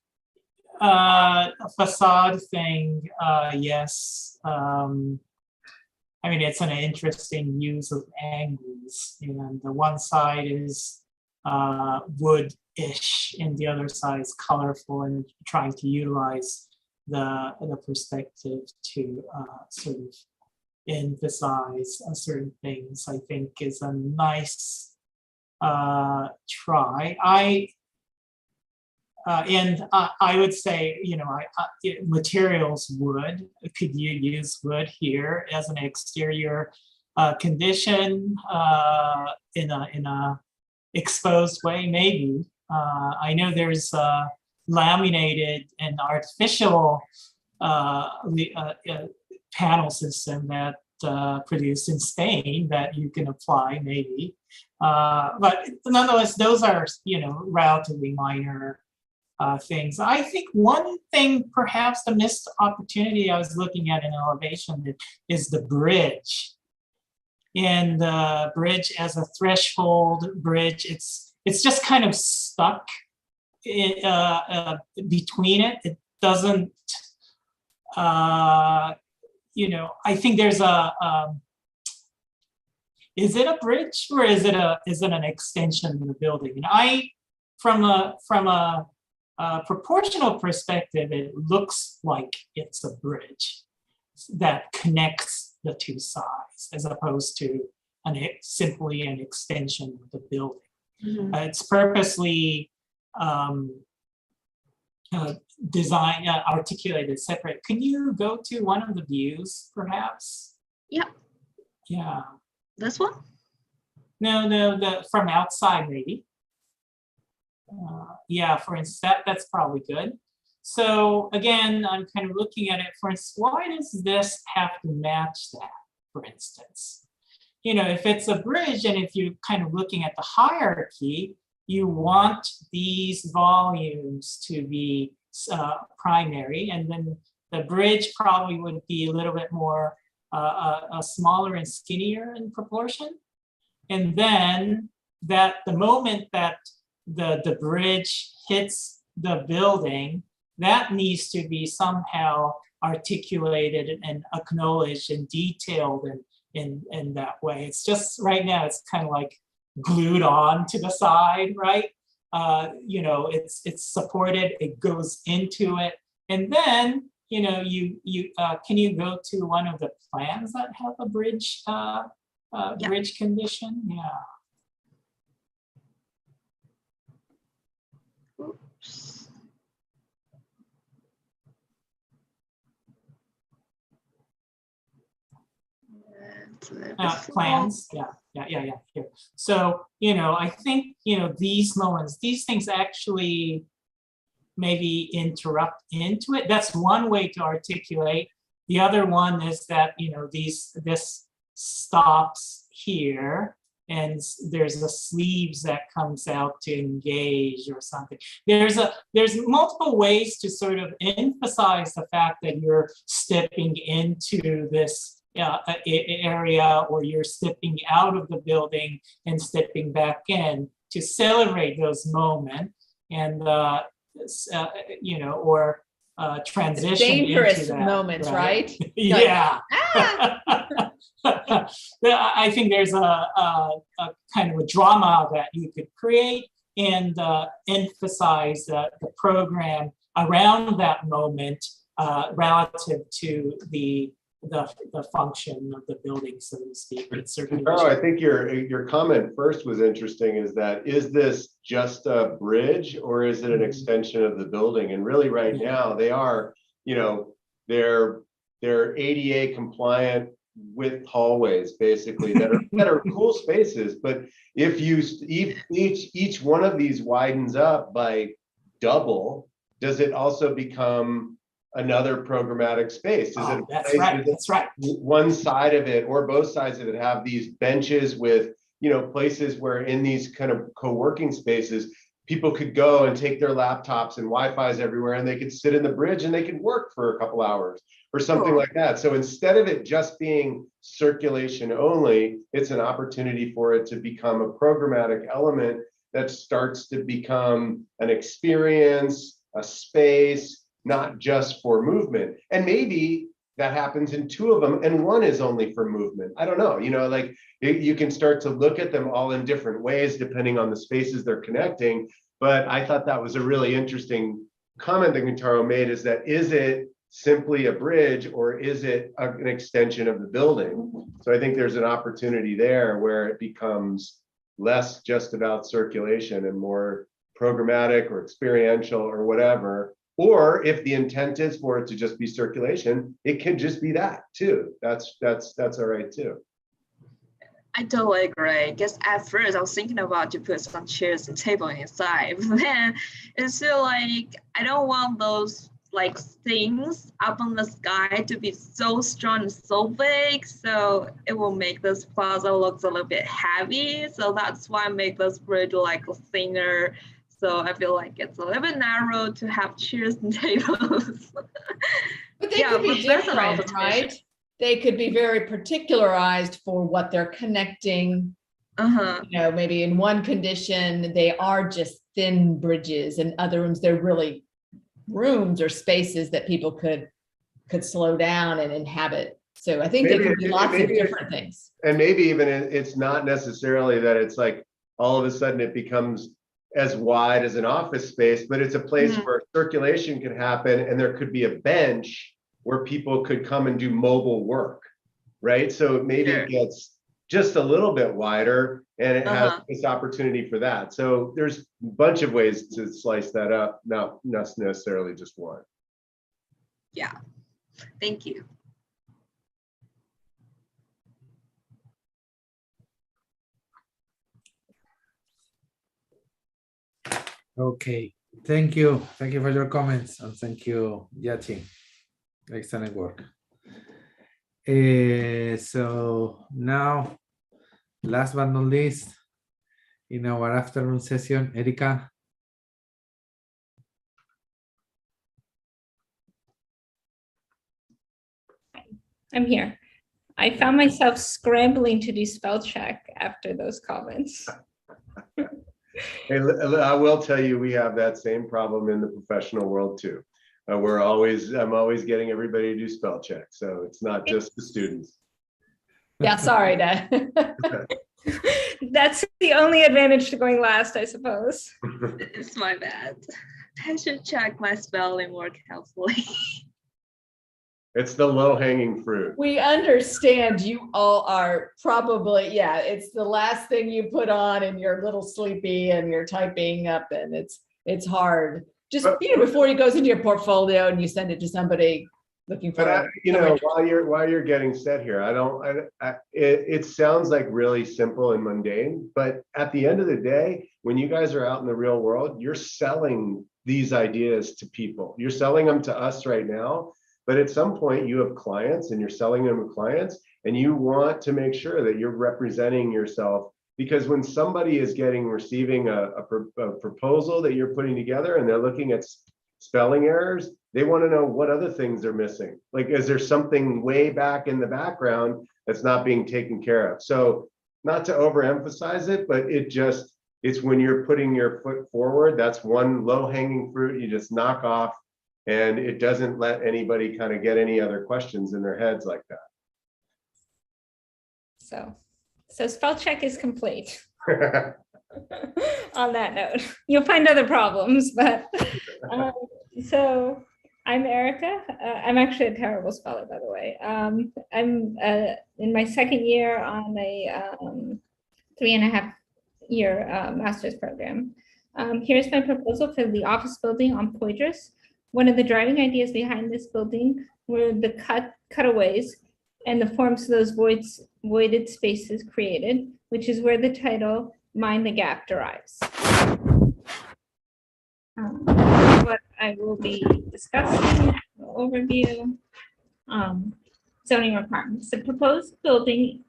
a facade thing, yes. I mean, it's an interesting use of angles. And the one side is wood-ish, and the other side is colorful, and trying to utilize the perspective to sort of emphasize certain things, I think is a nice try. I would say, materials wood. Could you use wood here as an exterior condition in a exposed way? Maybe. I know there's laminated and artificial panel system that produced in Spain that you can apply maybe. But nonetheless, those are, relatively minor things. I think one thing, perhaps the missed opportunity I was looking at in elevation is the bridge. And the bridge as a threshold bridge, it's just kind of stuck between it. It doesn't, I think there's is it a bridge or is it an extension of the building? And from a proportional perspective, it looks like it's a bridge that connects the two sides as opposed to simply an extension of the building. Mm-hmm. It's purposely design articulated separate. Can you go to one of the views perhaps? Yep. Yeah. This one? No, the from outside maybe. Yeah, for instance, that's probably good. So again, I'm kind of looking at it, for instance, why does this have to match that, for instance? If it's a bridge and if you're kind of looking at the hierarchy, you want these volumes to be primary, and then the bridge probably would be a little bit more smaller and skinnier in proportion. And then the moment that the bridge hits the building, that needs to be somehow articulated and acknowledged and detailed in that way. It's just right now, it's kind of like glued on to the side, right? It's supported, it goes into it. And then, can you go to one of the plans that have a bridge, bridge condition? Yeah. Oops. plans. Yeah. Here. So, I think, these moments, these things actually maybe interrupt into it. That's one way to articulate. The other one is that, this stops here and there's a sleeves that comes out to engage or something. There's multiple ways to sort of emphasize the fact that you're stepping into this area, or you're stepping out of the building and stepping back in to celebrate those moments, and or transition dangerous into that, moments, right? Yeah. Like, I think there's a kind of a drama that you could create and emphasize the program around that moment relative to the function of the building, so to speak. Carl, I think your comment first was interesting, is this just a bridge or is it an extension of the building? And really right now they are, they're ADA compliant with hallways basically that are cool spaces. But if each one of these widens up by double, does it also become another programmatic space? That's right. One side of it or both sides of it have these benches with, places where in these kind of co-working spaces, people could go and take their laptops and Wi-Fi's everywhere, and they could sit in the bridge and they could work for a couple hours or something like that. So instead of it just being circulation only, it's an opportunity for it to become a programmatic element that starts to become an experience, a space, not just for movement. And maybe that happens in two of them and one is only for movement. I don't know, you can start to look at them all in different ways depending on the spaces they're connecting. But I thought that was a really interesting comment that Guntaro made, is it simply a bridge or is it an extension of the building? So I think there's an opportunity there where it becomes less just about circulation and more programmatic or experiential or whatever. Or if the intent is for it to just be circulation, it can just be that too. That's all right too. I totally agree. Because at first I was thinking about to put some chairs and table inside, but then it's still like I don't want those like things up on the sky to be so strong and so big, so it will make this plaza looks a little bit heavy. So that's why I make this bridge like thinner. So I feel like it's a little bit narrow to have chairs and tables. But they could be different, right? They could be very particularized for what they're connecting. Maybe in one condition, they are just thin bridges, and other rooms, they're really rooms or spaces that people could slow down and inhabit. So I think there could be lots of different things. And maybe even it's not necessarily that it's like all of a sudden it becomes as wide as an office space, but it's a place where circulation can happen and there could be a bench where people could come and do mobile work, right? So maybe it gets just a little bit wider and it has this opportunity for that. So there's a bunch of ways to slice that up, not necessarily just one. Yeah, thank you. Okay, thank you for your comments, and thank you, Yachi. Excellent work. So now, last but not least, in our afternoon session, Erika. I'm here. I found myself scrambling to do spell check after those comments. Hey, I will tell you, we have that same problem in the professional world too. I'm always getting everybody to do spell check, so it's not just the students. Yeah, sorry, Dad. That's the only advantage to going last, I suppose. It's my bad. I should check my spelling more carefully. It's the low-hanging fruit. We understand you all are probably, it's the last thing you put on and you're a little sleepy and you're typing up and it's hard. Just before it goes into your portfolio and you send it to somebody, looking for. But while you're getting set here, it sounds like really simple and mundane, but at the end of the day, when you guys are out in the real world, you're selling these ideas to people. You're selling them to us right now, but at some point you have clients and you're selling them to clients, and you want to make sure that you're representing yourself, because when somebody is receiving a proposal that you're putting together and they're looking at spelling errors, they want to know what other things they're missing. Like, is there something way back in the background that's not being taken care of? So not to overemphasize it, but it's when you're putting your foot forward, that's one low-hanging fruit you just knock off, and it doesn't let anybody kind of get any other questions in their heads like that. So spell check is complete. On that note, you'll find other problems, but so I'm Erica. I'm actually a terrible speller, by the way. I'm in my second year on a 3.5-year master's program. Here's my proposal for the office building on Poydras. One of the driving ideas behind this building were the cutaways and the forms of those voided spaces created, which is where the title Mind the Gap derives. What I will be discussing, overview, zoning requirements. The proposed building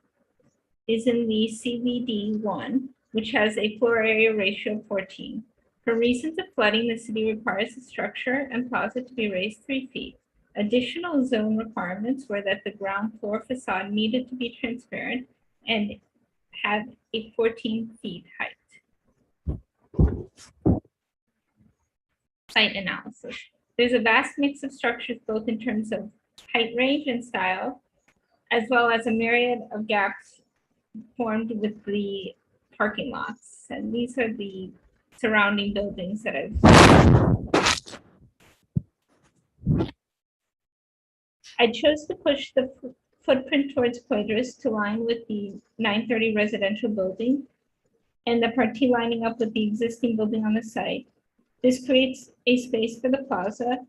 is in the CBD 1, which has a floor area ratio of 14. For reasons of flooding, the city requires the structure and plaza to be raised 3 feet. Additional zone requirements were that the ground floor facade needed to be transparent and have a 14 feet height. Site analysis. There's a vast mix of structures, both in terms of height range and style, as well as a myriad of gaps formed with the parking lots. And these are the surrounding buildings that I chose to push the footprint towards Poydras to line with the 930 residential building and the party lining up with the existing building on the site. This creates a space for the plaza.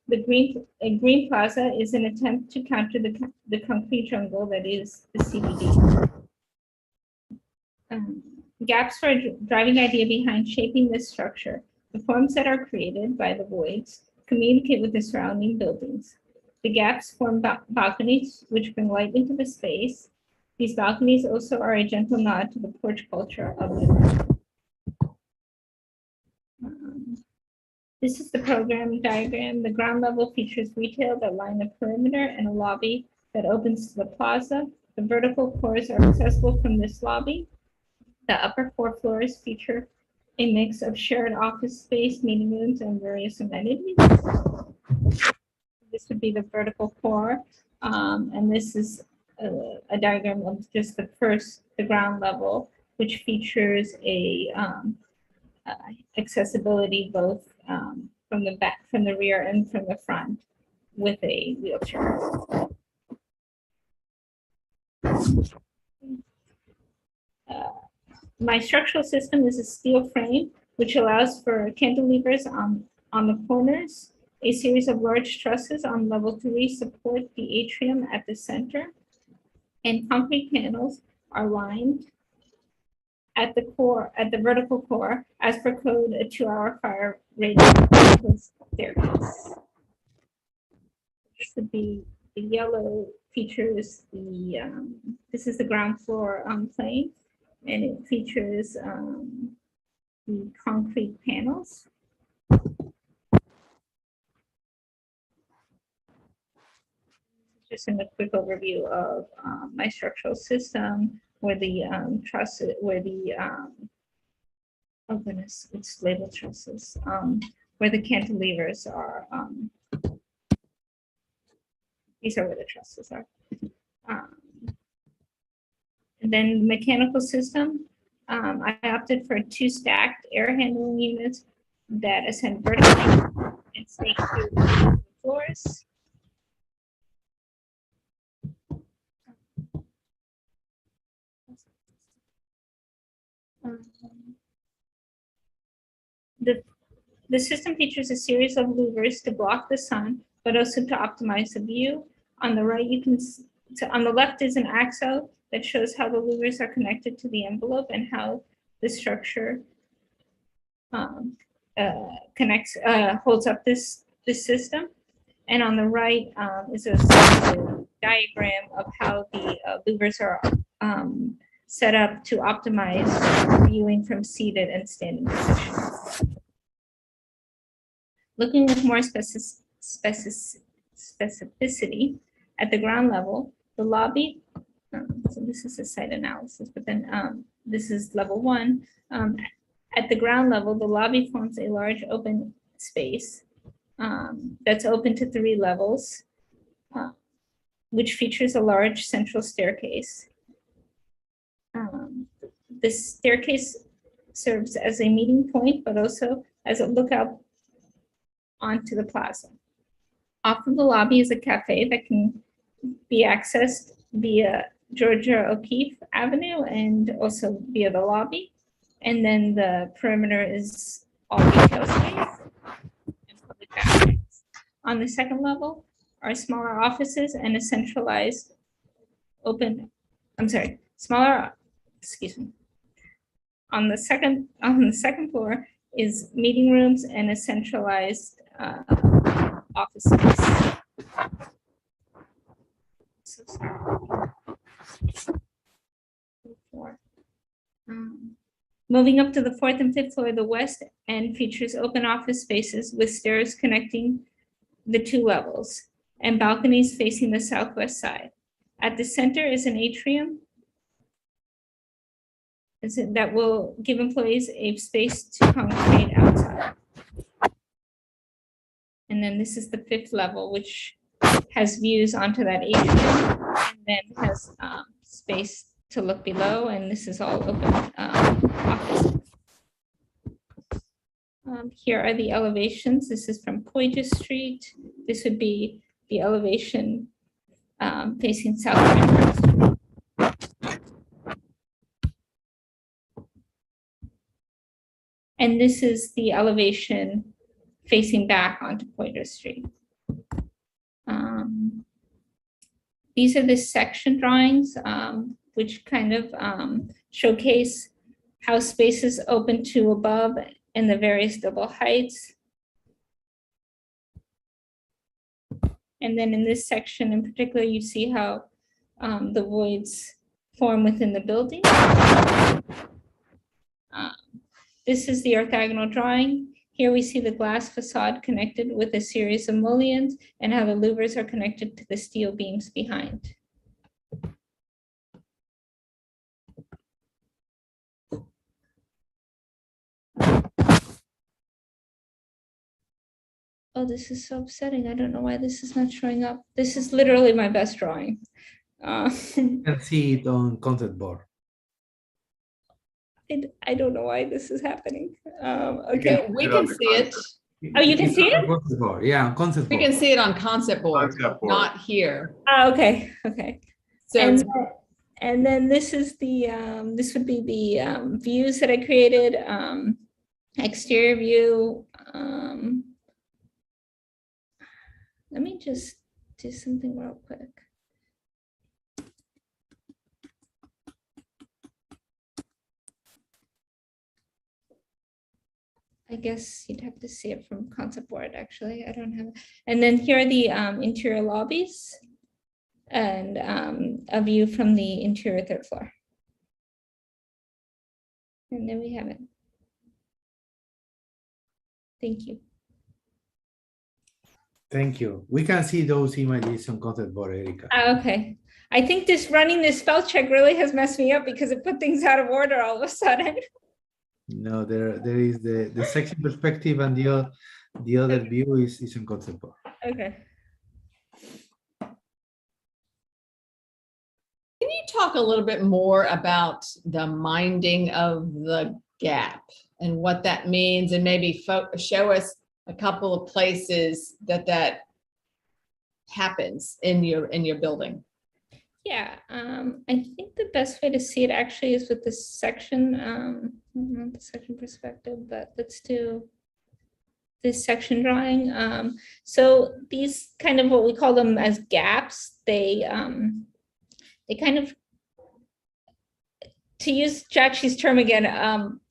The green plaza is an attempt to counter the concrete jungle that is the CBD. Gaps for a driving idea behind shaping this structure. The forms that are created by the voids communicate with the surrounding buildings. The gaps form balconies, which bring light into the space. These balconies also are a gentle nod to the porch culture of the This is the program diagram. The ground level features retail that line the perimeter and a lobby that opens to the plaza. The vertical floors are accessible from this lobby. The upper 4 floors feature a mix of shared office space, meeting rooms, and various amenities. This would be the vertical core, and this is a diagram of just the ground level, which features a accessibility both from the back, from the rear, and from the front with a wheelchair. My structural system is a steel frame, which allows for cantilevers on the corners. A series of large trusses on level 3 support the atrium at the center, and concrete panels are lined at the core, at the vertical core, as per code, a 2-hour fire rated staircase. This would be the yellow features the, this is the ground floor plane, and it features the concrete panels. Just in a quick overview of my structural system, where the trusses, where the oh goodness, it's labeled trusses, where the cantilevers are. These are where the trusses are. And then the mechanical system, I opted for 2 stacked air handling units that ascend vertically and snake through the floors. The system features a series of louvers to block the sun but also to optimize the view. On the right, on the left is an axle that shows how the louvers are connected to the envelope and how the structure holds up this system. And on the right is a diagram of how the louvers are set up to optimize viewing from seated and standing positions. Looking with more specificity at the ground level, the lobby, so this is a site analysis, but then this is level 1. At the ground level, the lobby forms a large open space that's open to 3 levels, which features a large central staircase. This staircase serves as a meeting point, but also as a lookout onto the plaza. Off of the lobby is a cafe that can be accessed via Georgia O'Keeffe Avenue and also via the lobby. And then the perimeter is all retail space and public bathrooms. On the second level are smaller offices and a centralized On the second floor is meeting rooms and a centralized office space. So sorry. Moving up to the 4th and 5th floor, the west end features open office spaces with stairs connecting the 2 levels and balconies facing the southwest side. At the center is an atrium that will give employees a space to congregate outside. And then this is the 5th level, which has views onto that atrium and then has space to look below, and this is all open office. Here are the elevations. This is from Poydras Street. This would be the elevation facing South Amherst Street. And this is the elevation facing back onto Poydras Street. These are the section drawings, which kind of showcase how spaces open to above and the various double heights. And then in this section in particular, you see how the voids form within the building. This is the orthogonal drawing. Here we see the glass facade connected with a series of mullions and how the louvers are connected to the steel beams behind. Oh, this is so upsetting. I don't know why this is not showing up. This is literally my best drawing. You can see it on concept board. I don't know why this is happening. Okay, we can see it. Oh, you can see it? Concept board. Yeah, on concept We board. can see it on concept board, not here. Oh, okay, okay. So And then this is the this would be the views that I created. Exterior view. Let me just do something real quick. I guess you'd have to see it from concept board, actually. I don't have it. And then here are the interior lobbies and a view from the interior 3rd floor. And then we have it. Thank you. Thank you. We can see those images on concept board, Erica. Okay. I think running this spell check really has messed me up because it put things out of order all of a sudden. No, there is the section perspective and the other view is on concept board. Okay. can you talk a little bit more about the minding of the gap and what that means, and maybe show us a couple of places that happens in your building? Yeah, I think the best way to see it actually is with this section, not the section perspective, but let's do this section drawing. So these kind of what we call them as gaps, they kind of, to use Jackshi's term again,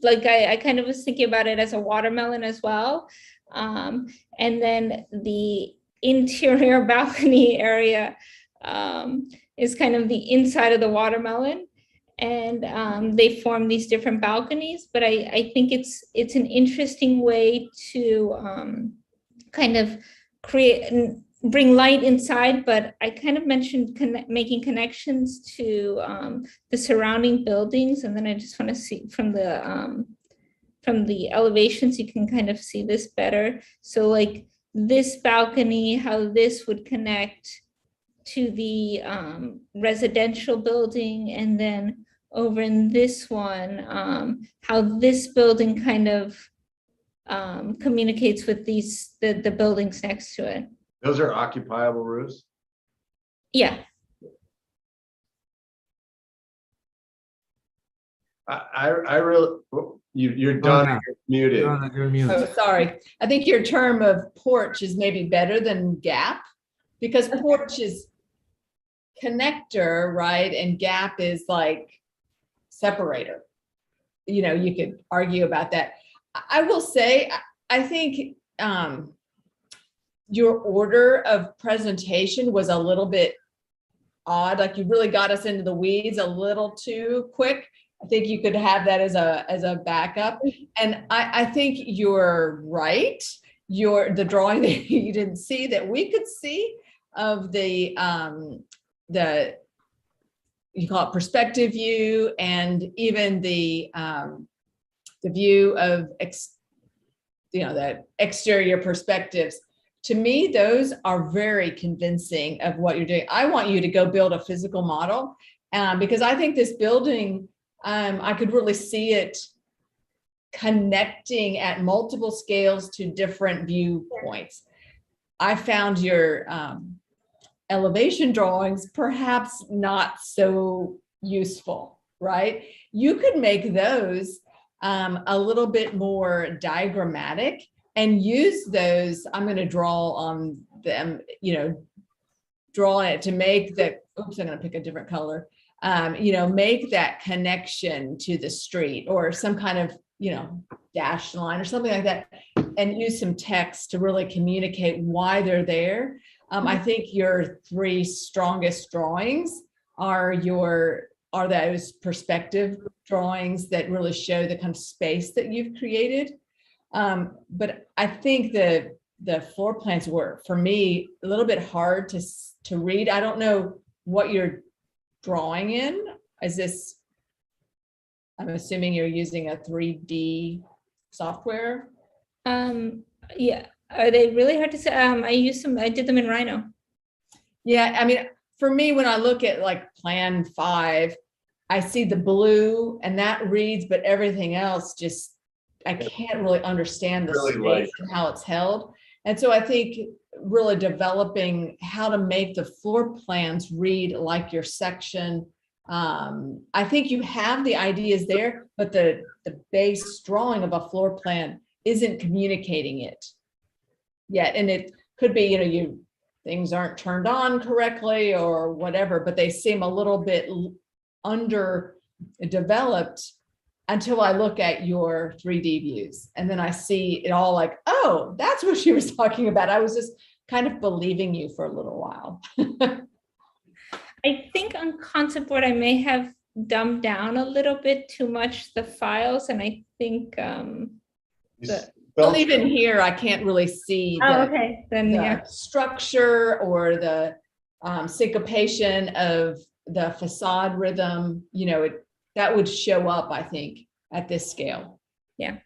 like I kind of was thinking about it as a watermelon as well. And then the interior balcony area is kind of the inside of the watermelon. And they form these different balconies, but I think it's an interesting way to kind of create and bring light inside. But I kind of mentioned making connections to the surrounding buildings, and then I just want to see from the elevations, you can kind of see this better. So like this balcony, how this would connect to the residential building, and then over in this one, how this building kind of communicates with the buildings next to it. Those are occupiable roofs? Yeah. I really, you're done, you're muted. You're muted. Oh, sorry. I think your term of porch is maybe better than gap, because porch is connector, right? And gap is like separator. You know, you could argue about that. I will say, I think your order of presentation was a little bit odd. Like you really got us into the weeds a little too quick. I think you could have that as a backup. And I think you're right. The drawing that you didn't see that we could see of the you call it perspective view, and even the view of the exterior perspectives. To me, those are very convincing of what you're doing. I want you to go build a physical model because I think this building, I could really see it connecting at multiple scales to different viewpoints. I found your elevation drawings perhaps not so useful, right? You could make those a little bit more diagrammatic and use those. I'm going to draw on them, draw it to make the, oops, I'm going to pick a different color. Make that connection to the street or some kind of, dash line or something like that, and use some text to really communicate why they're there. I think your three strongest drawings are those perspective drawings that really show the kind of space that you've created. But I think the floor plans were, for me, a little bit hard to read. I don't know what you're drawing in. I'm assuming you're using a 3D software? Yeah. Are they really hard to say? I did them in Rhino. Yeah, I mean, for me, when I look at like Plan 5, I see the blue and that reads, but everything else just, I can't really understand the space and how it's held. And so I think really developing how to make the floor plans read like your section. I think you have the ideas there, but the base drawing of a floor plan isn't communicating it yet. And it could be, things aren't turned on correctly or whatever, but they seem a little bit underdeveloped until I look at your 3D views. And then I see it all like, oh, that's what she was talking about. I was just kind of believing you for a little while. I think on concept board, I may have dumbed down a little bit too much the files. And I think well, even here, I can't really see the structure or the syncopation of the facade rhythm. That would show up, I think, at this scale. Yeah.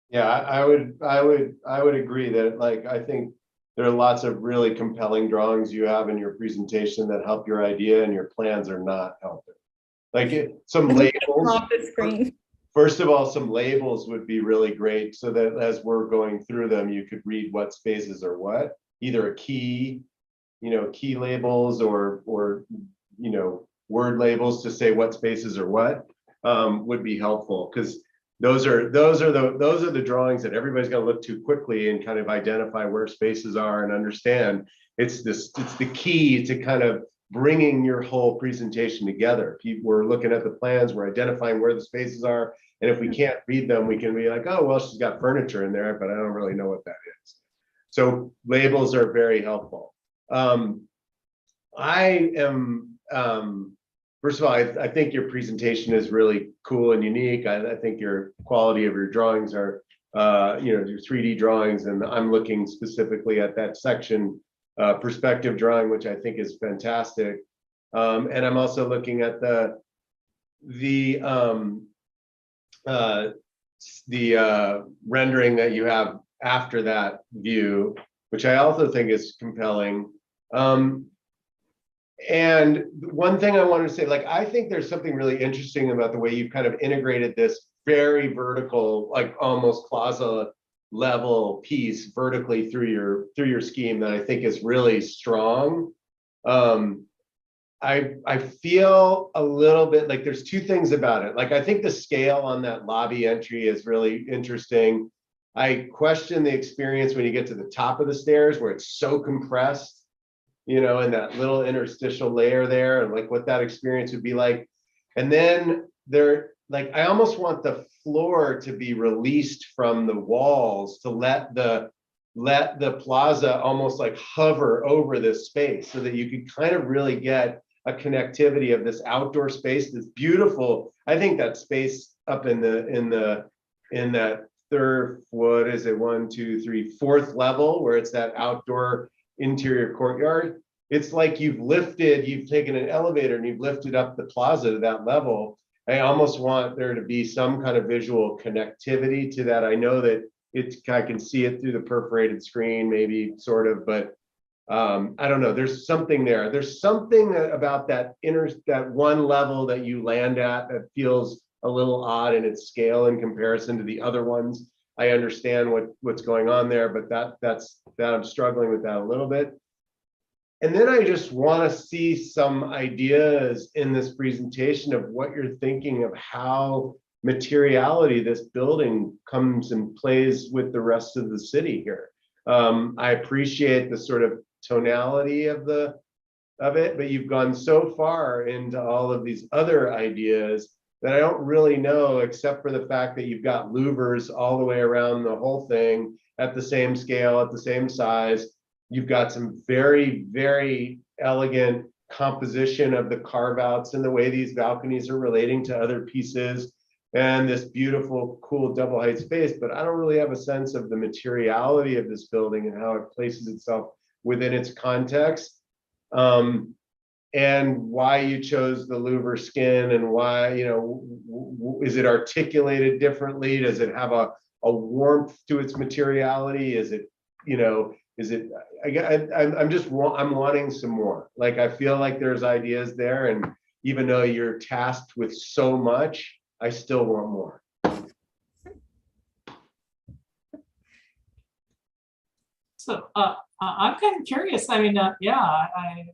Yeah, I would agree that, I think there are lots of really compelling drawings you have in your presentation that help your idea, and your plans are not helping. Some labels. Off the screen. First of all, some labels would be really great, so that as we're going through them, you could read what spaces are what. Either a key, key labels or word labels to say what spaces are what would be helpful. Because those are the drawings that everybody's going to look to quickly and kind of identify where spaces are and understand. It's the key to kind of bringing your whole presentation together. We're looking at the plans, we're identifying where the spaces are, and if we can't read them, we can be like, oh, well, she's got furniture in there, but I don't really know what that is. So labels are very helpful. I am, first of all, I think your presentation is really cool and unique. I think your quality of your drawings are, your 3D drawings, and I'm looking specifically at that section, perspective drawing, which I think is fantastic. And I'm also looking at the rendering that you have after that view, which I also think is compelling. And one thing I wanted to say, like, I think there's something really interesting about the way you've kind of integrated this very vertical, like almost plaza level piece vertically through your scheme that I think is really strong. I feel a little bit like there's two things about it. Like, I think the scale on that lobby entry is really interesting. I question the experience when you get to the top of the stairs where it's so compressed, you know, in that little interstitial layer there, and like what that experience would be like. And then like, I almost want the floor to be released from the walls to let the plaza almost like hover over this space so that you could kind of really get a connectivity of this outdoor space that's beautiful. I think that space up in that third, what is it, 1, 2, 3, fourth level, where it's that outdoor interior courtyard. It's like you've taken an elevator and you've lifted up the plaza to that level. I almost want there to be some kind of visual connectivity to that. I know that I can see it through the perforated screen, maybe sort of, but I don't know. There's something there. There's something about that one level that you land at that feels a little odd in its scale in comparison to the other ones. I understand what's going on there, but that I'm struggling with that a little bit. And then I just want to see some ideas in this presentation of what you're thinking of how materiality, this building, comes and plays with the rest of the city here. I appreciate the sort of tonality of it, but you've gone so far into all of these other ideas that I don't really know, except for the fact that you've got louvers all the way around the whole thing at the same scale, at the same size. You've got some very, very elegant composition of the carve outs and the way these balconies are relating to other pieces, and this beautiful, cool double height space. But I don't really have a sense of the materiality of this building and how it places itself within its context. And why you chose the louver skin, and why, you know, is it articulated differently? Does it have a warmth to its materiality? Is it, you know, I'm wanting some more. Like, I feel like there's ideas there, and even though you're tasked with so much, I still want more. So I'm kind of curious. I mean, yeah, I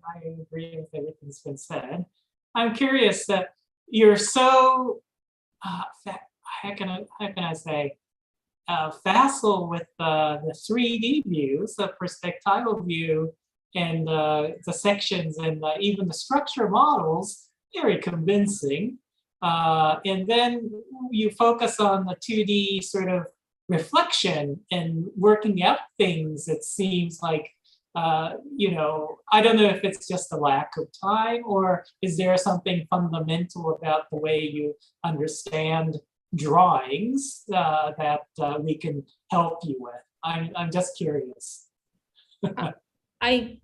agree with everything that's been said. I'm curious that you're so, how can I say, facile with the 3D views, the perspectival view, and the sections, and even the structure models, very convincing. And then you focus on the 2D sort of reflection and working out things. It seems like, you know, I don't know if it's just a lack of time, or is there something fundamental about the way you understand drawings that we can help you with? I'm just curious. I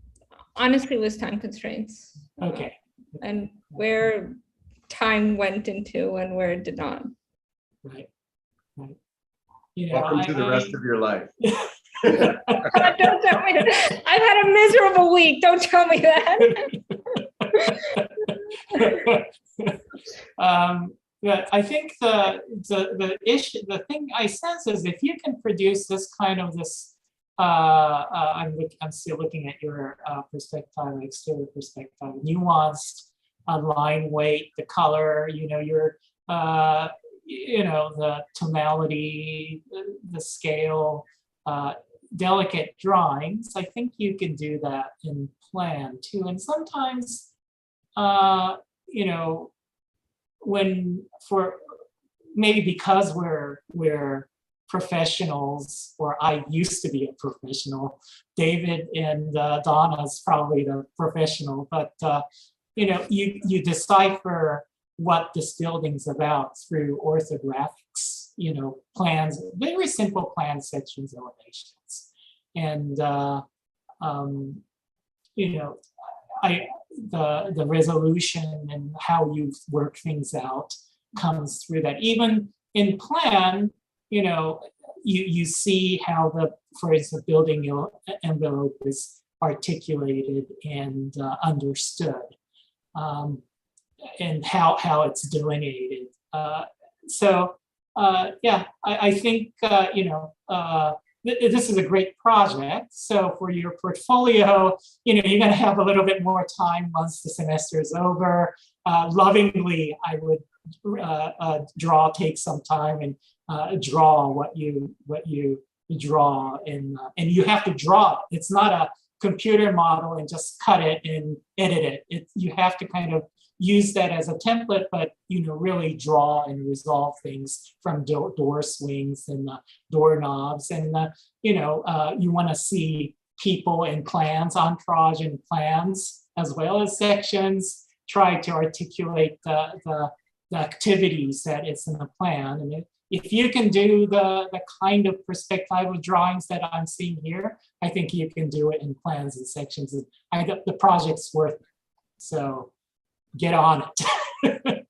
honestly was time constraints. Okay. And where time went into and where it did not. Right. Right. You know, welcome to the rest of your life. Don't tell me that. I've had a miserable week. Don't tell me that. But I think the issue, the thing I sense is, if you can produce this kind of this, I'm still looking at your perspective, exterior perspective, nuanced line weight, the color, you know, you know, the tonality, the scale, delicate drawings, I think you can do that in plan too. And sometimes, you know, maybe because we're professionals, or I used to be a professional, David and Donna's probably the professional, but you know, you decipher what this building's about through orthographics, you know, plans, very simple plans, sections, elevations. And, you know, the resolution and how you work things out comes through that. Even in plan, you know, you see how for instance, the building envelope is articulated and understood, and how it's delineated. Yeah, I think, you know, this is a great project. So for your portfolio, you know, you're going to have a little bit more time once the semester is over. Lovingly, I would take some time and draw what you draw, and you have to draw it. It's not a computer model and just cut it and edit it. You have to kind of use that as a template, but you know, really draw and resolve things from door swings and doorknobs, and you know, you want to see people in plans, entourage and plans, as well as sections. Try to articulate the activities that is in the plan, and if you can do the kind of perspectival drawings that I'm seeing here, I think you can do it in plans and sections. The project's worth it. So get on it.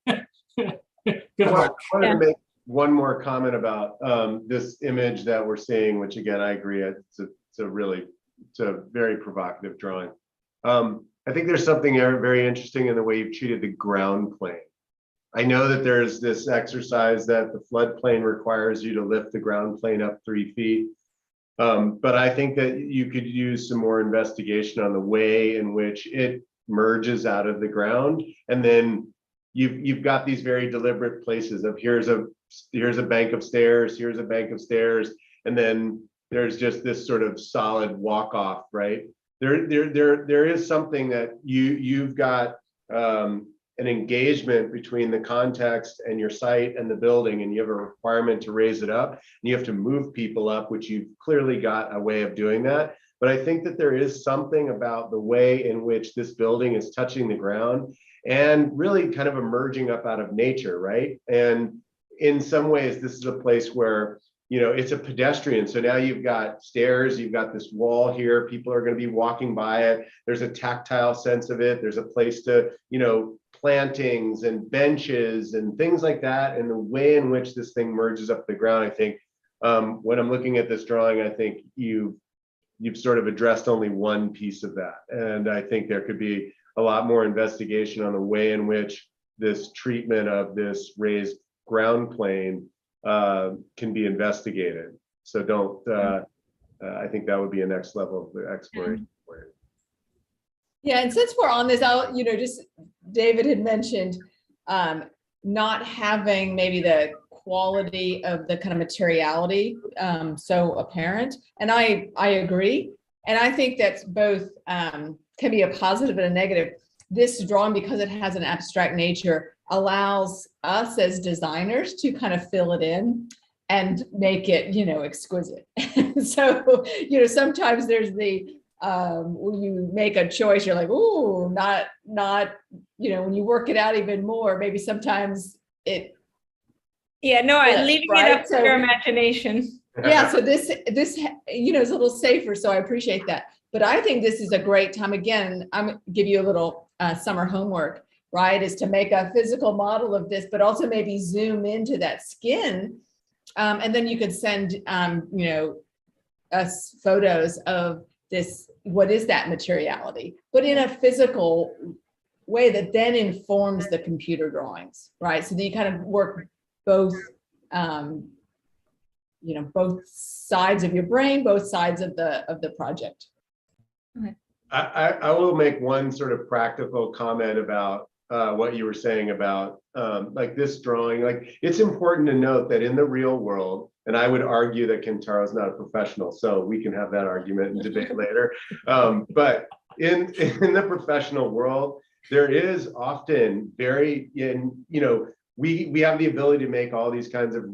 Good luck. I wanted to make one more comment about this image that we're seeing, which again, I agree, it's a very provocative drawing. I think there's something very interesting in the way you've treated the ground plane. I know that there's this exercise that the floodplain requires you to lift the ground plane up 3 feet. But I think that you could use some more investigation on the way in which it merges out of the ground. And then you've got these very deliberate places of here's a bank of stairs, here's a bank of stairs, and then there's just this sort of solid walk off, right? There is something that you've got an engagement between the context and your site and the building, and you have a requirement to raise it up, and you have to move people up, which you've clearly got a way of doing that. But I think that there is something about the way in which this building is touching the ground and really kind of emerging up out of nature, right? And in some ways, this is a place where, you know, it's a pedestrian. So now you've got stairs, you've got this wall here, people are going to be walking by it. There's a tactile sense of it. There's a place to, you know, plantings and benches and things like that. And the way in which this thing merges up the ground, I think, when I'm looking at this drawing, I think you've sort of addressed only one piece of that. And I think there could be a lot more investigation on the way in which this treatment of this raised ground plane can be investigated. So I think that would be a next level of exploration. Yeah, and since we're on this, just David had mentioned not having maybe the quality of the kind of materiality so apparent, and I agree, and I think that's both can be a positive and a negative. This drawing, because it has an abstract nature, allows us as designers to kind of fill it in and make it, exquisite. So, sometimes there's the when you make a choice, you're like, ooh, not, when you work it out even more, maybe sometimes it. Yeah, no, I'm leaving it up to your So- imagination. Yeah, so this, is a little safer, so I appreciate that. But I think this is a great time. Again, I'm gonna give you a little summer homework, right? Is to make a physical model of this, but also maybe zoom into that skin. And then you could send, us photos of this, what is that materiality, but in a physical way that then informs the computer drawings, right? So that you kind of work both, both sides of your brain, both sides of the project. I will make one sort of practical comment about what you were saying about like this drawing. Like, it's important to note that in the real world, and I would argue that Kentaro is not a professional, so we can have that argument and debate later. But in the professional world, there is often we have the ability to make all these kinds of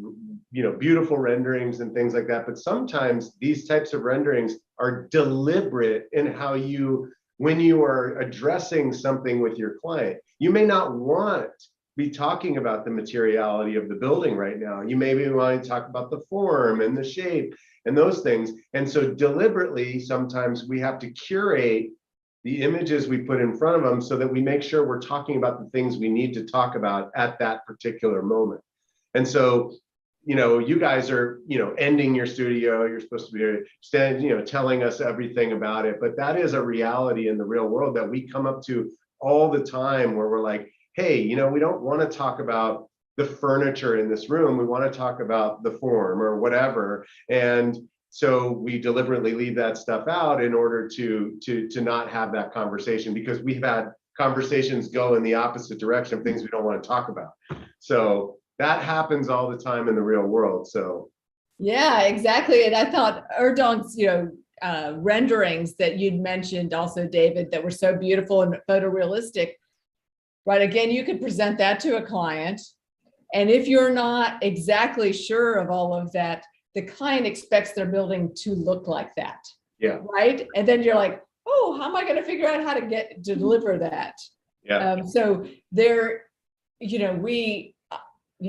beautiful renderings and things like that. But sometimes these types of renderings are deliberate in how when you are addressing something with your client, you may not want be talking about the materiality of the building right now. You maybe want to talk about the form and the shape and those things. And so deliberately, sometimes we have to curate the images we put in front of them so that we make sure we're talking about the things we need to talk about at that particular moment. And so, you guys are, ending your studio, you're supposed to be telling us everything about it, but that is a reality in the real world that we come up to all the time, where we're like, hey, we don't want to talk about the furniture in this room. We want to talk about the form or whatever. And so we deliberately leave that stuff out in order to not have that conversation, because we've had conversations go in the opposite direction of things we don't want to talk about. So that happens all the time in the real world. So yeah, exactly. And I thought Erdon's, renderings that you'd mentioned also, David, that were so beautiful and photorealistic, right? Again, you could present that to a client. And if you're not exactly sure of all of that, the client expects their building to look like that. Yeah. Right. And then you're like, oh, how am I going to figure out how to deliver that? Yeah. So there, we,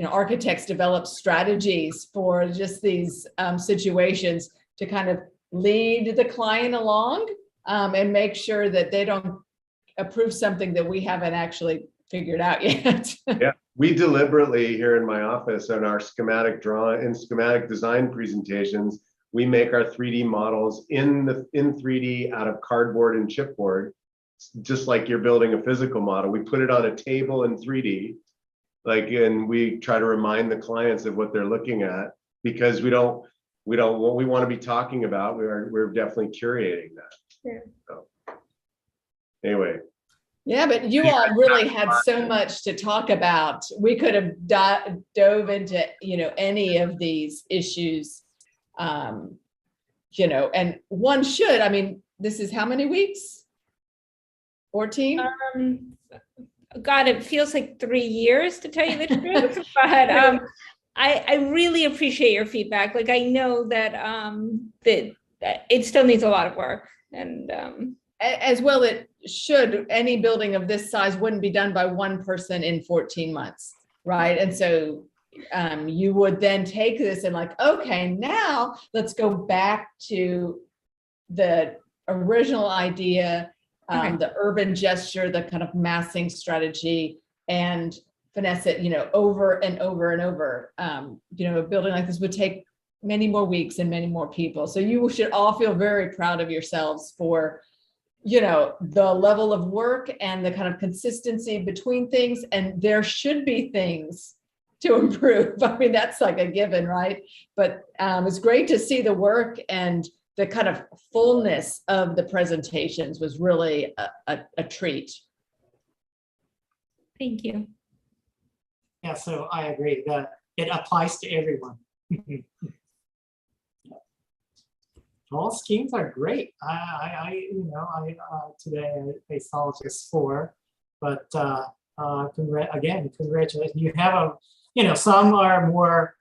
architects develop strategies for just these situations to kind of lead the client along and make sure that they don't approve something that we haven't actually figured out yet. Yeah, we deliberately here in my office on our schematic design presentations, we make our 3D models in 3D out of cardboard and chipboard, just like you're building a physical model. We put it on a table in 3D, and we try to remind the clients of what they're looking at, because we don't what we want to be talking about. We're definitely curating that. Yeah. So, anyway. Yeah, but you all really had so much to talk about. We could have dove into, any of these issues, and one should. I mean, this is how many weeks? 14? God, it feels like 3 years, to tell you the truth. But I really appreciate your feedback. Like, I know that that it still needs a lot of work, and as well, it should. Any building of this size wouldn't be done by one person in 14 months, right? And so you would then take this and okay, now let's go back to the original idea, the urban gesture, the kind of massing strategy, and finesse it, over and over and over. A building like this would take many more weeks and many more people. So you should all feel very proud of yourselves for the level of work and the kind of consistency between things, and there should be things to improve. I mean, that's like a given, right? But it's great to see the work, and the kind of fullness of the presentations was really a treat. Thank you. Yeah, so I agree that it applies to everyone. All schemes are great. Today I saw just 4, but congratulations. You have some are more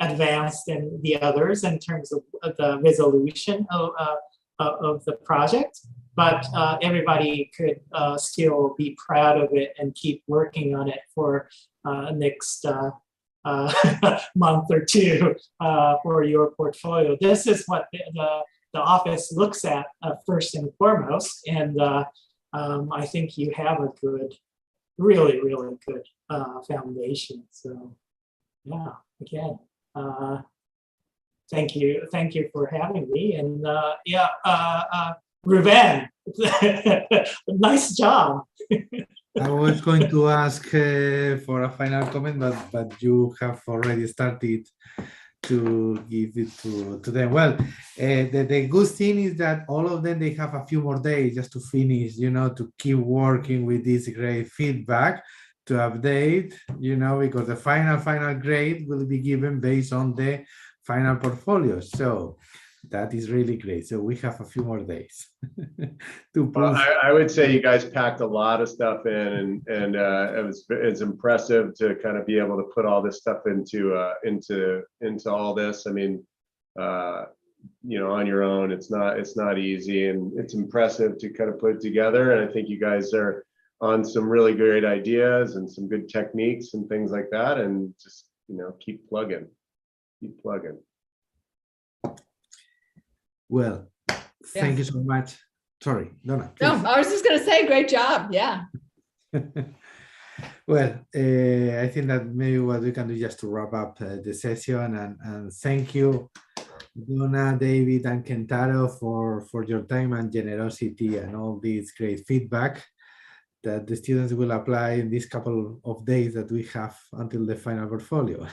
advanced than the others in terms of the resolution of the project, but everybody could still be proud of it and keep working on it for next month or 2 for your portfolio. This is what the office looks at first and foremost, and I think you have a good, really, really good foundation. So yeah, again, thank you for having me, and Ruben, nice job. I was going to ask for a final comment, but you have already started to give it to them. Well, the good thing is that all of them, they have a few more days just to finish, to keep working with this great feedback, to update, because the final grade will be given based on the final portfolio. So that is really great. So we have a few more days to Well, I would say you guys packed a lot of stuff in, and it's impressive to kind of be able to put all this stuff into all this. I mean, on your own, it's not easy, and it's impressive to kind of put it together. And I think you guys are on some really great ideas and some good techniques and things like that, and just keep plugging. Well, thank you so much. Sorry, Donna. No, I was just going to say, great job. Yeah. Well, I think that maybe what we can do just to wrap up the session, and thank you, Donna, David, and Kentaro for your time and generosity and all this great feedback that the students will apply in this couple of days that we have until the final portfolio.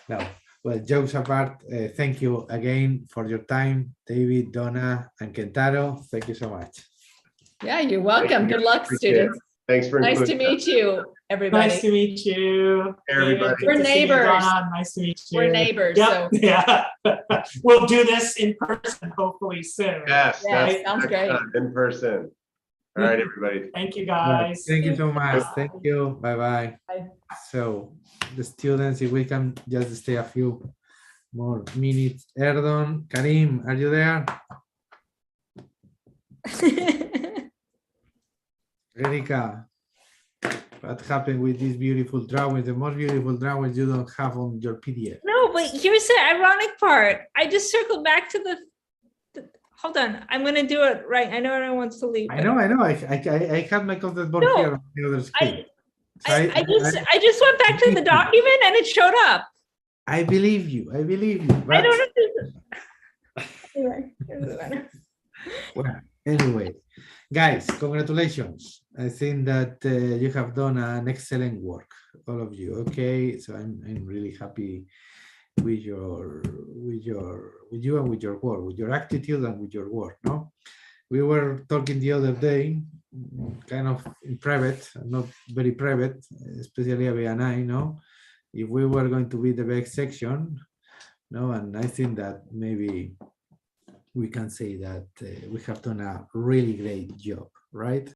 Now, well, jokes apart, thank you again for your time, David, Donna, and Kentaro. Thank you so much. Yeah, you're welcome. Good luck, students. Thanks for nice to including meet you, everybody. Nice to meet you. Hey, everybody. We're neighbors. Nice to meet you. We're neighbors. Yep. So Yeah. We'll do this in person hopefully soon. Yes, Yeah, sounds great. In person. All right, everybody. Thank you, Right, guys. thank you so much. Thank you. Bye-bye. Bye. So the students, if we can just stay a few more minutes. Erdon, Karim, are you there? Erika, what happened with these beautiful drawings? The most beautiful drawings you don't have on your PDF. No, but here's the ironic part. I just circled back to the hold on. I'm going to do it right. I know everyone wants to leave. I know. I had my content board No, here on the other screen. So I just went back to the document and it showed up. I believe you. I believe you. I But, don't know. well, anyway, guys, congratulations. I think that you have done an excellent work, all of you. Okay, so I'm really happy with you and with your work, with your attitude and with your work. No, we were talking the other day, kind of in private, not very private, especially Abby and I. No, if we were going to be the best section, no, and I think that maybe we can say that we have done a really great job, right?